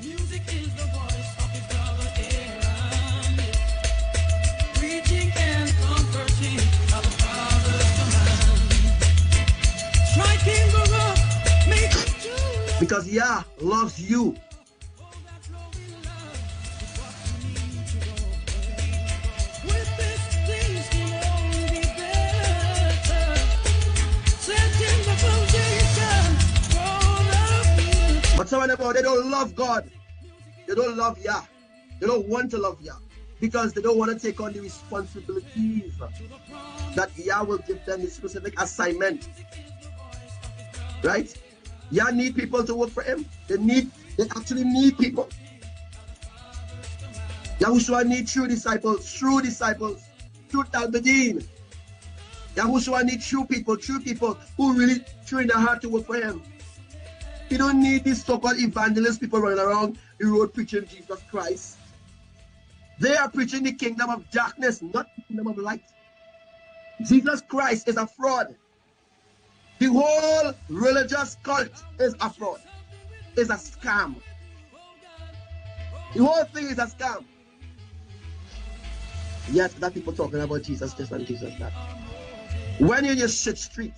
R: Music is the voice of his brother Aaron. Preaching and comforting of the Father's command. Striking the rock, make it true.
Q: Because Yah loves you.
R: With this, things can only be better. Setting the foundation for the future.
Q: But some of them, they don't love God. They don't love Yah. They don't want to love Yah. Because they don't want to take on the responsibilities that Yah will give them, the specific assignment. Right? Yah need people to work for him. They actually need people. Yahushua need true disciples, true Talmudim. Yahushua need true people who really true in their heart to work for him. You don't need these so-called evangelist people running around the road preaching Jesus Christ. They are preaching the kingdom of darkness, not the kingdom of light. Jesus Christ is a fraud. The whole religious cult is a fraud. It's a scam. The whole thing is a scam. Yes, that people talking about Jesus this and Jesus that. When you're in your shit street,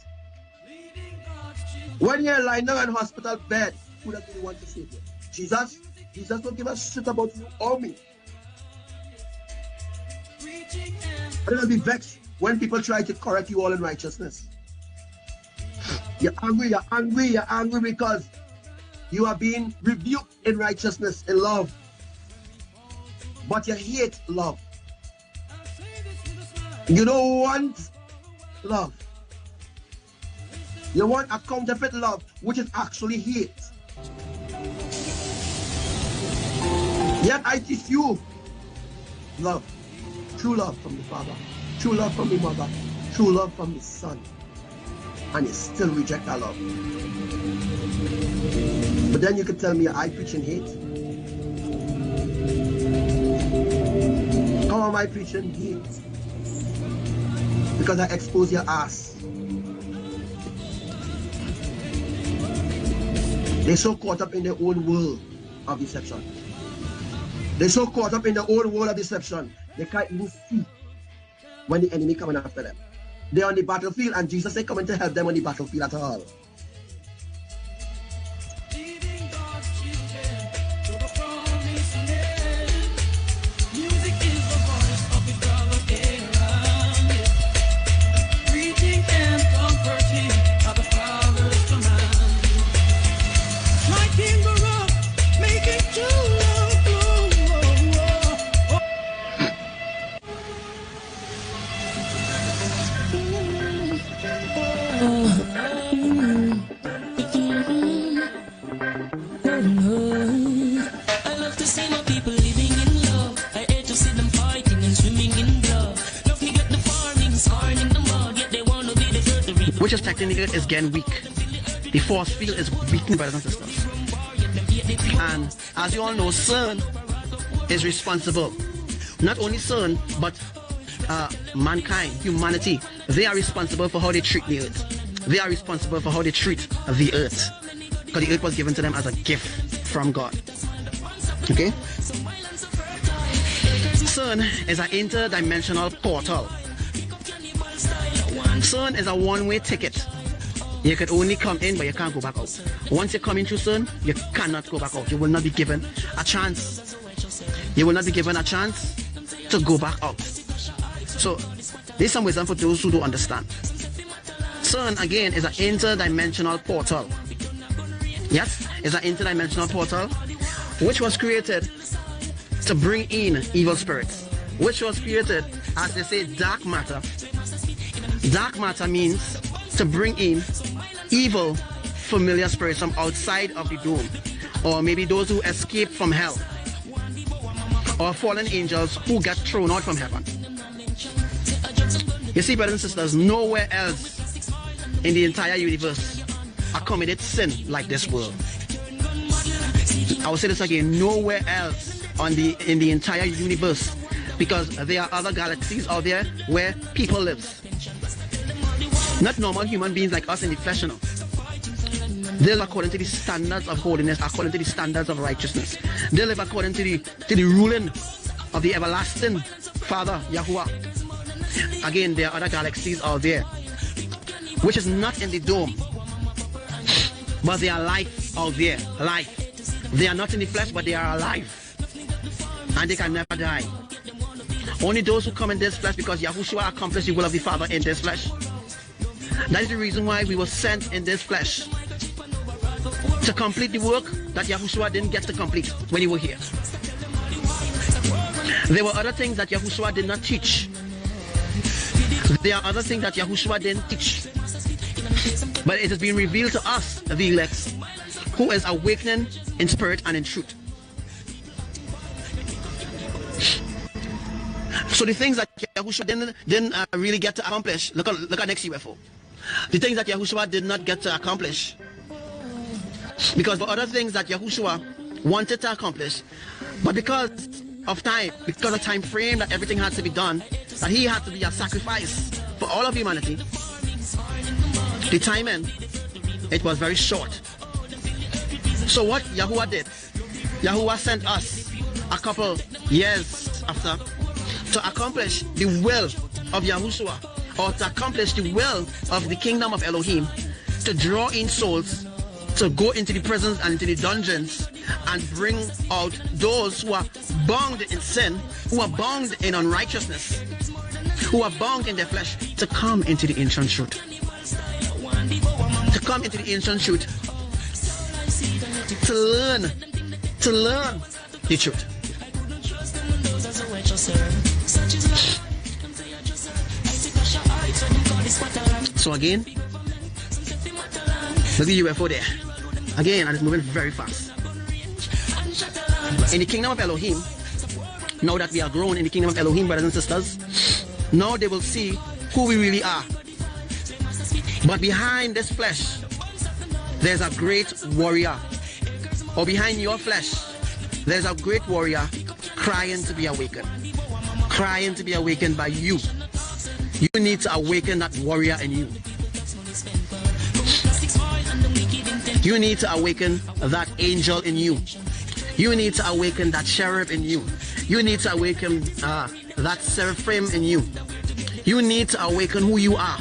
Q: when you're lying down in hospital bed, who does really want to save you? Jesus? Jesus don't give a shit about you or me. I don't be vexed when people try to correct you all in righteousness. You're angry because you are being rebuked in righteousness, in love. But you hate love. You don't want love. You want a counterfeit love, which is actually hate. Yet I teach you love, true love from the Father, true love from the Mother, true love from the Son, and you still reject that love. But then you can tell me I preaching hate. How am I preaching hate? Because I expose your ass. They're so caught up in their own world of deception. They're so caught up in their own world of deception, they can't even see when the enemy coming after them. They're on the battlefield, and Jesus ain't coming to help them on the battlefield at all.
E: Which is technically is getting weak. The force field is weakening, brothers and sisters. And as you all know, CERN is responsible. Not only CERN, but mankind, humanity. They are responsible for how they treat the earth. They are responsible for how they treat the earth. Because the earth was given to them as a gift from God. Okay? CERN is an interdimensional portal. CERN is a one-way ticket. You can only come in, but you can't go back out. Once you come into CERN, you cannot go back out. You will not be given a chance. You will not be given a chance to go back out. So, there's some wisdom for those who don't understand. CERN, again, is an interdimensional portal. Yes, it's an interdimensional portal, which was created to bring in evil spirits, which was created, as they say, dark matter. Dark matter means to bring in evil, familiar spirits from outside of the dome, or maybe those who escape from hell, or fallen angels who get thrown out from heaven. You see, brothers and sisters, nowhere else in the entire universe accommodates sin like this world. I will say this again, nowhere else in the entire universe, because there are other galaxies out there where people live. Not normal human beings like us in the flesh, you know. They live according to the standards of holiness, according to the standards of righteousness. They live according to the ruling of the everlasting Father, Yahuwah. Again, there are other galaxies out there, which is not in the dome, but they are life out there, life. They are not in the flesh, but they are alive, and they can never die. Only those who come in this flesh, because Yahushua accomplished the will of the Father in this flesh. That is the reason why we were sent in this flesh, to complete the work that Yahushua didn't get to complete when he was here. There were other things that Yahushua did not teach. There are other things that Yahushua didn't teach. But it has been revealed to us, the elect, who is awakening in spirit and in truth. So the things that Yahushua didn't really get to accomplish, look at next UFO. The things that Yahushua did not get to accomplish, because for other things that Yahushua wanted to accomplish, but because of time frame that everything had to be done, that he had to be a sacrifice for all of humanity, the timing, it was very short. So what Yahuwah did, Yahuwah sent us a couple years after to accomplish the will of Yahushua, or to accomplish the will of the kingdom of Elohim, to draw in souls, to go into the prisons and into the dungeons and bring out those who are bound in sin, who are bound in unrighteousness, who are bound in their flesh, to come into the ancient truth. To come into the ancient truth, to learn the truth. So again, Look at the UFO there. Again, and it's moving very fast. In the kingdom of Elohim, now that we are grown in the kingdom of Elohim, brothers and sisters, now they will see who we really are. But behind this flesh, there's a great warrior. Or behind your flesh, there's a great warrior crying to be awakened. Crying to be awakened by you. You need to awaken that warrior in you. You need to awaken that angel in you. You need to awaken that cherub in you. You need to awaken that seraphim in you. You need to awaken who you are.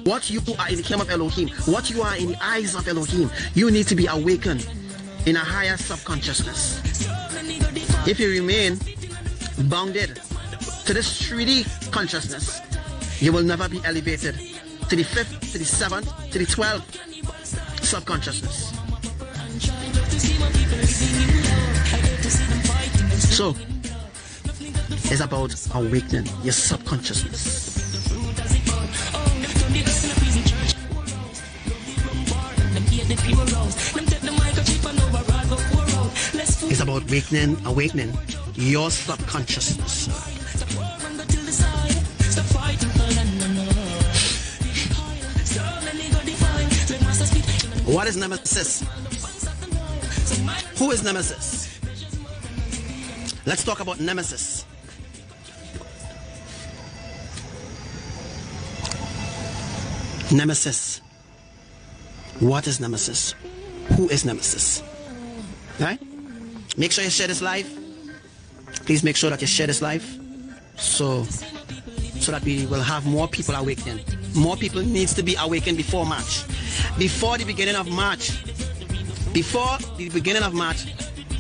E: What you are in the kingdom of Elohim. What you are in the eyes of Elohim. You need to be awakened in a higher subconsciousness. If you remain bounded to this 3D consciousness, you will never be elevated to the 5th, to the 7th, to the 12th subconsciousness. So, it's about awakening your subconsciousness. It's about awakening your subconsciousness. What is Nemesis? Who is Nemesis? Let's talk about Nemesis. Nemesis. What is Nemesis? Who is Nemesis? Right? Make sure you share this live. Please make sure that you share this live so that we will have more people awakening. More people needs to be awakened before March. Before the beginning of March. Before the beginning of March,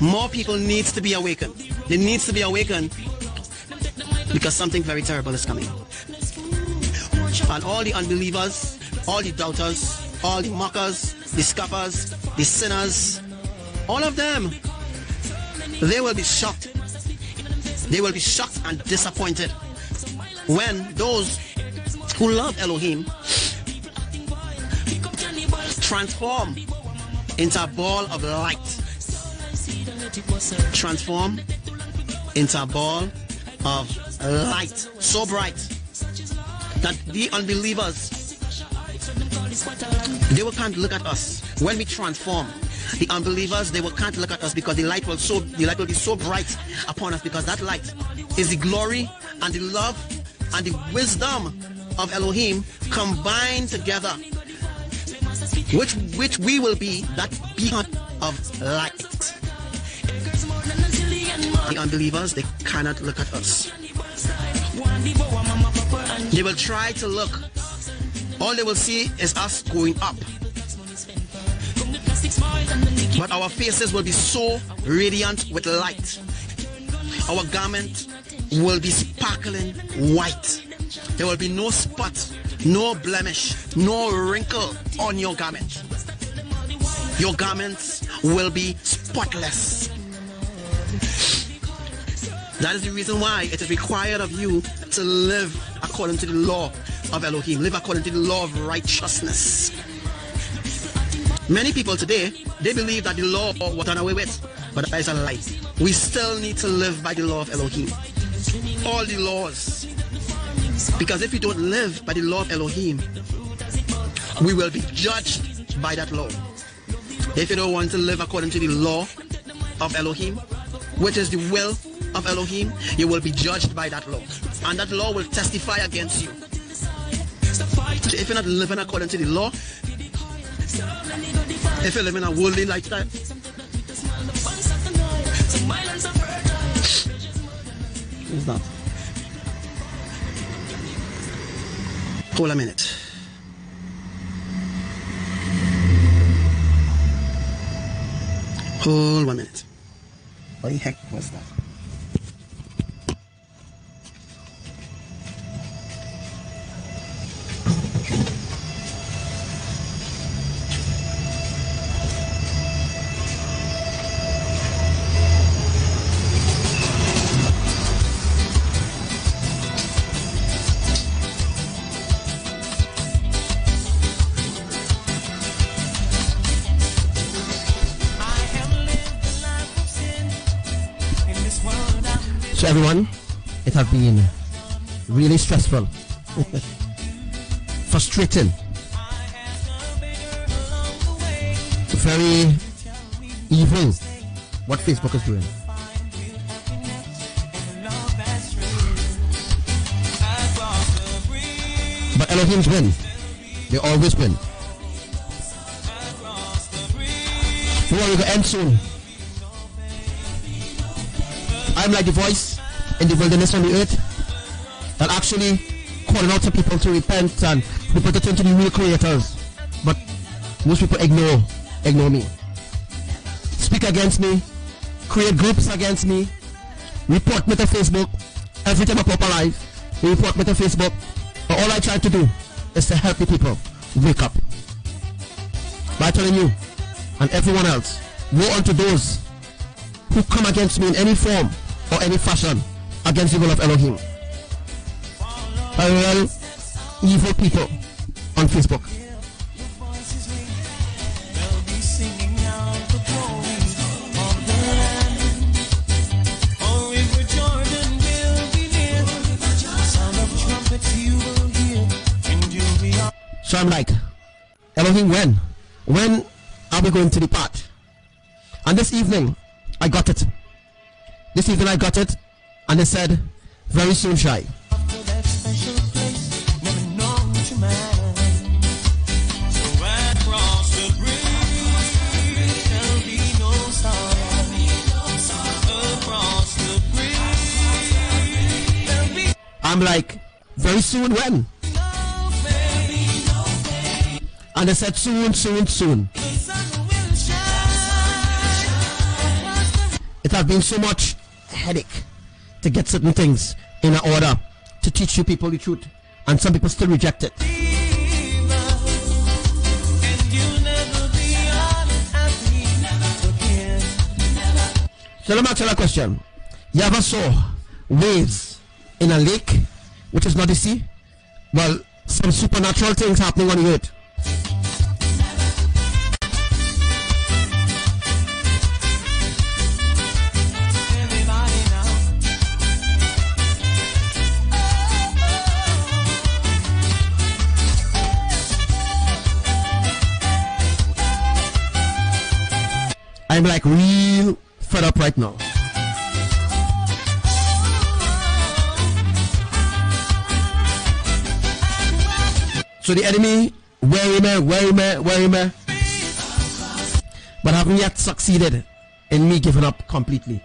E: more people needs to be awakened. They needs to be awakened because something very terrible is coming. And all the unbelievers, all the doubters, all the mockers, the scoffers, the sinners, all of them, they will be shocked. They will be shocked and disappointed when those who love Elohim transform into a ball of light. Transform into a ball of light so bright that the unbelievers, they will can't look at us when we transform. The unbelievers, they will can't look at us because the light will be so bright upon us, because that light is the glory and the love and the wisdom of Elohim combined together, which we will be that beacon of light. The unbelievers, they cannot look at us. They will try to look. All they will see is us going up. But our faces will be so radiant with light. Our garment will be sparkling white. There will be no spot, no blemish, no wrinkle on your garment. Your garments will be spotless. That is the reason why it is required of you to live according to the law of Elohim. Live according to the law of righteousness. Many people today, they believe that the law was done away with, but that is a lie. We still need to live by the law of Elohim. All the laws. Because if we don't live by the law of Elohim, we will be judged by that law. If you don't want to live according to the law of Elohim, which is the will of Elohim, you will be judged by that law. And that law will testify against you. So if you're not living according to the law, if you're living a worldly lifestyle, what's that? Hold a minute. Hold 1 minute. What the heck was that? So everyone, it has been really stressful, frustrating, very evil what Facebook is doing. But Elohim's win. They always win. The war will end soon. I'm like the voice in the wilderness on the earth that actually calling out to people to repent and people to turn to the real creators. But most people ignore me. Speak against me, create groups against me, report me to Facebook. Every time I pop alive, they report me to Facebook. But all I try to do is to help the people wake up. By telling you and everyone else, woe unto those who come against me in any form or any fashion against the will of Elohim. Real evil people on Facebook. So I'm like, Elohim, when are we going to depart? And this evening I got it. And they said, very soon, Shai. I'm like, very soon when? And they said soon. It has been so much headache to get certain things in order to teach you people the truth, and some people still reject it. So let me ask you a question. You ever saw waves in a lake which is not the sea? Well, some supernatural things happening on the earth. I'm like real fed up right now. So the enemy worry me, but haven't yet succeeded in me giving up completely.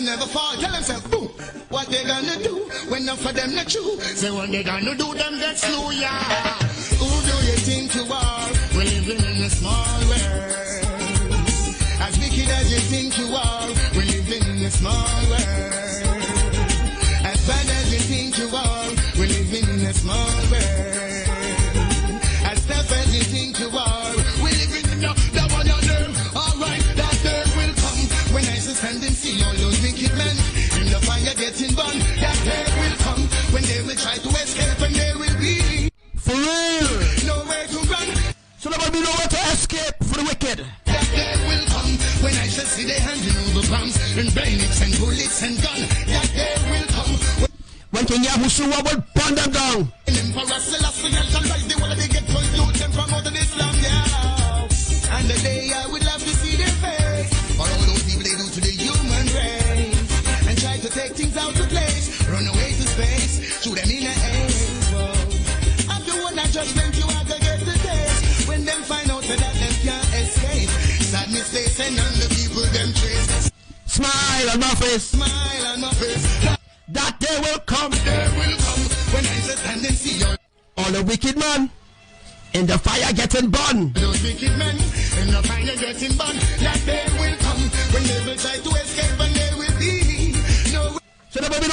M: Never fall. Tell themselves, boom, what they gonna do when enough of them not true. Say what they gonna do, them get slow, yeah. Who do you think you are? We're living in a small world. As wicked as you think you are, we're living in a small world. As bad as you think you are, we're living in a small world. As tough as you think you are, we're living in the one on earth. Alright, that day will come when I stand and see all those wicked men in the fire getting burned. That day will come when they will try to escape and they will be
E: for real
M: nowhere to run.
E: So there will be nowhere to escape for the wicked.
M: That day will come when I shall see they handing over bombs and bayonets and bullets and guns. That day will come
E: when King Yahushua will burn them down.
M: And Emperor Selassie shall rise the world they get to them from out of Islam, yeah. And the day I would love to see their face for all those people they do to the human race and try to take things out of place, run away to space, shoot them in the air. After one that judgment you have to get the taste when them find out that them can't escape. Sadness they send on the people them trace.
E: Smile on my face.
M: Smile on
G: on my face.
E: That day will come.
G: Day will come when I sit and then see your
E: all the wicked man in the fire getting burned.
G: Those wicked men in the fire getting burned. That day will come when they will try to escape and there will be no way.
E: So there will be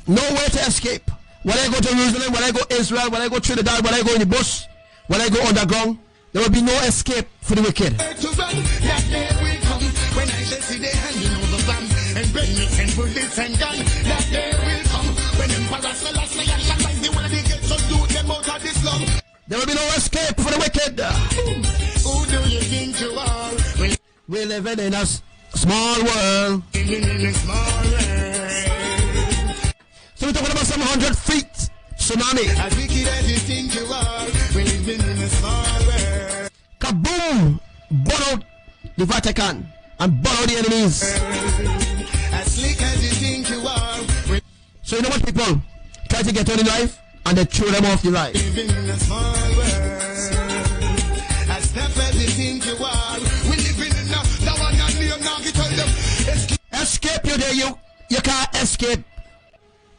E: no way to escape. When I go to Jerusalem, when I go Israel, when I go Trinidad, when I go in the bush, when I go underground, there will be no escape for the wicked.
G: To run, that day will come when I shall see they handing over bombs and bayonets and bullets and guns. That day will come when Emperor Selassie and Shabbat the world they get to do them out of this love.
E: There will be no escape for the wicked.
G: Who do you think you are?
E: We're living in a small world.
G: Living in a small world.
E: So we're talking about some 100 feet tsunami.
G: As wicked as you think you are, we're living in a small world.
E: Kaboom! Burn out the Vatican and burn out the enemies.
G: As slick as you think you are.
E: So you know what people try to get on in life and they throw them off the life.
G: Living in a small world. As tough as you think you are, we're living in a that one and me now get tell them
E: escape you there, you can't escape.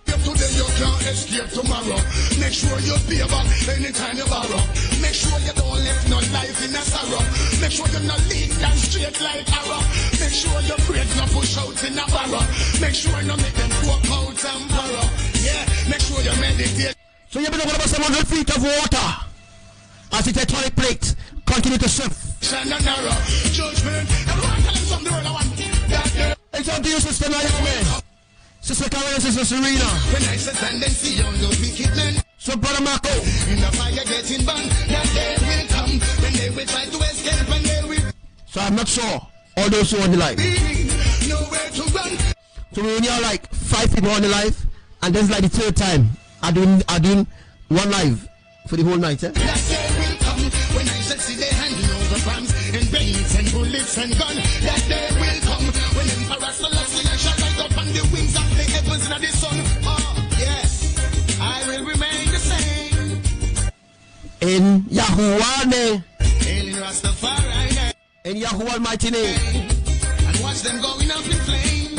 G: Today you can't escape tomorrow. Make sure you pay back anytime you borrow. Make sure you don't live no life in a sorrow. Make sure you're not lean down straight like arrow. Make sure your brains not push out in a barrow. Make sure you make them walk out and borrow. Yeah, make sure you meditate.
E: So you've been talking about some 100 feet of water as the tectonic plate continue to shift.
G: Shine and narrow. Judgment. Everyone tell them something the world I want.
E: It's up to you, Sister Naomi. Sister Karen and Sister Serena.
G: When I sit and then see all those wicked men.
E: So Brother Marco.
G: In the fire getting burned. That day will come when they will try to escape and they will.
E: So I'm not sure all those who are on the life.
G: Nowhere to run.
E: So we only have like 5 people on the live, and this is like the 3rd time I doing one live for the whole night.
G: That day will come when I shall see they handing over bombs and bayonets and bullets and guns. That day will come when Emperor Selassie shall light up on the wings of the heavens and the sun. Oh yes, I will remain the same.
E: In Yahuwah name.
G: In Rastafari name.
E: In Yahuwah Almighty name.
G: And watch them going up in flame.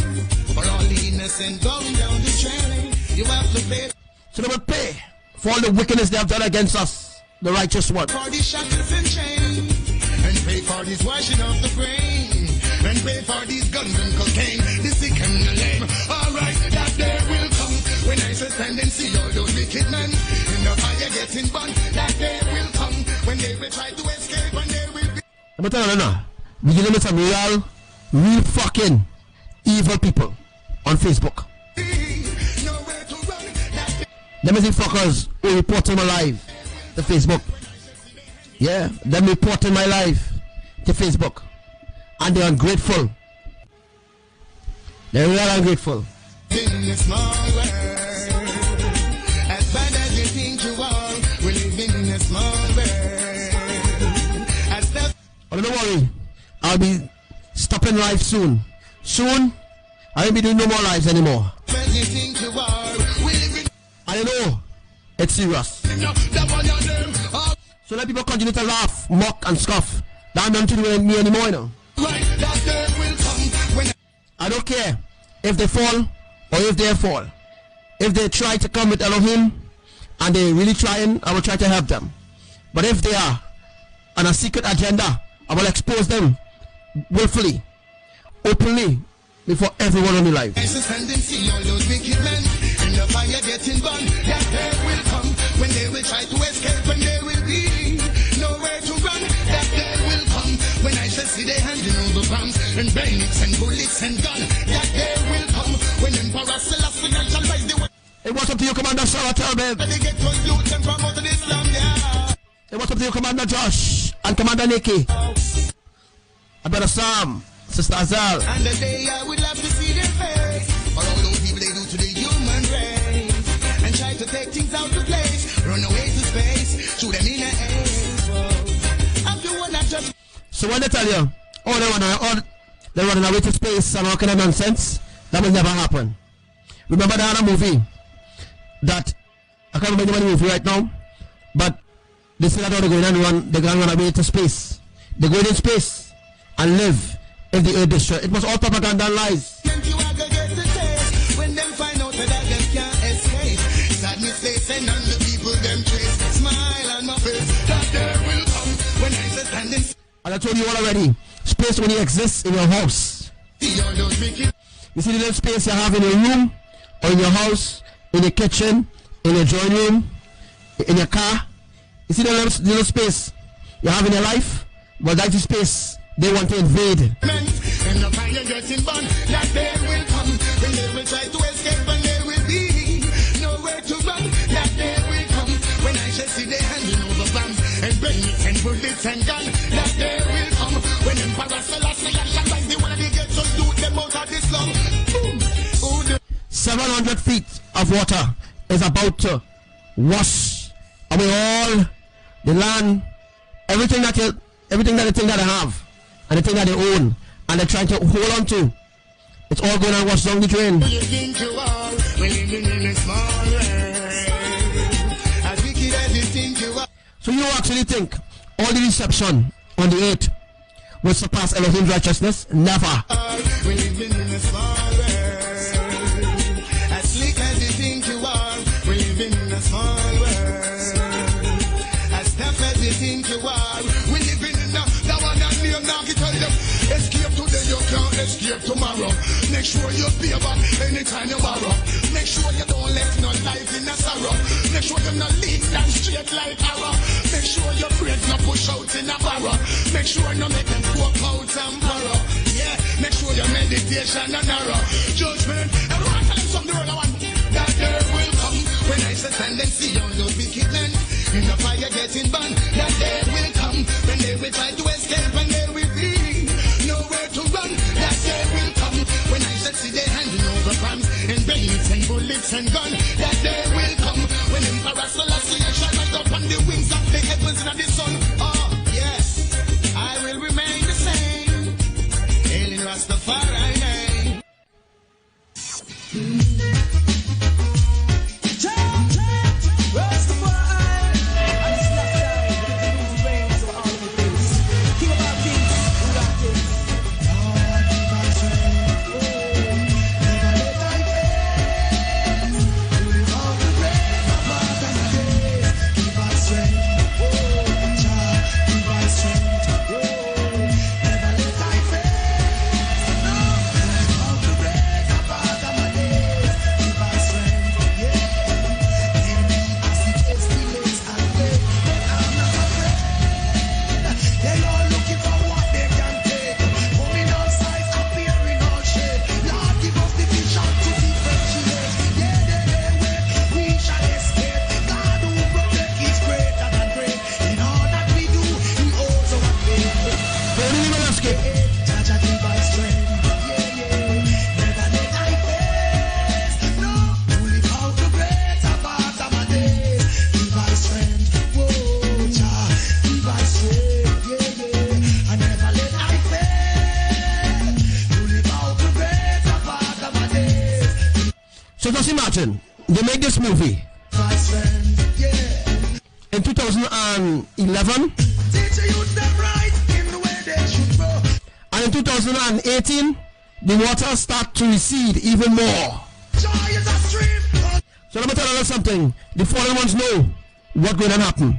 G: For all the innocent going down the train. You have to pay.
E: So they will pay for all the wickedness they have done against us, the righteous one.
G: For the shackles and chains. And pay for this washing of the brain. And pay for these guns and cocaine. The sick and the lame. Alright, that day will come when I shall stand and see all those wicked men in the fire getting burned. That day will come when they will try to escape and they will be.
E: I'm telling you now, we're dealing with some real fucking evil people on Facebook. Them is the fuckers who reporting my live to Facebook. Yeah, them reporting my live to Facebook. And they're ungrateful. They're real ungrateful.
G: In a small world, as bad as you think you are, we're living in a small world.
E: But don't worry, I'll be stopping live soon. Soon, I won't be doing no more lives anymore.
G: As you think you are, we're living.
E: I know it's serious. So let people continue to laugh, mock, and scoff. That don't do with me anymore, you know.
G: Right, that day will come when
E: I don't care if they fall or if they fall. If they try to come with Elohim and they're really trying, I will try to help them. But if they are on a secret agenda, I will expose them willfully, openly, before everyone on the live.
G: I stand and see all those wicked men in the fire getting burned. That day will come when they will try to escape and there will be nowhere to run. That day will come when I shall see they handing over bombs and bayonets and bullets and guns. That day will come when Emperor Selassie shall rise the way.
E: Hey, what's up to you, Commander Sarah? Tell me.
G: They get to loot them from out of Islam, yeah.
E: Hey, what's up to you, Commander Josh and Commander Nikki? I better Sam, Sister Azal.
G: And the day I would love to see their face. For all those people they do to the human race. And try to take things out of place. Run away to space. Shoot them in the air. I'm the one that just.
E: So when they tell you, they're running away to space and all kind of nonsense, that will never happen. Remember the other movie that, I can't remember the movie right now, but they say that they're going to run away to space. They go in space and live if the earth destroyed. It was all propaganda and lies.
M: send on the people them chase. Smile on my face, that day will come when I say standing.
E: As I told you all already, space only exists in your house. You see the little space you have in your room, or in your house, in your kitchen, in your drawing room, in your car. You see the little space you have in your life? Well, that's the space they want to invade.
M: And the fire getting burned, that day will come when they will try to escape and there will be nowhere to run. That day will come when I shall see they handing over bombs and bayonets and bullets and guns. That day will come when Emperor Selassie and like the one of the ghettos do them out of this slum.
E: 700 feet of water is about to wash away all the land, everything that they think that they have, and the thing that they own, and they're trying to hold on to. It's all going to wash down the drain.
M: You think you are, we're living in a small world. As wicked as you think you are.
E: So you actually think all the deception on the earth will surpass Elohim's righteousness? Never.
M: We're living in a small world. As slick as you think you are, we're living in a small world. As tough as you think you are, we're living in a, that one that name now can tell them, escape today, you can't escape tomorrow. Make sure you pay back anytime you borrow. Make sure you don't let no life in a sorrow. Make sure you're not lean down straight like arrow. Make sure your brains not push out in a barrow. Make sure you make them walk out and borrow. Yeah, make sure your meditation and narrow. Judgment, everyone tell them something wrong. I want that day will come when I sit and then see all those wicked men in the fire getting burned. That day will come when they will try to escape and there will be nowhere to run. That day will come when I shall see they handing over bombs and bayonets and bullets and guns. That day will come when Emperor Selassie shall rise up on the wings of the heavens and the sun. Oh yes, I will remain the same. Hailing Rastafari name.
E: So just imagine, they made this movie in 2011, and in 2018, the water start to recede even more. So let me tell you something, the fallen ones know what's going to happen.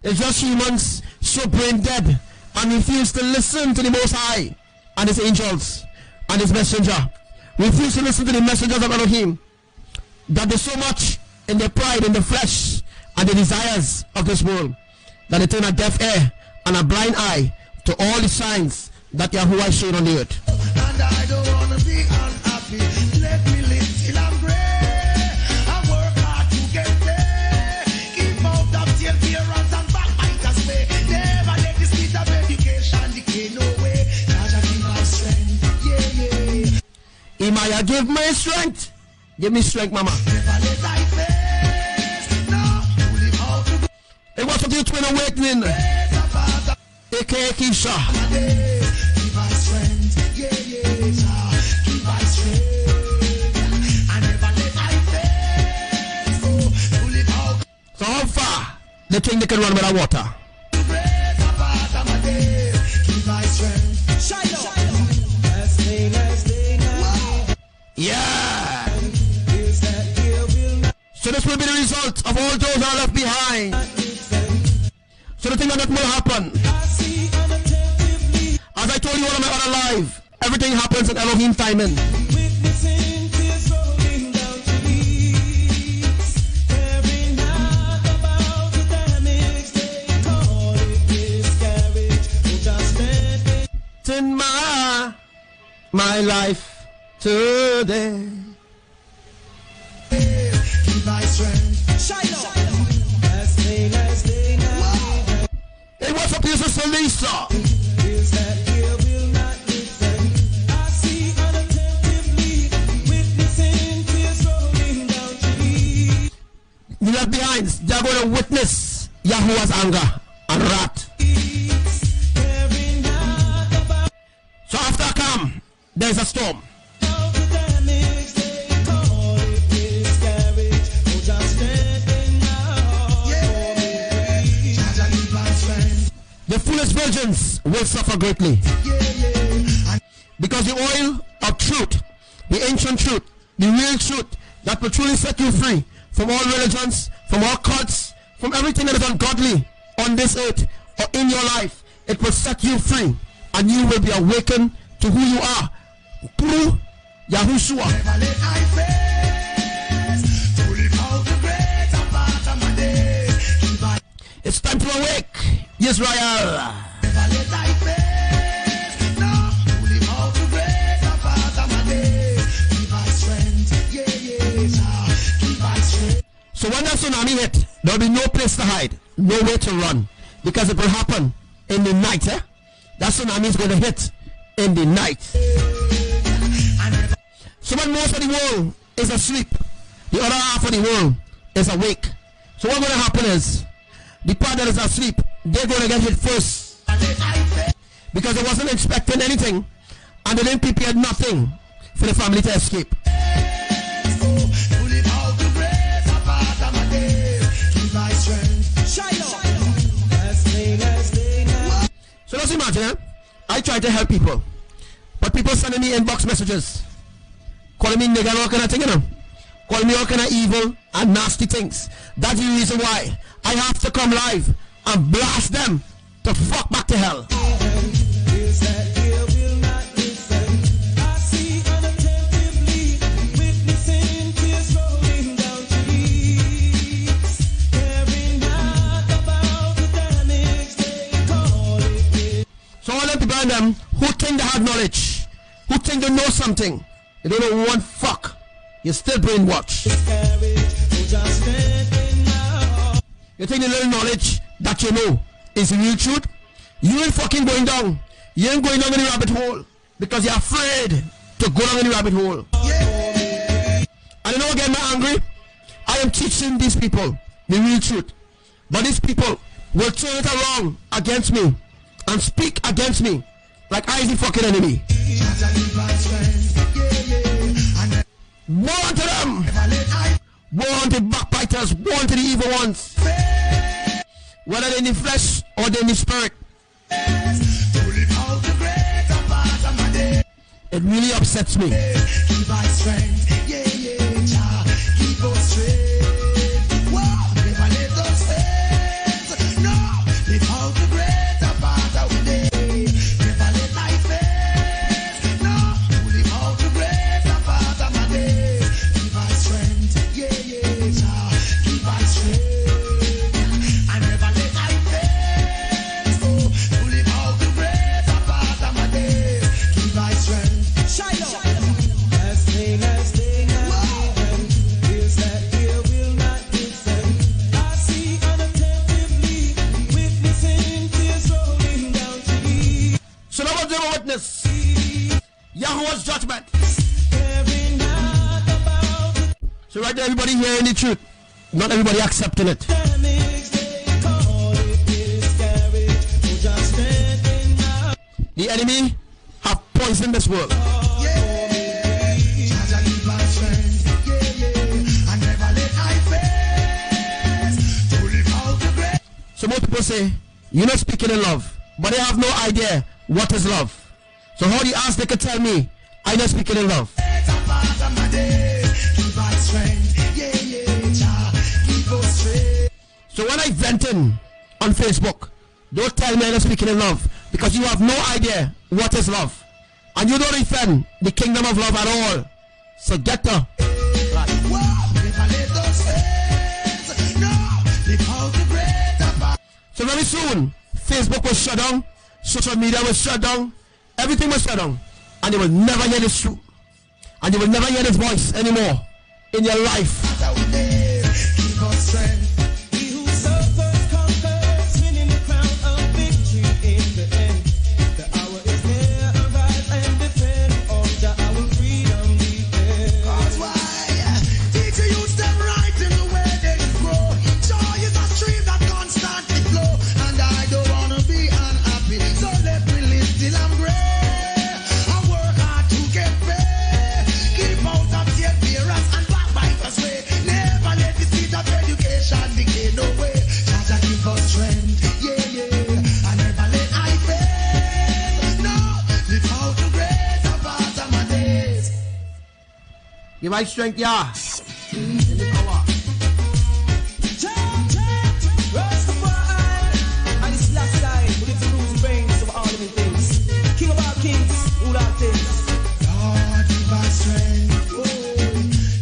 E: It's just humans so brain dead and refuse to listen to the Most High and His angels and His messenger. Refuse to listen to the messengers of Elohim, that there's so much in their pride, in the flesh, and the desires of this world, that they turn a deaf ear and a blind eye to all the signs that Yahuwah showed on the earth.
M: And I don't want to be unhappy. Let me live till I'm great. I work hard to get there. Keep out of tail fearers and backbiters way. Never let the speed of education decay no way. Naja give my strength, yeah, yeah.
E: Imaya, give me strength. Give me strength, mama.
M: Never let I face. No, you live out to
E: It was for the twin awakening. A.K.A. Keisha.
M: give my strength, yeah, yeah. Give my strength. I never let I face. Oh, you live out.
E: So how far they think they can run without water? Yeah. So this will be the result of all those are left behind. So the thing that will happen, as I told you on my other live, everything happens in Elohim timing. In my life today. Hey, what's up, this is Lisa. You left behind, they're going to witness Yahuwah's anger and wrath. So after I come, there's a storm. The foolish virgins will suffer greatly. Because the oil of truth, the ancient truth, the real truth that will truly set you free from all religions, from all cults, from everything that is ungodly on this earth or in your life, it will set you free and you will be awakened to who you are through Yahushua. It's time to awake, Israel. So when the tsunami hit, there will be no place to hide, nowhere to run, because it will happen in the night. That tsunami is going to hit in the night. So when most of the world is asleep, the other half of the world is awake. So what's going to happen is, the part that is asleep, they're going to get hit first, because they wasn't expecting anything, and they didn't prepare nothing for the family to escape. So let's imagine, I try to help people, but people sending me inbox messages, calling me nigger, all kind of thing, you know, calling me all kind of evil and nasty things. That's the reason why I have to come live and blast them to fuck back to hell. So all them people and them who think they have knowledge, who think they know something, they don't know one fuck. You're still brainwashed. You think the little knowledge that you know is real truth? You ain't fucking going down. You ain't going down in the rabbit hole because you're afraid to go down in the rabbit hole. And you know what get me angry? I am teaching these people the real truth, but these people will turn it around against me and speak against me like I is the fucking enemy. Woe unto them! Woe unto the backbiters, woe unto the evil ones, whether they're in the flesh or they're in the spirit. It really upsets me. Yahuwah's judgment. So right there, everybody hearing the truth, not everybody accepting it. The enemy have poisoned this world. So most people say, you're not speaking in love, but they have no idea what is love. So how do you ask they could tell me I'm not speaking in love? So when I venting on Facebook, don't tell me I'm speaking in love, because you have no idea what is love, and you don't defend the kingdom of love at all. So get her. So very soon, Facebook was shut down, social media was shut down, everything was shut down, and you will never hear this truth, and you will never hear this voice anymore in your life. Give my strength, yeah.
H: King of all kings, rule all things. Lord, give us strength.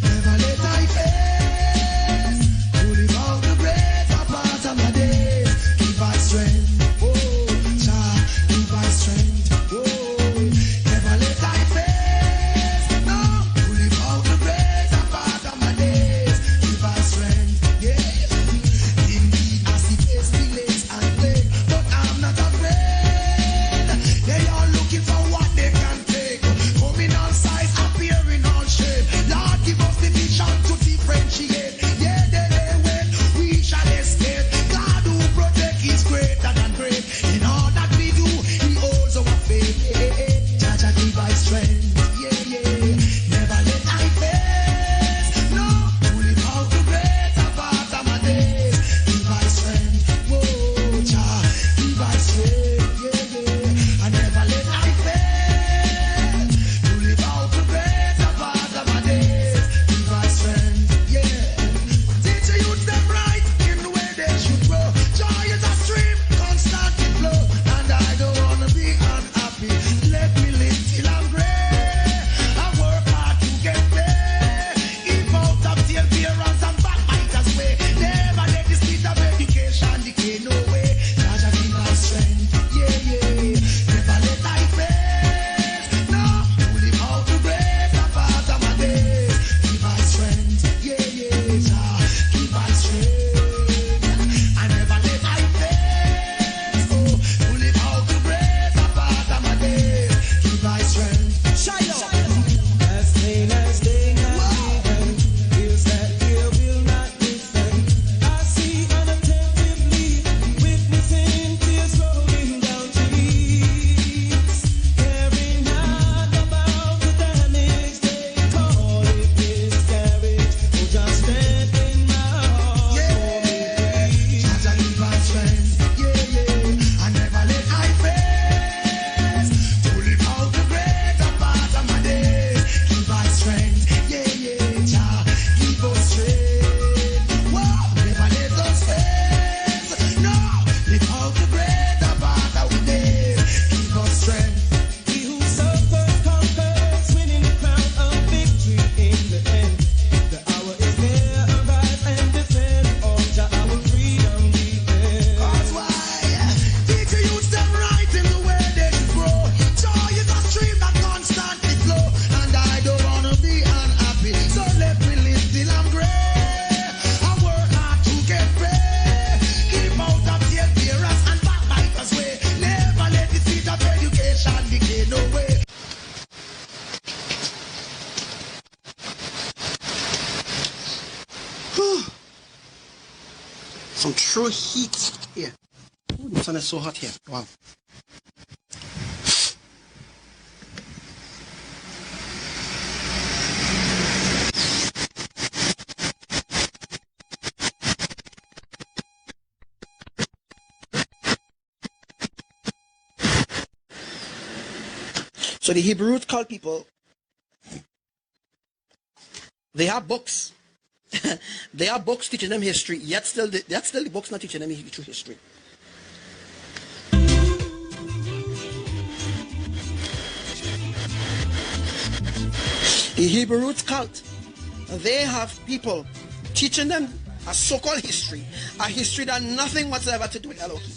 H: Never let I fail to live out the greater part of my days. Give us strength. Jah, give us strength. Never let I fail to live out the greater part of my days. Give us strength. Yeah. Indeed, I see pestilence and plague, but I'm not afraid. They are looking for what they can take. Coming all sides, appearing all shape. Lord, give us the vision to differentiate. Yeah, they win, we shall escape. God who protect is greater than great. In all that we do, He holds our faith. Jah Jah give us strength. Never let I fail. No, to live out the greater part of my days. Give us strength. Jah, give us strength. I never let I fail to live out the greater part of my days. Give us strength, Teach the youth them right in the way they should grow. Joy is a stream, constantly flow, and I don't wanna be unhappy. Let me live till I'm great. I work hard to get there. Keep out of tearbearers and backbiters way. Never let the speed of education decay, no way. Jah Jah give us strength, Never let I fail, no, to live out the greater part of my days. Give us strength, Jah, give us strength. I never let I fail, to live out the greater part of my days. Give us strength. As plain as day night even, feels that fear will not defend. I see unattentively, witnessing tears rolling down cheeks, caring not about the damage they call it miscarriage. Oh, just stand in my heart for me, please. Jah Jah give us strength, I never let I fail to live out the greater part of my days. Give us strength, Jah, give us strength. Whoa, never let us fail, no, live out the greater part of our days. Give us strength. He who suffers conquers, winning the crown of victory in the end. The hour is near, arise and defend all Jah our freedom defend. Cause why? Teach the youth them right in the way they should grow. Joy is a stream that constantly flow, and I don't wanna be unhappy. So let me live till I'm great. I work hard to get paid. Keep out of tearbearers and backbiters way. Never let the seed of education decay, no way. Some true heat here. Ooh, the sun is so hot here. Wow. So the Hebrew called people, they have books.
E: There are books teaching them history, yet still the books not teaching them true history. The Hebrew roots cult, they have people teaching them a so-called history, a history that nothing whatsoever to do with Elohim.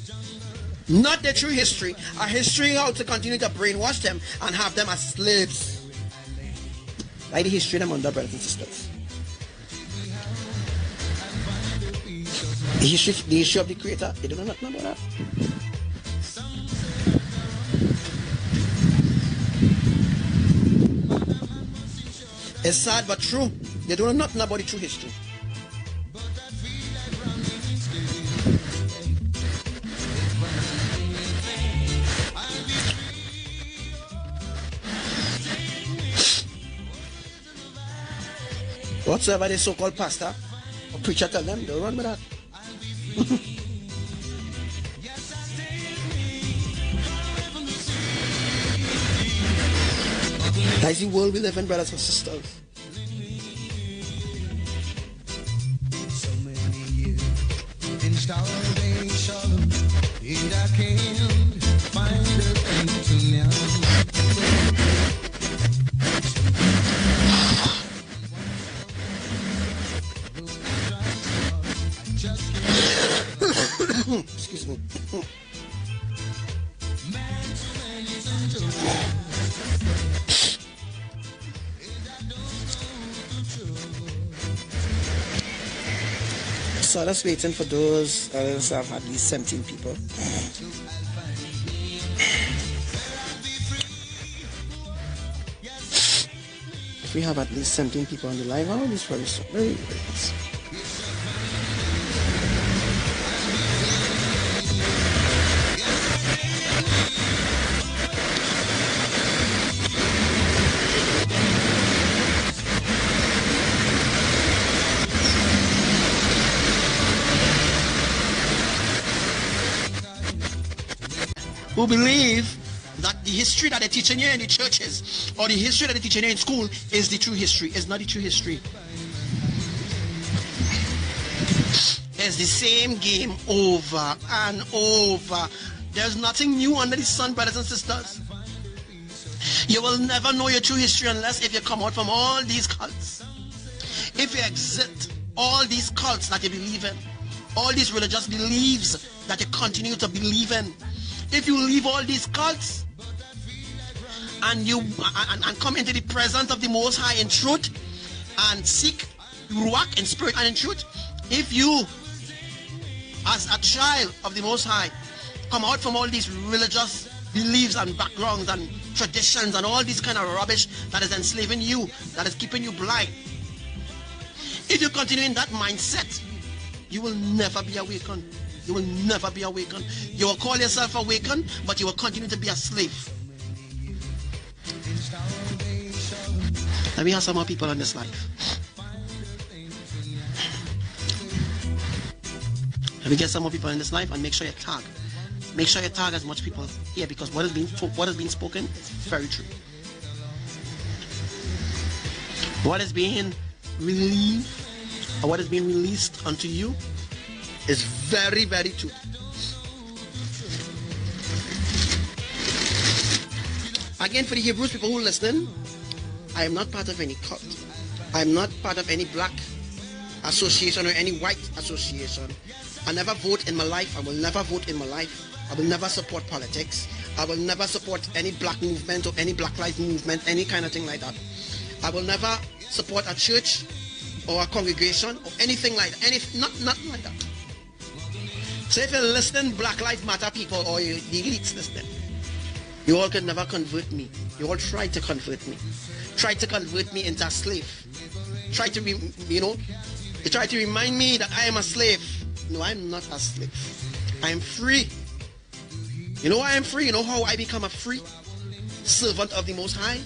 E: Not the true history, a history how to continue to brainwash them and have them as slaves. Like the history of them under, brothers and sisters. The history of the Creator, they don't know nothing about that. It's sad but true. They don't know nothing about the true history. Whatsoever the so-called pastor or preacher tell them, don't run with that. That's the world we live in, brothers and sisters.
M: So many years in starvation, and I can't find a thing to now.
E: Excuse me. So just waiting for those. Let's have at least 17 people. If we have at least 17 people on the live, I will be very nice. Who believe that the history that they're teaching you in the churches or the history that they're teaching you in school is the true history. It's not the true history. It's the same game over and over. There's nothing new under the sun, brothers and sisters. You will never know your true history unless if you come out from all these cults. If you exit all these cults that you believe in, all these religious beliefs that you continue to believe in, if you leave all these cults and you and come into the presence of the Most High in truth and seek Ruach in spirit and in truth, if you as a child of the Most High come out from all these religious beliefs and backgrounds and traditions and all these kind of rubbish that is enslaving you, that is keeping you blind, if you continue in that mindset, you will never be awakened. You will never be awakened. You will call yourself awakened, but you will continue to be a slave. Let me have some more people on this life. Let me get some more people in this life and make sure you tag. Make sure you tag as much people here, because what is being spoken is very true. What is being relieved or what is being released unto you is very, very true. Again, for the Hebrews people who listen, I am not part of any cult. I am not part of any black association or any white association. I never vote in my life. I will never vote in my life. I will never support politics. I will never support any black movement or any black life movement, any kind of thing like that. I will never support a church or a congregation or anything like that. Nothing like that. So if you're listening, Black Lives Matter people or the elites listening, you all could never convert me. You all try to convert me. Try to convert me into a slave. Try to, you try to remind me that I am a slave. No, I'm not a slave. I am free. You know why I'm free? You know how I become a free servant of the Most High?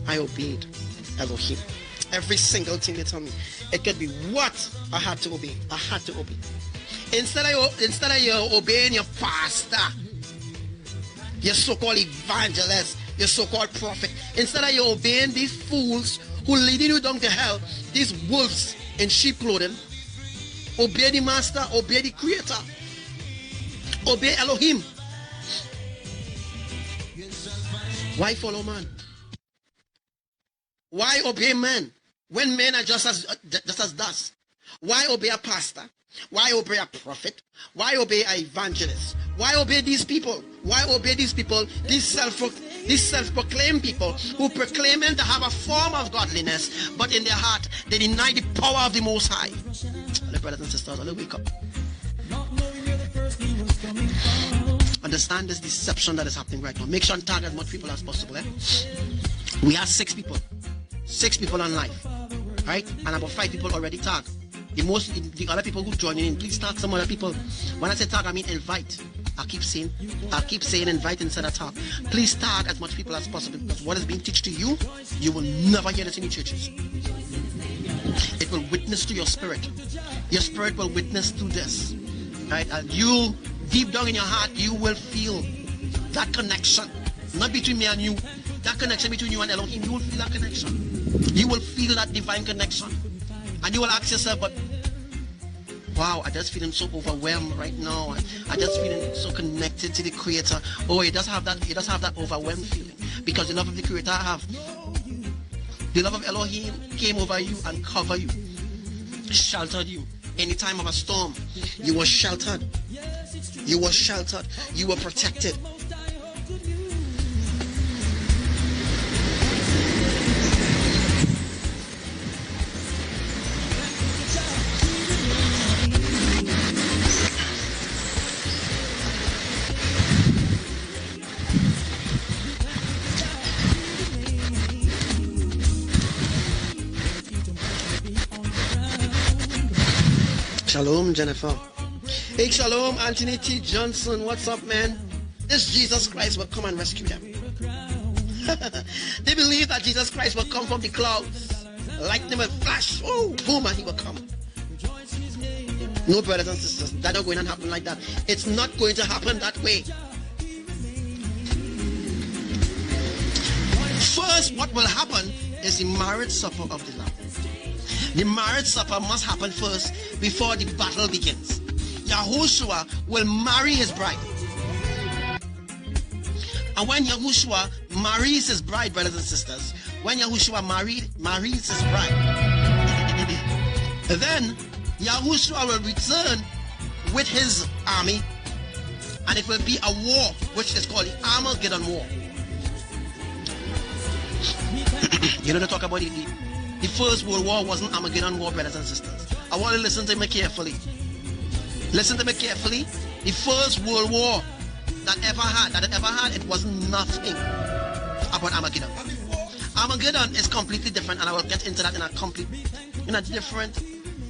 E: I obeyed Elohim. Every single thing they tell me. It could be what I had to obey. I had to obey. Instead of you obeying your pastor, your so-called evangelist, your so-called prophet, instead of you obeying these fools who leading you down to hell, these wolves in sheep clothing. Obey the master, obey the creator, obey Elohim. Why follow man? Why obey men when men are just as dust? Why obey a pastor? Why obey a prophet? Why obey an evangelist? Why obey these people? Why obey these people, these self-proclaimed people who proclaiming to have a form of godliness, but in their heart they deny the power of the Most High? Hello, brothers and sisters, hello, wake up. Understand this deception that is happening right now. Make sure and tag as much people as possible. We have 6 people. 6 people on live. Right? And about 5 people already tagged. The other people who join in, please tag some other people. When I say tag, I mean invite. I keep saying invite instead of tag. Please tag as much people as possible, because what is being taught to you, you will never hear this in the churches. It will witness to your spirit. Your spirit will witness to this. Right? And you, deep down in your heart, you will feel that connection. Not between me and you. That connection between you and Elohim. You will feel that connection. You will feel that divine connection. And you will ask yourself, but wow, I just feeling so overwhelmed right now. I just feeling so connected to the Creator. Oh, it does have that overwhelmed feeling, because the love of the Creator the love of Elohim came over you and covered you, sheltered you. Any time of a storm, you were sheltered. You were sheltered. You were protected. Shalom, Jennifer. Hey, shalom, Anthony T. Johnson. What's up, man? This Jesus Christ will come and rescue them. They believe that Jesus Christ will come from the clouds. Lightning will flash. Oh, boom, and he will come. No, brothers and sisters, that not going to happen like that. It's not going to happen that way. First, what will happen is the marriage supper of the Lamb. The marriage supper must happen first before the battle begins. Yahushua will marry his bride. And when Yahushua marries his bride, brothers and sisters, when Yahushua marries his bride, then Yahushua will return with his army, and it will be a war, which is called the Armageddon War. You know, they talk about the First World War wasn't Armageddon War, brothers and sisters. I want to listen to me carefully. Listen to me carefully. The First World War that it ever had, it was nothing about Armageddon. Armageddon is completely different, and I will get into that in a different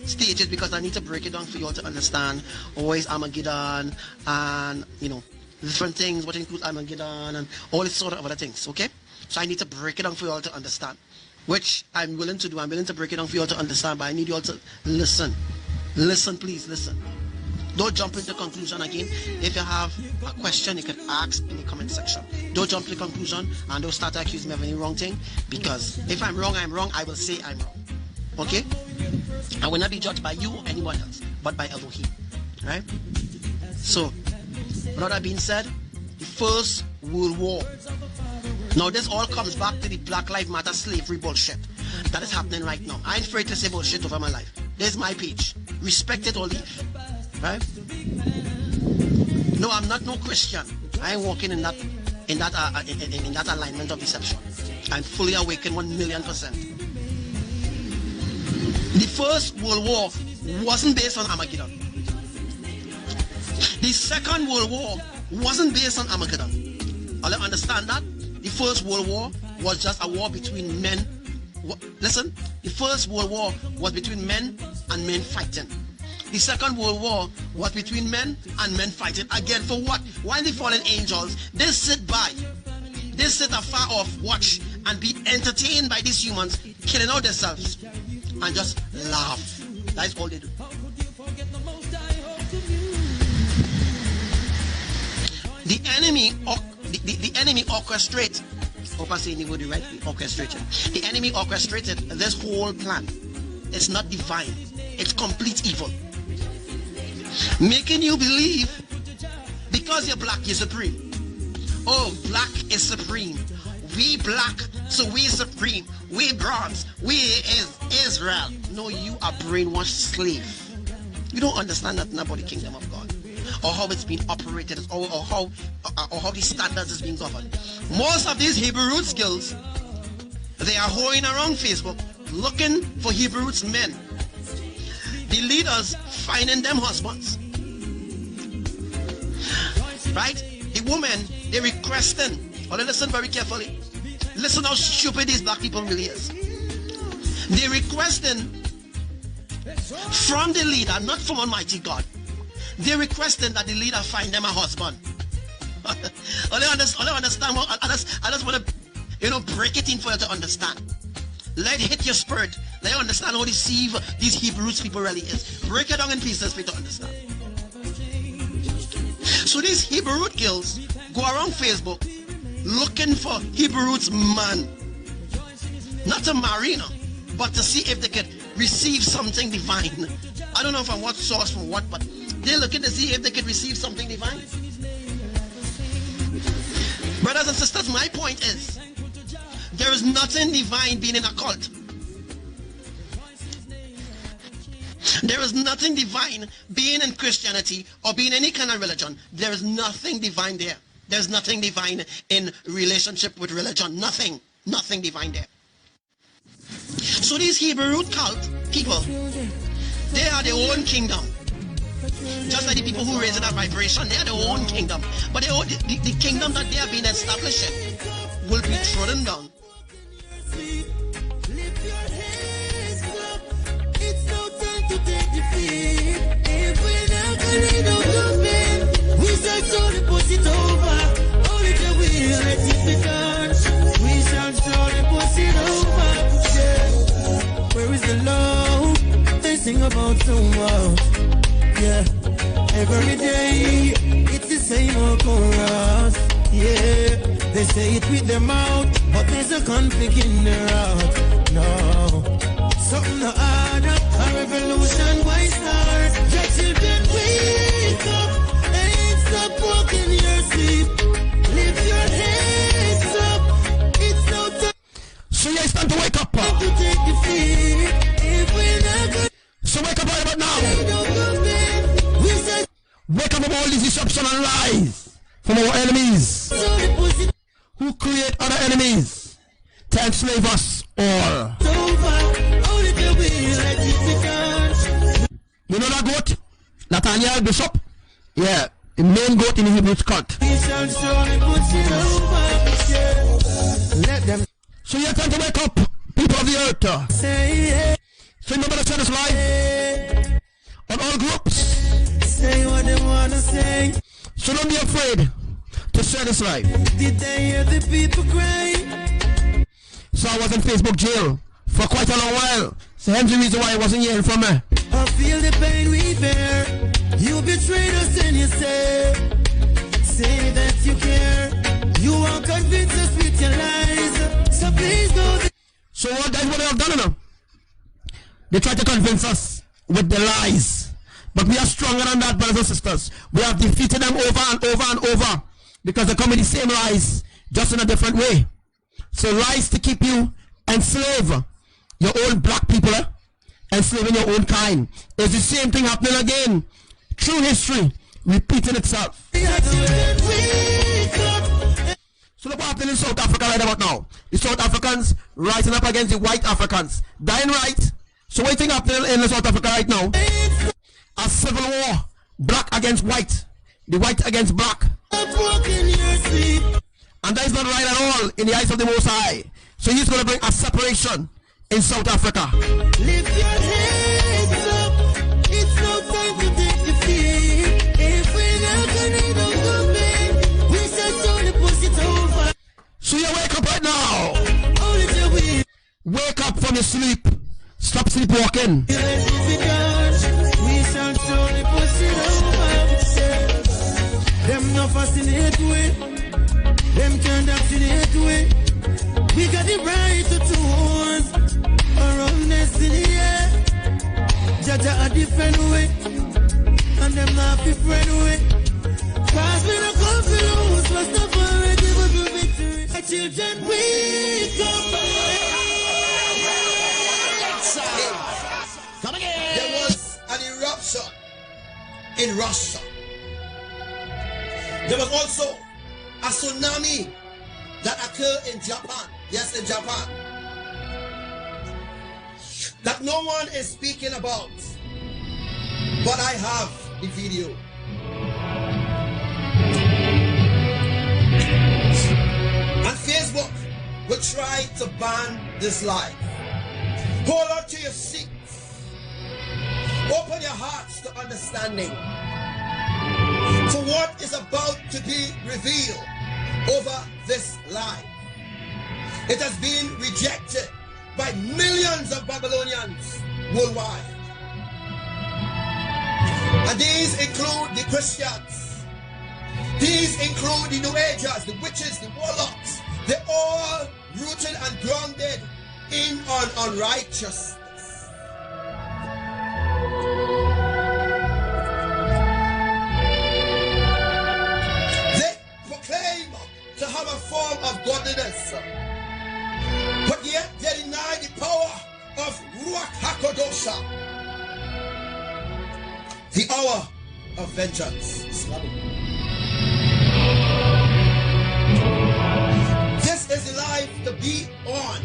E: stages, because I need to break it down for you all to understand always Armageddon and, you know, different things, what includes Armageddon and all this sort of other things, okay? So I need to break it down for you all to understand, which I'm willing to do. I'm willing to break it down for you all to understand, but I need you all to listen. Listen, please, listen. Don't jump into conclusion again. If you have a question, you can ask in the comment section. Don't jump to conclusion and don't start to accuse me of any wrong thing, because if I'm wrong, I'm wrong. I will say I'm wrong. Okay? I will not be judged by you or anyone else, but by Elohim. Right? So, with all that being said, the First World War. Now this all comes back to the Black Lives Matter slavery bullshit that is happening right now. I ain't afraid to say bullshit over my life. There's my page. Respect it or leave. Right? No, I'm not no Christian. I ain't walking in that alignment of deception. I'm fully awakened 1,000,000%. The First World War wasn't based on Armageddon. The Second World War wasn't based on Armageddon. I'll understand that. The First World War was just a war between men. Listen, the First World War was between men and men fighting. The Second World War was between men and men fighting. Again, for what? Why the fallen angels, they sit by, they sit afar off, watch, and be entertained by these humans killing out themselves and just laugh. That's all they do. The enemy orchestrates. Hope I'm saying the word right. Orchestrated. The enemy orchestrated this whole plan.
S: It's not divine. It's complete evil. Making you believe because you're black, you're supreme. Oh, black is supreme. We black, so we supreme. We bronze, we is Israel. No, you are brainwashed slave. You don't understand nothing about the kingdom of God, or how it's been operated, or how the standards is being governed. Most of these Hebrew roots girls, they are hoeing around Facebook looking for Hebrew roots men. The leaders finding them husbands. Right? The women, they requesting. Oh, listen very carefully. Listen how stupid these black people really is. They requesting from the leader, not from Almighty God. They requesting that the leader find them a husband. All I understand. I just want to, break it in for you to understand. Let it hit your spirit. Let you understand how deceive these Hebrews people really is. Break it down in pieces for you to understand. So these Hebrew girls go around Facebook looking for Hebrews man, not to marry, but to see if they could receive something divine. I don't know from what source, from what, but they're looking to see if they could receive something divine. Brothers and sisters, my point is, there is nothing divine being in a cult. There is nothing divine being in Christianity or being any kind of religion. There is nothing divine there. There's nothing divine in relationship with religion. Nothing divine there. So these Hebrew cult people, they are their own kingdom. Just like the people who raise in that vibration, they are their own kingdom. But the kingdom that they have been establishing will be trodden down.
H: Where is the love? They sing about so much. Yeah, every day it's the same old chorus. Yeah, they say it with their mouth, but there's a conflict in their heart. No, something to add up. A revolution, why start? Your children wake up and stop walking your sleep. Lift your heads up. It's no time.
E: So yeah, it's time to wake up.
H: To take defeat. If we're not good.
E: So wake up right about now. Wake up from all these deception and lies from our enemies who create other enemies to enslave us all. You know that goat? Nathaniel Bishop? Yeah, the main goat in the Hebrew cult. So you're time to wake up, people of the earth. So remember to send us live on all groups.
H: Say what they wanna say.
E: So don't be afraid to share this live.
H: Did they hear the people cry?
E: So I was in Facebook jail for quite a long while. So hence the reason why I wasn't hearing from me.
H: I feel the pain we bear. You betrayed us and you say that you care. You won't convince us with your lies. So please don't.
E: So that's what they have done now. They try to convince us with the lies. But we are stronger than that, brothers and sisters. We have defeated them over and over and over. Because they come with the same lies, just in a different way. So lies to keep you enslaved. Your own black people, enslaving your own kind. It's the same thing happening again. True history, repeating itself. So look what happening in South Africa right about now. The South Africans rising up against the white Africans. Dying right. So what do you think happening in South Africa right now? A civil war. Black against white. The white against black. And that is not right at all in the eyes of the Most High. So he's going to bring a separation in South Africa.
H: Lift your heads up. It's no time to take defeat. If we're not gonna do something, we shall surely push it over.
E: So you wake up right now.
H: Only till we
E: wake up from your sleep. Stop sleepwalking.
H: We shall surely push it over. Them no fascinate way. Them turned up to the way. We got the right to choose our own destiny. Yeah. spend with, and them not be friend with. Cause we don't come to lose, first of all, we give us the victory. Our children, we come back.
S: Come again.
T: There was an eruption in Russia. There was also a tsunami that occurred in Japan. Yes, in Japan. That no one is speaking about. But I have the video. And Facebook will try to ban this live. Hold on to your seats. Open your hearts to understanding to what is about to be revealed over this life. It has been rejected by millions of Babylonians worldwide. And these include the Christians. These include the New Agers, the witches, the warlocks. They're all rooted and grounded in unrighteousness. They proclaim to have a form of godliness, but yet they deny the power of Ruach HaKodosha. The hour of vengeance is coming. This is the life to be on.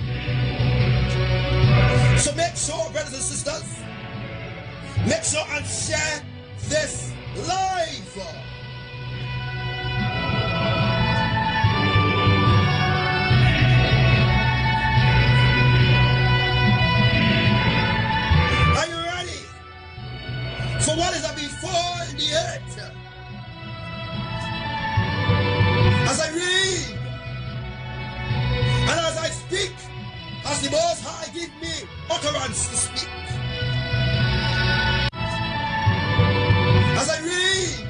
T: So make sure, brothers and sisters, make sure and share this live. Are you ready for what is before the earth? As I read and as I speak, as the Most High give me utterance to speak. As I read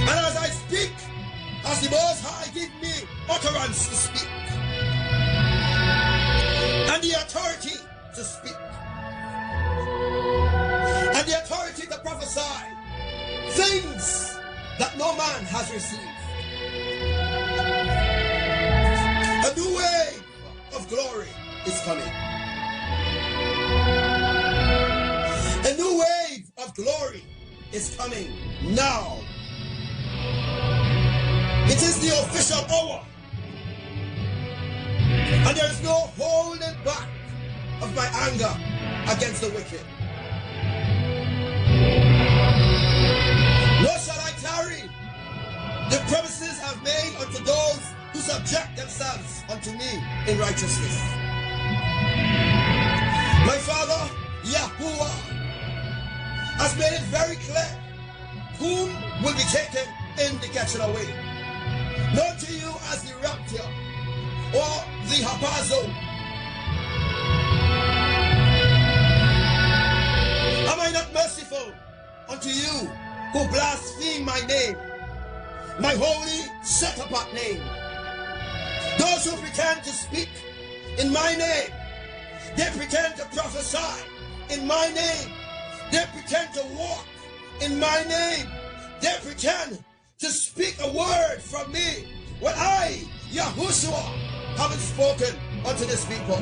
T: and as I speak, as the Most High give me utterance to speak and the authority to speak and the authority to prophesy things that no man has received. A new wave of glory is coming. A new wave of glory is coming now. It is the official hour, and there is no holding back of my anger against the wicked. Nor shall I tarry. The promises I've made unto those who subject themselves unto me in righteousness. My Father, Yahuwah, has made it very clear whom will be taken in the catching away. Not to you as the rapture or the hapazo. Am I not merciful unto you who blaspheme my name, my holy set-apart name? Those who pretend to speak in my name, they pretend to prophesy in my name, they pretend to walk in my name, they pretend to speak a word from me when I, Yahushua, haven't spoken unto this people.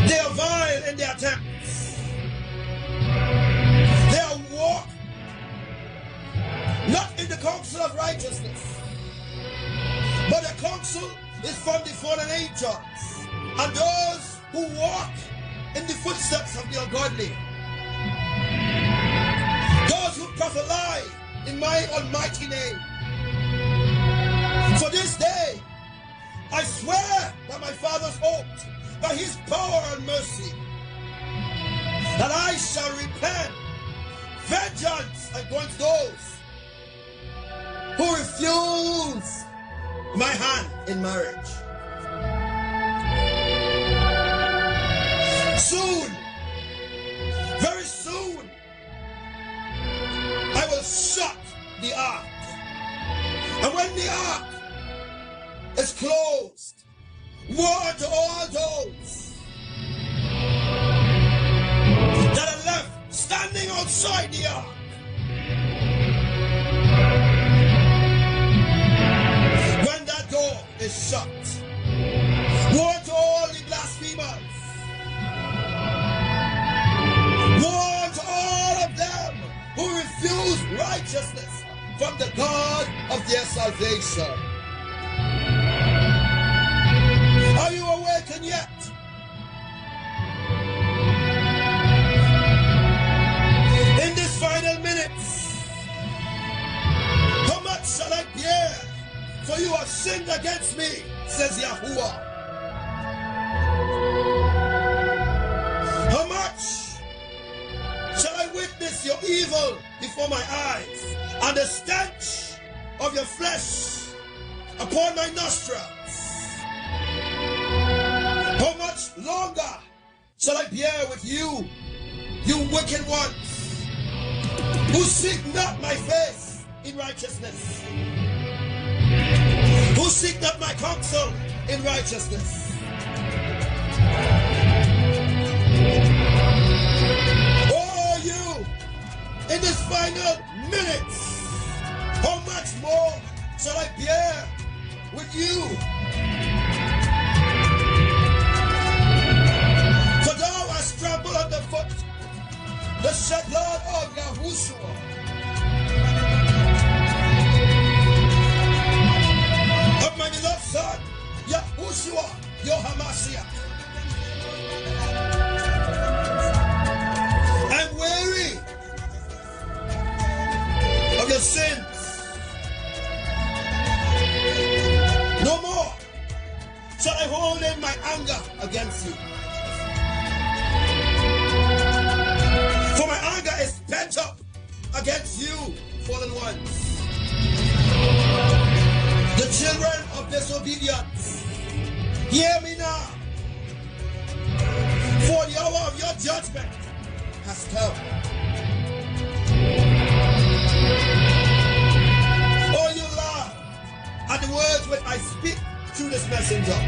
T: They are vile in their attempts. They are walk not in the counsel of righteousness, but the counsel is from the fallen angels and those who walk in the footsteps of the ungodly. Those who prophesy in my almighty name. For this day, I swear by my Father's oath, by his power and mercy, that I shall repent vengeance against those who refuse my hand in marriage. Soon, very soon, I will shut the ark. And when the ark is closed, woe to all those that are left inside the ark. When that door is shut, woe to all the blasphemers. Woe to all of them who refuse righteousness from the God of their salvation. Are you awakened yet? In these final minutes, how much shall I bear? For you have sinned against me, says Yahuwah. How much shall I witness your evil before my eyes, and the stench of your flesh upon my nostrils? How much longer shall I bear with you, you wicked ones, who seek not my face in righteousness, who seek not my counsel in righteousness? Oh, you, in this final minutes, how much more shall I bear with you? For thou hast trampled underfoot the shed blood of Yahushua. Of my beloved son, Yahushua, your Hamashiach. I'm weary of your sins. No more shall I hold in my anger against you. For my anger is pent up against you, fallen ones. The children of disobedience, hear me now. For the hour of your judgment has come. Oh, you laugh at the words which I speak through this messenger.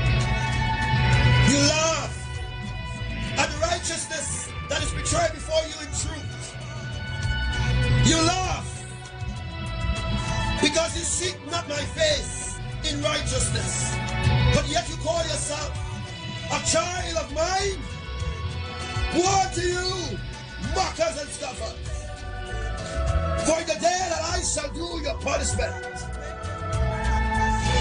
T: You laugh at the righteousness that is betrayed before you in truth. You laugh because you seek not my face in righteousness, but yet you call yourself a child of mine. Woe to you, mockers and scoffers! For in the day that I shall do your punishment,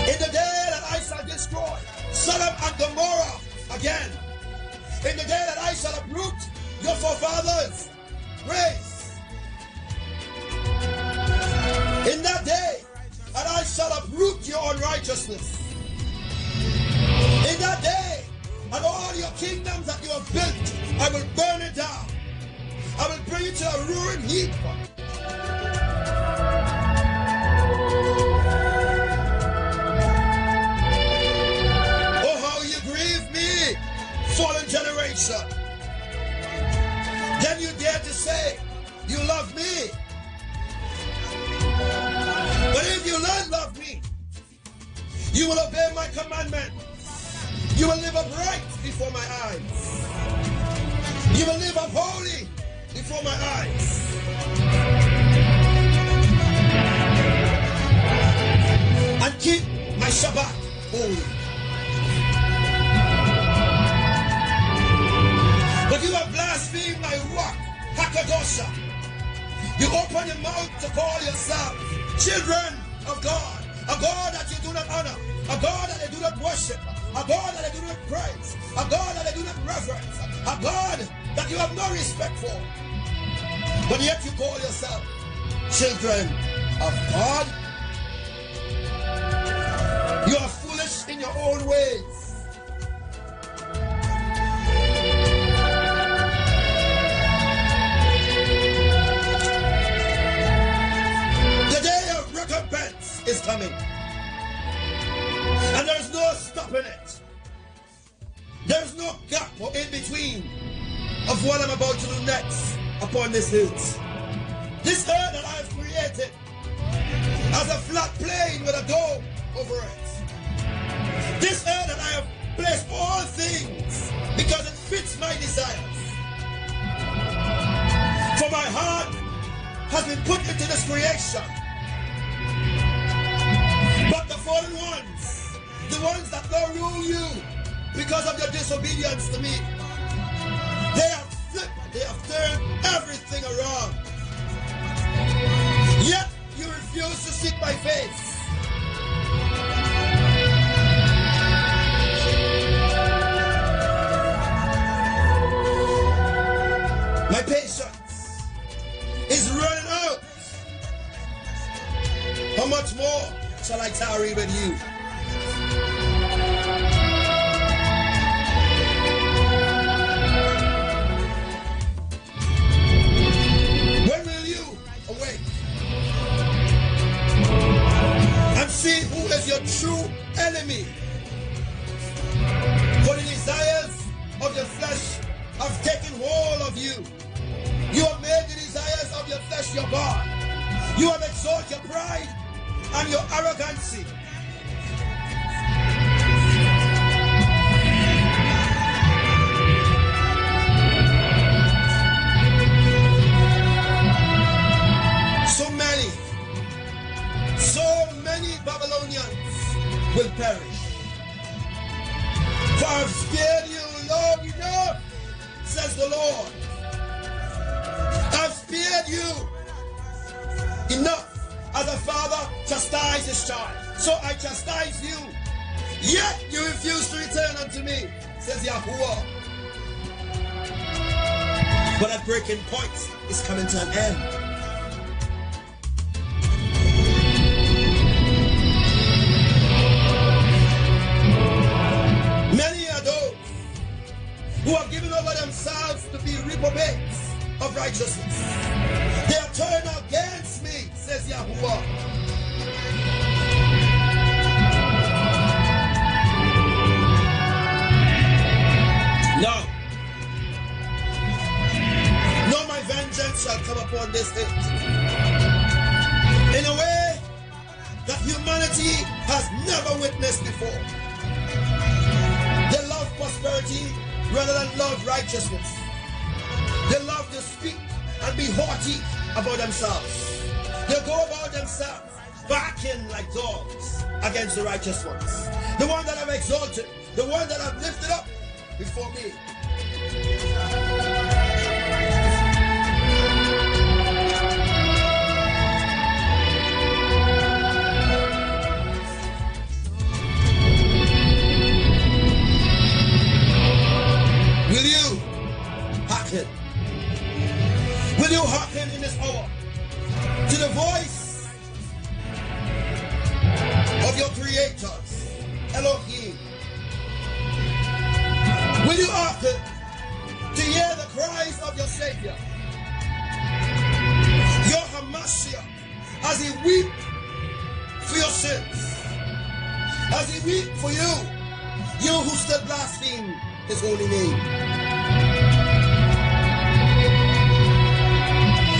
T: in the day that I shall destroy Sodom and Gomorrah again, in the day that I shall uproot your forefathers' race, in that day that I shall uproot your unrighteousness, in that day and all your kingdoms that you have built, I will burn it down. I will bring it to a ruined heap. Oh, how you grieve me, fallen generation. Then you dare to say you love me. But if you don't love me, you will obey my commandment. You will live upright before my eyes. You will live up holy before my eyes. And keep my Shabbat holy. But you have blasphemed my rock, Hakadosha. You open your mouth to call yourself children of God, a God that you do not honor, a God that you do not worship, a God that you do not praise, a God that you do not reverence, a God that you have no respect for. But yet you call yourself children of God. You are foolish in your own ways. The day of recompense is coming. And there's no stopping it. There's no gap or in between of what I'm about to do next upon this earth. This earth that I have created as a flat plane with a dome over it. This earth that I have placed all things because it fits my desires. For my heart has been put into this creation. But the fallen ones, the ones that don't rule you because of your disobedience to me, they have flipped, they have turned everything around. Yet you refuse to seek my face. My patience is running out. How much more shall I tarry with you? When will you awake and see who is your true enemy? For the desires of your flesh have taken hold of you. You have made the desires of your flesh your God. You have exalted your pride and your arrogancy. So many Babylonians will perish. For I have spared you long enough, says the Lord. I've spared you enough as a father chastises his child. So I chastise you, yet you refuse to return unto me, says Yahuwah. But that breaking point is coming to an end. Many are those who have given over themselves to be reprobates of righteousness. They have turned against me, says Yahuwah. No, my vengeance shall come upon this age in a way that humanity has never witnessed before. They love prosperity rather than love righteousness. They love to speak and be haughty about themselves. They go about themselves barking like dogs against the righteous ones, the one that I've exalted, the one that I've lifted up before me. Will you hearken? Will you hearken in this hour to the voice of your creators, Elohim? Will you hearken to hear the cries of your Savior, your Hamashiach, as he weep for your sins, as he weep for you, you who still blaspheme his holy name?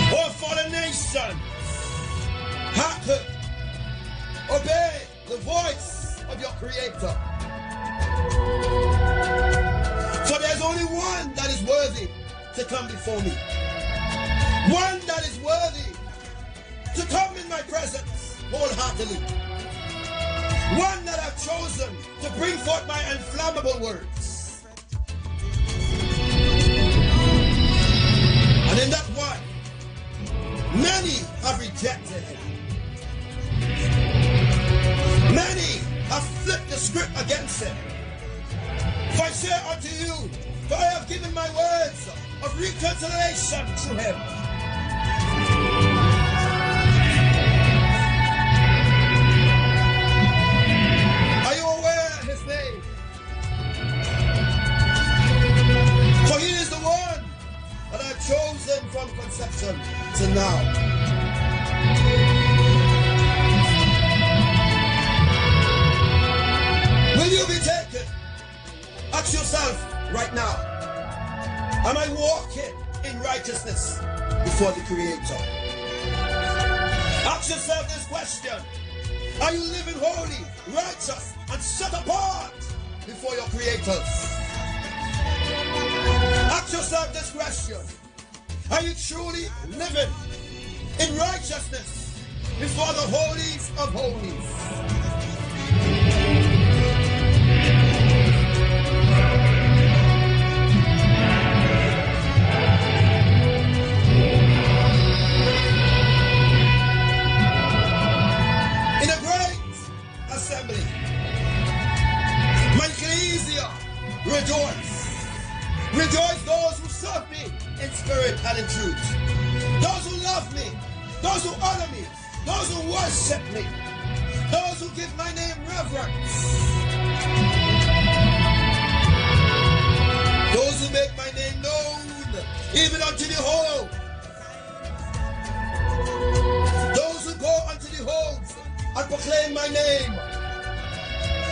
T: Oh, for the nations, hearken, obey the voice of your Creator. For there's only one that is worthy to come before me. One that is worthy to come in my presence wholeheartedly. One that I've chosen to bring forth my inflammable words. And in that one, many have rejected him. Many have flipped the script against him. For I say unto you, for I have given my words of reconciliation to him. Are you aware of his name? For he is the one that I've chosen from conception to now. Will you be taken? Ask yourself right now, am I walking in righteousness before the Creator? Ask yourself this question. Are you living holy, righteous, and set apart before your Creators? Ask yourself this question. Are you truly living in righteousness before the holies of holies. In a great assembly, my ecclesia, rejoice. Rejoice those who serve me in spirit and in truth. Those who love me, those who honor me, those who worship me, those who give my name reverence, those who make my name known even unto the whole, those who go unto the holes and proclaim my name,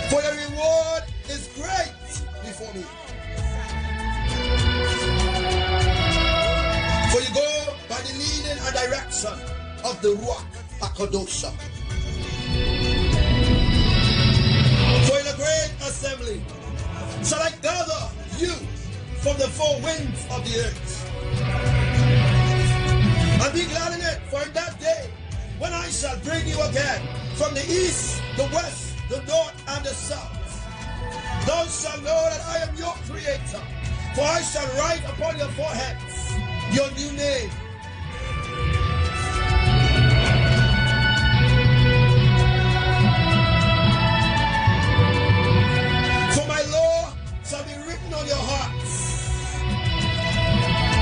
T: for the reward is great before me. For you go by the leading and direction of the Ruach HaKodosha. For in a great assembly shall I gather you from the four winds of the earth. And be glad in it, for in that day when I shall bring you again from the east, the west, the north, and the south, thou shalt know that I am your creator. For I shall write upon your foreheads your new name. For my law shall be written on your hearts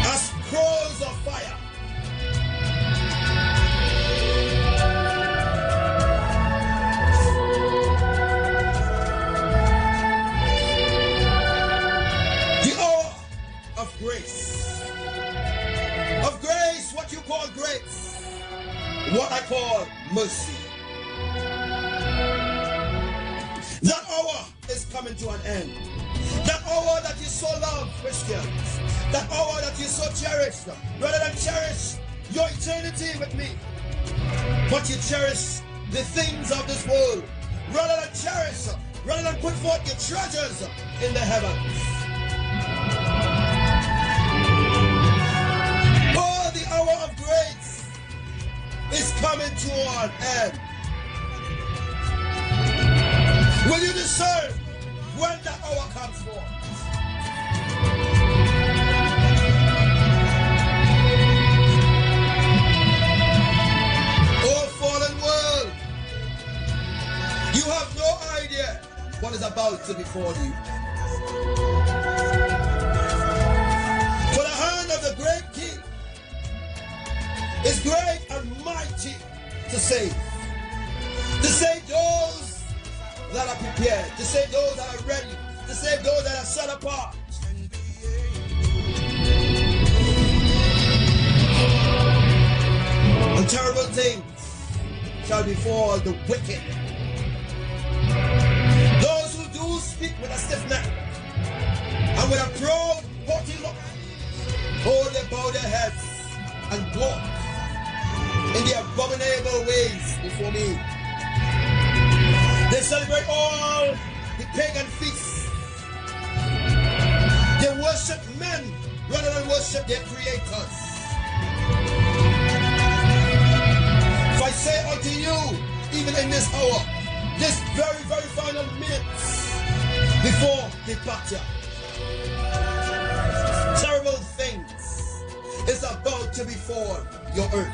T: as scrolls of fire. Of grace. Of grace, what you call grace, what I call mercy. That hour is coming to an end. That hour that you so love, Christians. That hour that you so cherish, rather than cherish your eternity with me, but you cherish the things of this world, rather than cherish, rather than put forth your treasures in the heavens. The hour of grace is coming to an end. Will you discern when that hour comes forth? Oh, fallen world, you have no idea what is about to befall you. For the hand of the great King is great and mighty to save. To save those that are prepared. To save those that are ready. To save those that are set apart. And terrible things shall befall the wicked. Those who do speak with a stiff neck and with a proud, haughty look, hold they bow their heads and walk in the abominable ways before me. They celebrate all the pagan feasts. They worship men rather than worship their creators. If I say unto you, even in this hour, this very, very final minutes before departure, terrible things is about to befall your earth.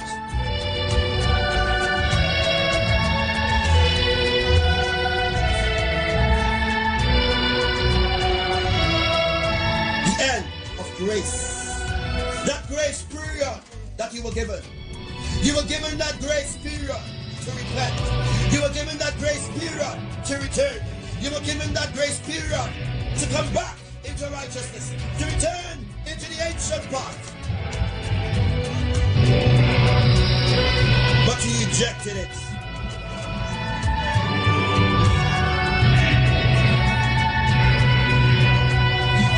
T: The end of grace. That grace period that you were given. You were given that grace period to repent. You were given that grace period to return. You were given that grace period to come back into righteousness, to return into the ancient path. But you rejected it.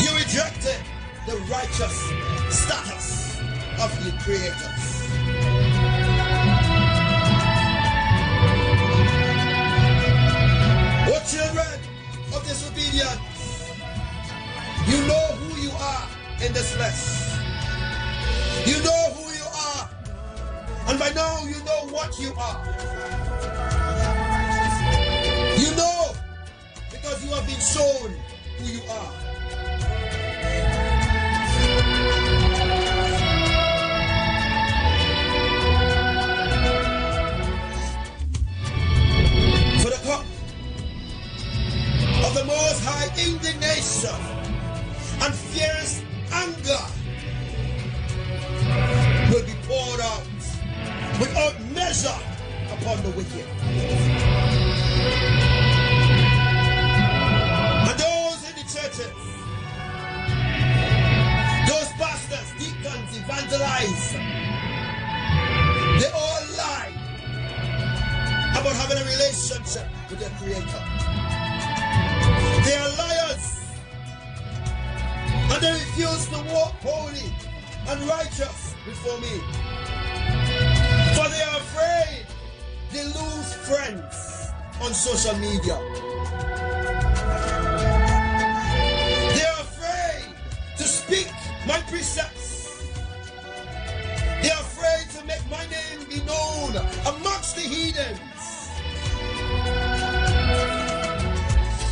T: You rejected the righteous status of the creators. Oh, children of disobedience, you know who you are in this flesh. You know who you are, And by now you know what you are. You know, because you have been shown who you are. For the cup of the Most High indignation and fierce anger will be poured out without measure upon the wicked. And those in the churches, those pastors, deacons, evangelists, they all lie about having a relationship with their Creator. They are liars, and they refuse to walk holy and righteous before me. For they are afraid they lose friends on social media. They are afraid to speak my precepts. They are afraid to make my name be known amongst the heathens.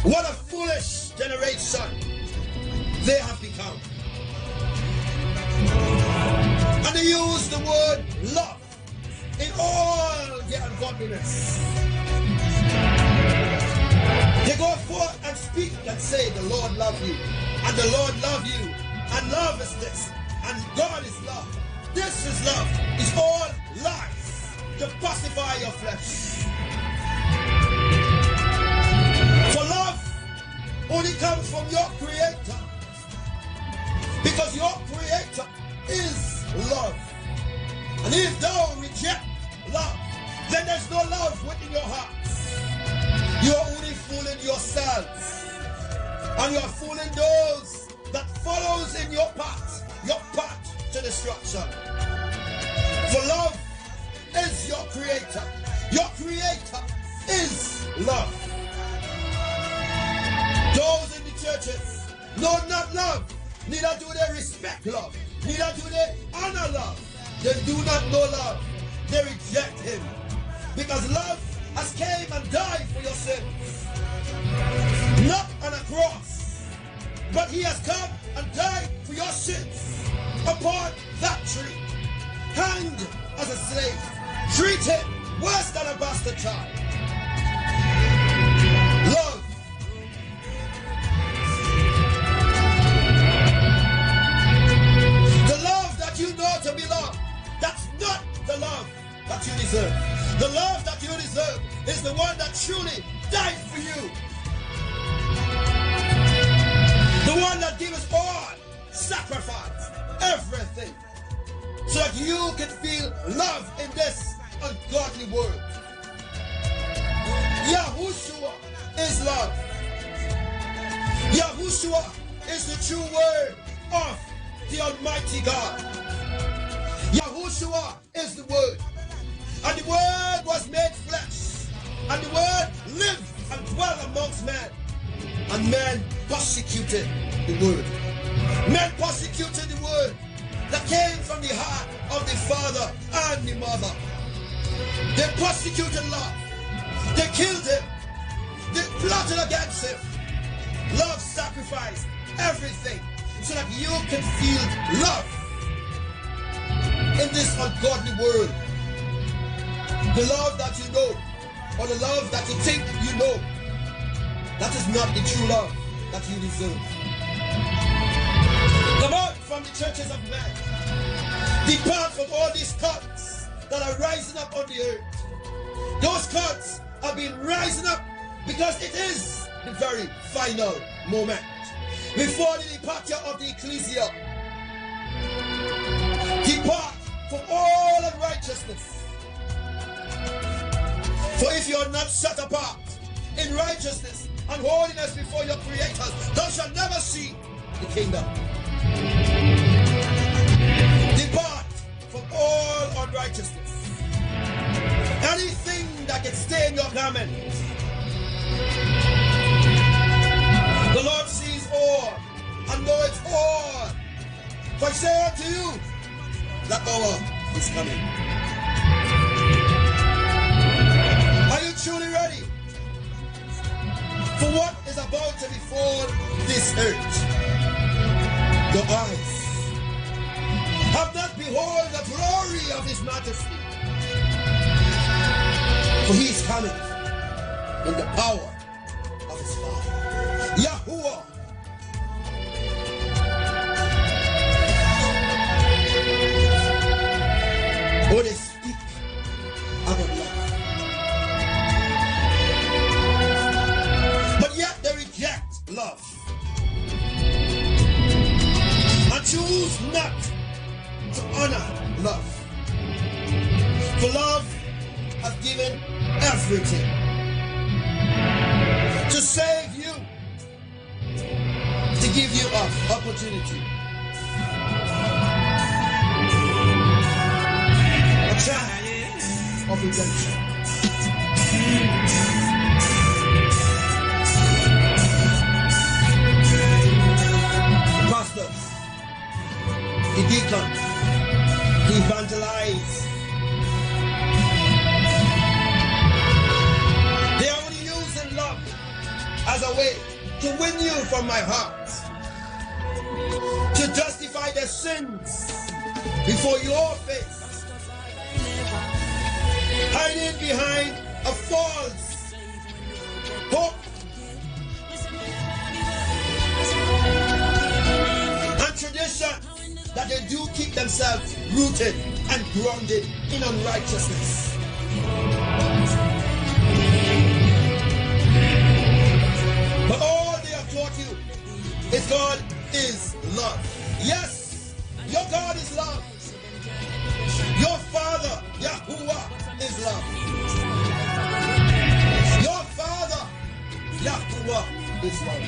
T: What a foolish generation they have become. And they use the word love in all their ungodliness. They go forth and speak and say, the Lord love you, and the Lord love you, and love is this, and God is love. This is love. It's all lies to pacify your flesh. For love only comes from your Creator, because your Creator is love. And if thou reject love, then there's no love within your hearts. You're only fooling yourselves, and you're fooling those that follows in your path to destruction. For love is your Creator. Your Creator is love. Those in the churches know not love, neither do they respect love, neither do they honor love. They do not know love. They reject Him. Because love has came and died for your sins. Not on a cross, but He has come and died for your sins upon that tree. Hanged as a slave. Treated worse than a bastard child. Love. The love that you know to be love, that's not the love that you deserve. The love that you deserve is the one that truly died for you. The one that gave us all, sacrifice, everything, so that you can feel love in this ungodly world. Yahushua is love. Yahushua is the true word of the Almighty God. Yahushua is the word. And the word was made flesh. And the word lived and dwelt amongst men. And men persecuted the word. Men persecuted the word that came from the heart of the father and the mother. They persecuted love. They killed him. They plotted against him. Love sacrificed everything so that you can feel love in this ungodly world. The love that you know, or the love that you think you know, that is not the true love that you deserve. Come out from the churches of men. Depart from all these cults that are rising up on the earth. Those cults have been rising up because it is the very final moment before the departure of the ecclesia. Depart from all unrighteousness. For if you are not set apart in righteousness and holiness before your creators, thou shalt never see the kingdom. Depart from all unrighteousness. Anything that can stain your garment. The Lord sees all and knoweth all. For I say unto you, that hour is coming. what is about to befall this earth. Your eyes have not behold the glory of his majesty. For he is coming in the power of his Father. Yahuwah. Oh, they speak about love. But yet they reject love. And choose not to honor love. For love has given everything to save you, to give you an opportunity, a chance of redemption. The pastors, the deacons, the evangelize. They are only using love as a way to win you from my heart, to justify their sins before your face, hiding behind a false hope and tradition that they do keep themselves rooted and grounded in unrighteousness. But all they have taught you is God is love. Yes, your God is love. Your Father, Yahuwah, is love. Your Father, Yahuwah, is love.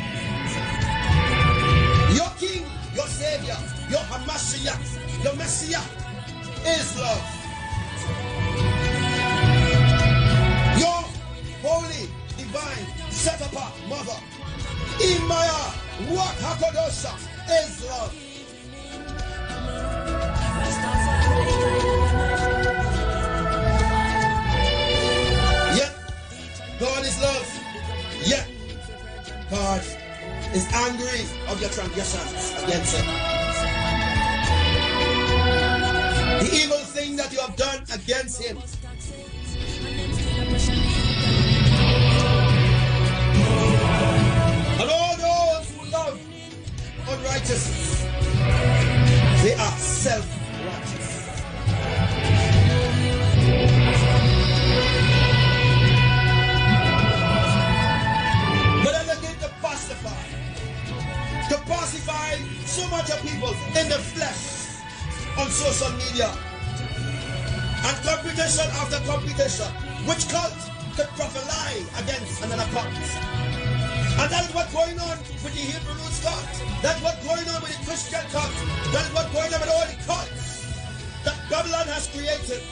T: Your King, your Savior, your Hamashiach, your Messiah is love. Your holy, divine, set apart mother, Imaya Wakakodosha, is love. Yet God is love. Yet God is angry of your transgressions against him. The evil thing that you have done against him. And all those who love unrighteousness, they are self-righteous. But then they begin to pacify so much of people in the flesh on social media. And competition after competition, which cult could prophesy against another cult. And that is what's going on with the Hebrew roots cult. That's what's going on with the Christian cult. That is what's going on with all the cults that Babylon has created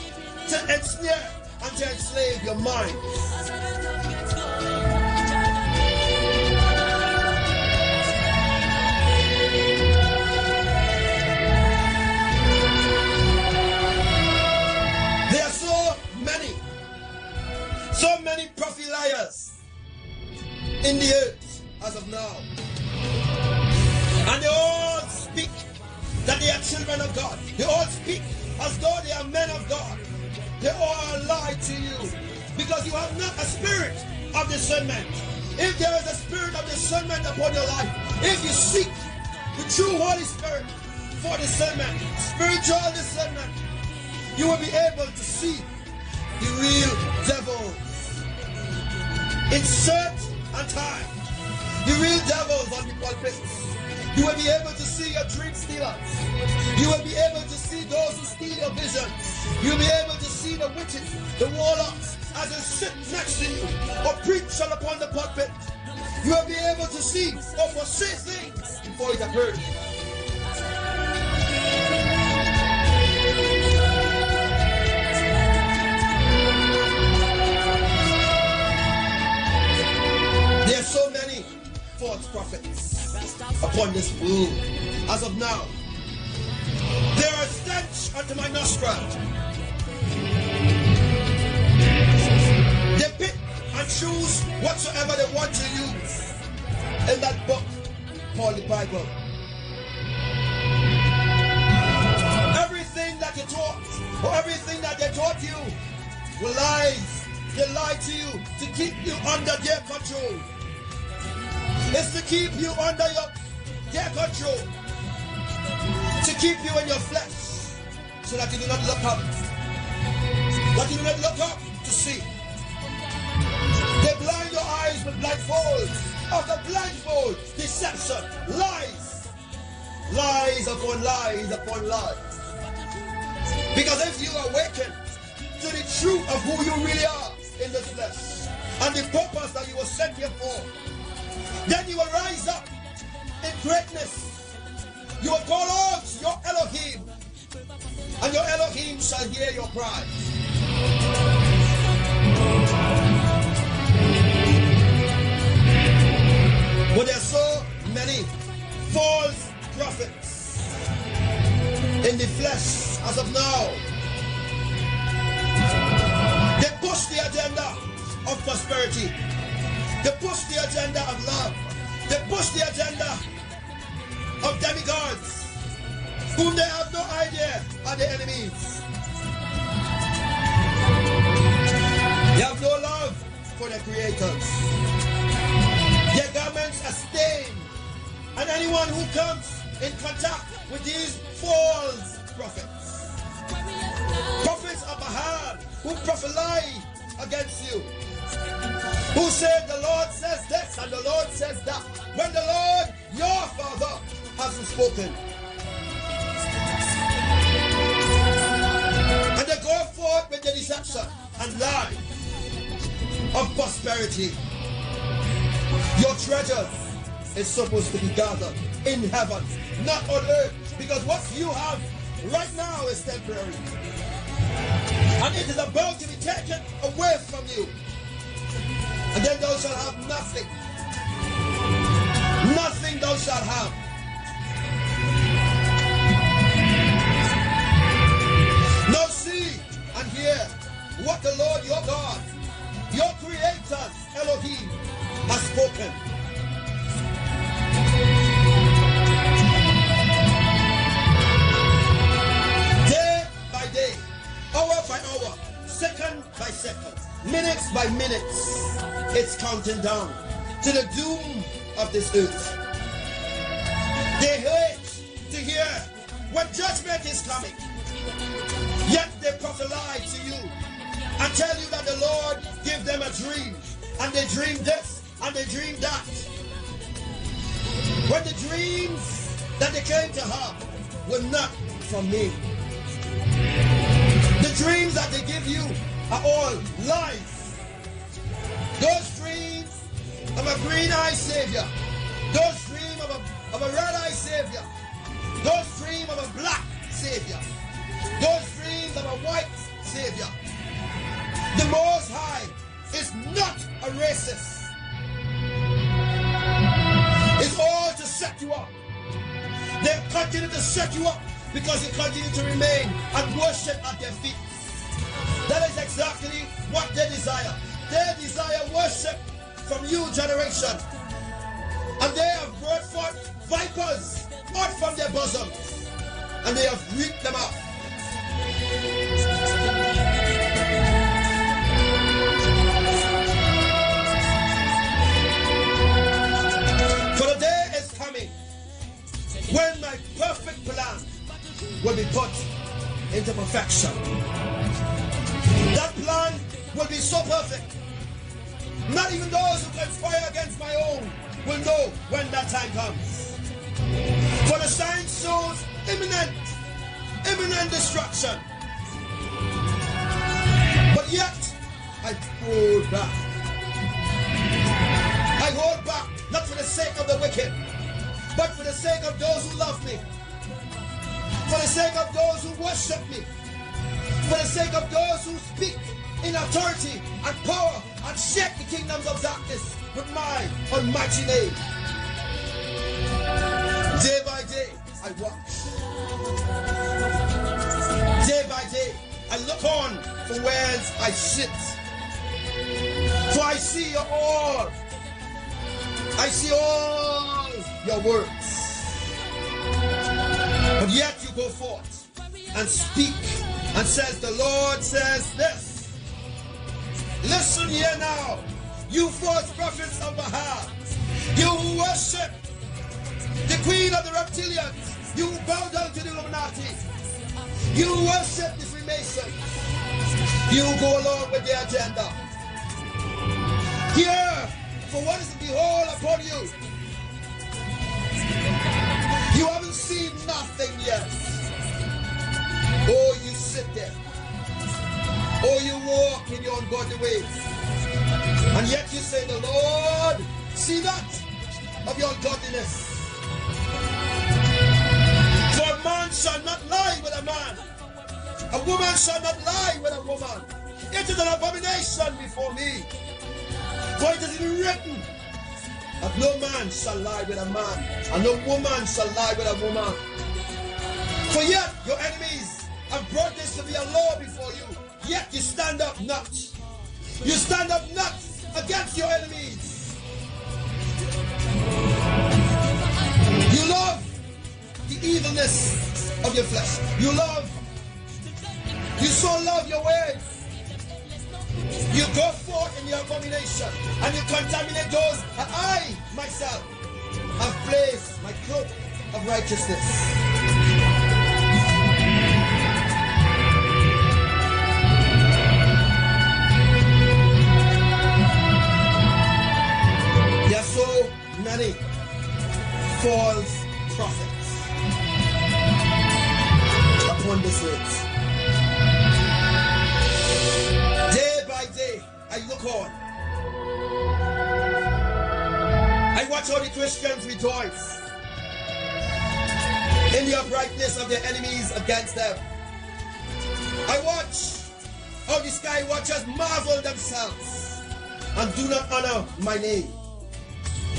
T: to ensnare and to enslave your mind. There are so many prophet liars in the earth as of now. And they all speak that they are children of God. They all speak as though they are men of God. They all lie to you because you have not a spirit of discernment. If there is a spirit of discernment upon your life, if you seek the true Holy Spirit for discernment, spiritual discernment, you will be able to see the real devils in shirt and tie. The real devils on the pulpits. You will be able to see your dream stealers. You will be able to see those who steal your visions. You will be able to see the witches, the warlocks, as they sit next to you or preach upon the pulpit. You will be able to see or foresee things before it occurs. There are so many false prophets upon this world as of now. They are a stench unto my nostril. They pick and choose whatsoever they want to use in that book called the Bible. Everything that you taught, or everything that they taught you, were lies. They lied to you to keep you under their control. It's to keep you under their control. To keep you in your flesh, so that you do not look up. That you do not look up to see. They blind your eyes with blindfolds. After blindfold, deception, lies. Lies upon lies upon lies. Because if you awaken to the truth of who you really are in this flesh, and the purpose that you were sent here for, then you will rise up in greatness. You will call out your Elohim, and your Elohim shall hear your cry. But there are so many false prophets in the flesh as of now. They push the agenda of prosperity. They push the agenda of love. They push the agenda of demigods, whom they have no idea are the enemies. They have no love for their creators. Their garments are stained, and anyone who comes in contact with these false prophets, prophets of Baal, who prophesy against you, who say the Lord says this and the Lord says that, when the Lord your Father hasn't spoken. And they go forth with the deception and lie of prosperity. Your treasures is supposed to be gathered in heaven, not on earth, because what you have right now is temporary, and it is about to be taken away from you, and then thou shalt have nothing. Nothing thou shalt have. Now see and hear what the Lord your God, your creator Elohim, has spoken. Day by day, hour by hour, second by second, minutes by minutes, it's counting down to the doom of this earth. They hate to hear when judgment is coming, yet they prophesy to you and tell you that the Lord gave them a dream, and they dream this and they dream that. When the dreams that they came to have were not from me. The dreams that they give you are all lies. Those dreams of a green-eyed savior, those dreams of a red-eyed savior, those dreams of a black savior, those dreams of a white savior. The Most High is not a racist. It's all to set you up. They continue to set you up because you continue to remain and worship at their feet. That is exactly what they desire. They desire worship from you, generation. And they have brought forth vipers out from their bosoms, and they have reaped them up. For the day is coming when my perfect plan will be put into perfection. That plan will be so perfect, not even those who conspire against my own will know when that time comes. For the sign shows imminent destruction. But yet, I hold back. I hold back, not for the sake of the wicked, but for the sake of those who love me, for the sake of those who worship me, for the sake of those who speak in authority and power and shake the kingdoms of darkness with my almighty name. Day by day, I watch. Day by day, I look on from whence I sit. For I see you all, I see all your works. But yet you go forth and speak and says, the Lord says this. Listen here now, you false prophets of Baal, you who worship the queen of the reptilians, you who bow down to the Illuminati, you who worship the Freemasons, you who go along with their agenda. Here, for what is to behold upon you. You haven't seen nothing yet. Oh, you sit there. Oh, you walk in your ungodly ways. And yet you say, the Lord, see that of your godliness. For a man shall not lie with a man. A woman shall not lie with a woman. It is an abomination before me. For it is written that no man shall lie with a man, and no woman shall lie with a woman. For yet your enemies have brought this to be a law before you, yet you stand up not. You stand up not against your enemies. You love the evilness of your flesh. You so love your ways. You go forth in your abomination and you contaminate those that I, myself, have placed my cloak of righteousness. There are so many false prophets upon this earth. Day by day, I look on. I watch how the Christians rejoice in the uprightness of their enemies against them. I watch how the sky watchers marvel themselves and do not honor my name.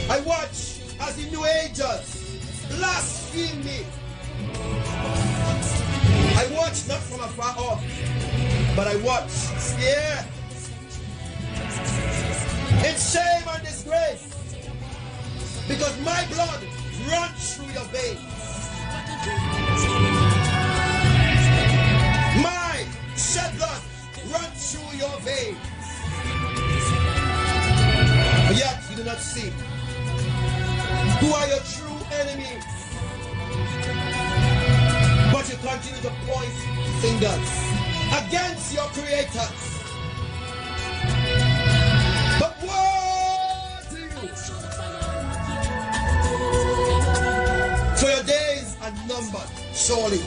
T: I watch as the New Agers blaspheme me. I watch not from afar off, but I watch here in shame and disgrace, because my blood runs through your veins. My shed blood runs through your veins. But yet you do not see who are your true enemies, but you continue to point fingers against your creators. But woe to you, for your days are numbered, surely.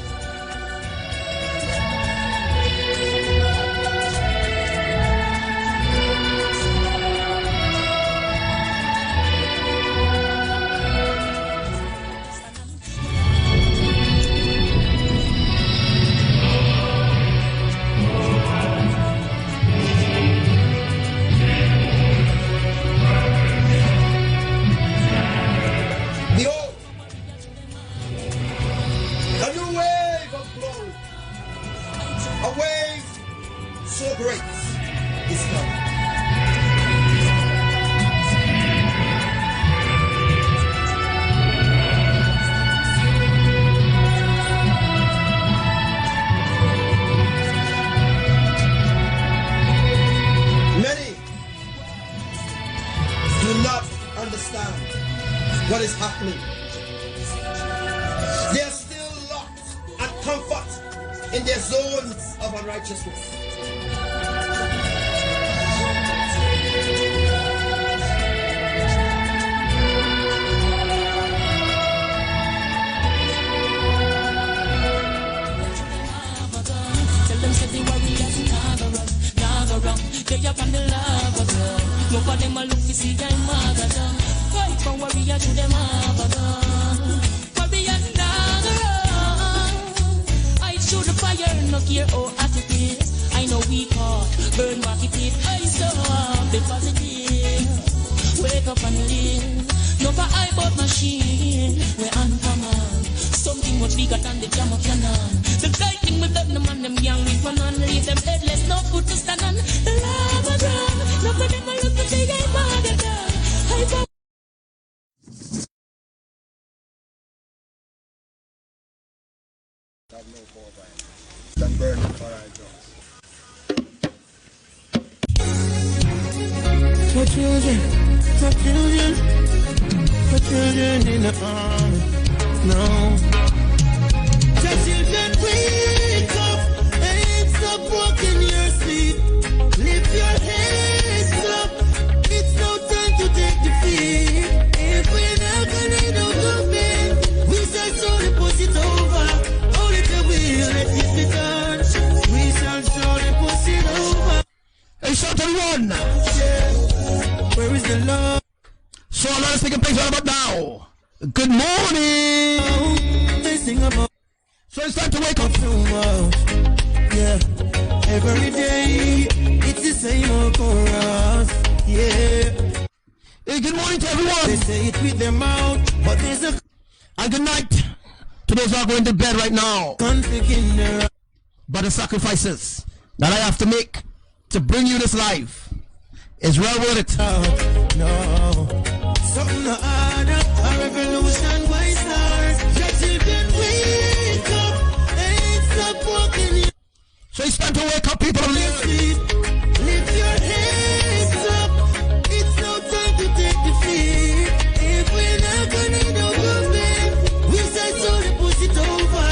T: What is happening? They are still locked and comfort in their zones of unrighteousness.
O: Tell them say the warriors never run. They up on the lava girl. No for them a look to see I'm mother done. Fight for warrior to them Abaddon. Warriors never run. I shoot the fire, no care how hot it is. I know we caught, burn market it. I saw be positive. Wake up and live. No for I bought machine. We're uncommon. Something much bigger than the jam of cannon. The lightning with them, the man, them young, we run on. Leave them headless, no good to stand on. The lava ground. No for them, I look to say I'm mad at them.
J: have no more violence than burning for our jobs.
H: For children in the army, no. For children, wake up and stop walking your sleep. Lift your heads up, it's no time to take defeat. If we're not gonna do government, we shall surely push it over. Only the will let it be done. We shall surely push it over.
E: Hey, shout everyone!
H: Where is the love?
E: So a lot is taking place right about now. Good morning!
H: They sing about.
E: So it's time to wake up.
H: Too much. Yeah. Every day, it's the same old chorus. Yeah.
E: Hey, good morning to everyone.
H: They say it with their mouth, but there's a.
E: And good night to those who are going to bed right now.
H: Conflict in their.
E: But the sacrifices that I have to make to bring you this life is well worth it.
H: No. Something to add up. A revolution by stars. Your children wake up and stop walking.
E: So it's time to wake up, people.
H: Lift your heads up. It's no time to take defeat. If we're not gonna do government, we shall slowly push it over.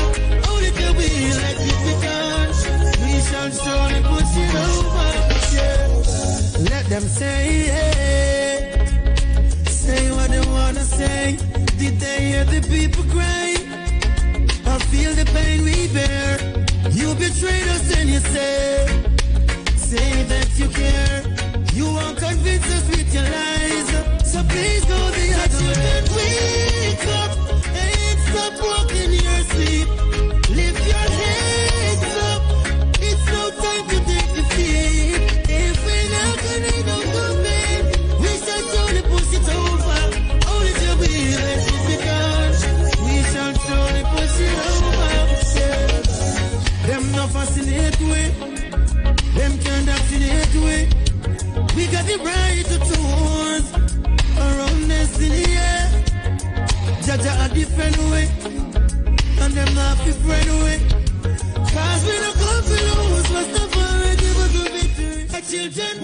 H: Only the will let it be done. We shall slowly push it over. Yeah. Let them say what they wanna say. Did they hear the people cry? I feel the pain we bear. You betrayed us and you say that you care. You won't convince us with your lies. So please go the other way. Wake up and stop walking your sleep. Lift your heads up. It's no time to take defeat. If we're not gonna do government, we shall slowly push it over. Only the will let it be done. We shall slowly push it over. Them no fascinate way. Them can't vaccinate way. We got the right to choose around destiny, yeah. Judge a different way. And them not different way. Cause we don't come to lose. Must have already give us a victory. Our children